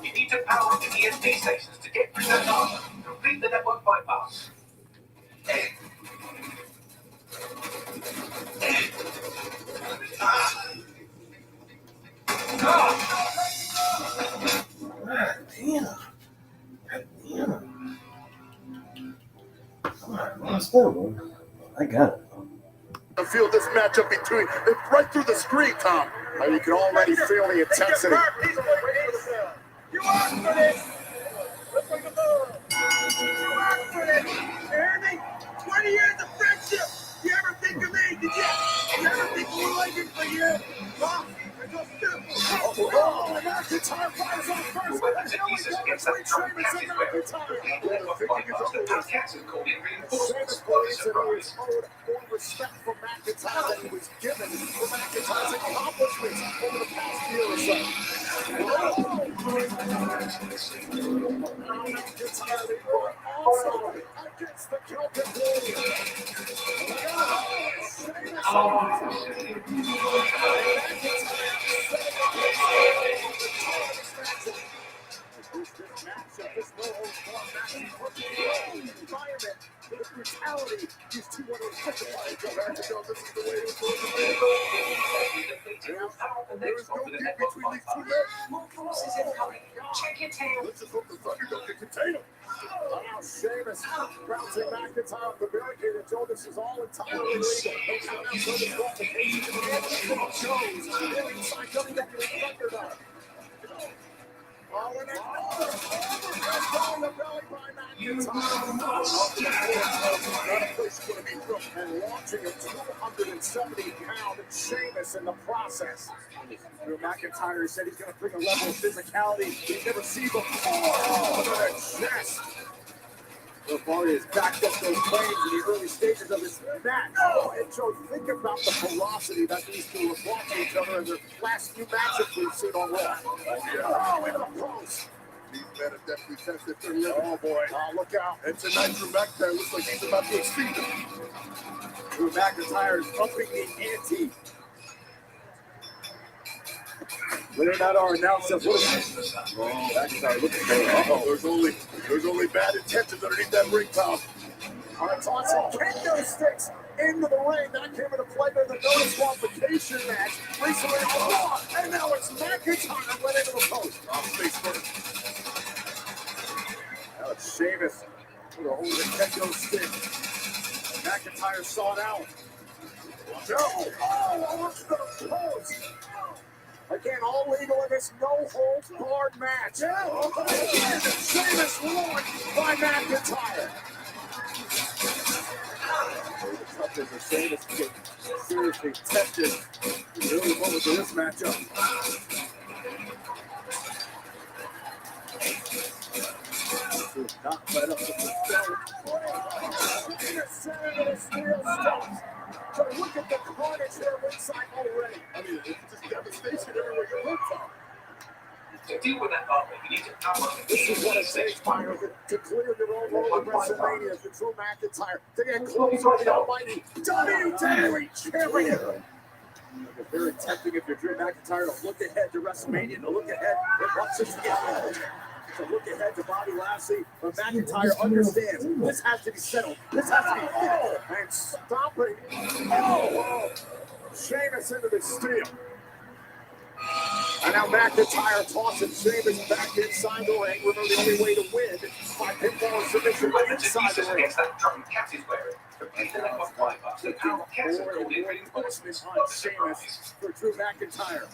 You need to power up the ESP stations to get through that data. Complete the network bypass. I got it. I feel this matchup between right through the screen, Tom. You can already feel the intensity. You asked for this! Let's make a move! You asked for this! You hear me? 20 years of friendship! You ever think of me? Did you? You ever think we were waiting for you? Huh? It's just simple. Oh, and McIntyre fires on first. Weapons it uses against that truck Cat is wearing. Complete the network bypass to Cats have called in reinforcements. What a surprise. More respect for McIntyre than he was given for McIntyre's accomplishments over the past year or so. McIntyre also against the Celtic brutality. These two want to justify each other. This is the way it was supposed to be. There is no gap between these two men. More forces incoming. Check your tail. Let's just hope the Thunderdome can contain him. Now Sheamus bouncing McIntyre off the barricade until this is all entirely legal. Shows inside WWE Thunderdome. Oh, and another overhead down the belly by McIntyre. Not a place you want to be from. And launching a 270-pound Sheamus in the process. Drew McIntyre said he's going to bring a level of physicality he's never seen before. Oh, to the chest. So far, he has backed up those claims in the early stages of this match. Oh, and Joe, think about the velocity that these two have brought to each other in their last few matches we've seen on Raw. Oh, into the post. These men have definitely tested their limit. Oh boy. Look out. And tonight, Drew McIntyre looks like he's about to exceed them. Drew McIntyre is upping the ante. Whether or not our announcer, McIntyre looking for There's only bad intentions underneath that ring top. All right, tossing kendo sticks into the ring. That came into play by the no disqualification match recently on Raw, and now it's McIntyre went into the post. Off face first. Now it's Sheamus with a hold of the kendo stick. McIntyre saw it out. No! Oh, off the post! Again, all legal in this no-holds-barred match. Sheamus won by McIntyre. The touches of Sheamus get seriously tested. He's really forward to this matchup. Not let up the Sheamus center to the steel steps. So look at the carnage there inside already. I mean, it's just devastation everywhere you look, Tom. To deal with that armor, you need to power up the This is what it takes, Byron, to clear your own role in WrestleMania for Drew McIntyre to get closer to the almighty WWE Champion. Very tempting if you're Drew McIntyre to look ahead to WrestleMania, to look ahead at what's to look ahead to Bobby Lashley, but McIntyre understands this has to be settled. This has to be and stopping. Oh, Sheamus into the steel. And now McIntyre tossing Sheamus back inside the ring. Remember, the only way to win by pinfall submission inside the ring. Against that drum cat is wearing. Complete the network bypass. The power of cats are called in ring Punishment on Sheamus for Drew McIntyre.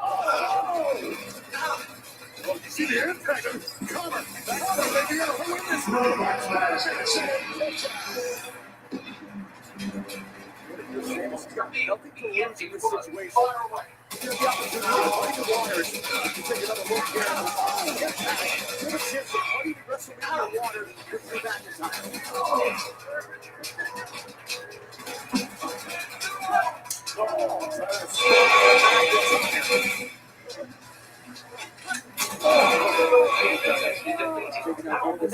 Oh! Oh, you see the impact? Cover! That's the way to win this Nothing to lose in this situation. The opportunity to fight the Waters. You take another look here. Get back. Give a chance to fight WrestleMania Waters with Drew McIntyre. Over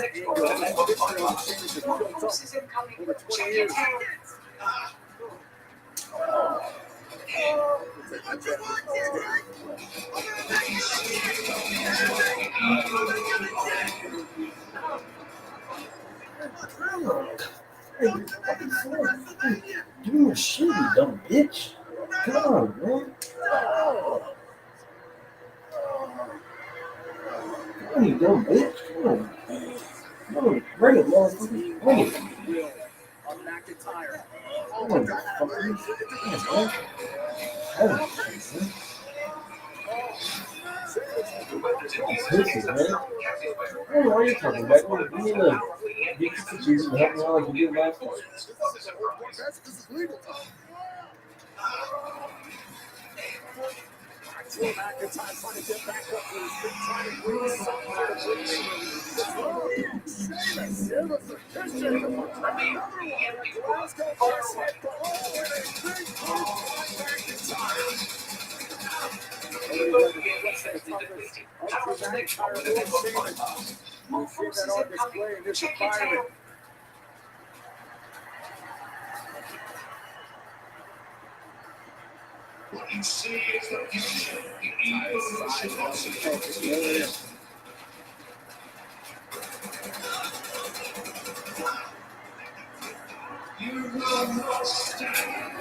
20 years. Give me a shit, you dumb bitch. Come on, man. Come on, you dumb bitch. Come on. Come on, bring it, motherfucker. Bring it. On McIntyre. Come on, fucker. Pussy, man. I don't know what you're talking about. Give me the piece of cheese and help me out and get my phone. Drew McIntyre trying to get back up to his feet, trying to bring something to the ring. Sheamus, give us a kitchen. Another one. Glasgow first hit, but oh, and a big move by McIntyre. We've seen that on display in this environment. What you see is the future. The evolution of security. You will not stand.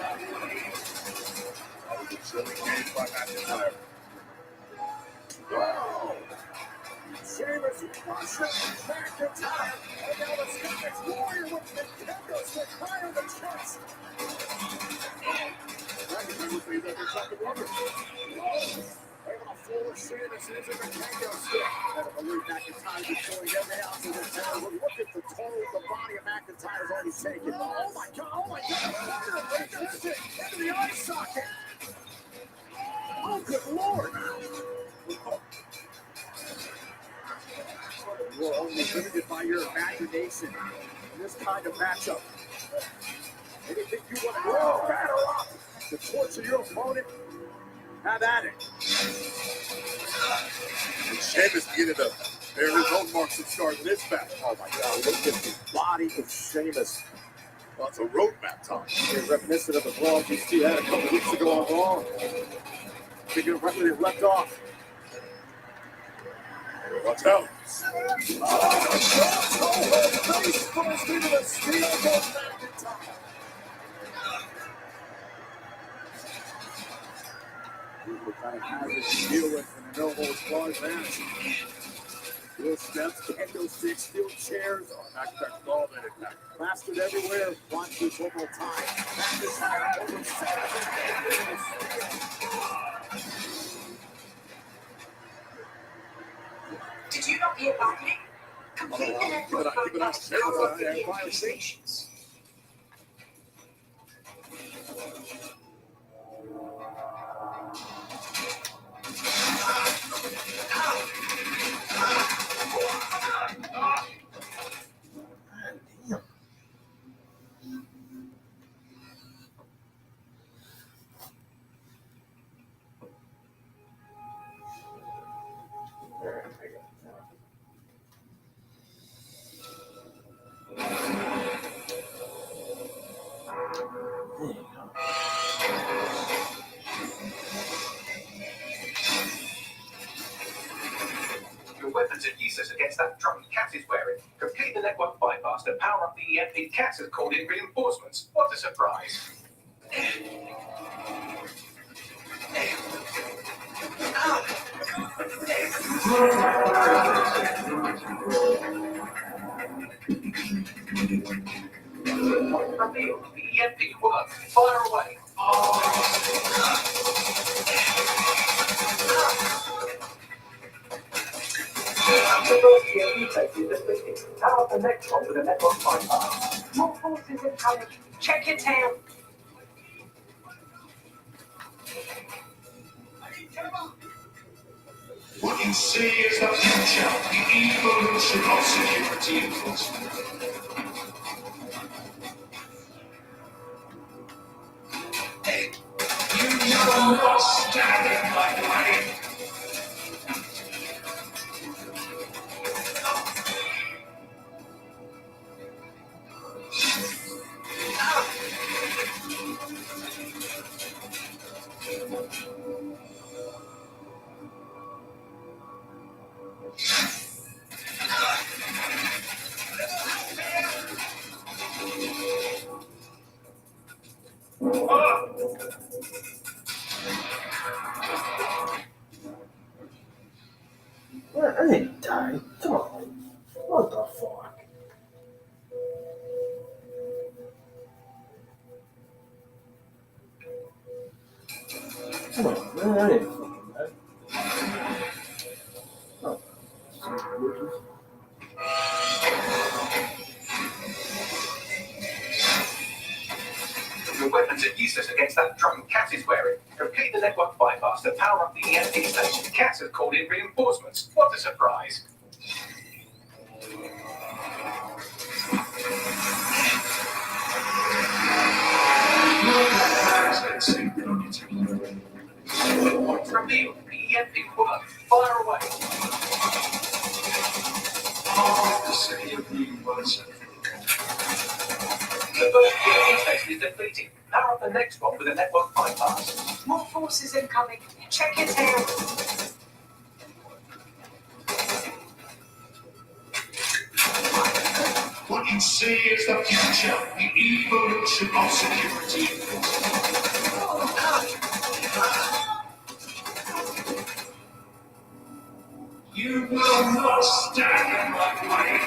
Sheamus crushing McIntyre, and now the Scottish Warrior with the kendo stick high on the chest. Able to floor Sheamus into the kendo stick. And I believe McIntyre is showing every ounce of his power. Look at the toll the body of McIntyre's already taken. Oh my God! Oh my God! Into the eye socket. Oh, good Lord! You're only limited by your imagination in this kind of matchup. Anything you want to do, batter up to torture your opponent, have at it. And Sheamus beginning to There his own marks have started this back. Oh my God, look at the body of Sheamus. Lots of roadmap talk. It's reminiscent of the brawl these two had a couple weeks ago on Raw. Picking up right where they left off. Watch out. What kind of hazard to deal with in a no-holds barred match? Steel steps, candlesticks, steel chairs. Oh, back ball that impact. Plastered everywhere. Watch this one more time. Back this time. Over 7 minutes. Did you not hear about me? Complete the network bypass to power up the EMP stations. Your weapons are useless against that drum Cat is wearing. Complete the network bypass to power up the EMP. Cat has called in reinforcements. What a surprise. Reveal the EMP work. Fire away. Power up the next one with a network bypass. More forces incoming. Check your tail. What you see is the future, the evolution of security enforcement. You will not stand in my way. I ain't dying. Come on. What the fuck? Come on, man. I ain't fucking dying. Oh. Your weapons are useless against that drum Cat is wearing. Complete the network bypass to power up the EMP station. Cat has called in reinforcements. What a surprise. Reveal the EMP work. Fire away. The city of New Orleans. The first EMP station is depleted. Power up the next one with a network bypass. More forces incoming. Check your tail. What you see is the future, the evolution of security enforcement. You will not stand in my way.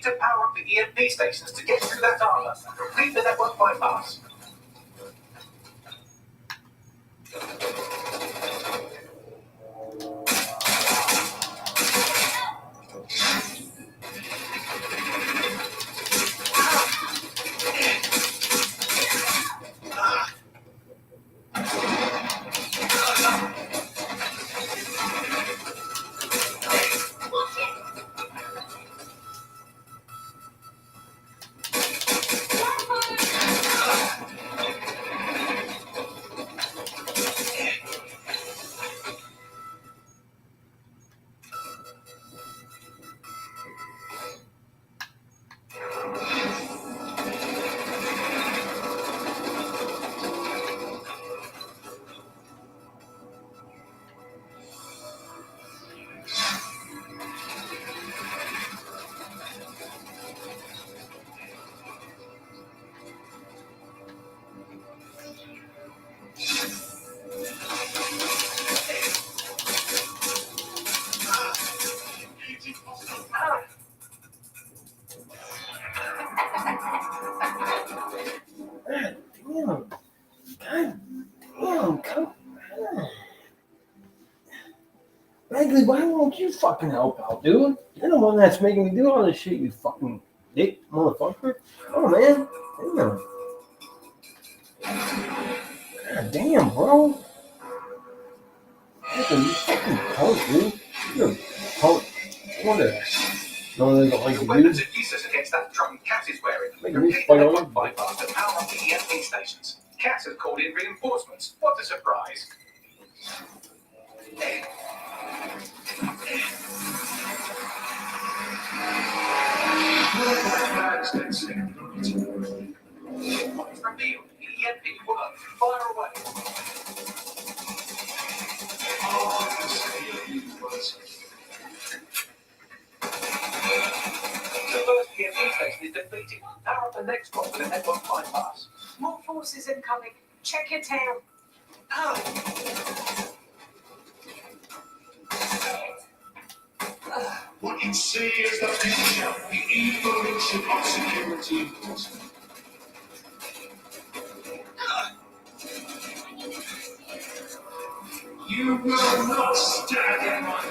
to power up the EMP stations to get through that armor. Complete the network bypass. Bagley, why won't you fucking help out, dude? You're the one that's making me do all this shit, you fucking dick motherfucker. Oh, man. Damn. God damn, bro. You fucking punk, dude. You're a punk. What a... No one doesn't like Your you, weapons dude. are useless against that drum Cass is wearing. Making me Complete fight the on network bypass to power up the EMP stations. Cass has called in reinforcements. What a surprise. It's revealed. EMP work. Fire away. The first EMP station is depleted. Power up the next one with a network bypass. More forces incoming. Check your tail. What you see is the picture, the evolution of security enforcement. You will not stand in my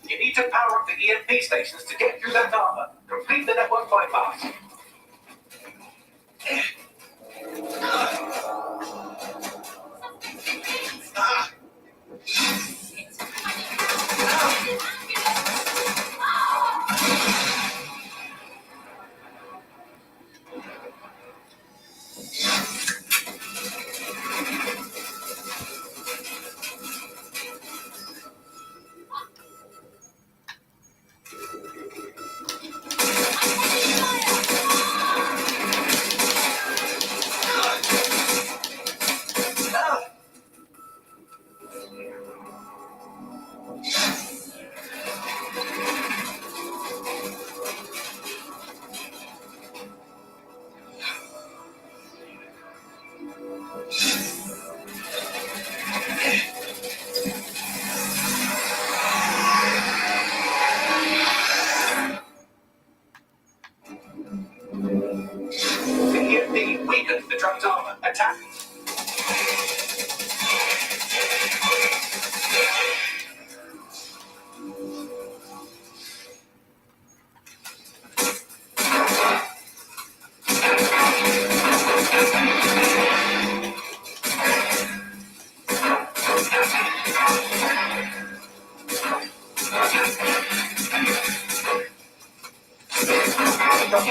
You need to power up the EMP stations to get through that armor. Complete the network bypass.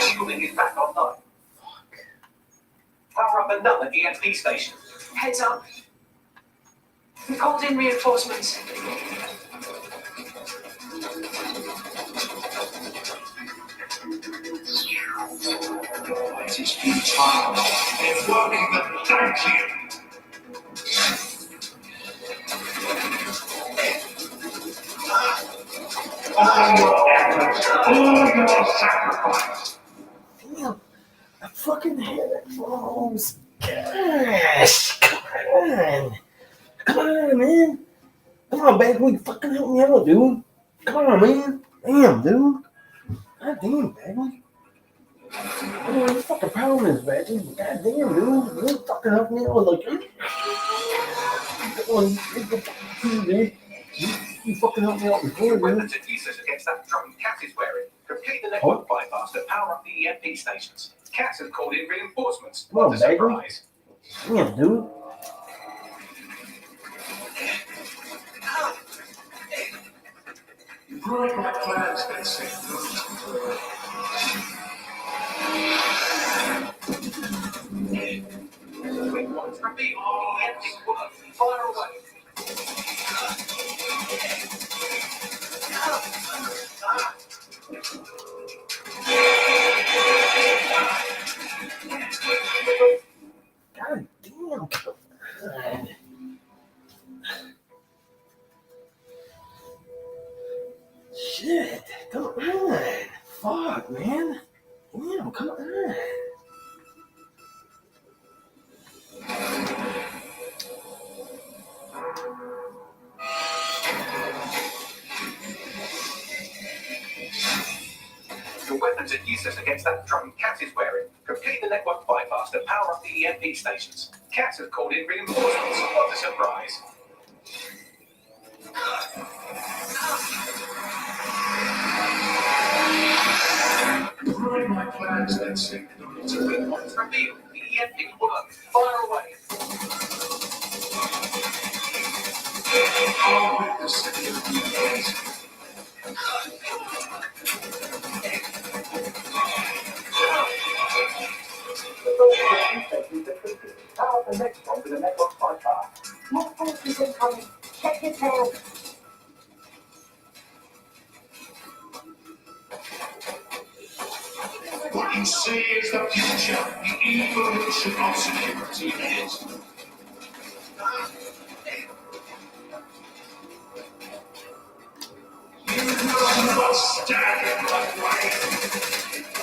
Shielding is back online. Power up another EMP station. Heads up. We called in reinforcements. It is futile. They're working them thank you. All your efforts, all your sacrifice. Damn, I fucking had it froze. Gosh, come on. Come on, man. Come on, Bagley, fucking help me out, dude. Come on, man. Damn, dude. God damn, Bagley. I don't know what the fucking problem is, Bagley. God damn, dude. You fucking help me out. Like, dude. You fucking help me out before, dude. Weapons and useless against that drum Cat is wearing. Complete the network bypass to power up the EMP stations. Cat has called in reinforcements. Come on, What a Bagley. surprise. Damn, dude. You broke my plans, Benson. Quick ones from me. EMP work. Fire away. God damn, come on. Shit, come on. Fuck, man. Damn, come on. Your weapons are useless against that drum Cat is wearing. Complete the network bypass to power up the EMP stations. Cat has called in reinforcements. What a surprise. You broke my plans, Benson. Quick ones from me. The EMP work. Fire away. I'll witness it. Power up the next one to the network bypass. More forces incoming. Check his tail. What you see is the future, the evolution of security is. You must stand in the way.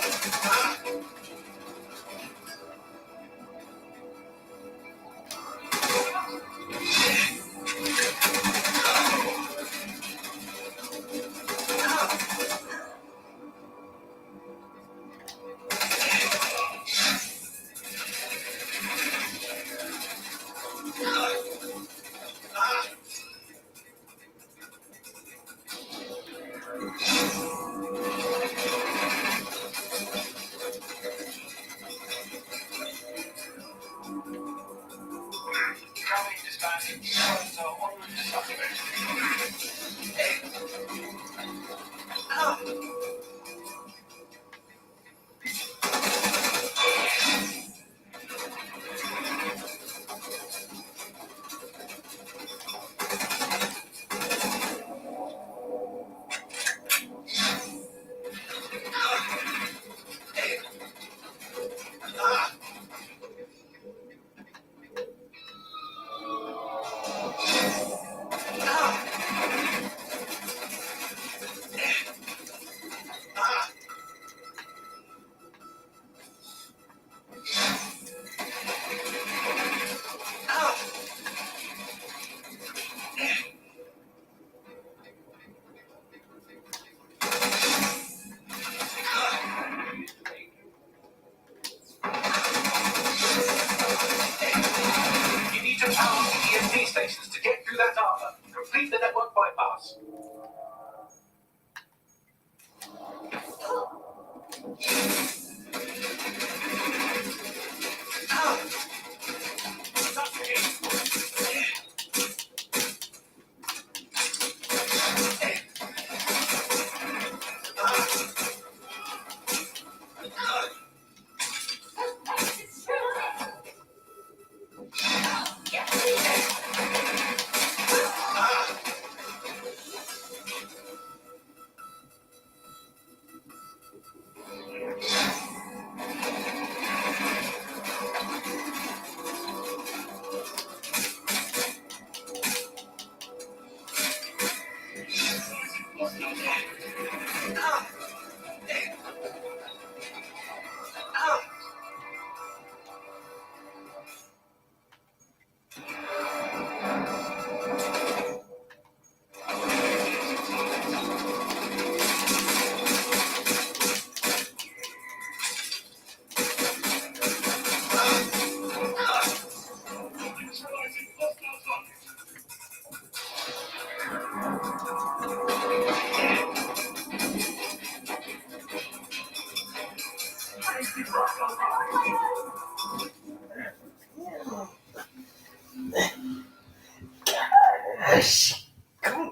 Gosh, come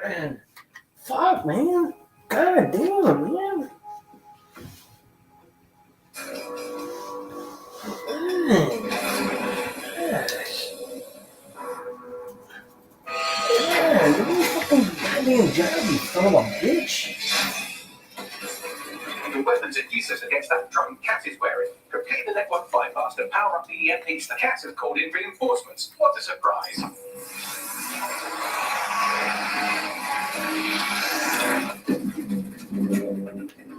on. Fuck, man. God damn, man. Man, do this fucking goddamn job, you son of a bitch. Your weapons are useless against that drone Cat is wearing. Complete the network bypass to power up the EMPs. The Cat has called in reinforcements. What a surprise!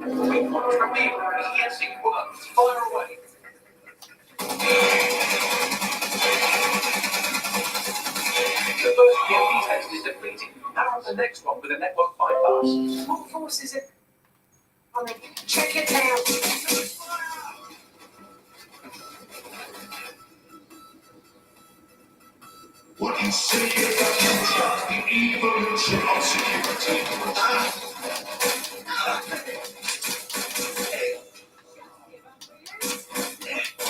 Reports from the ESC works. Fire away. The first EMP station is depleted. Power up the next one with a network bypass. What force is it? Check it out. What you say about the evolution of security?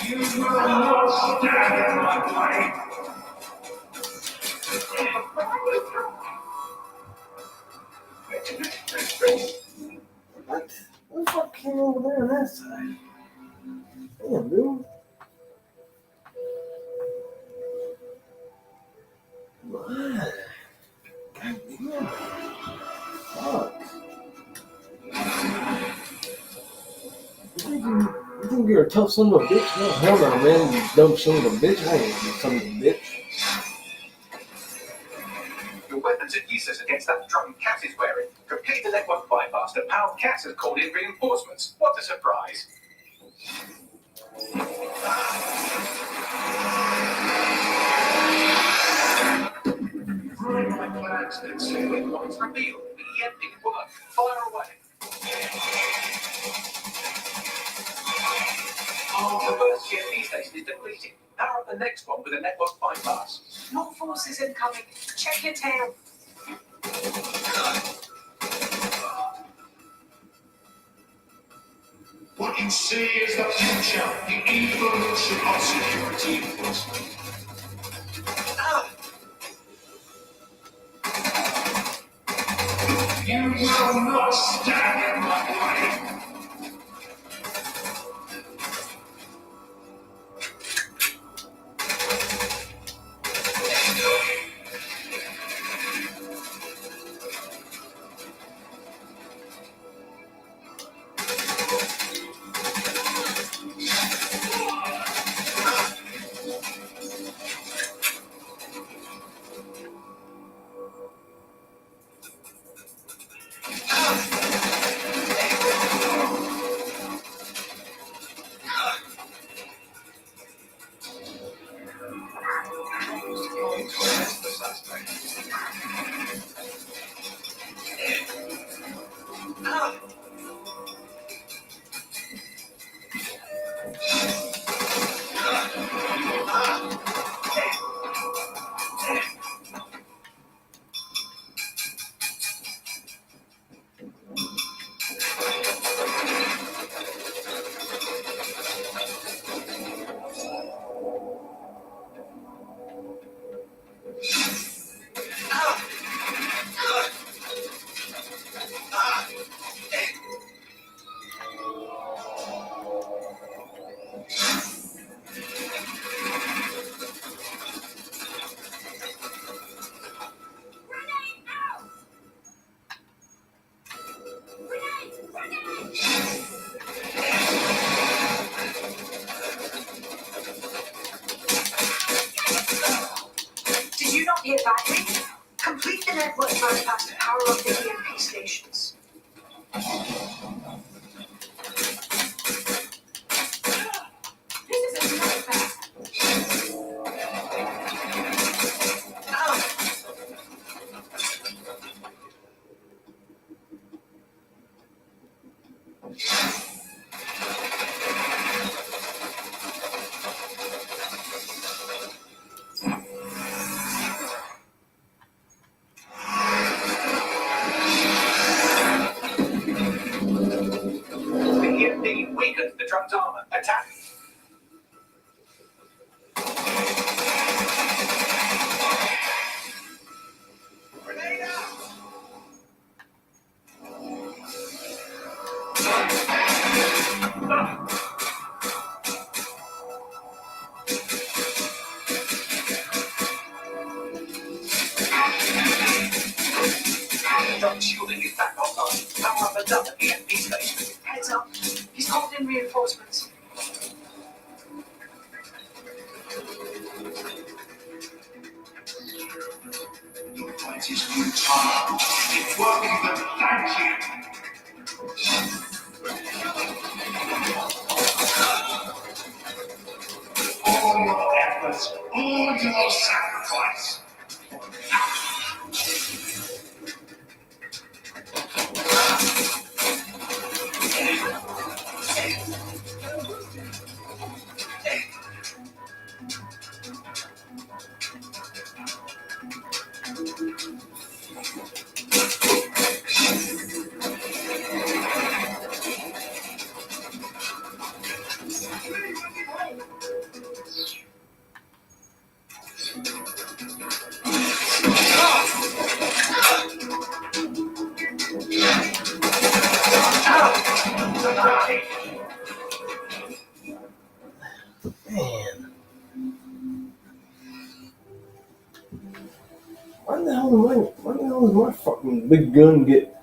You will not stand in my way. What? What the fuck came over there on that side? Damn, dude. What? God damn. Fuck. You think you're a tough son of a bitch? No, hell no, man. You dumb son of a bitch. I ain't you son of a bitch. Your weapons are useless against that drone Cat is wearing. Complete the network bypass to power. Cat has called in reinforcements. What a surprise! Ruin my plans and signaling points revealed. The EMP work. Fire away. The first EMP station is depleted. Power up the next one with a network bypass. More forces incoming. Check it out. What you see is the future, the evolution of security enforcement. You will not stand in my way. network bypass to power up the EMP stations. This is a nightmare. The EMP weakens the truck's armor. Attack. Grenade out! Truck shielding is back online. Power up and up at the EMP station. Heads up. He's called in reinforcements. Your fight is futile. It won't even thank you. All your efforts, all your sacrifice. Man. Why the hell does my fucking big gun get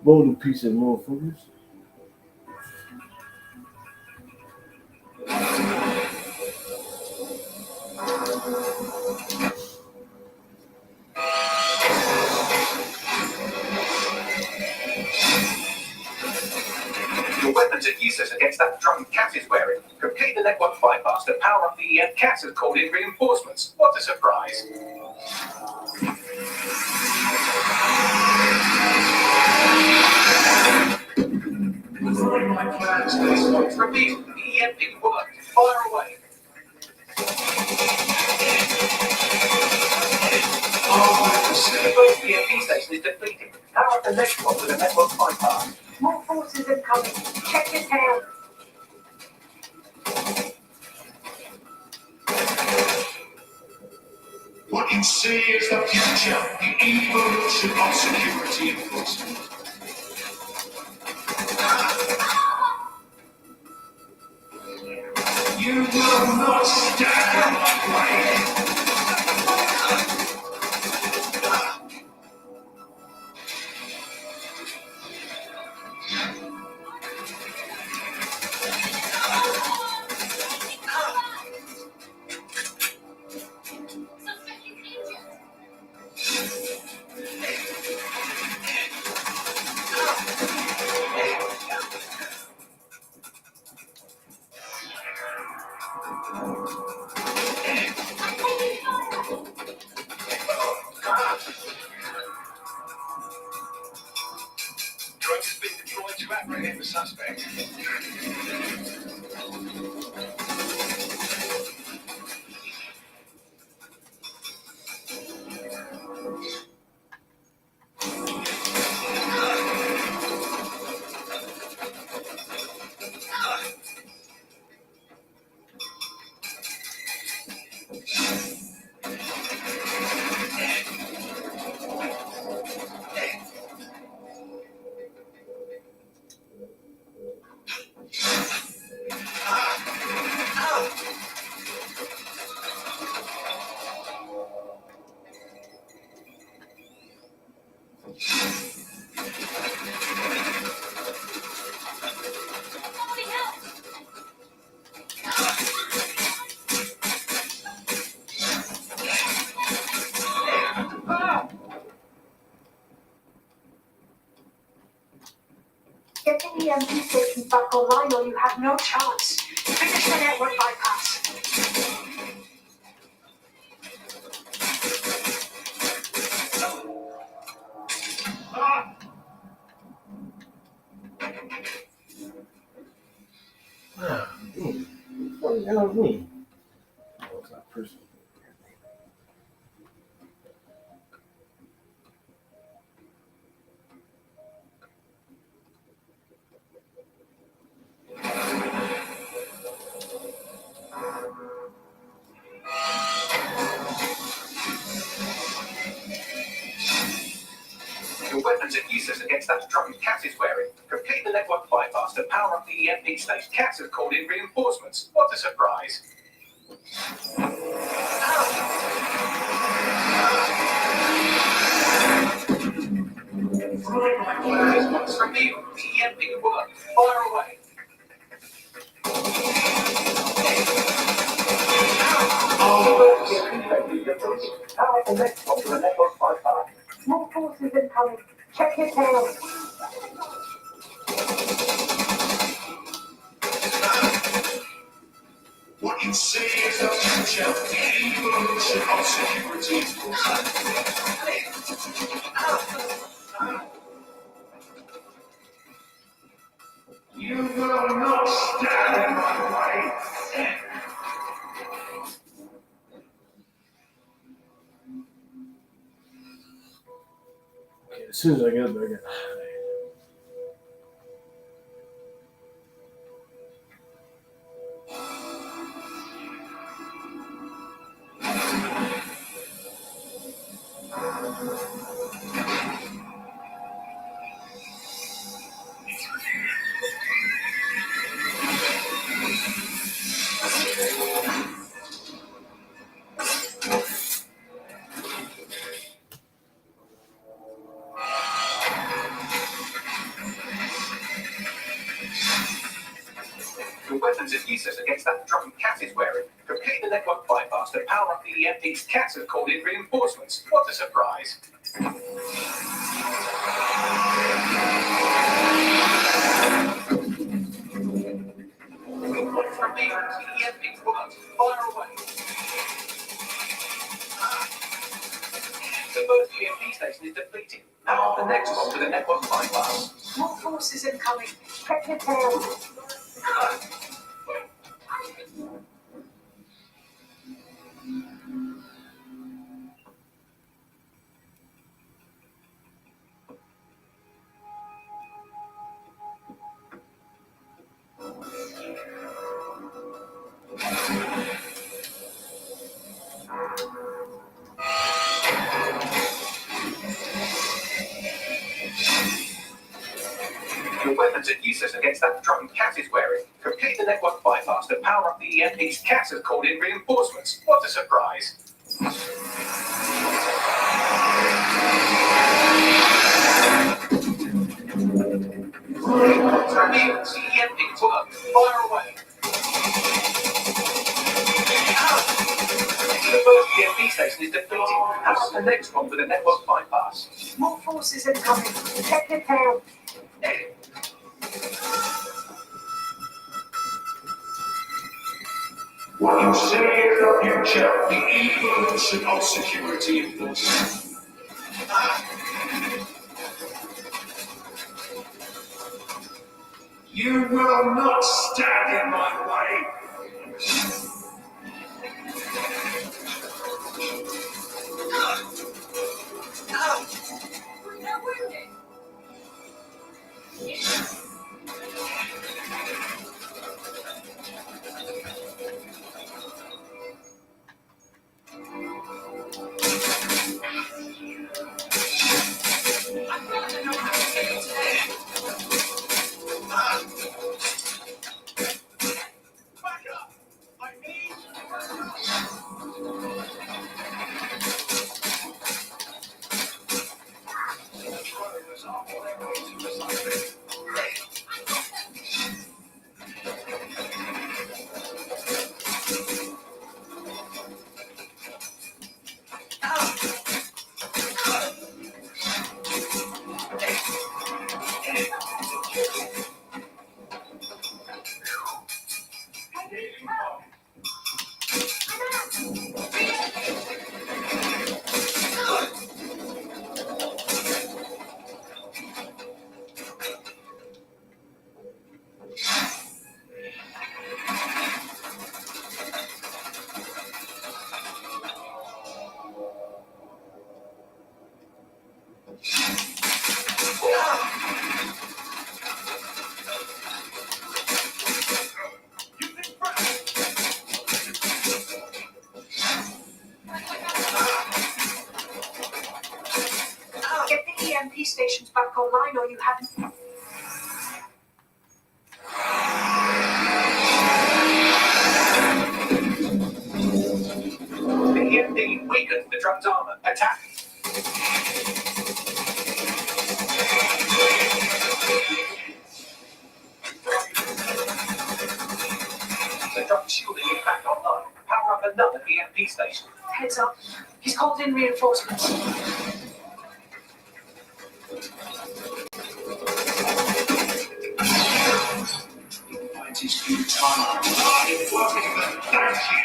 blown to pieces, motherfuckers? Your weapons are useless against that drum Cass is wearing. Complete the network bypass to power up the EMP. Cass has called in reinforcements. What a surprise. Avoid my plans to this point. Reveal the EMP worked. Fire away. Both EMP station is depleted. Power up the next one with a network bypass. More forces incoming. Check your tail. What you see is the future, the evolution of security enforcement. You will not stand in my way. Drugs has been deployed to apprehend the suspect. the EMP stations back online or you have no chance. Finish the network bypass. What the hell is me? Oh, it's not personal. Your weapons are useless against that drug Cass is wearing. Complete the network bypass to power up the EMP station. Cass has called in reinforcements. What a surprise. Once revealed, the EMP worked. Fire away. Power the next one to the network bypass. More forces incoming. Check your tail. What you see is the future, the evolution of security. You will not stand in my way. Okay, as soon as I get up there, I get. Your weapons are useless against that drug Cass is wearing. Complete the network bypass to power up the EMP. Cass has called in reinforcements. What a surprise. Once revealed, the EMP worked. Fire away. The first EMP station is depleted. Power the next one to the network bypass. More forces incoming. Check your tail. Your weapons are useless against that drug Cass is wearing. Complete the network bypass to power up the EMP. Cass has called in reinforcements. What a surprise. Once revealed, the EMP worked. Fire away. The first EMP station is depleted. Power the next one with a network bypass. More forces incoming. Check your tail. What you see is the future, the evolution of security enforcement. You will not stand in my way. Get the EMP stations back online or you haven't. The EMP weakens the drone's armor. Attack. The drone shielding is back online. Power up another EMP station. Heads up. He's called in reinforcements. It is futile. It won't even thank you.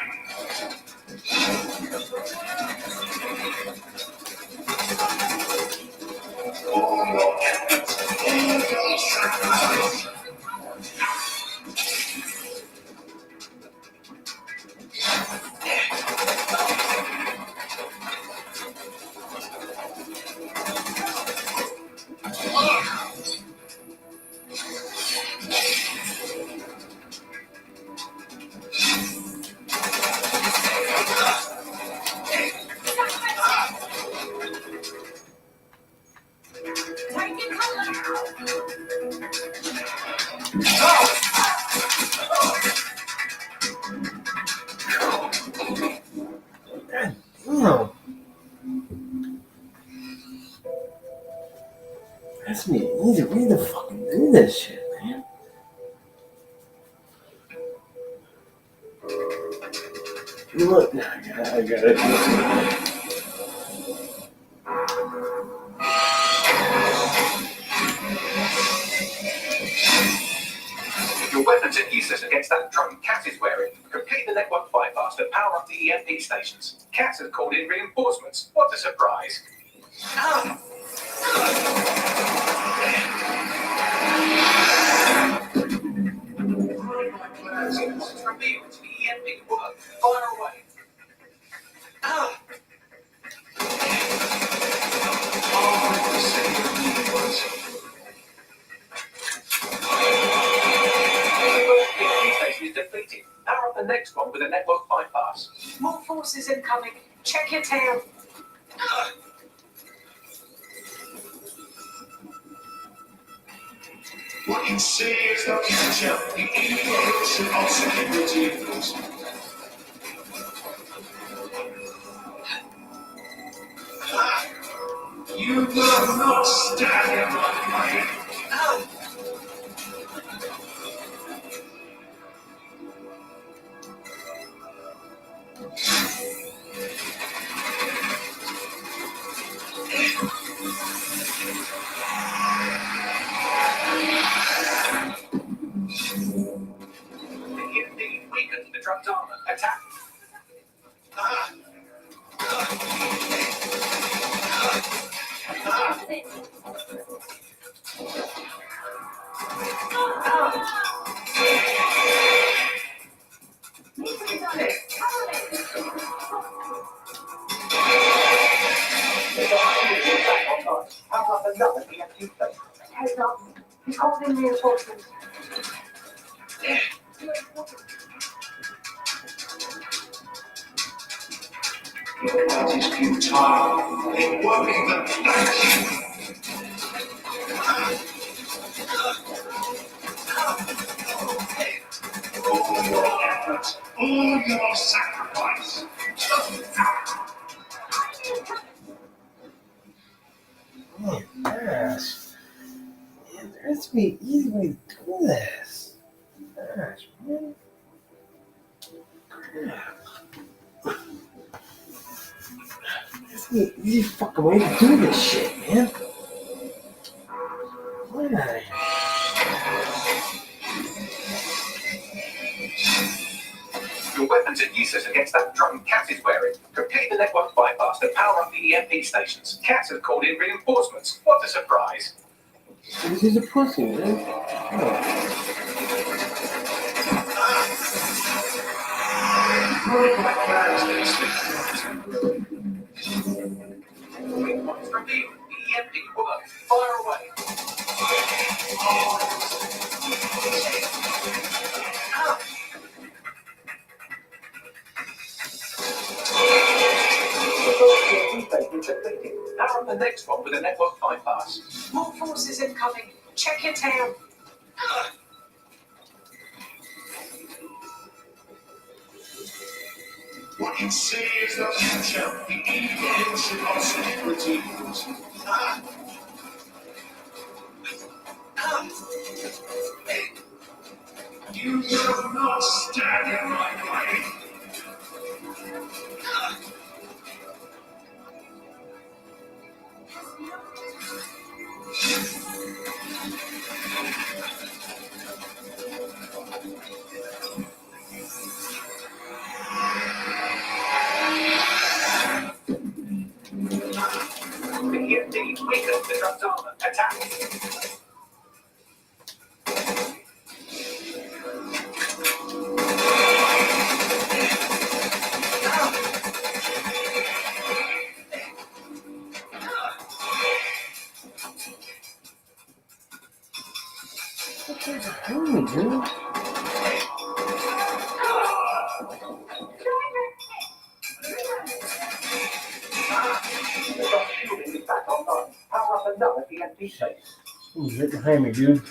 All your efforts, all your sacrifice. Damn. That's me easy way to fucking do this shit, man. Look, now I got it. Your weapons are useless against that drone Cat is wearing. Complete the network bypass to power up the EMP stations. Cat has called in reinforcements. What a surprise. It's revealed to the EMP work. Fire away. Is depleted. Power up the next one with a network bypass. More forces incoming. Check your tail. What you see is not future. The evolution of security enforcement. You will not stand in my way. The drone's armor. Attack. Power up another EMP station. Heads up. He's called in reinforcements. That is futile. It won't even thank you. All your efforts, all your sacrifice. Oh, yes. Man, there has to be an easy way to do this. Gosh, man. Crap. There's an easy fucking way to do this shit, man. Why? Your weapons are useless against that drone Cat is wearing. Complete the network bypass to power up the EMP stations. Cat has called in reinforcements. What a surprise. This is a pussy, man. It's revealed. The EMP work. Fire away. Power up the next one with a network bypass. More forces incoming. Check your tail. What you see is the future, the evolution of security. You will not stand in my way. The EMP weakens the trap's armor. Attack. Dude. Power up another EMP station. Who's right behind me, dude?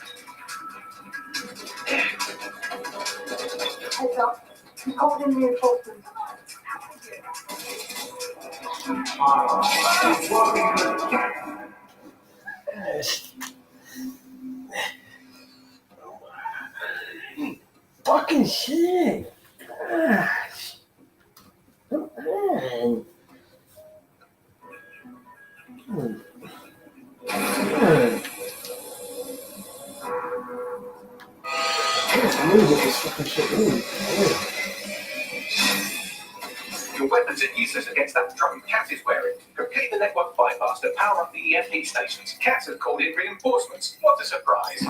Heads up. You called in reinforcements. Fucking shit. Gosh. Come on. Come on. Can't move with this fucking shit. Your weapons are useless against that drum Cat is wearing. Complete the network bypass to power up the EMP stations. Cat has called in reinforcements. What a surprise.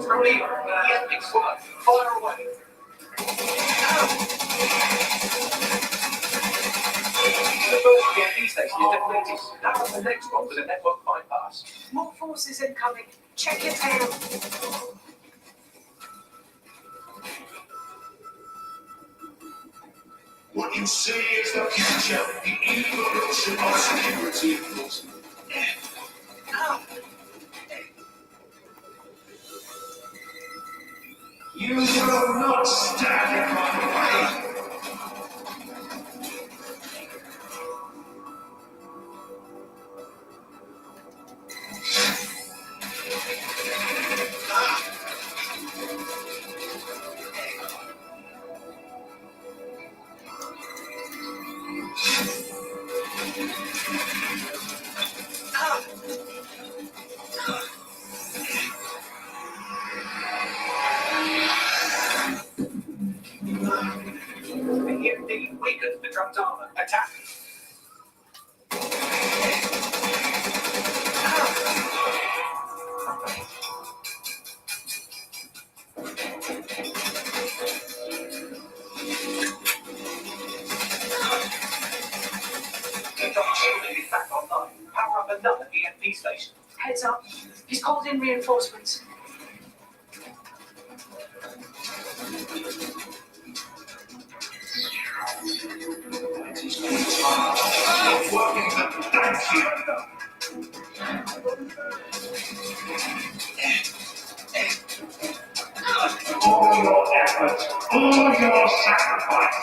From Leo, EMP squad, fire away. The first EMP station is depleted. Power up the next one with a network bypass. More forces incoming. Check your tail. What you see is the future, the evolution of security. You will not stand in my way. The EMP weakens the drum's armor. Attack. The drum shielding is back online. Power up another EMP station. Heads up. He's called in reinforcements. Working them, thank you. All your efforts, all your sacrifice.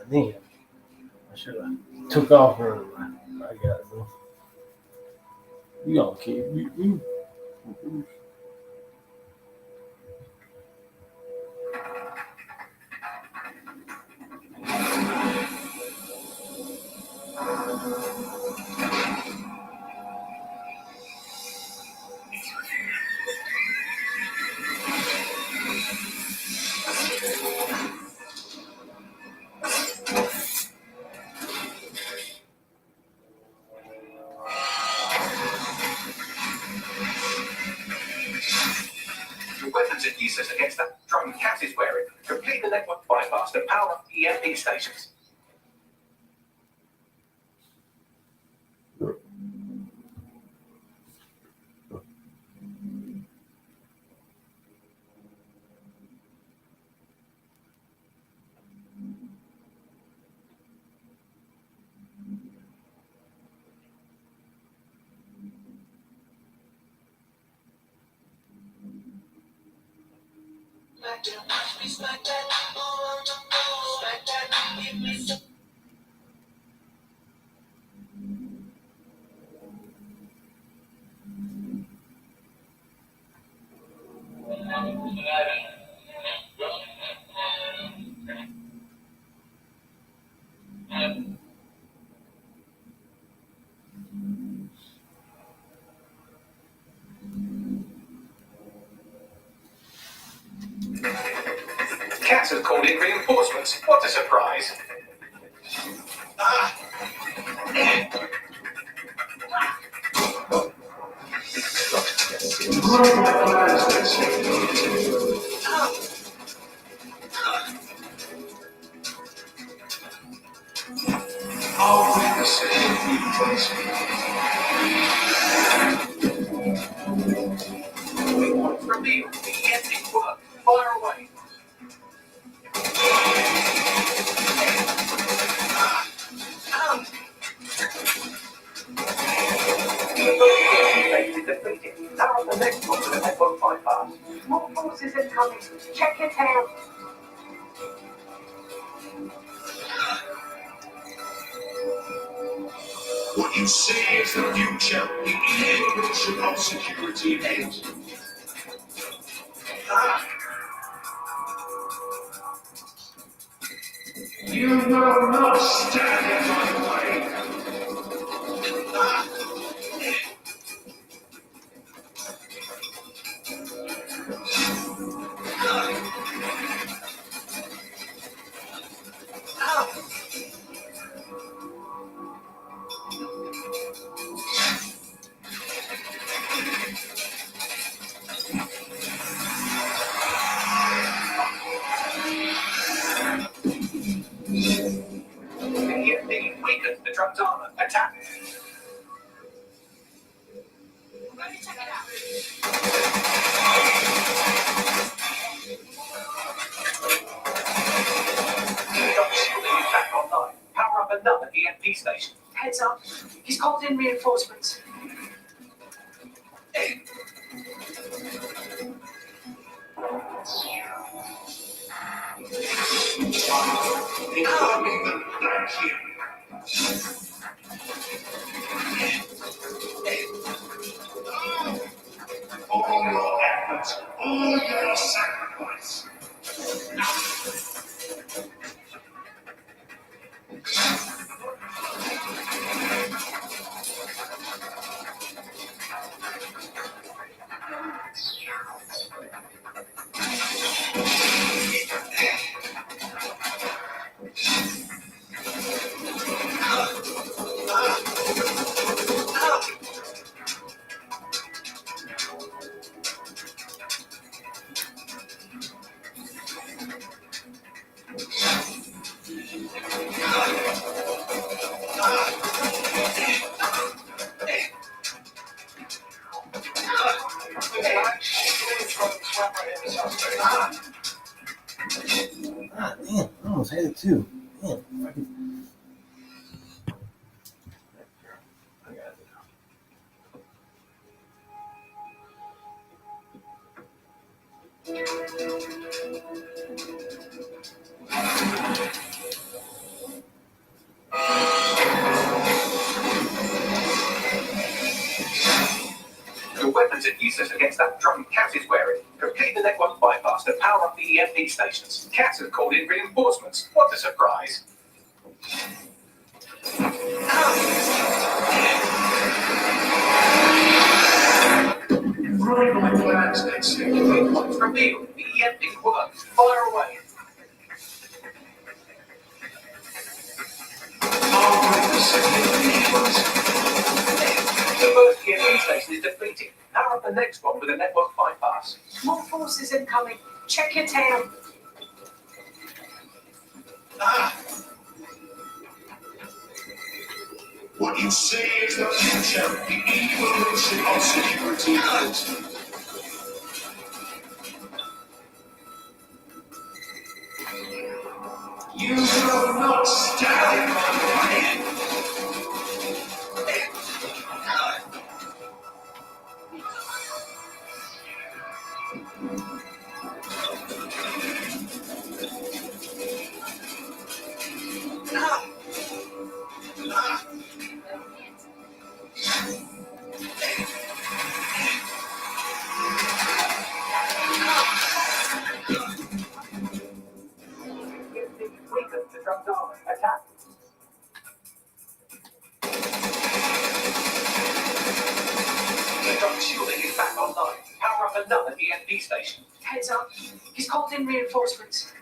Damn. I should have took off early. I got it, bro. You gonna keep you. The weapons it uses against that drone Cat is wearing complete the network bypass to power up EMP stations. Cat has called in reinforcements. What a surprise. I'll witness it in you, please. Reveal the EMP work. Fire away. Power up the next one to the network bypass. More forces incoming. Check your tail. What you see is the future, the evolution of security ends. You will not stand in my way. EMP weakens the drone's armor. Attack. Back online. Power up another EMP station. Heads up. He's called in reinforcements. Incoming the black here. All your efforts, all your sacrifice. Ah, damn, I almost had it too. Damn, fucking. I got it. The weapons it uses against that drone Cat is wearing complete the network bypass to power up the EMP stations. Cat has called in reinforcements. What a surprise. Running my plans next year. Reveal the EMP work. Fire away. I'll witness it in you, please. The first EMP station is depleted. Power up the next one with a network bypass. More forces incoming. Check your tail. What you see is the future, the evolution of security. You will not stand in my way. Weaken the drum's armor. Attack. Aircraft shielding is back online. Power up another EMP station. Heads up. He's called in reinforcements.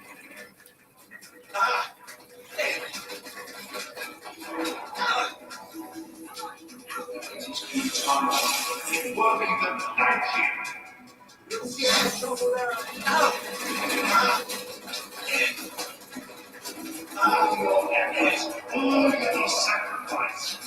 Worthington, thank you. All your efforts, all your sacrifice.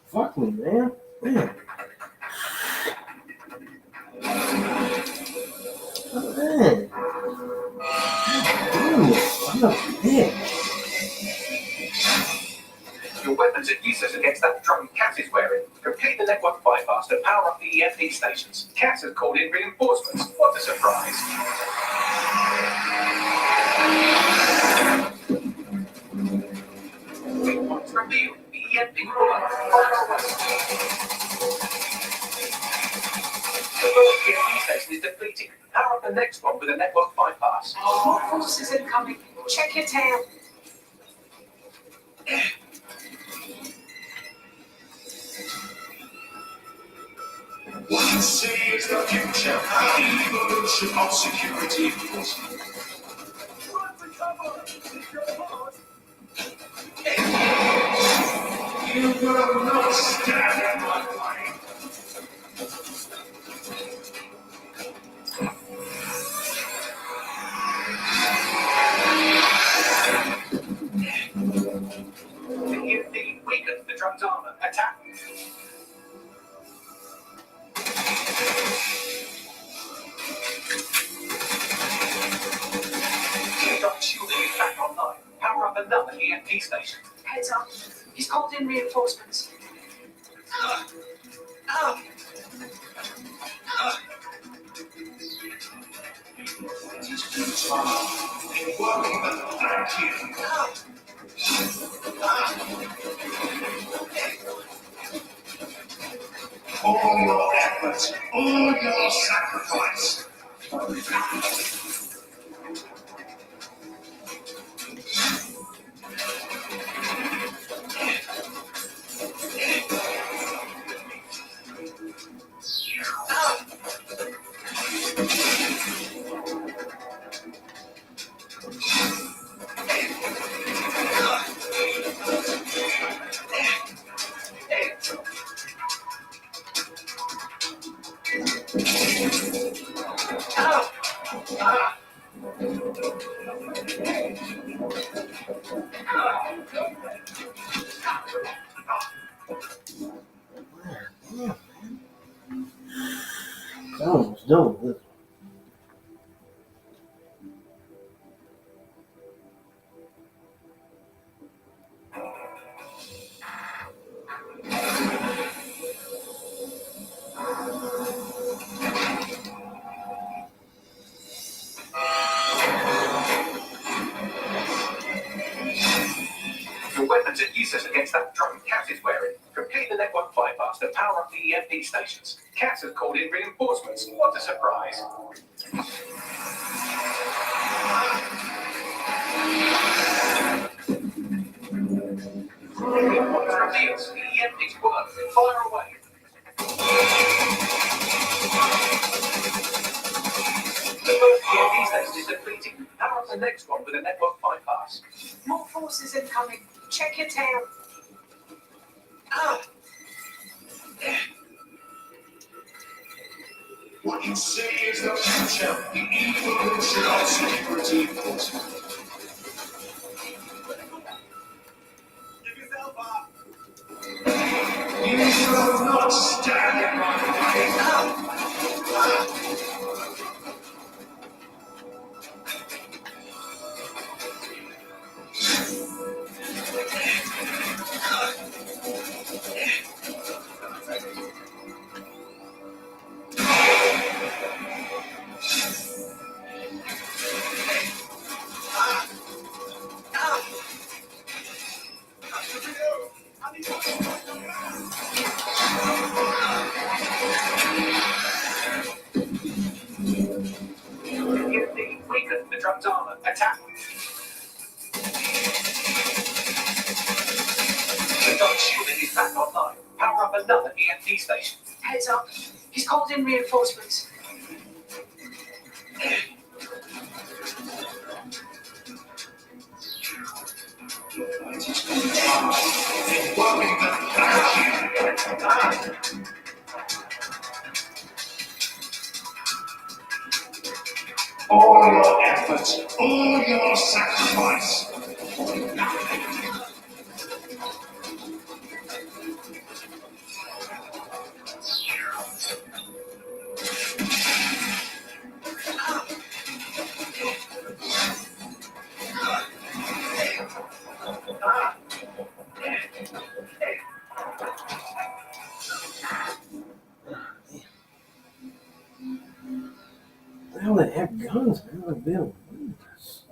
Fuck me, man. Man. Man. I'm a bitch. Your weapons are useless against that drum Cat is wearing. Complete the network bypass to power up the EMP stations. Cat has called in reinforcements. What a surprise. What's revealed? The EMP The first EMP station is depleted. Power up the next one with a network bypass. More forces incoming. Check your tail. What you see is the future, the evolution of security enforcement. You will not stand in my way. The EMP weakens the drum's armor. Attack. Aircraft shielding is back online. Power up another EMP station. Heads up. He's called in reinforcements. Worthington, thank you. All your efforts, all your sacrifice. done with this. Your weapons are useless against that drone Cat is wearing. Complete the network bypass to power up the EMP stations. Cat has called in reinforcements. What a surprise. What reveals the EMP's work. Fire away. The first EMP station is depleted. Power up the next one with a network bypass. More forces incoming. Check your tail. What you say is the future. The evolution of security enforcement. Give yourself up. You will not stand in my way. EMP weaken the drone's armor. Attack. The dog shielding is back online. Power up another EMP station. Heads up. He's called in reinforcements. All your efforts, all your sacrifice. Now they have guns, man. I've been able to do this.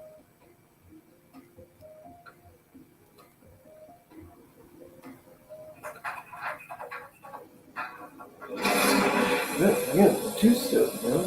I got two stuff, man.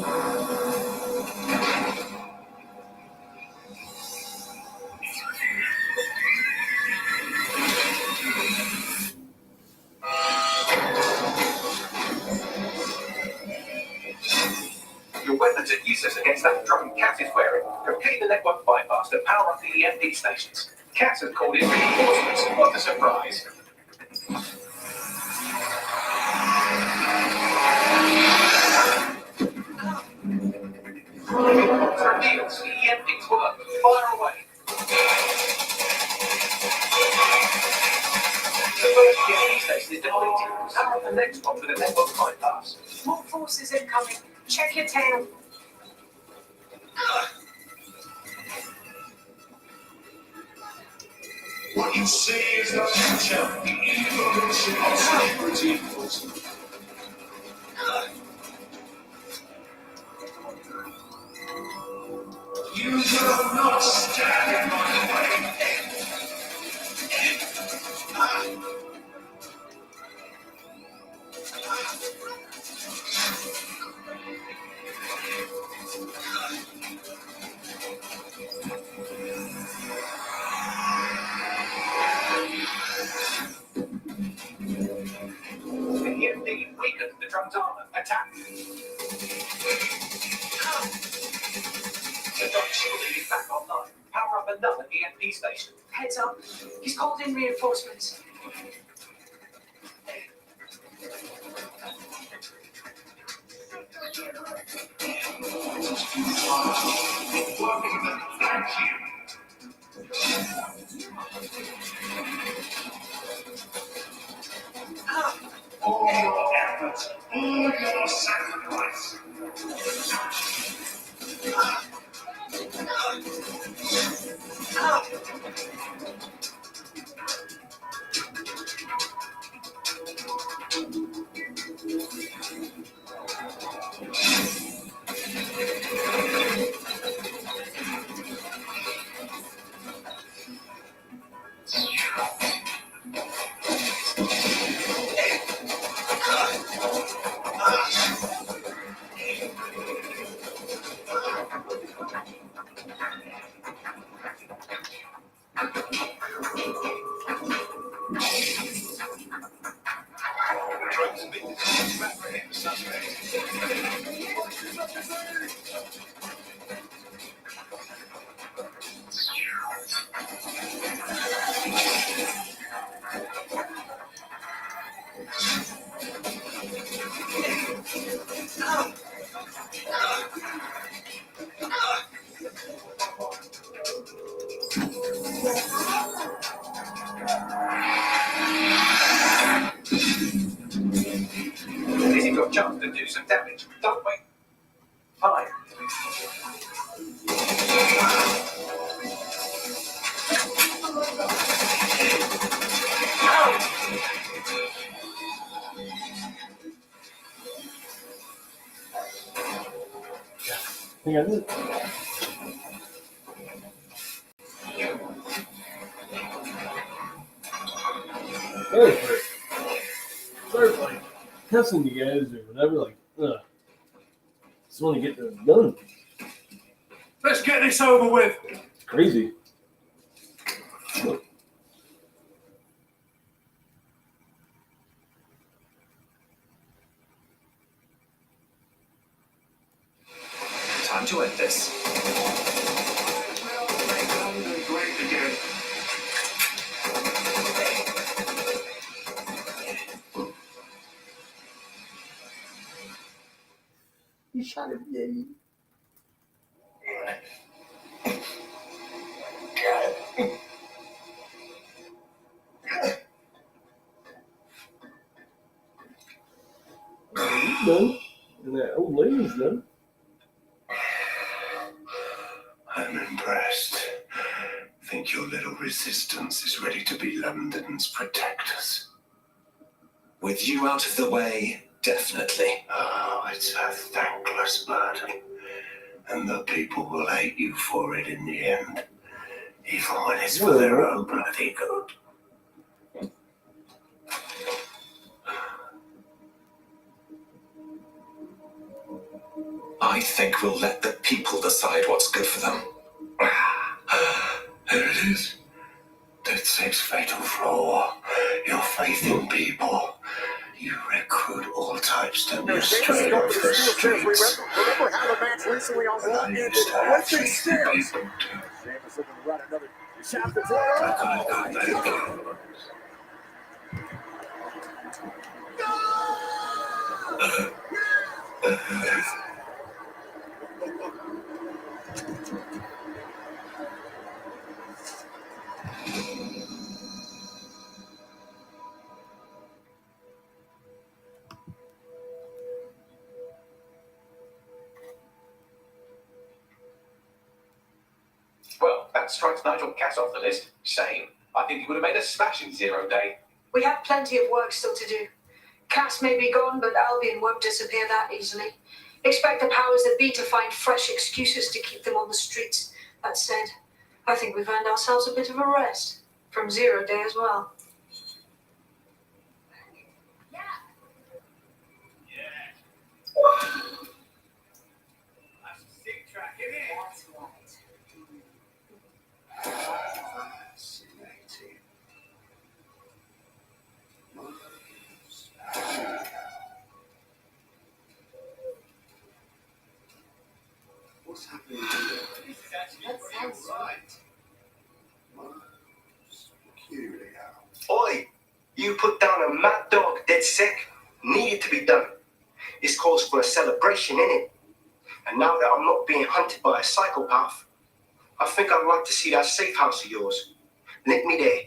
Your weapons are useless against that drone Cat is wearing. Complete the network bypass to power up the EMP stations. Cat has called in reinforcements. What a surprise. What reveals the EMP's work. Fire away. The first EMP station is depleted. Power up the next one with a network bypass. More forces incoming. Check your tail. What you say is the future. The evolution of security enforcement. You will not stand in my way. The EMP weakens the drone's armor. Attack. The dog shielding is back online. Power up another EMP station. Heads up. He's called in reinforcements. All your efforts, all your sacrifice. This is your chance to do some damage. Don't wait. 5. think I did. Sorry for like cussing you guys or whatever. Like, just want to get this done. Let's get this over with. It's crazy. Time to end this. You shot him, yeah. He's done. And that old lady's done. I'm impressed. Think your little resistance is ready to be London's protectors? With you out of the way, definitely. Oh, it's a thankless burden. And the people will hate you for it in the end. Even when it's for their own bloody good. I think we'll let the people decide what's good for them. There it is. DedSec's fatal flaw. Your faith in people. You recruit all types to be straight off the streets. Remember how the match recently on Raw ended? What's it still? Sheamus looking to run another shot to Well, that strikes Nigel Cass off the list. Shame. I think he would have made a smashing 0 day. We have plenty of work still to do. Cass may be gone, but Albion won't disappear that easily. Expect the powers that be to find fresh excuses to keep them on the streets. That said, I think we've earned ourselves a bit of a rest. From 0 day as well. That's a sick track, isn't it? That's right. What's happening here? That sounds right. Peculiar. Oi, you put down a mad dog, DedSec. Needed to be done. This calls for a celebration, innit? And now that I'm not being hunted by a psychopath, I think I'd like to see that safe house of yours. Link me there.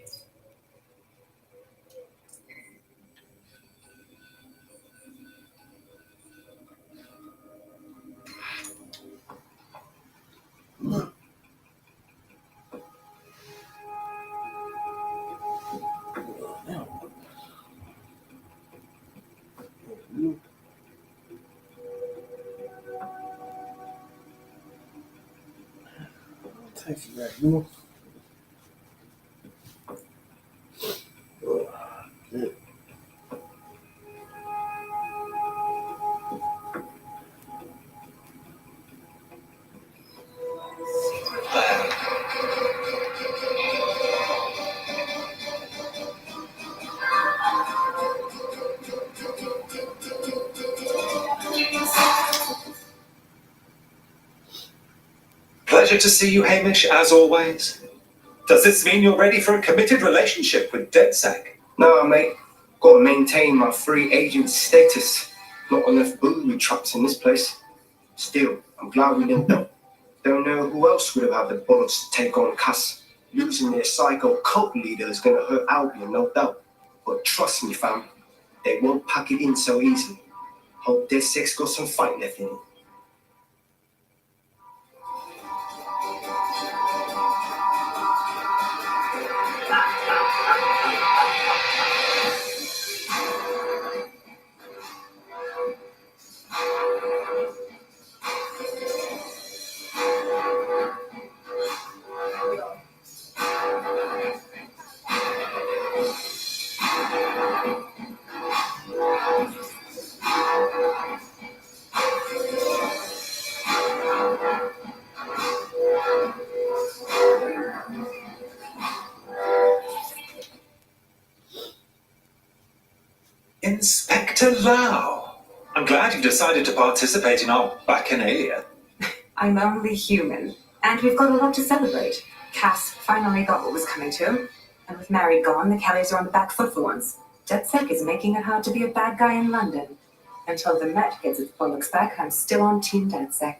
Thanks for that. You know? Pleasure to see you, Hamish, as always. Does this mean you're ready for a committed relationship with DedSec? No, mate. Got to maintain my free agent status. Not enough booby traps in this place. Still, I'm glad we didn't know. Don't know who else would have had the bullets to take on Cass. Losing their psycho cult leader is going to hurt Albion, no doubt. But trust me, fam, they won't pack it in so easily. Hope DedSec's got some fight left in it. Inspector Lau. I'm glad you decided to participate in our Bacchanalia. I'm only human, and we've got a lot to celebrate. Cass finally got what was coming to him, and with Mary gone, the Kellys are on the back foot for once. DedSec is making it hard to be a bad guy in London. Until the Met gets its bollocks back, I'm still on Team DedSec.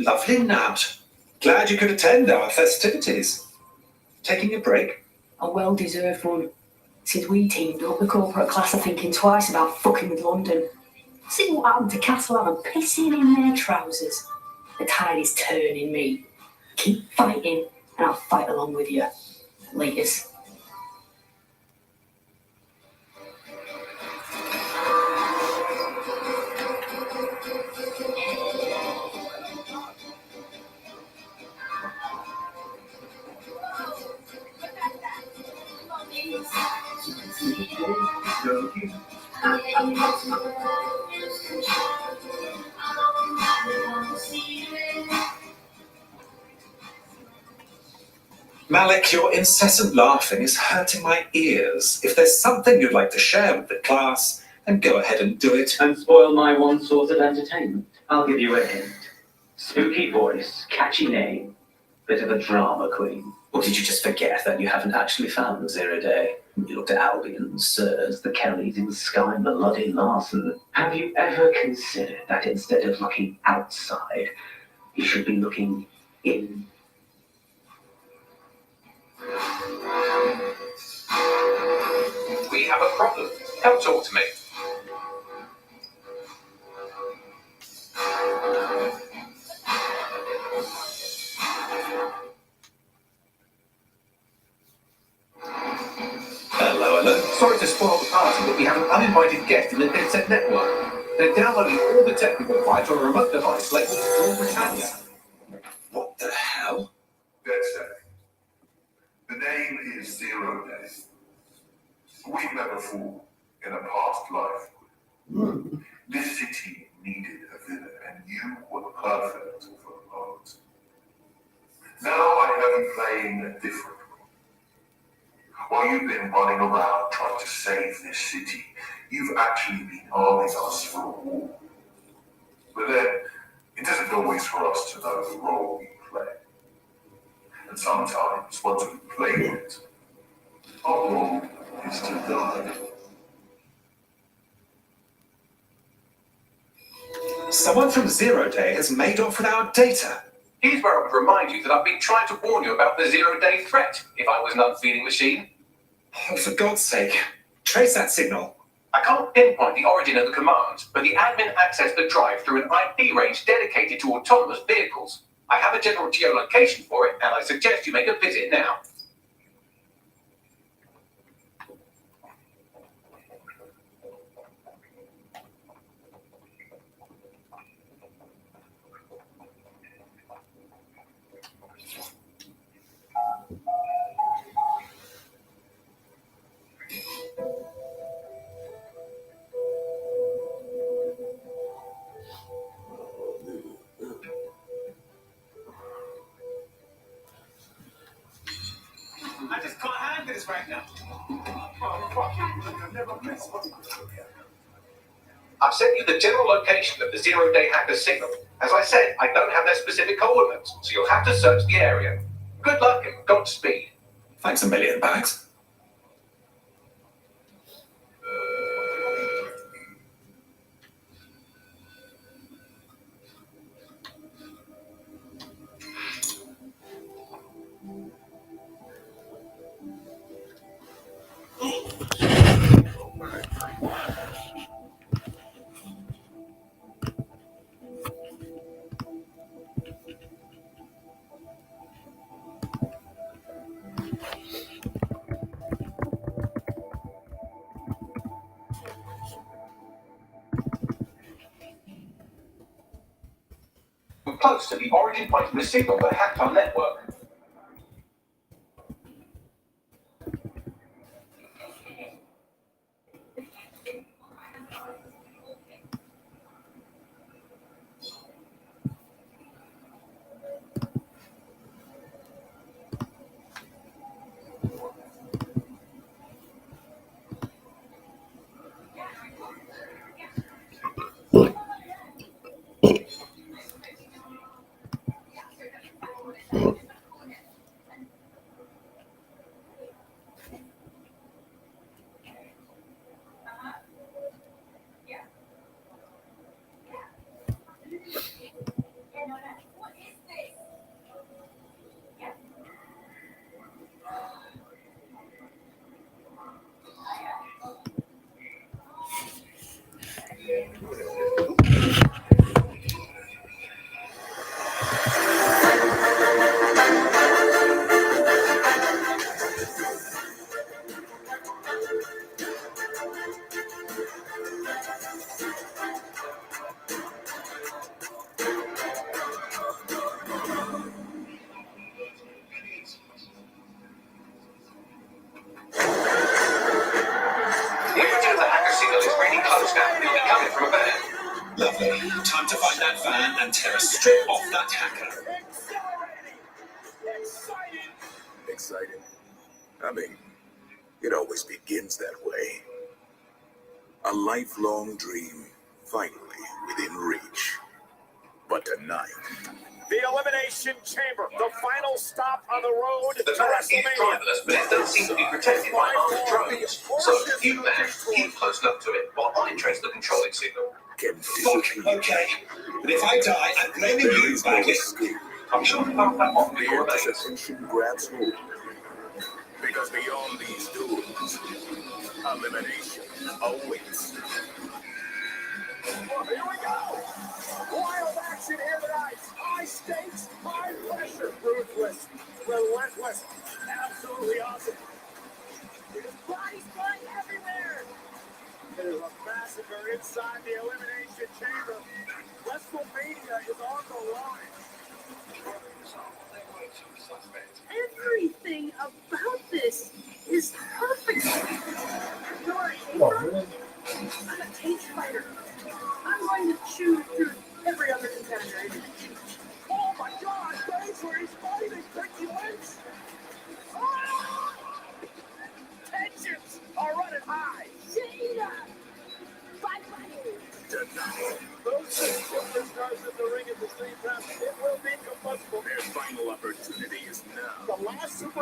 Lovely Nat. Glad you could attend our festivities. Taking a break? A well-deserved one. Since we teamed up, the corporate class are thinking twice about fucking with London. See what happened to Castle Allen pissing in their trousers. The tide is turning, me. Keep fighting, and I'll fight along with you. Laters. Malik, your incessant laughing is hurting my ears. If there's something you'd like to share with the class, then go ahead and do it. And spoil my one source of entertainment. I'll give you a hint. Spooky voice, catchy name, bit of a drama queen. Or did you just forget that you haven't actually found Zero Day? You looked at Albion, Sirs, the Kellys, even Sky Bloody Larson. Have you ever considered that instead of looking outside, you should be looking in? We have a problem. Come talk to me. Hello. Sorry to spoil the party, but we have an uninvited guest in the DedSec network. They're downloading all the technical files on a remote device labeled Rule Britannia. What the hell? DedSec. The name is Zero Day. We've met before in a past life. This city needed a villain, and you were perfect for the part. Now I have you playing a different role. While you've been running around trying to save this city, you've actually been arming us for a war. But then, it isn't always for us to know the role we play. And sometimes, once we've played it, our role is to die. Someone from Zero Day has made off with our data. Here's where I would remind you that I've been trying to warn you about the zero-day threat if I was an unfeeling machine. Oh, for God's sake, trace that signal. I can't pinpoint the origin of the command, but the admin accessed the drive through an IP range dedicated to autonomous vehicles. I have a general geolocation for it, and I suggest you make a visit now. I just can't handle this right now. I've sent you the general location of the zero-day hacker's signal. As I said, I don't have their specific coordinates, so you'll have to search the area. Good luck and Godspeed. Thanks a million, Bags. We're close to the origin point of the signal that hacked our network. Lovely. Time to find that van and tear a strip off that hacker. Exciting. I mean, it always begins that way. A lifelong dream, finally within reach. But tonight... The Elimination Chamber, the final stop on the road The to van is WrestleMania. driverless, but it does seem to be protected by armed drones. So, you man, keep close enough to it while I trace the controlling signal. Fuck, okay. But if I die, I'm blaming you, Baggett. I'm sure about that one with your remains. Attention grabs hold. Because beyond these doors, elimination awaits. Well, here we go. Wild action here tonight. High stakes, high pressure. Ruthless, relentless, absolutely awesome. There's bodies flying everywhere. There's a massacre inside the Elimination Chamber. WrestleMania is on the line. Everything about this is perfect. You're a I'm a cage fighter. I'm going to chew through every other competitor. Oh my God, that's where he's fighting. Picculets. Ah! Tensions are running high. Shayna! Bye-bye. Those two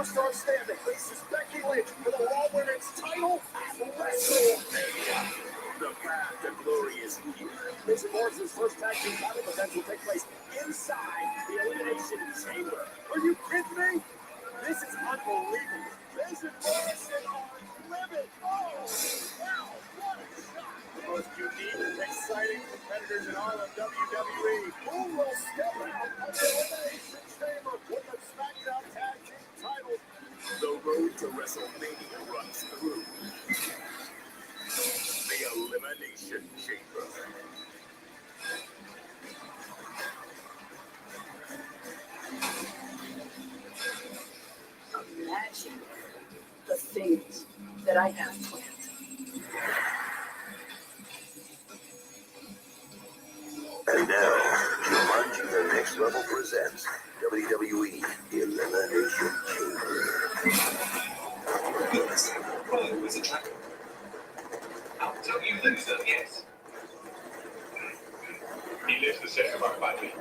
superstar standing. This is Becky Lynch for the Raw Women's title at WrestleMania. The path to glory is here. This is Morris's first tag team title defense will take place inside the Elimination Chamber. Are you kidding me? This is unbelievable. Miz and Morrison are livid. Oh, wow, what a shot. The most unique and exciting competitors in all of WWE. Who will step out of the Elimination Chamber with the SmackDown Tag Team title? The road to WrestleMania runs through the Elimination Chamber. Imagine the things that I have planned. And now, launching the next level presents WWE Elimination Chamber. Yes, Rowe is a tracker. I'll tell you loser, yes. He lives to say about my me.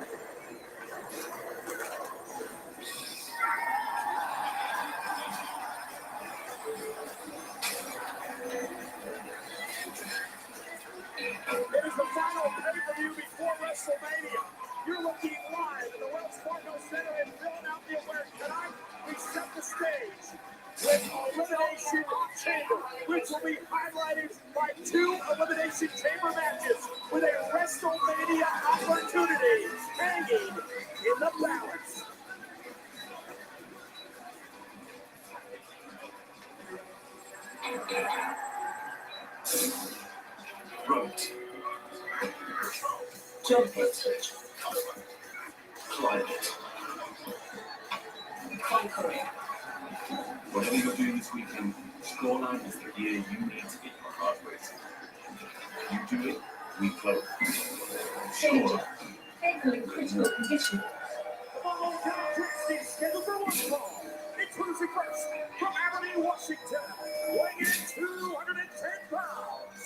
It is the final pay-per-view before WrestleMania. You're looking live at the Wells Fargo Center in Philadelphia, where tonight we set the stage with Elimination Chamber, which will be highlighted by 2 Elimination Chamber matches with a WrestleMania opportunity hanging in the balance. Rote. Jump it. Climb it. Conquer it. Whatever you're doing this weekend, Scoreline is the gear you need to get your heart racing. You do it, we play. Danger. Ankle in critical condition. Follow John scheduled for one fall. Introducing first from Aberdeen, Washington, weighing in 210 pounds,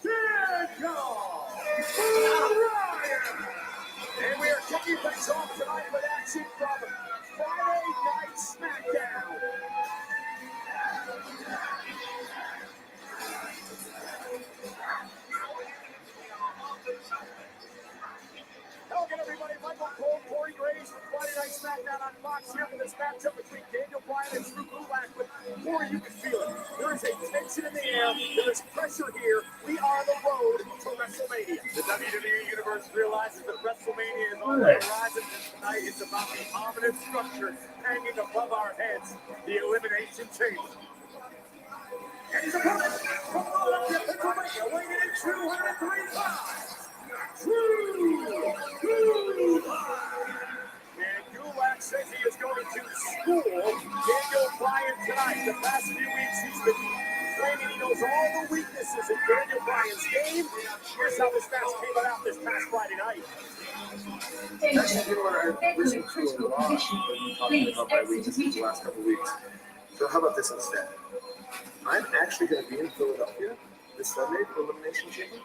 Daniel Bryan. And we are kicking things off tonight with action from Friday Night SmackDown. Hello again, everybody. Michael Cole, Corey Graves from Friday Night SmackDown on Fox here for this matchup between Daniel Bryan and Drew Gulak. But Corey, you can feel it. There is a tension in the air. There is pressure here. We are on the road to WrestleMania. The WWE Universe realizes that WrestleMania is on the horizon, and tonight it's about the ominous structure hanging above our heads, the Elimination Chamber. And his opponent from Philadelphia, Pennsylvania, weighing in 203 pounds. Drew Gulak. And Gulak says he is going to school Daniel Bryan tonight. The past few weeks he's been claiming he knows all the weaknesses in Daniel Bryan's game. Here's how this match came about this past Friday night. Danger. Ankle in critical condition. Please exit immediately. Last couple of weeks. So how about this instead? I'm actually going to be in Philadelphia this Sunday for Elimination Chamber.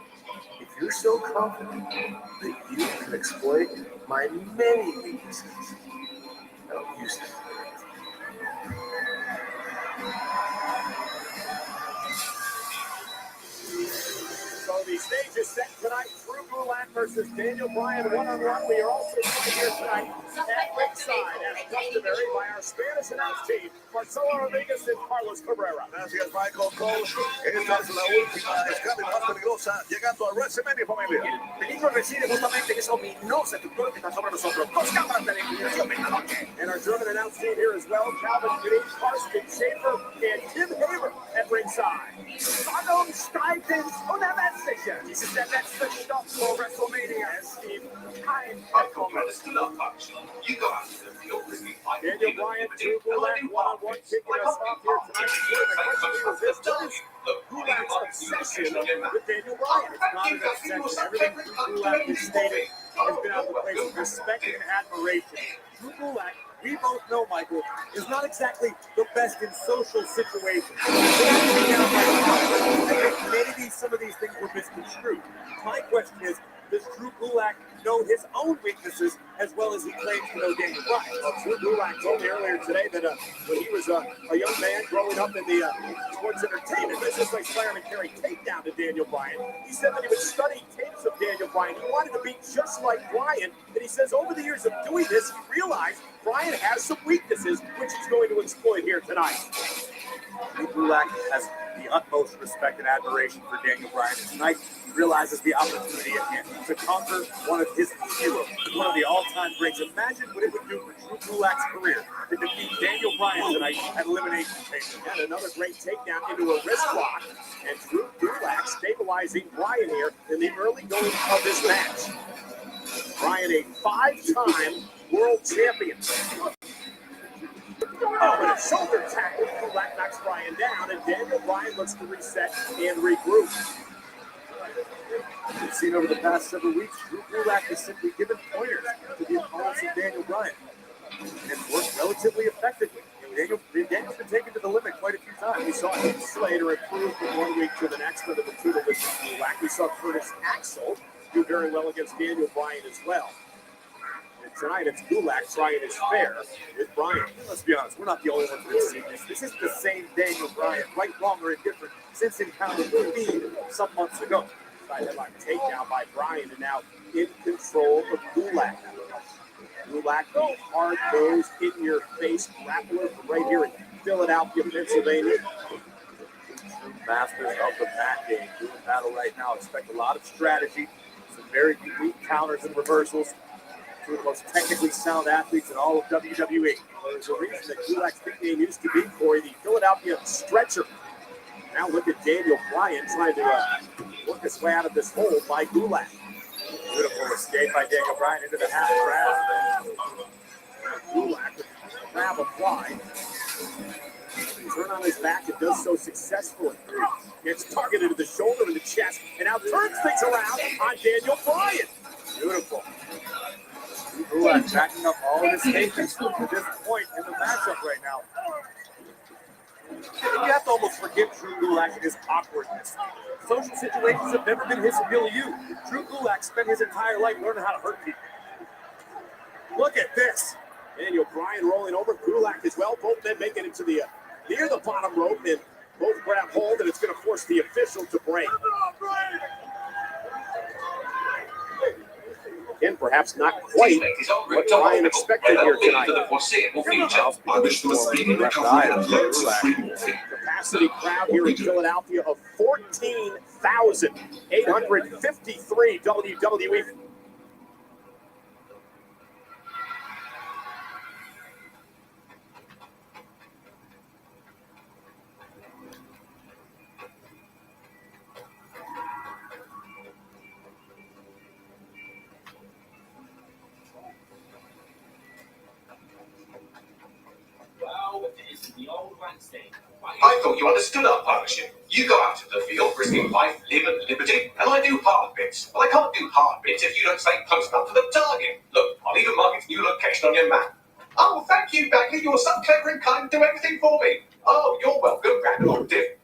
If you're so confident that you can exploit my many weaknesses, I'll use them. So the stage is set tonight. Drew Gulak versus Daniel Bryan one-on-one. We are also joined here tonight at ringside, as customary, by our Spanish announce team, Marcelo Rodriguez and Carlos Cabrera. Gracias, Michael Cole. Esta es la última escala más peligrosa, llegando a WrestleMania, familia. El peligro reside justamente en esa ominosa estructura que está sobre nosotros. 2 cámaras de iluminación en la noche. And our German announce team here as well, Calvin Green, Karsten Schaefer, and Tim Hamer at ringside. Veranstaltens Unterwärtssicher. This is the letzte Stopp for WrestleMania, Steve. You go out to the field with me. Daniel Bryan, Drew Gulak, one-on-one, kicking us off here tonight. The question is Gulak's obsession with Daniel Bryan. It's not an obsession. Everything Drew Gulak has stated has been out of the place of respect and admiration. Drew Gulak, we both know, Michael, is not exactly the best in social situations. I think maybe some of these things were misconstrued. My question is, Does Drew Gulak know his own weaknesses as well as he claims to know Daniel Bryan? Well, Drew Gulak told me earlier today that when he was a young man growing up in the sports entertainment business, like Slammer carrying takedown to Daniel Bryan, he said that he would study tapes of Daniel Bryan. He wanted to be just like Bryan, and he says over the years of doing this, he realized Bryan has some weaknesses, which he's going to exploit here tonight. Drew Gulak has the utmost respect and admiration for Daniel Bryan. Tonight, he realizes the opportunity at hand to conquer one of his heroes, one of the all-time greats. Imagine what it would do for Drew Gulak's career to defeat Daniel Bryan tonight at Elimination Chamber. And another great takedown into a wrist lock, and Drew Gulak stabilizing Bryan here in the early going of this match. Bryan, a 5-time world champion. Oh, and a shoulder tackle. Gulak knocks Bryan down, and Daniel Bryan looks to reset and regroup. We've seen over the past several weeks, Drew Gulak has simply given pointers to the opponents of Daniel Bryan, and worked relatively effectively. Daniel's been taken to the limit quite a few times. We saw Heath Slater improve from one week to the next with a tutor with Gulak. We saw Curtis Axel do very well against Daniel Bryan as well. Tonight, it's Gulak trying his fair with Bryan. Let's be honest, we're not the only ones who have seen this. This is the same Daniel Bryan, right, wrong, or indifferent, since encountering the Fiend some months ago. Side headline takedown by Bryan, and now in control of Gulak. Gulak, the hard-nosed, in-your-face grappler from right here in Philadelphia, Pennsylvania. True masters of the mat game doing battle right now. Expect a lot of strategy, some very unique counters and reversals. Two of the most technically sound athletes in all of WWE. There's a reason that Gulak's nickname used to be, Corey, the Philadelphia Stretcher. Now look at Daniel Bryan trying to work his way out of this hole by Gulak. Beautiful escape by Daniel Bryan into the half grab. Gulak with the grab applied. Turn on his back and does so successfully. Gets targeted to the shoulder and the chest, and now turns things around on Daniel Bryan. Beautiful. Gulak backing up all of his statements to this point in the matchup right now. You have to almost forgive Drew Gulak and his awkwardness. Social situations have never been his milieu. Drew Gulak spent his entire life learning how to hurt people. Look at this. Daniel Bryan rolling over. Gulak as well. Both men making it to the near the bottom rope, and both grab hold, and it's going to force the official to break. Again, perhaps not quite what Bryan expected here tonight. I wish there was speed in recovery and loads of freedom. Capacity crowd here in Philadelphia of 14,853 WWE. I thought you understood our partnership. You go out to the field risking life, limb, and liberty, and I do hard bits. Well, I can't do hard bits if you don't stay close enough to the target. Look, I'll even mark its new location on your map. Oh, thank you, Bagley. You were so clever and kind to do everything for me. Oh, you're welcome, Randall or Diff.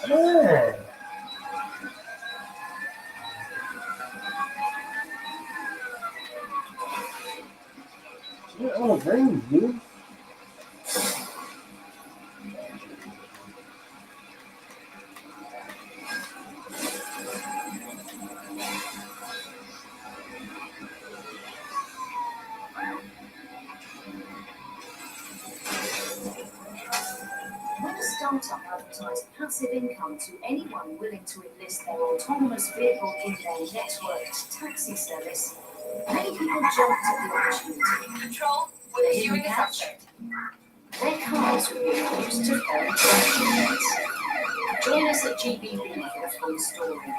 Yeah. Shit on green, dude. When a startup advertised passive income to anyone willing to enlist their autonomous vehicle in their networked taxi service, many people jumped at the opportunity. Control, The we're hidden pursuing a catch? suspect. Their cars would be used to ferry collection rates. Join us at GBB for the full story.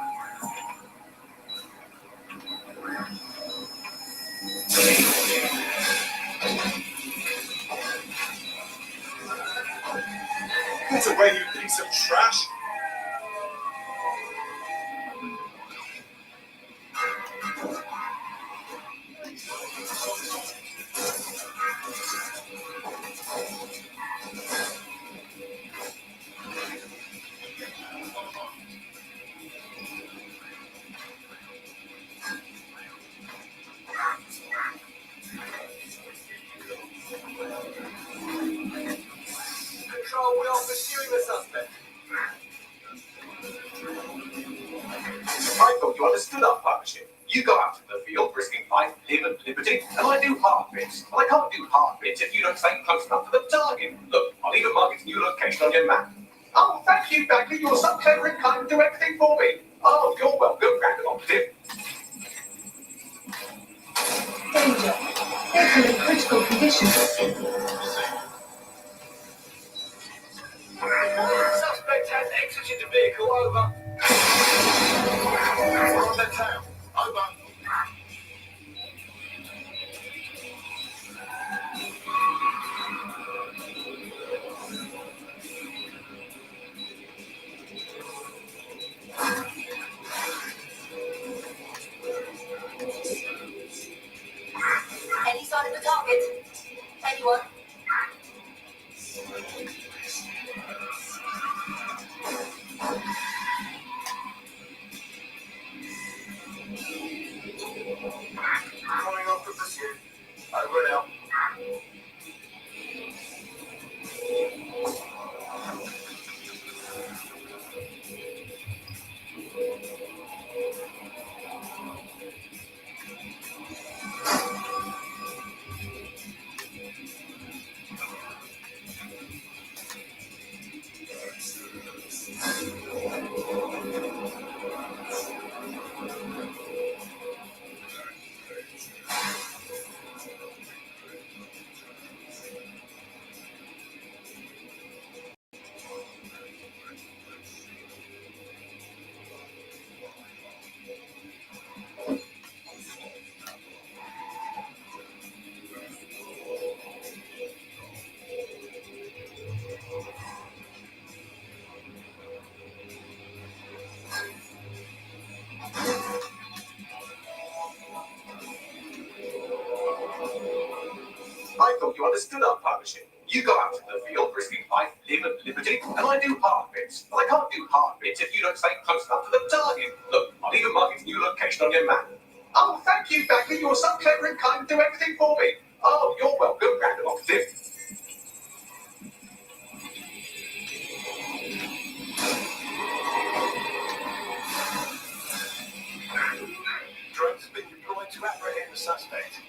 Get away, you piece of trash! Control, we are pursuing the suspect. I thought you understood our partnership. You go out to the field risking life, limb, and liberty, and I do hard bits. But I can't do hard bits if you don't stay close enough to the target. Look, I'll even mark its new location on your map. Oh, thank you, Bagley. You're so clever and kind and do everything for me. Oh, you're welcome, random operative. Danger. Vehicle in critical condition. Suspect has exited the vehicle, over. On their tail. Over. Any sign of the target? Anyone? Coming off the pursuit. Over now. I thought you understood our partnership. You go out to the field risking life, limb, and liberty, and I do hard bits. But I can't do hard bits if you don't stay close enough to the target. Look, I'll even mark its new location on your map. Oh, thank you, Bagley. You're so clever and kind and do everything for me. Oh, you're welcome, random operative. Drones have been deployed to apprehend the suspect.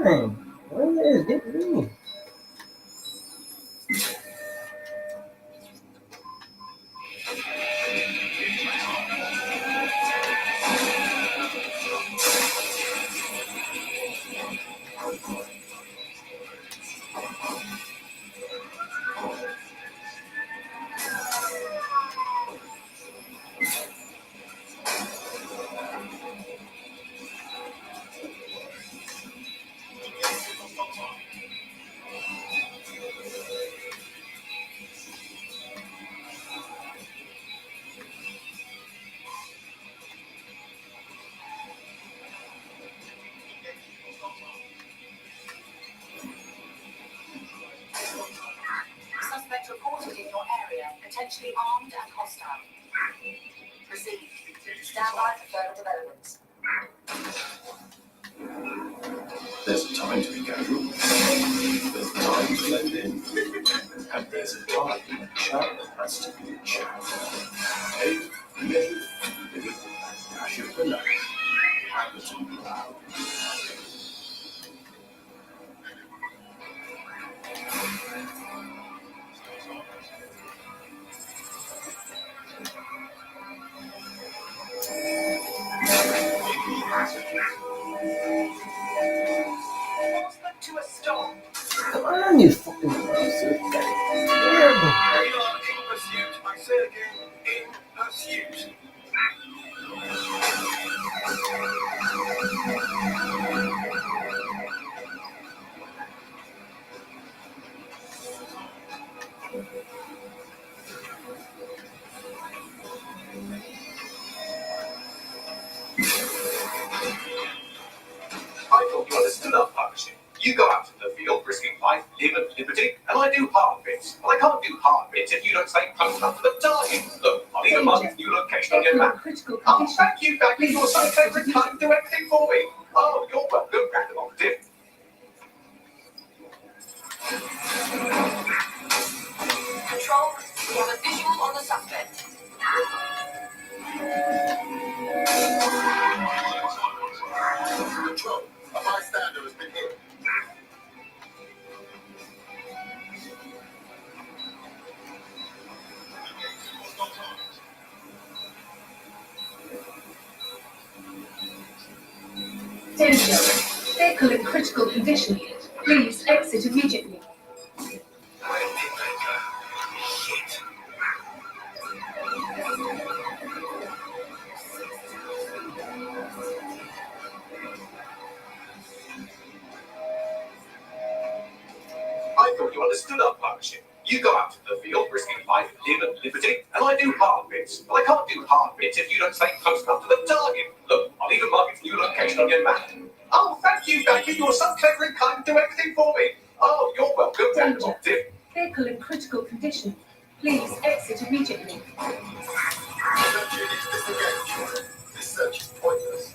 Dang. Where is it? Me? There's a time to be casual. There's a time to blend in. And there's a time when chat has to be a chat. Hey, measure, pivot, passion for life. Hamilton Proud. To a stop. Come on, you fucking bastard. We are in pursuit. I say again, in pursuit. I thought you understood our partnership. You go out to the field risking life, limb, and liberty, and I do hard bits. But I can't do hard bits if you don't stay close enough to the target. Look, I'll even mark its new location on your map. Oh, thank you, Becky. You're so clever and kind to do everything for me. Oh, you're welcome, Random Dip. Control, we have a visual on the suspect. Control, a bystander has been hit. Danger. Vehicle in critical condition. Please exit immediately. I thought you understood our partnership. You go out to the field risking life, limb, and liberty, and I do hard bits. But I can't do hard bits if you don't stay close enough to the target. Look, I'll even mark its new location on your map. Oh, thank you, Becky. You're so clever and kind to do everything for me. Oh, you're welcome, Random Dip. Vehicle in critical condition. Please exit immediately. Search units disengaged. This search is pointless.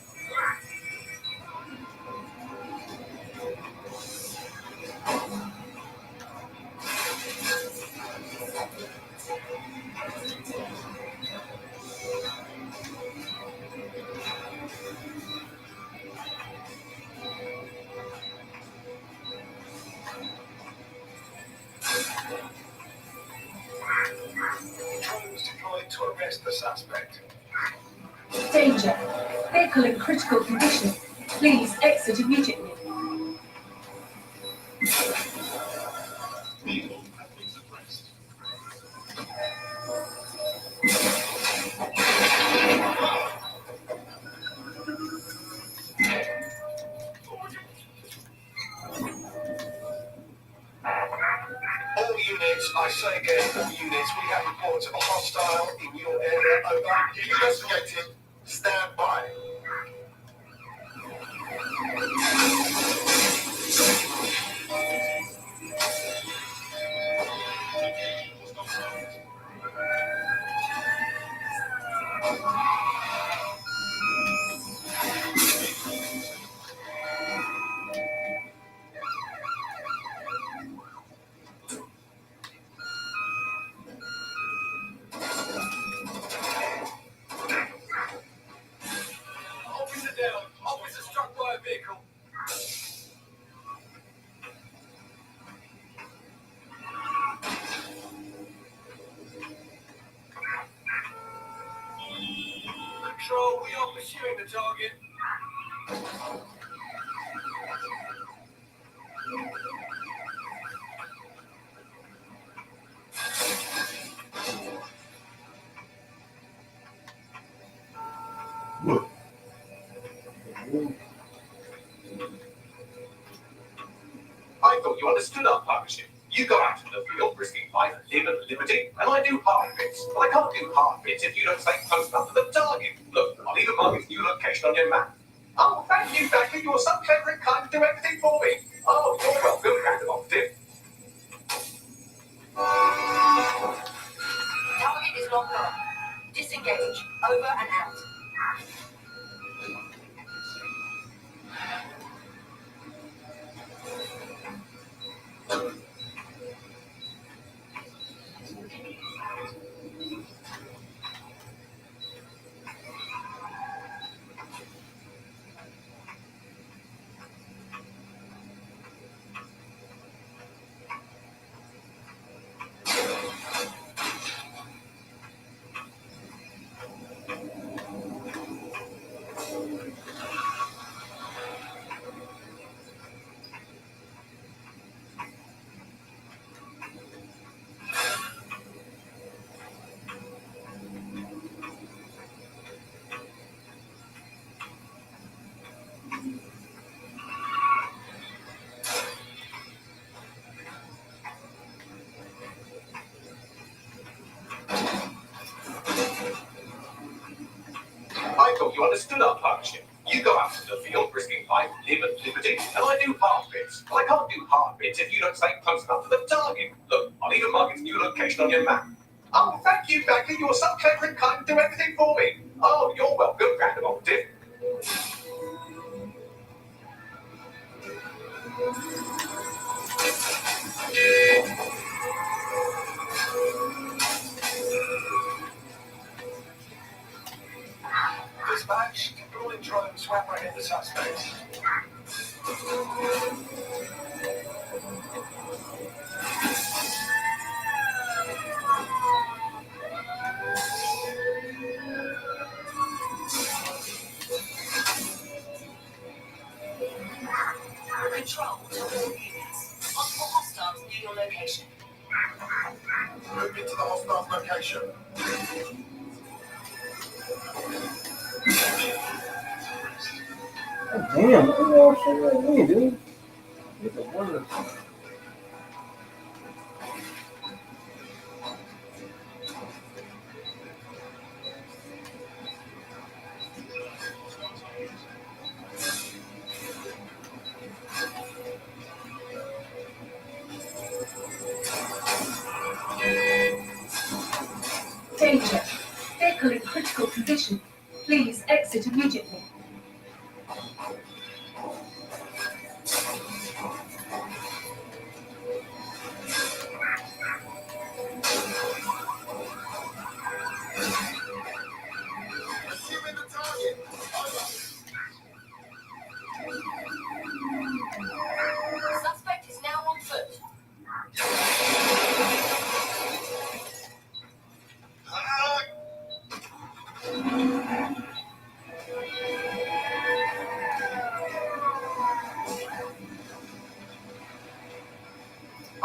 Drones deployed to arrest the suspect. Danger. Vehicle in critical condition. Please exit immediately. All units, I say again, all units, we have reports of a hostile in your area. Over. Investigating. Stand by. Officer down. Officer struck by a vehicle. Control, we are pursuing the target. I thought you understood our partnership. You go out to the field risking life, limb, and liberty, and I do hard bits. But I can't do hard bits if you don't stay close enough to the target. Look, I'll even mark its new location on your map. Oh, thank you, Becky. You're so clever and kind to do everything for me. Oh, you're welcome, Random Dip. Target is locked on. Disengage. Over and out. thought you understood our partnership. You go out to the field risking life, limb and liberty, and I do hard bits. But I can't do hard bits if you don't stay close enough to the target. Look, I'll even mark its new location on your map. Oh, thank you, Banker. You're so clever and kind to do everything for me. Oh, you're welcome, random operative. Dispatch, rolling drone swam right into suspects. Control to all units. Multiple hostiles near your location. Move into the hostile location. Oh, damn, look at all that shit right here, dude. It's a wonder. Danger. Vehicle in critical condition. Please exit immediately. Assuming the target. Suspect is now on foot.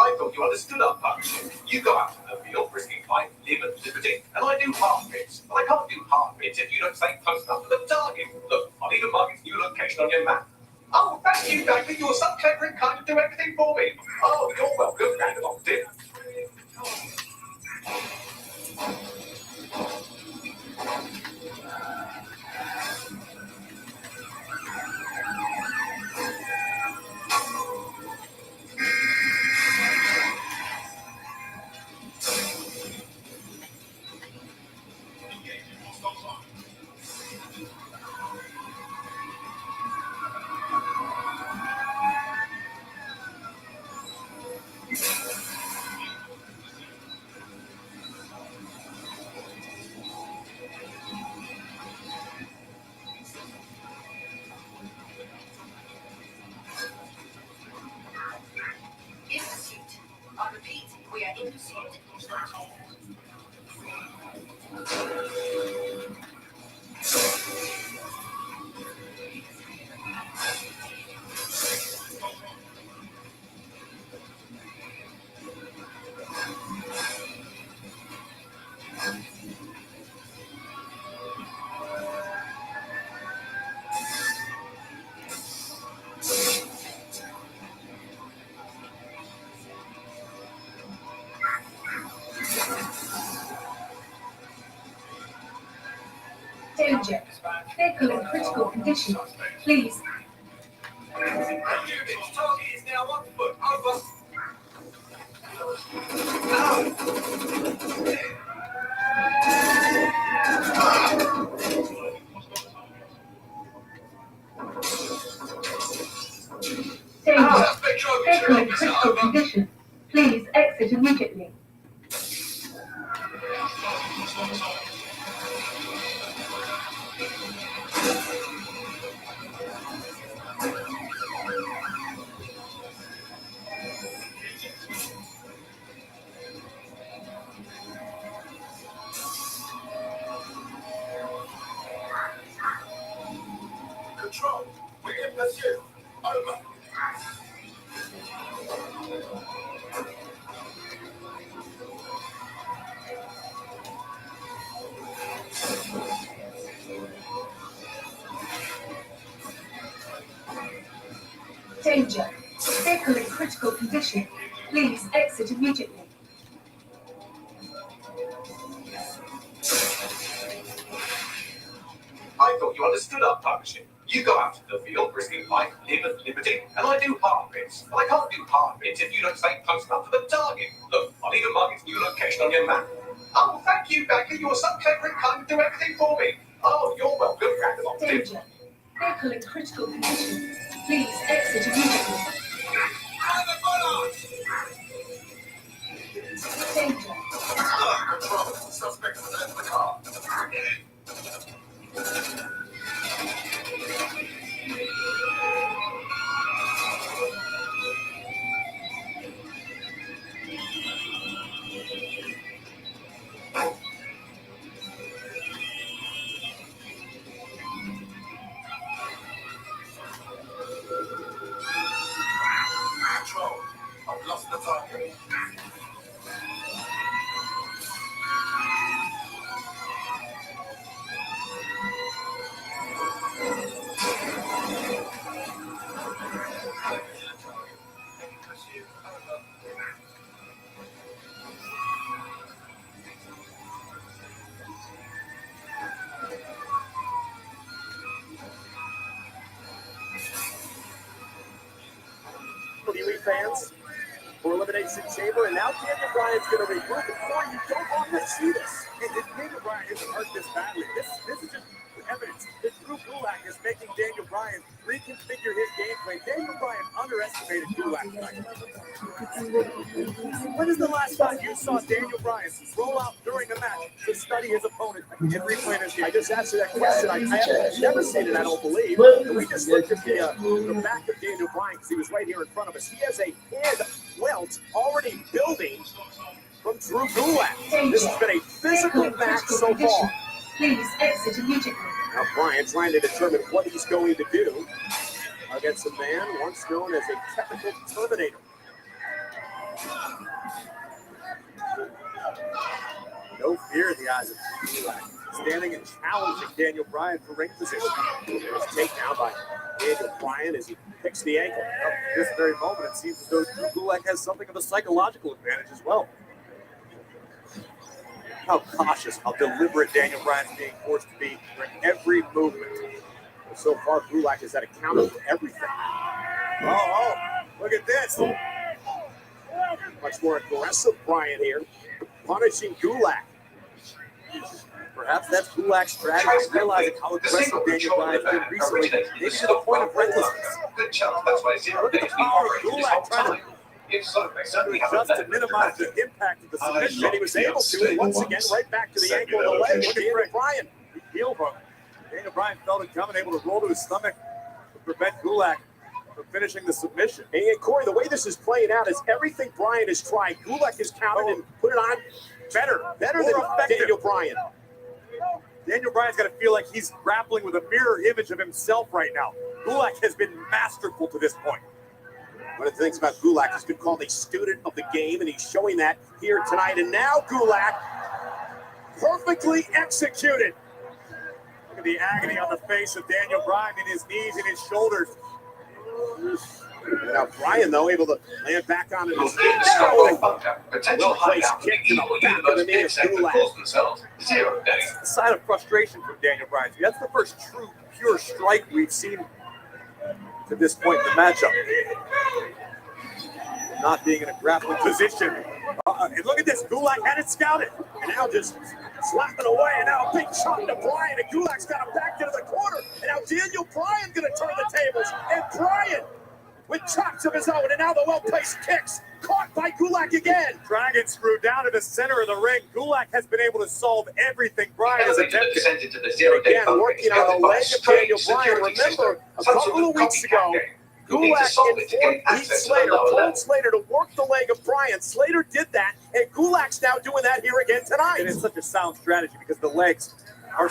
I thought you understood our partnership. You go out to the field risking life, limb and liberty, and I do hard bits. But I can't do hard bits if you don't stay close enough to the target. Look, I'll even mark its new location on your map. Oh, thank you, Banker. You're so clever and kind to do everything for me. Oh, you're welcome, random operative. In pursuit. I repeat, we are in pursuit. Danger. Vehicle in critical condition. Please. Units, target is now on foot. Over. Danger. Vehicle in critical condition. Please exit immediately. Control. We're in pursuit. Over. Danger. Vehicle in critical condition. Please exit immediately. I thought you you understood our partnership. You go out to the field, risking life, limb, and liberty, and I do hard bits. But I can't do hard bits if you don't stay close enough to the target. Look, I'll even mark its new location on your map. Oh, thank you, Becky. You were so clever and kind to do everything for me. Oh, you're welcome, Ragnarok. Danger. Vehicle in critical condition. Please exit immediately. Danger. Control. Suspect is in the car. Control. I've lost the target. WWE fans for Elimination Chamber, and now Daniel Bryan's going to regroup before you don't want to see this. And Daniel Bryan isn't hurt this badly. This is just evidence that Drew Gulak is making Daniel Bryan reconfigure his game plan. Daniel Bryan underestimated Gulak tonight. When is the last time you saw Daniel Bryan roll out during a match to study his opponent and replay his game? I just asked you that question. I have never seen it, I don't believe. We just looked at the back of Daniel Bryan because he was right here in front of us. He has a head welt already building from Drew Gulak. This has been a physical match so far. Please exit immediately. Now Bryan trying to determine what he's going to do against a man once known as a technical Terminator. No fear in the eyes of Gulak. Standing and challenging Daniel Bryan for ring position. There's a takedown by Daniel Bryan as he picks the ankle. Up to this very moment, it seems as though Drew Gulak has something of a psychological advantage as well. How cautious, how deliberate Daniel Bryan's being forced to be during every movement. So far, Gulak has had accounted for everything. Oh, look at this. Much more aggressive Bryan here, punishing Gulak. Perhaps that's Gulak's strategy, realizing how aggressive Daniel Bryan's been recently, maybe to the point of recklessness. Good chance that's why Zero Look at Days the been power of operating this whole Gulak trying time. If so, they certainly to haven't adjust let to minimize the impact of the submission. And he was able to, once again, right back to the ankle and the leg. Look at Daniel Bryan. Heel hook. Daniel Bryan felt it coming, able to roll to his stomach to prevent Gulak from finishing the submission. And Corey, the way this is playing out is everything Bryan has tried, Gulak has counted and put it on better than effective. Daniel Bryan. Daniel Bryan's got to feel like he's grappling with a mirror image of himself right now. Gulak has been masterful to this point. One of the things about Gulak, he's been called a student of the game, and he's showing that here tonight. And now Gulak, perfectly executed. Look at the agony on the face of Daniel Bryan in his knees and his shoulders. Now Bryan, though, able to land back onto his feet. Potential hideout. Kick to the back of the knee of Gulak. 0 Days. A sign of frustration from Daniel Bryan. That's the first true, pure strike we've seen to this point in the matchup. Not being in a grappling position. And look at this. Gulak had it scouted. And now just slapping away. And now a big shot to Bryan. And Gulak's got him back into the corner. And now Daniel Bryan going to turn the tables. And Bryan with chops of his own. And now the well-placed kicks. Caught by Gulak again. Dragon screw down to the center of the ring. Gulak has been able to solve everything Bryan has attempted. Descended to the 0 Day Again, working on the leg of Daniel Bryan. Remember, a couple of weeks ago, Gulak informed Heath Slater, told Slater to work the leg of Bryan. Slater did that, and Gulak's now doing that here again tonight. And it's such a sound strategy because the legs are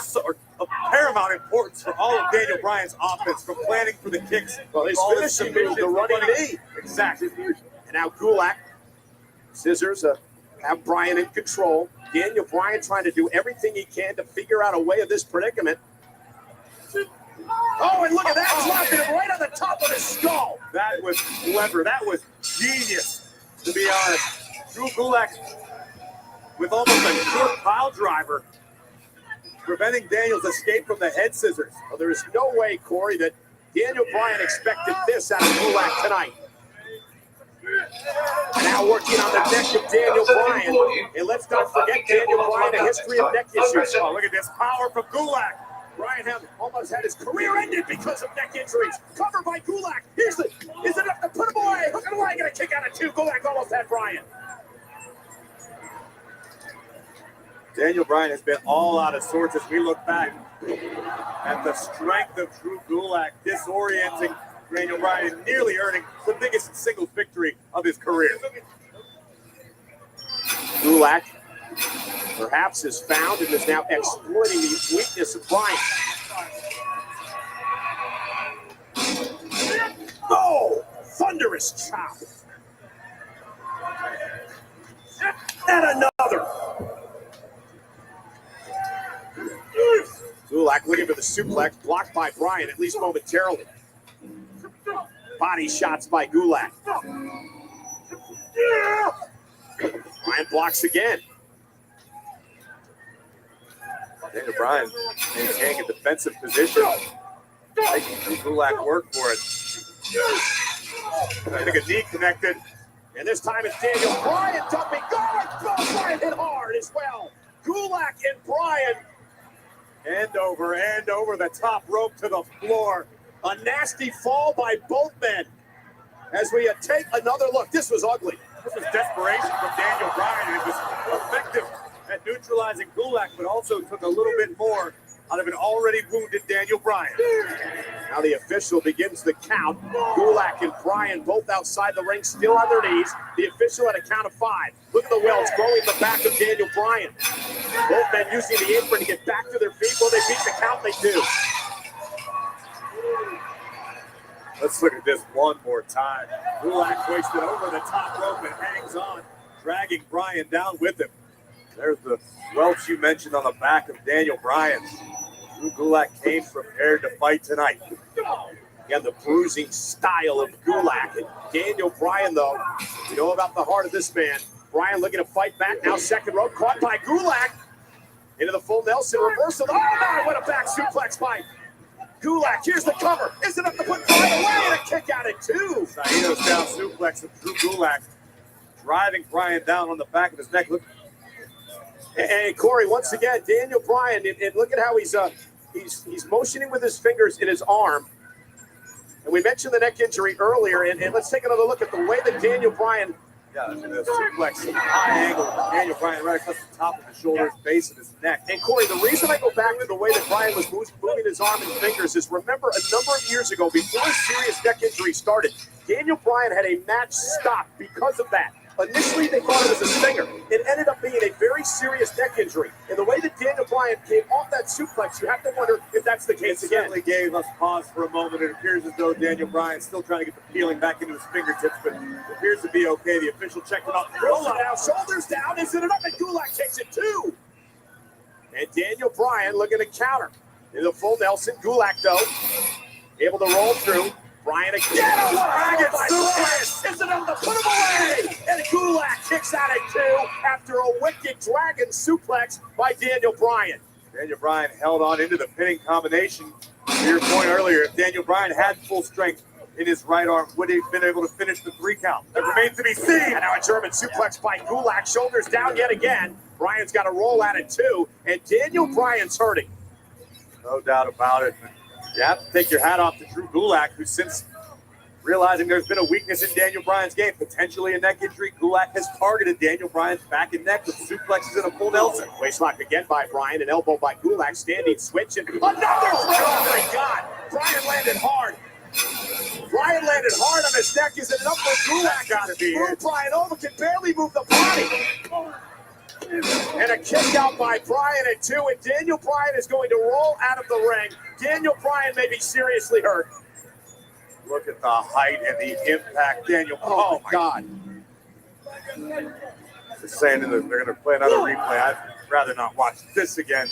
of paramount importance for all of Daniel Bryan's offense, from planning for the kicks. Well, his all finishing move, the running knee. Exactly. And now Gulak, scissors, have Bryan in control. Daniel Bryan trying to do everything he can to figure out a way of this predicament. Oh, and look at that, dropping him right on the top of his skull. That was clever. That was genius, to be honest. Drew Gulak, with almost a short pile driver, preventing Daniel's escape from the head scissors. Well, there is no way, Corey, that Daniel Bryan expected this out of Gulak tonight. Now working on the neck of Daniel Bryan. And let's not forget Daniel Bryan, a history of neck issues. Oh, look at this power from Gulak. Bryan almost had his career ended because of neck injuries. Covered by Gulak. Is it enough to put him away? Hook him away. Gonna kick out of 2. Gulak almost had Bryan. Daniel Bryan has been all out of sorts as we look back at the strength of Drew Gulak, disorienting Daniel Bryan and nearly earning the biggest single victory of his career. Gulak perhaps is found and is now exploiting the weakness of Bryan. Oh, thunderous chop. And another. Gulak looking for the suplex, blocked by Bryan, at least momentarily. Body shots by Gulak. Bryan blocks again. Daniel Bryan maintaining a defensive position, making Drew Gulak work for it. I think a knee connected. And this time it's Daniel Bryan dumping. Bryan hit hard as well. Gulak and Bryan. And over the top rope to the floor. A nasty fall by both men. As we take another look. This was ugly. This was desperation from Daniel Bryan. It was effective at neutralizing Gulak, but also took a little bit more out of an already wounded Daniel Bryan. Now the official begins the count. Gulak and Bryan both outside the ring, still on their knees. The official at a count of 5. Look at the welts growing in the back of Daniel Bryan. Both men using the apron to get back to their feet. Will they beat the count? They do. Let's look at this one more time. Gulak hoisted over the top rope and hangs on, dragging Bryan down with him. There's the welts you mentioned on the back of Daniel Bryan. Drew Gulak came prepared to fight tonight. Again, the bruising style of Gulak. And Daniel Bryan, though, we know about the heart of this man. Bryan looking to fight back. Now second rope, caught by Gulak. Into the full Nelson reversal. Oh, no, what a back suplex by Gulak. Here's the cover. Is it enough to put Bryan away? And a kick out at 2. Saito's down suplex of Drew Gulak, driving Bryan down on the back of his neck. Look. And Corey, once again, Daniel Bryan, and look at how he's motioning with his fingers in his arm. And we mentioned the neck injury earlier, and let's take another look at the way that Daniel Bryan. Yeah, the suplex, high angle, Daniel Bryan right across the top of his shoulders, base of his neck. And Corey, the reason I go back to the way that Bryan was moving his arm and fingers is, remember, a number of years ago, before his serious neck injury started, Daniel Bryan had a match stop because of that. Initially, they thought it was a stinger. It ended up being a very serious neck injury. And the way that Daniel Bryan came off that suplex, you have to wonder if that's the case again. Certainly gave us pause for a moment. It appears as though Daniel Bryan's still trying to get the feeling back into his fingertips, but it appears to be okay. The official checked him out. Roll down, shoulders down. Is it enough? And Gulak takes it 2. And Daniel Bryan looking to counter. In the full Nelson. Gulak, though, able to roll through. Bryan again. Dragon suplex. Is it enough to put him away? And Gulak kicks out at 2 after a wicked dragon suplex by Daniel Bryan. Daniel Bryan held on into the pinning combination. To your point earlier, if Daniel Bryan had full strength in his right arm, would he have been able to finish the 3 count? That remains to be seen. And now a German suplex by Gulak. Shoulders down yet again. Bryan's got to roll out at 2. And Daniel Bryan's hurting. No doubt about it. You have to take your hat off to Drew Gulak, who, since realizing there's been a weakness in Daniel Bryan's game, potentially a neck injury, Gulak has targeted Daniel Bryan's back and neck with suplexes and a full Nelson. Waistlock again by Bryan, an elbow by Gulak, standing switch, and another throw. Oh my God! Bryan landed hard. Bryan landed hard on his neck. Is it enough for Gulak? Gotta be Move Bryan over, can barely move the body. And a kick out by Bryan at 2, and Daniel Bryan is going to roll out of the ring. Daniel Bryan may be seriously hurt. Look at the height and the impact, Daniel. Oh my God. Just saying they're going to play another replay. I'd rather not watch this again.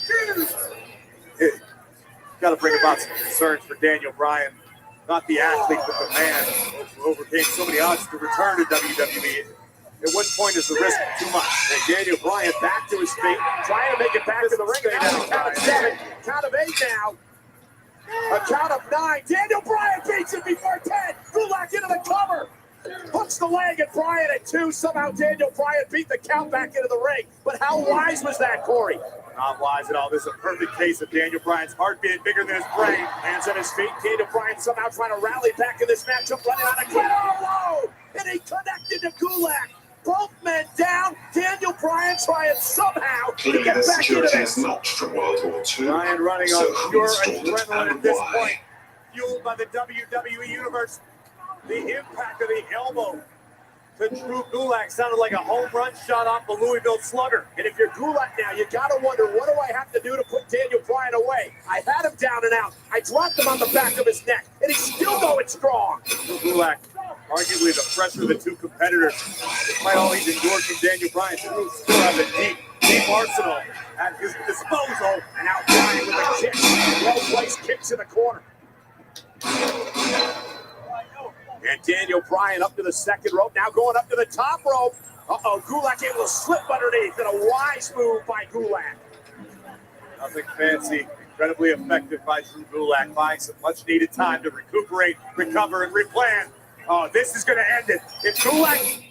Got to bring about some concerns for Daniel Bryan. Not the athlete, but the man who overcame so many odds to return to WWE. At what point is the risk too much? And Daniel Bryan back to his feet, trying to make it back to the ring. Now a count of 7, count of 8 now. A count of 9. Daniel Bryan beats him before 10. Gulak into the cover. Hooks the leg at Bryan at 2. Somehow Daniel Bryan beat the count back into the ring. But how wise was that, Corey? Not wise at all. This is a perfect case of Daniel Bryan's heart being bigger than his brain. Hands on his feet. Daniel Bryan somehow trying to rally back in this matchup, running on a great low. And he connected to Gulak. Both men down. Daniel Bryan trying somehow to Clearly, get the back into security this. is not from World War II. Bryan running So on who pure installed it adrenaline and at this why? point. Fueled by the WWE Universe. The impact of the elbow to Drew Gulak sounded like a home run shot off the Louisville Slugger. And if you're Gulak now, you got to wonder, what do I have to do to put Daniel Bryan away? I had him down and out. I dropped him on the back of his neck, and he's still going strong. Drew Gulak, arguably the fresher of the two competitors. Despite all he's endured from Daniel Bryan, Drew still has a deep arsenal at his disposal. And now Bryan with a kick. Well-placed kick to the corner. And Daniel Bryan up to the second rope, now going up to the top rope. Uh-oh, Gulak able to slip underneath, and a wise move by Gulak. Nothing fancy, incredibly effective by Drew Gulak, buying some much-needed time to recuperate, recover, and replan. Oh, this is going to end it. If Gulak...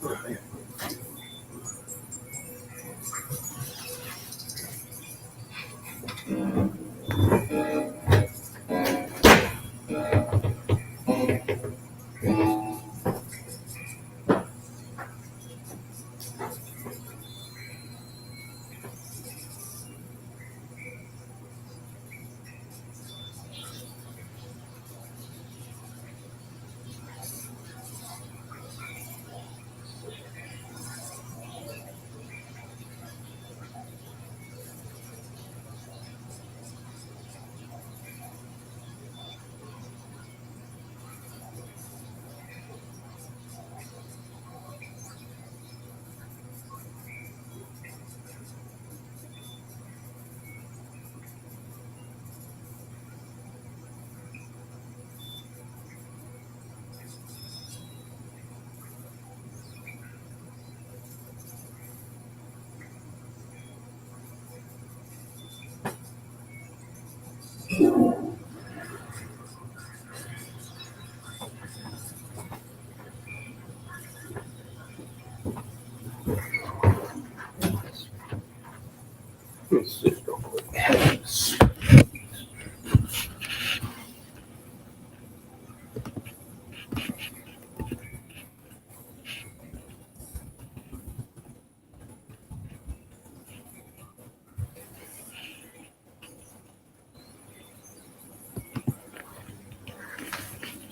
What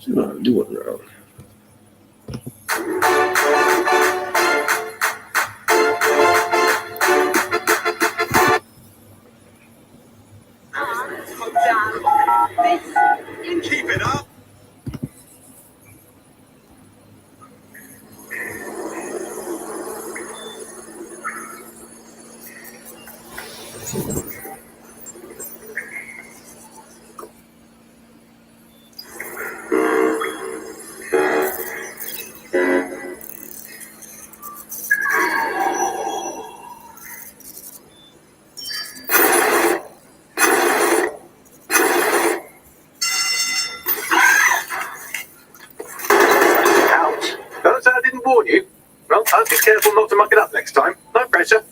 am I doing wrong? Keep it up. Notice I didn't warn you. Well, I'll be careful not to muck it up next time. No pressure.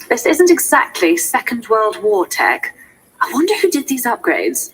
This isn't exactly Second World War tech. I wonder who did these upgrades.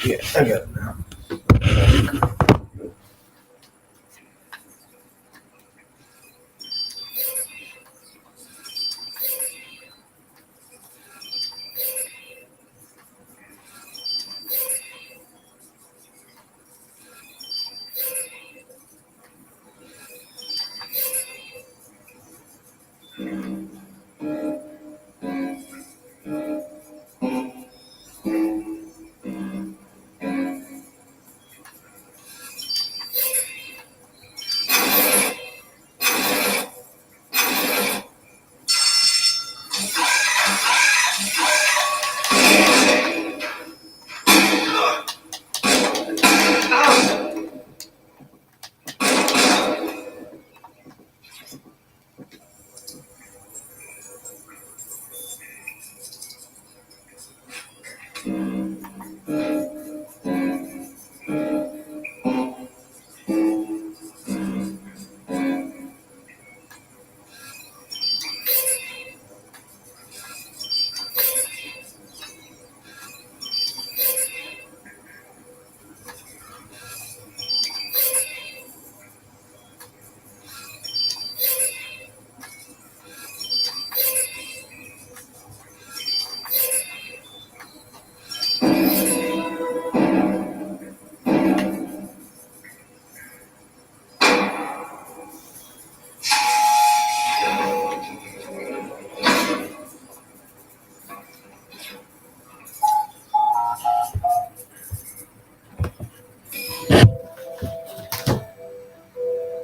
Yeah, I got it now.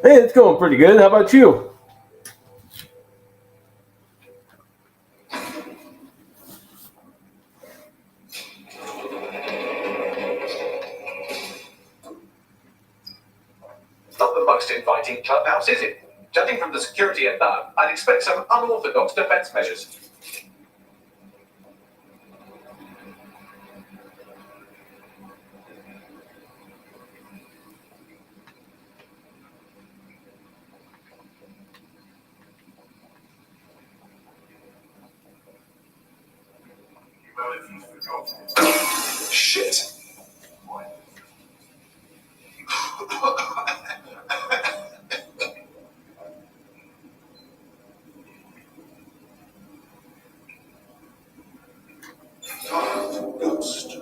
Hey, it's going pretty good. How about you? Not the most inviting clubhouse, is it? Judging from the security above, I'd expect some unorthodox defense measures. Shit! Ghost.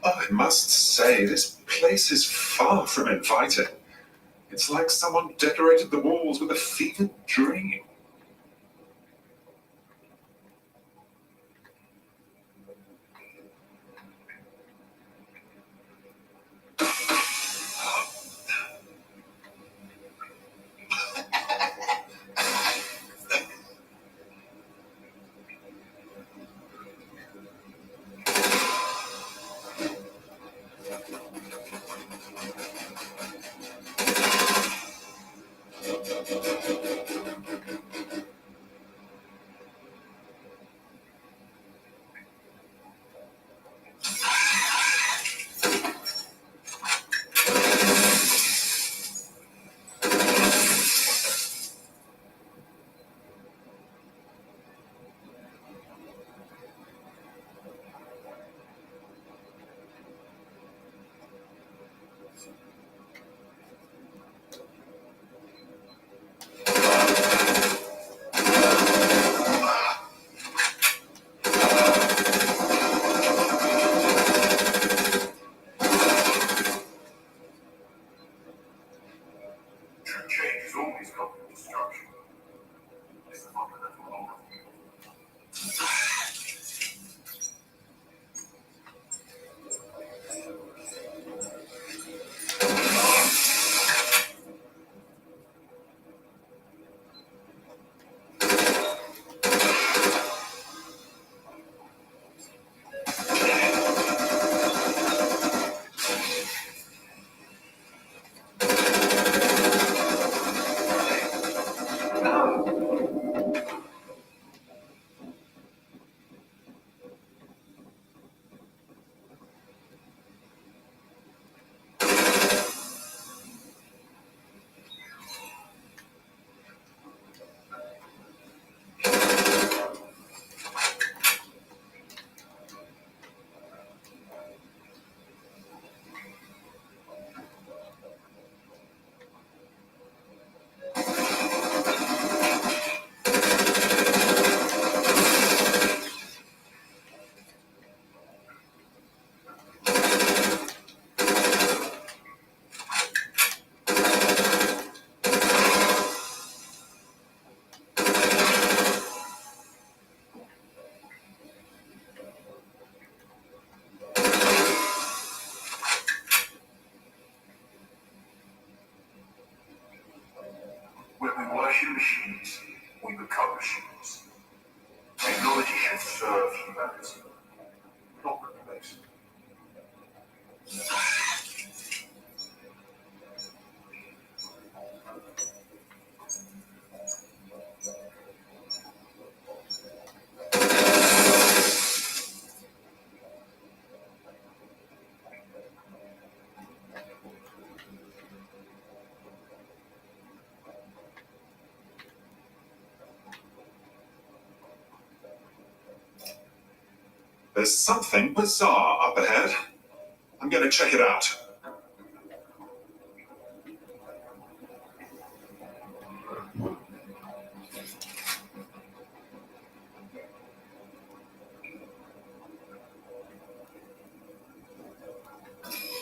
I must say, this place is far from inviting. It's like someone decorated the walls with a fevered dream. Change is always come with destruction. It's the fundamental law. we become machines. Technology should serve humanity, not replace it. There's something bizarre up ahead. I'm going to check it out.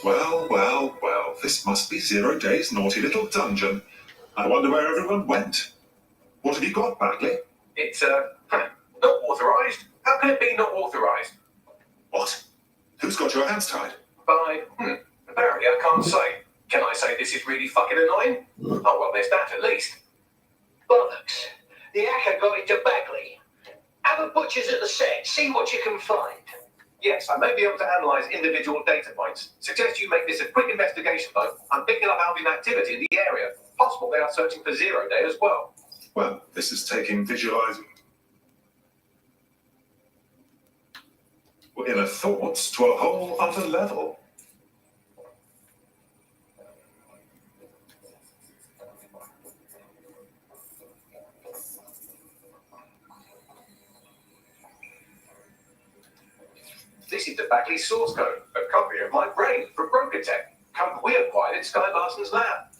Well, well, well, this must be Zero Day's naughty little dungeon. I wonder where everyone went. What have you got, Bagley? It's, not authorized. How can it be not authorized? What? Who's got your hands tied? By, apparently I can't say. Can I say this is really fucking annoying? Oh, well, there's that at least. Bollocks. The hacker got into Bagley. Have a butcher's at the set. See what you can find. Yes, I may be able to analyze individual data points. Suggest you make this a quick investigation, though. I'm picking up Albion activity in the area. Possible they are searching for Zero Day as well. Well, this is taking visualizing inner thoughts to a whole other level. This is the Bagley source code, a copy of my brain from Broker Tech, code we acquired in Sky Larson's lab.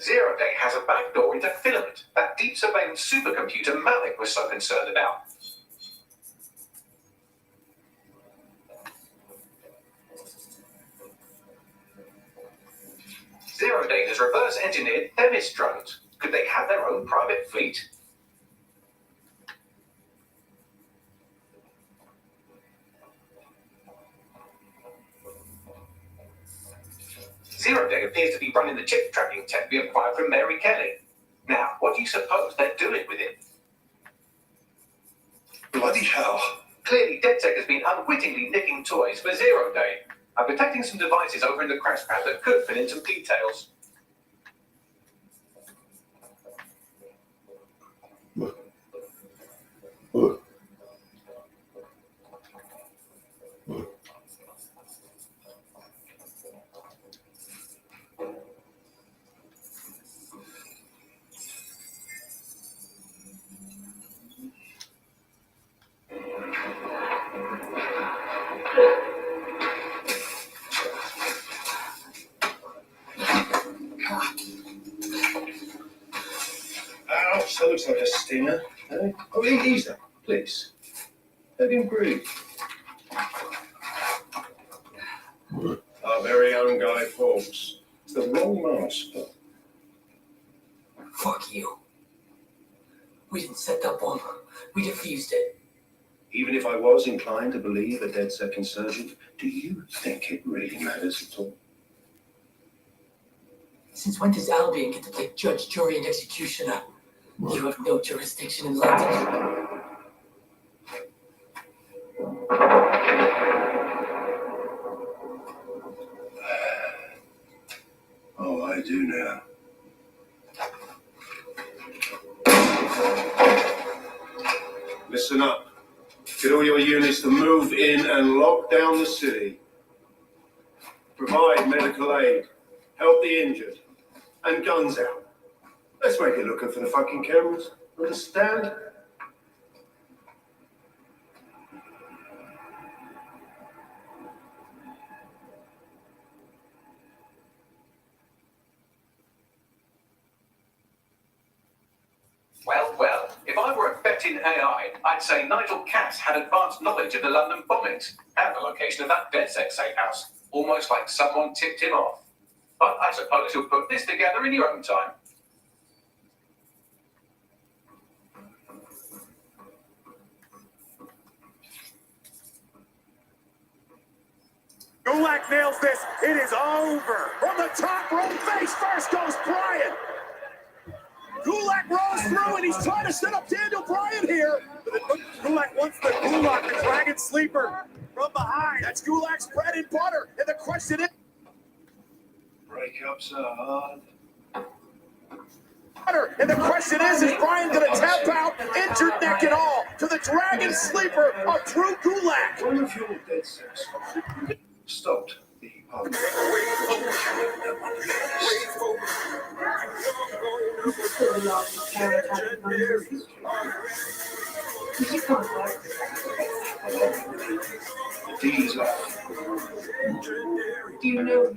Zero Day has a backdoor into Filament, that deep surveillance supercomputer Malik was so concerned about. Zero Day has reverse engineered Themis drones. Could they have their own private fleet? Zero Day appears to be running the chip tracking tech we acquired from Mary Kelly. Now, what do you suppose they're doing with it? Bloody hell. Clearly, DedSec has been unwittingly nicking toys for Zero Day. I'm detecting some devices over in the crash pad that could fill in some details. Ouch, that looks like a stinger. Eh? Oh, easy, please. Let him breathe. Our very own Guy Fawkes. It's the wrong mask. Fuck you. We didn't set that bomb. We defused it. Even if I was inclined to believe a DedSec insurgent, do you think it really matters at all? Since when does Albion get to play judge, jury, and executioner? You have no jurisdiction in London. Oh, I do now. Listen up. Get all your units to move in and lock down the city. Provide medical aid. Help the injured. And guns out. Let's make it looking for the fucking cameras. Understand? AI, I'd say Nigel Cass had advanced knowledge of the London bombings and the location of that DedSec safe house, almost like someone tipped him off. But I suppose you'll put this together in your own time. Gulak nails this. It is over. From the top rope, face first goes Bryan. Gulak rolls through and he's trying to set up Daniel Bryan here. Gulak wants the Gulak, the Dragon Sleeper from behind. That's Gulak's bread and butter. And the question is... Breakups are hard. And the question is Bryan going to tap out, injured neck and all, to the Dragon Sleeper of Drew Gulak? One of your DedSec's stopped the argument. Do you know?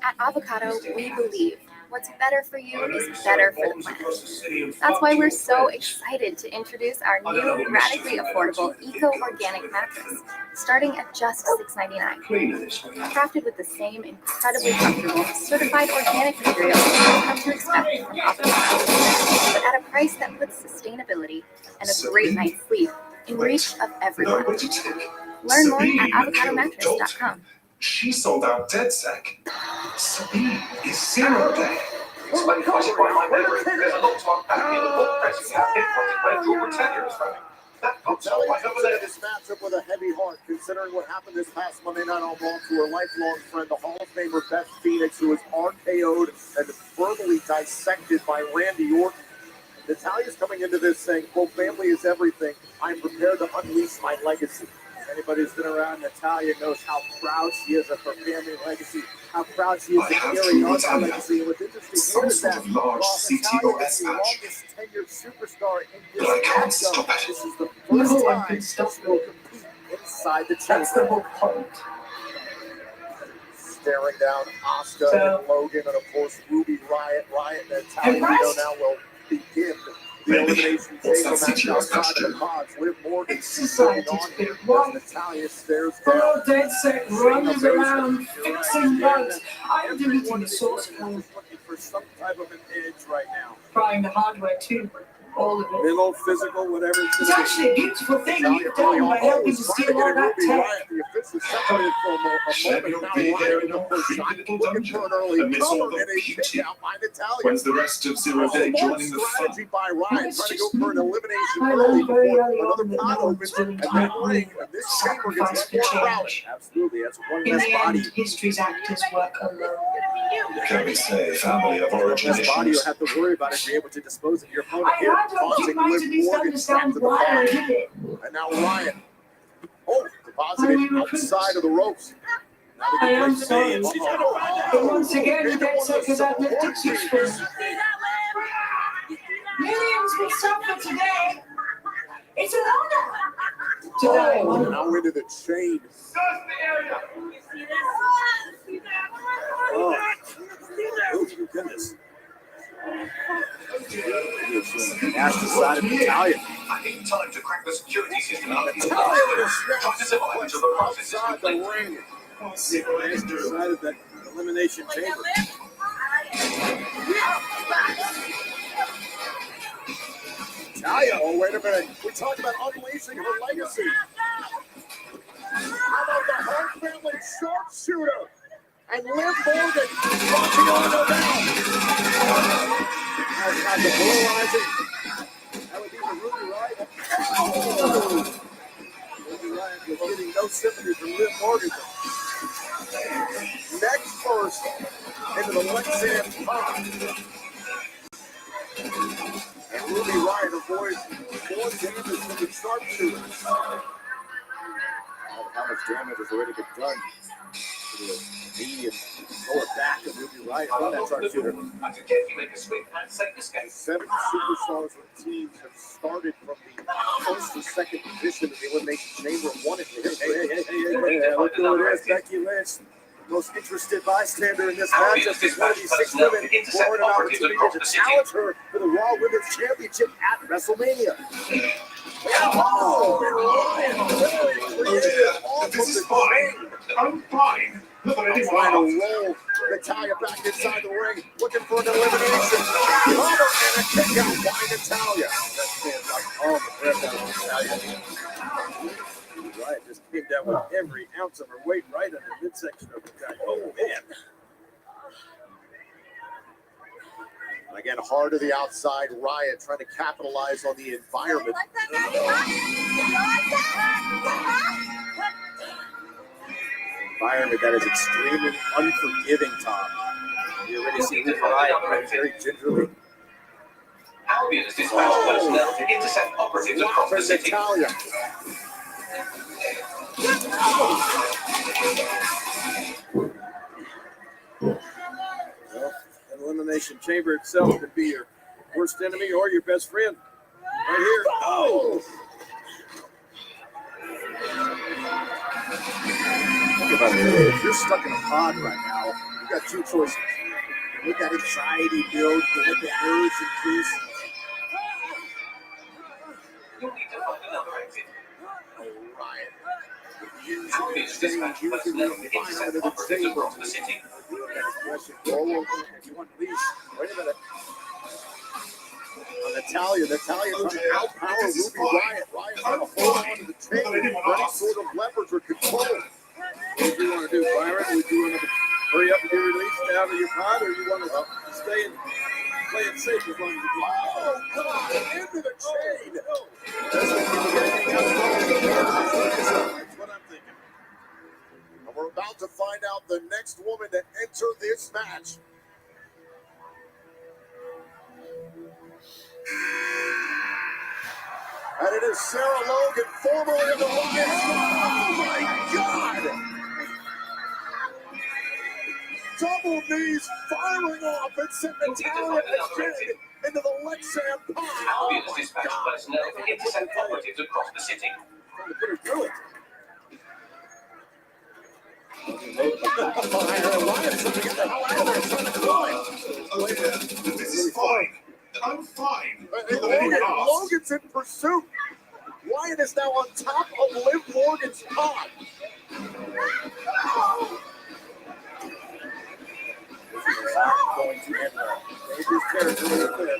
At Avocado, we believe what's better for you is better for the planet. That's why we're so excited to introduce our new radically affordable eco-organic mattress, starting at just $6.99. Crafted with the same incredibly comfortable, certified organic materials you've come to expect from Avocado, but at a price that puts sustainability and a great night's sleep in reach of everyone. Learn more at avocadomattress.com. She sold out DedSec. Sabine is 0 day. It's like causing my memory. There's a lot to unpack in the book press you have pinpointed where Corbin Tenure is running. That book's all right over there. This matchup with a heavy heart, considering what happened this past Monday night on Raw to her lifelong friend, the Hall of Famer Beth Phoenix, who was RKO'd and verbally dissected by Randy Orton. Natalia's coming into this saying, quote, family is everything. I'm prepared to unleash my legacy. Anybody who's been around Natalia knows how proud she is of her family legacy, how proud she is of carrying on her legacy. And what's interesting here is that while Natalia is the longest tenured superstar in this matchup, this is the first time she will compete inside the chamber. That's the whole point. Staring down Asuka and Logan, and of course Ruby Riott. Riott and Natalia now will begin the elimination chamber match outside of the pods. Liv Morgan sitting on as Natalia stares down. Poor DedSec runs around fixing bugs. I'm deleting the source code. Looking for some type of an edge right now. Trying the hardware too. All of it. Mental, physical, whatever. It's actually a beautiful thing you've done by helping to steal all that tech. The official separated for a moment. Now Riott in the first shot, looking for an early cover and a kick out by Natalia. When's the rest of 0 day joining the fun? Strategy by Riott, trying to go for an elimination early before another pot opens and that ring. And this chamber gets more crowded. Absolutely, that's one In less the body. end, history's actors work alone. Can we say family of origin Less body you'll issues? have to worry about if you're able to dispose of your opponent I here. don't think might at least understand why I did it. And now Riott. Oh, deposited outside of the ropes. I am sorry. But once again, DedSec has uplifted suspicion. Millions will suffer today. It's an honor. Today. Now into the chain. Oh, goodness. Ash decided Natalia. I need time to crack the security system up. Natalia with a Try to zip up into the process. outside the ring. Ash decided that elimination chamber. Natalia, oh wait a minute. We talked about unleashing her legacy. How about the Hart family sharpshooter? And Liv Morgan watching on the down. That's not the polarizing. That would be the Ruby Riott. Oh! Ruby Riott was getting no sympathy from Liv Morgan. Neck first into the Lexan pod. And Ruby Riott avoids more damage from the sharpshooter. How much damage has already been done to the knee and lower back of Ruby Riott on that sharpshooter. I can get you make a sweep and save this game. 7 superstars from teams have started from the first to second position in the Elimination Chamber and won it. Hey, look who it is, Becky Lynch. most interested bystander in this matchup is one of these 6 women who earned an opportunity to challenge her for the Raw Women's Championship at WrestleMania. Oh yeah, this is fine. I'm fine. Not that anyone Trying to asked. roll Natalya back inside the ring, looking for an elimination. Cover and a kick out by Natalya. That stands like all the breath out of Natalya. Riot just came down with every ounce of her weight right under the midsection of the guy. Oh, man. Again, hard to the outside. Riot trying to capitalize on the environment. Environment that is extremely unforgiving, Tom. You already see Riot playing very gingerly. Albion has dispatched personnel to intercept operatives across the city. Natalya. Well, an elimination chamber itself could be your worst enemy or your best friend. Right here. Oh! Think about it. If you're stuck in a pod right now, you got two choices. You let that anxiety build, you let the nerves increase. You'll need to find another exit. Riot. Albion has dispatched personnel to intercept operatives across the city. You want leash. Wait a minute. Natalya trying to outpower Ruby Riot. Riot trying to hold on to the chain for any sort of leverage or control. What do you want to do, Byron? Would you want to hurry up and get released out of your pod, or you want to stay and play it safe as long as you can? Oh, God! Into the chain! That's what people get hang out. That's what I'm thinking. And we're about to find out the next woman to enter this match. And it is Sarah Logan, formerly of the Lions. Oh my God! Double knees firing off and sent Natalya again into the Lexan pod. Albion has dispatched personnel to intercept operatives across the city. Trying to put her through it. Oh yeah, this is fine. I'm fine. Not that anyone asked. Logan's in pursuit. Wyatt is now on top of Liv Morgan's pod. Going to enter Raiders territory with them.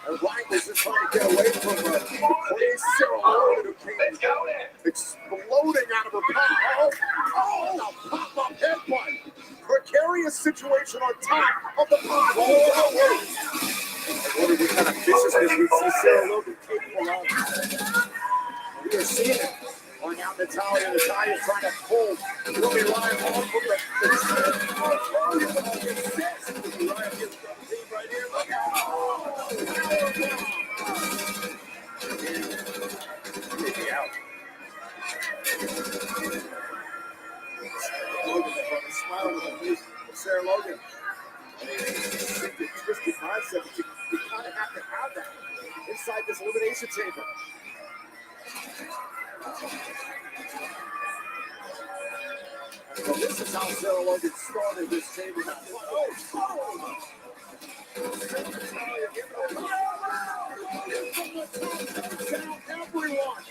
And Wyatt was just trying to get away from the crazy Sarah Logan who came exploding out of her pod. Oh, a pop-up headbutt. Precarious situation on top of the pod. I wonder what kind of viciousness we see Sarah Logan capable of. We are seeing it. Going out Natalya. Natalya's trying to pull Ruby Riot off from the Riot gets double team right here. Look out. Taking out. Logan up on the smile with the face of Sarah Logan. twisted mindset, but you kind of have to have that inside this elimination chamber. So this is how Sarah Logan started this chamber. Everyone.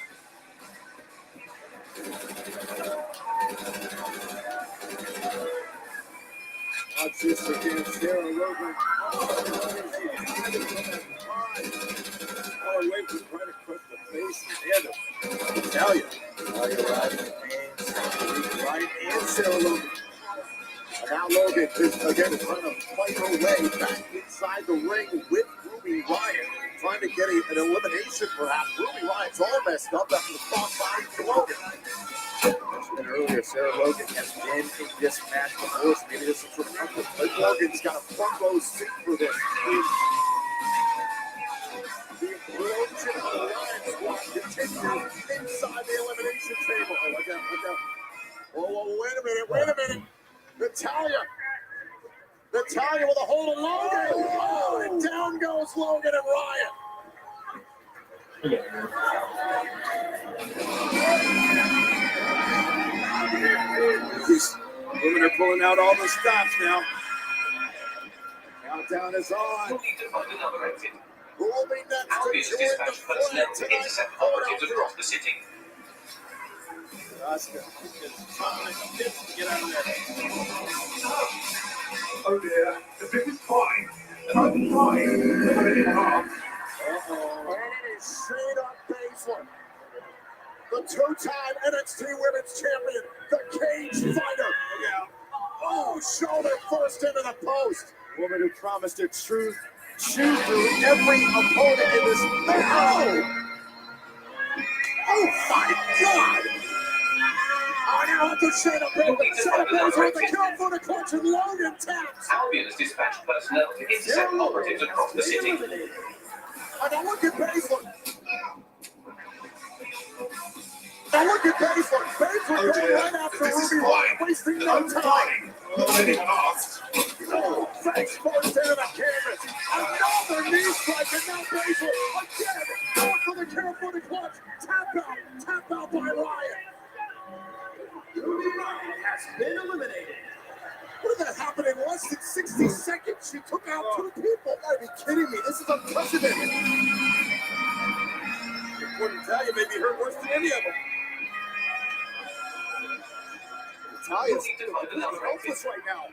Watch this again, Sarah Logan. Oh, wait, we're trying to crush the face and Natalya. Right, and Sarah Logan. And now Logan is again trying to fight her way back inside the ring with Ruby Riot, trying to get an elimination perhaps. Ruby Riot's all messed up after the crossbody to Logan. Mentioned earlier, Sarah Logan has been in this match before, so maybe this is for comfort. But Logan's got a front row seat for this. The explosion of the Riot Squad continues inside the elimination table. Oh, look out, look out. Whoa, wait a minute. Natalya with a hold of Logan. Oh, and down goes Logan and Riot. Women are pulling out all the stops now. Countdown is on. You'll need to find another exit. Who will be next Albion to has join the dispatched personnel to flight intercept tonight? operatives across the city. Oscar is trying to get out of there. Oh dear, this is fine. I'm fine. And it is Shayna Baszler, the two-time NXT Women's Champion, the Cage Fighter. Oh, shoulder first into the post. Woman who promised to chew through every opponent in this match. Oh my God! Oh, now to Shayna Baszler. Shayna Baszler with the kill for the clutch and Logan taps. Albion has dispatched personnel to intercept operatives across the city. And now look at Baszler. Now look at Baszler. Baszler Oh going dear, right after this is Ruby fine. Riott, wasting no I'm time. fine. Already passed. Oh, face first into the canvas. Another knee strike, and now Baszler again going for the kill for the clutch. Tap out by Riott. Ruby Riott has been eliminated. What did that happen in less than 60 seconds? She took out 2 people. You gotta be kidding me. This is unprecedented. Natalia may be hurt worse than any of them. Natalia's You'll need to find another helpless exit. right now.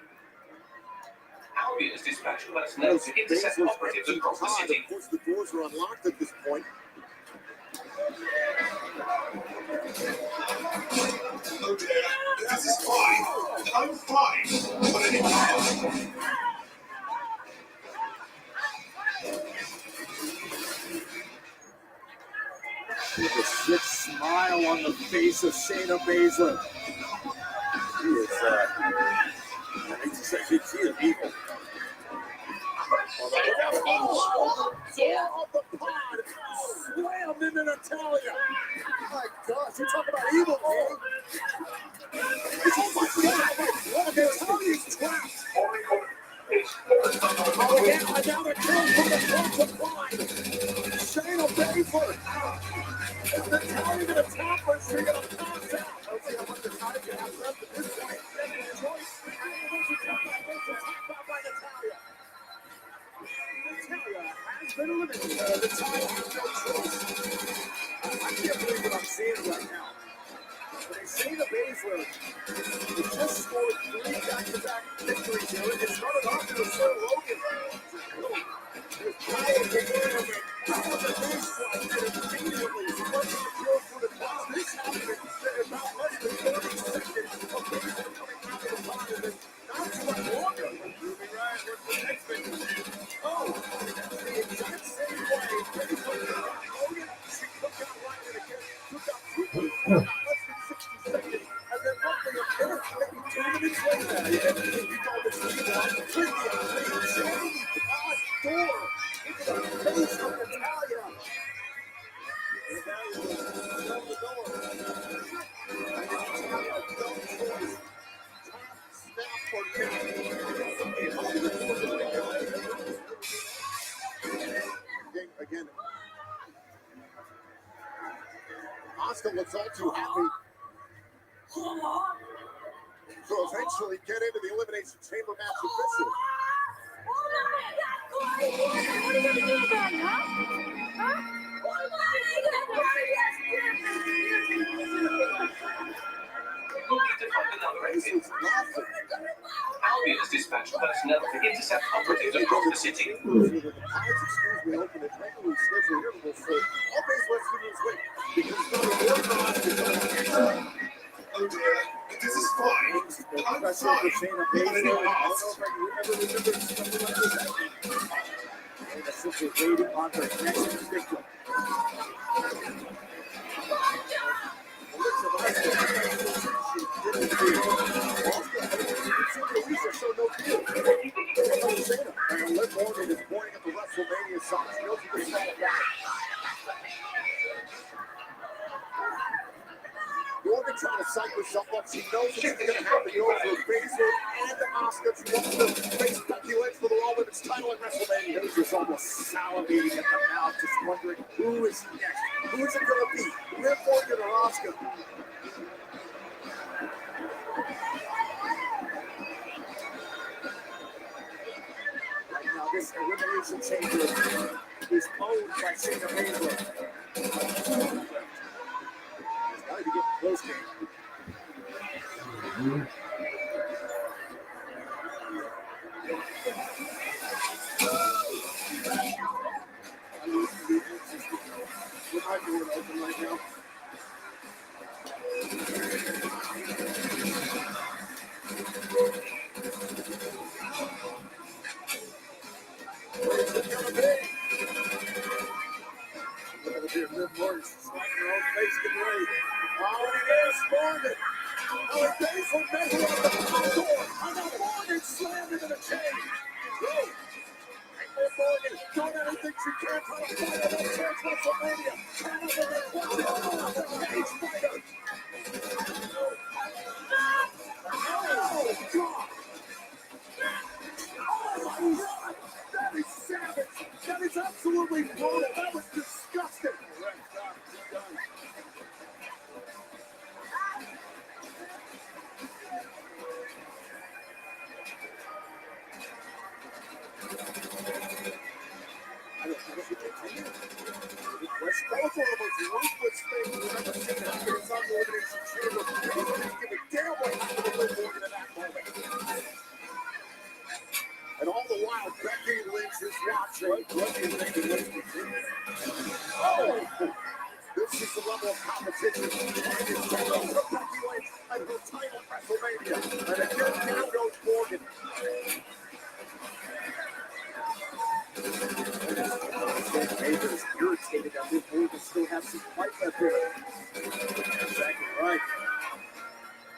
Albion has dispatched personnel to intercept operatives across the city. Of course, the doors are unlocked at this point. Oh dear, this is fine. I'm fine. Already passed. With a sick smile on the face of Shayna Baszler. She is, she is evil. Oh, the door of the pod slammed into Natalia. My gosh, you talk about evil, man. Oh my God, look, Natalia's trapped. Oh yeah, another kill from the clutch applied. Shayna Baszler. Is Natalia gonna tap her? Is she gonna pass out? Let's see how much Natalia can have left at this point. Choice. Tap out by Natalia. Natalia has been eliminated. Natalia has no choice. I can't believe what I'm seeing right now. But Shayna Baszler has just scored 3 back-to-back victories here. It started off with Sir Logan. There's power to Logan. Power to this one. And immediately sparking the kill for the boss. This happened in about less than 30 seconds of Baszler coming out of the pod. And then not too much longer. Ruby Riott with the next victory. Oh, that's the exact same way. Baszler took out Logan. She took out Riott again. Took out 2 people. Less than 60 seconds. And then roughly a minute, maybe 2 minutes later, you call this rebound. Trivia, Shayna door into the face of Natalia. Natalia will shut the door. Natalia, no choice. Snap for again. Asuka looks all too happy to eventually get into the Elimination Chamber match officially. What are you gonna do about it, huh? Huh? You'll need to find another exit. Albion has dispatched personnel to intercept operatives across the city. Oh dear, this is fine. I'm fine. Already passed. Simply waiting on her next victim. And Liv Morgan is pointing at the WrestleMania sign. She knows what they're saying. Morgan trying to psych herself up. She knows what's going to happen. You know, for Baszler and Asuka, she wants to face Becky Lynch for the Raw Women's title at WrestleMania. He's just almost salivating at the mouth, just wondering who is next. Who is it going to be? Liv Morgan or Asuka? this elimination chamber is owned by Shayna Baszler. It's got to be getting close to it. I'm doing open right now. Liv Morgan slapping her own face, getting ready. Oh, and it is Morgan. Oh, and Baszler measure up the front door. And now Morgan slammed into the chain. Whoa. And Morgan doing anything she can try to fight on that chance WrestleMania. Trying to make the cage fighter. Oh, God. Oh, my God. That is savage. That is absolutely brutal. That was disgusting. Let's go for the most ruthless thing we've ever seen happen inside the elimination chamber. He didn't give a damn what happened to Liv Morgan in that moment. And all the while, Becky Lynch is watching. What do you think of Lynch? Oh! This is the level of competition. And it's going for Becky Lynch and her title at WrestleMania. And again, down goes Morgan. Major is irritated that Liv Morgan still has some fight left in her. Exactly right.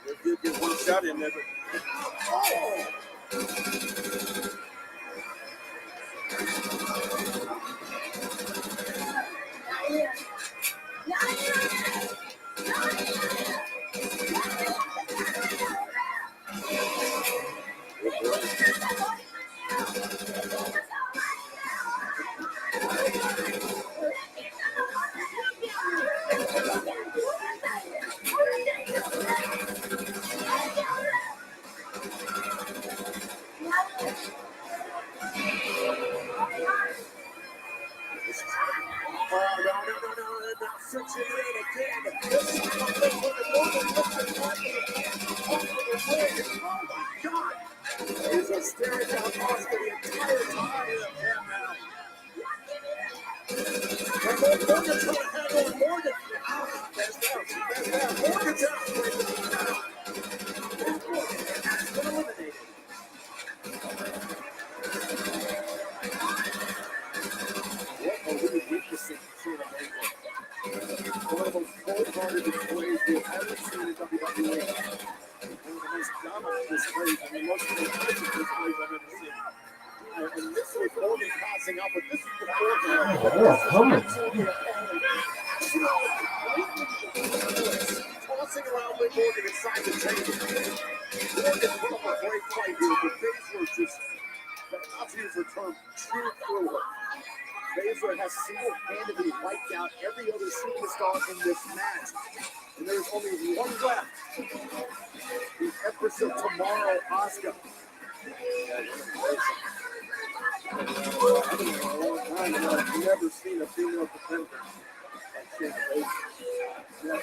Liv did get one shot in there, but... Oh! Tossing around Liv Morgan inside the chamber. Morgan put up a great fight here, but Baszler just, not to use the term, chewed through her. Baszler has single-handedly wiped out every other superstar in this match. And there's only one left. The Empress of Tomorrow, Asuka. I've never seen a female competitor like Shayna Baszler.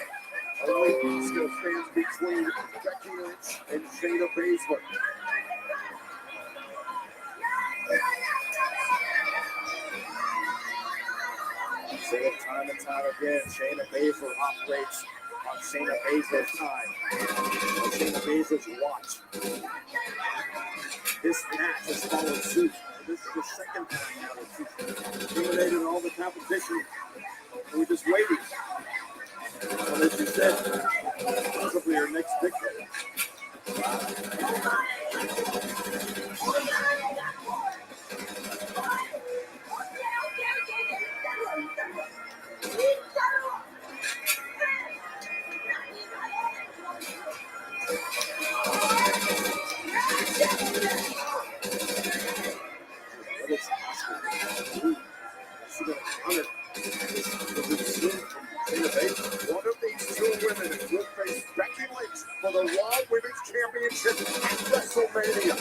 Only Asuka stands between Becky Lynch and Shayna Baszler. So time and time again, Shayna Baszler operates on Shayna Baszler's time, on Shayna Baszler's watch. This match has followed suit. This is the second time now that she's eliminated all the competition. We're just waiting. And as you said, possibly her next victory. One of these two women will face Becky Lynch for the Raw Women's Championship at WrestleMania.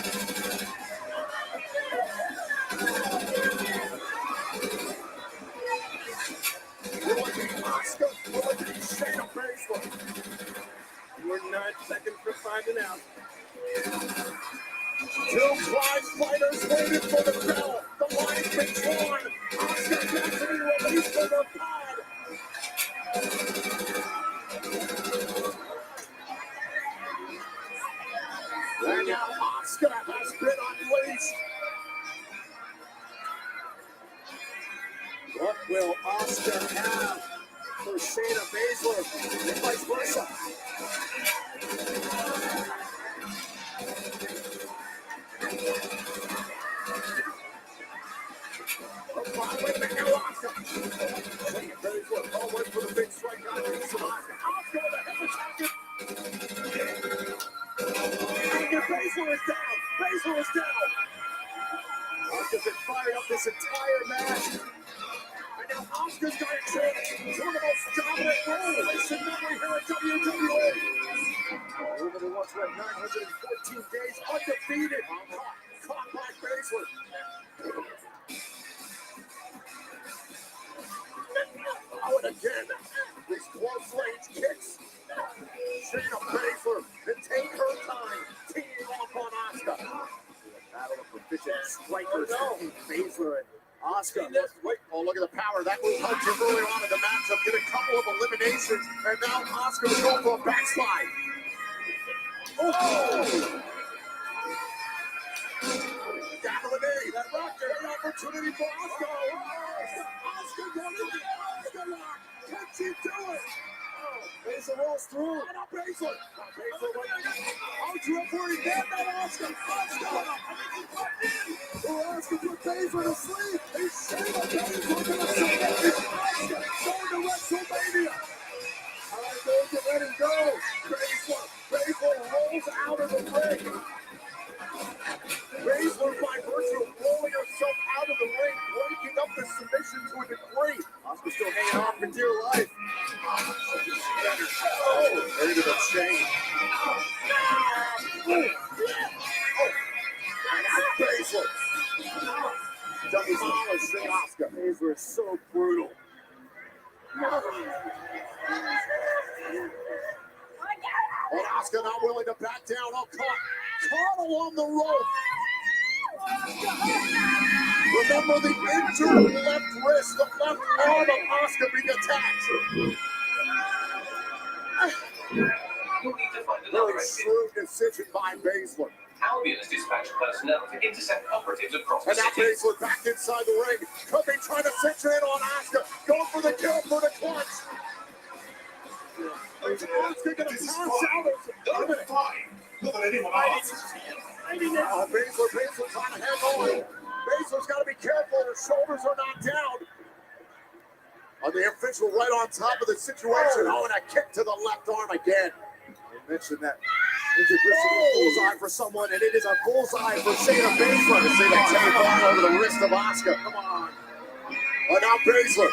for the bell. The line's been drawn. Asuka back to be released for the pod. And now Asuka has been unleashed. What will Asuka have for Shayna Baszler and vice versa? Wait a minute, now Asuka. Shayna Baszler always for the big strike on the piece of Asuka. Asuka with a hip attack. And Baszler is down. Baszler is down. Asuka's been fired up this entire match. And now Asuka's got a chance to one of the most dominant roles in memory here at WWE. Woman who once went 914 days undefeated. Caught by Baszler. Oh, and again, these close range kicks. Shayna Baszler can take her time, teeing off on Asuka. Battle of proficient strikers between Baszler and Asuka. Wait, oh, look at the power. That move helped her early on in the matchup. Get a couple of eliminations, and now Asuka is going for a backslide. Oh! Down with a knee. That rock, great opportunity for Asuka. Asuka going to the Asuka lock. Can she do it? Baszler rolls through. And now Baszler. Baszler right. Out referee there. That Asuka. Asuka put Baszler to sleep. Is Shayna Baszler going to say that? Is Asuka going to WrestleMania? All right, those are ready to go. Baszler rolls out of the ring. Baszler, by virtue of rolling herself out of the ring, breaking up the submission to a degree. Asuka still hanging on for dear life. Oh, into the chain. Baszler. Demolishing Asuka. Baszler is so brutal. And Asuka not willing to back down. Oh, caught along the rope. Remember the injured left wrist, the left arm of Asuka being attacked. Very shrewd decision by Baszler. Albion has dispatched personnel to intercept operatives across the And now city. Baszler back inside the ring. Could be trying to cinch in on Asuka. Going for the kill for the clutch. Asuka gonna pass out. They're fine. Not that anyone asks. Baszler trying to hang on. Baszler's got to be careful. Her shoulders are not down. On the official right on top of the situation. Oh, and a kick to the left arm again. They mentioned that integration bullseye for someone, and it is a bullseye for Shayna Baszler. To see that tape on over the wrist of Asuka. Come on. And now Baszler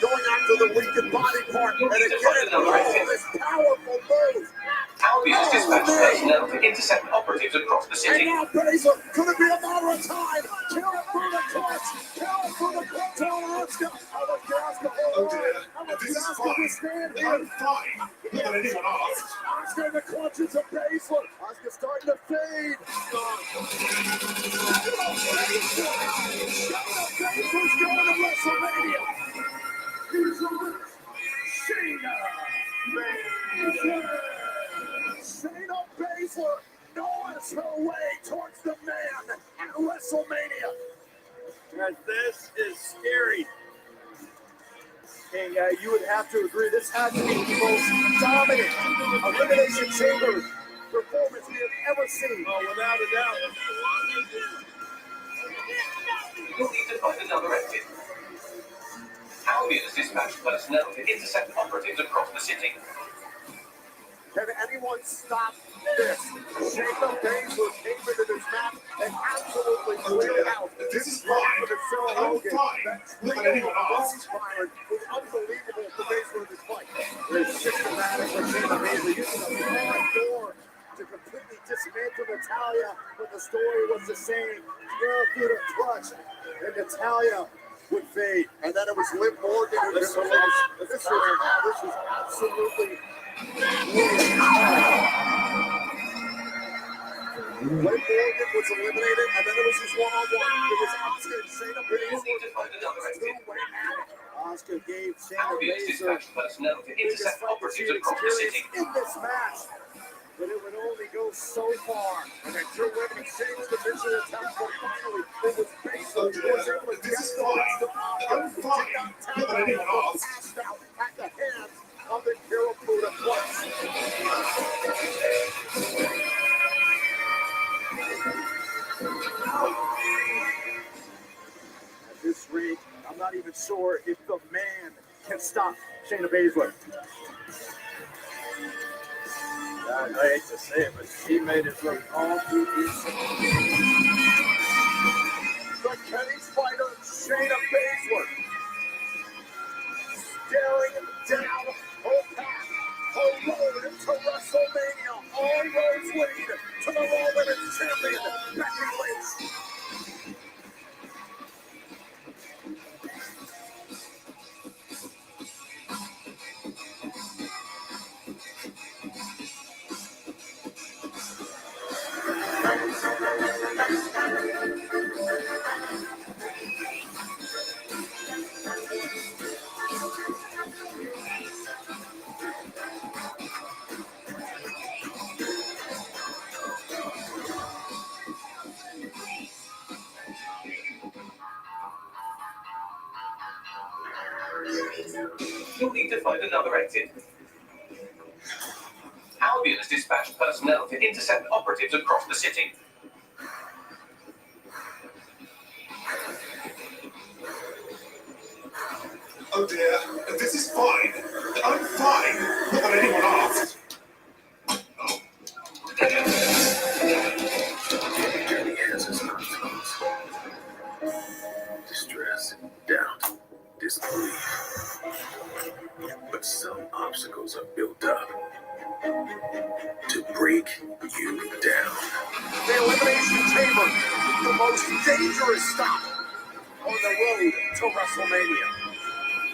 going after the weakened body part. And again, this powerful move. Albion has dispatched personnel to intercept operatives across the And city. now Baszler, could it be a matter of time? Kill it for the clutch. Kill it for the clutch on Asuka. How much can Asuka hold on? How much can Asuka withstand here? I'm fine. Not that anyone asks. Asuka in the clutches of Baszler. Asuka starting to fade. Shayna Baszler's going to WrestleMania. Here's the winner, Shayna Baszler. Shayna Baszler gnaws her way towards the man at WrestleMania. And this is scary. And you would have to agree, this has to be the most dominant Elimination Chamber performance we have ever seen. Oh, without a doubt. You'll need to find another exit. Albion has dispatched personnel to intercept operatives across the city. Can anyone stop this? Shayna Baszler came into this match and absolutely cleared out. This is fine with Sarah Logan. That trio of inspired was unbelievable for Baszler in this fight. Very systematic for Shayna Baszler using a front door to completely dismantle Natalya when the story was the same. Through the clutch, and Natalya would fade. And then it was Liv Morgan who this was absolutely Liv Morgan was eliminated, and then it was just one-on-one. It was Asuka and Shayna You'll need Baszler. to find another exit. Two-way match. Asuka gave Shayna Albion's Baszler dispatched personnel to biggest intercept fight that operatives she'd across the city. experienced in this match. But it would only go so far. And then two women exchanged the vicious attempts, but finally it was Baszler who was able to get the rest of Asuka. She got tapped out and passed out at the hands of the Kirifuda Plus. At this rate, I'm not even sure if the man can stop Shayna Baszler. I hate to say it, but she made it look awfully easy. The Kenny's fighter, Shayna Baszler, staring down her path, her road to WrestleMania. All roads lead to the Raw Women's Champion, Becky Lynch. You'll need to find another exit. Albion has dispatched personnel to intercept operatives across the city. Oh dear, this is fine. I'm fine. Not that anyone asked. Distress, doubt, disbelief. But some obstacles are built up to break you down. The Elimination Chamber, the most dangerous stop on the road to WrestleMania.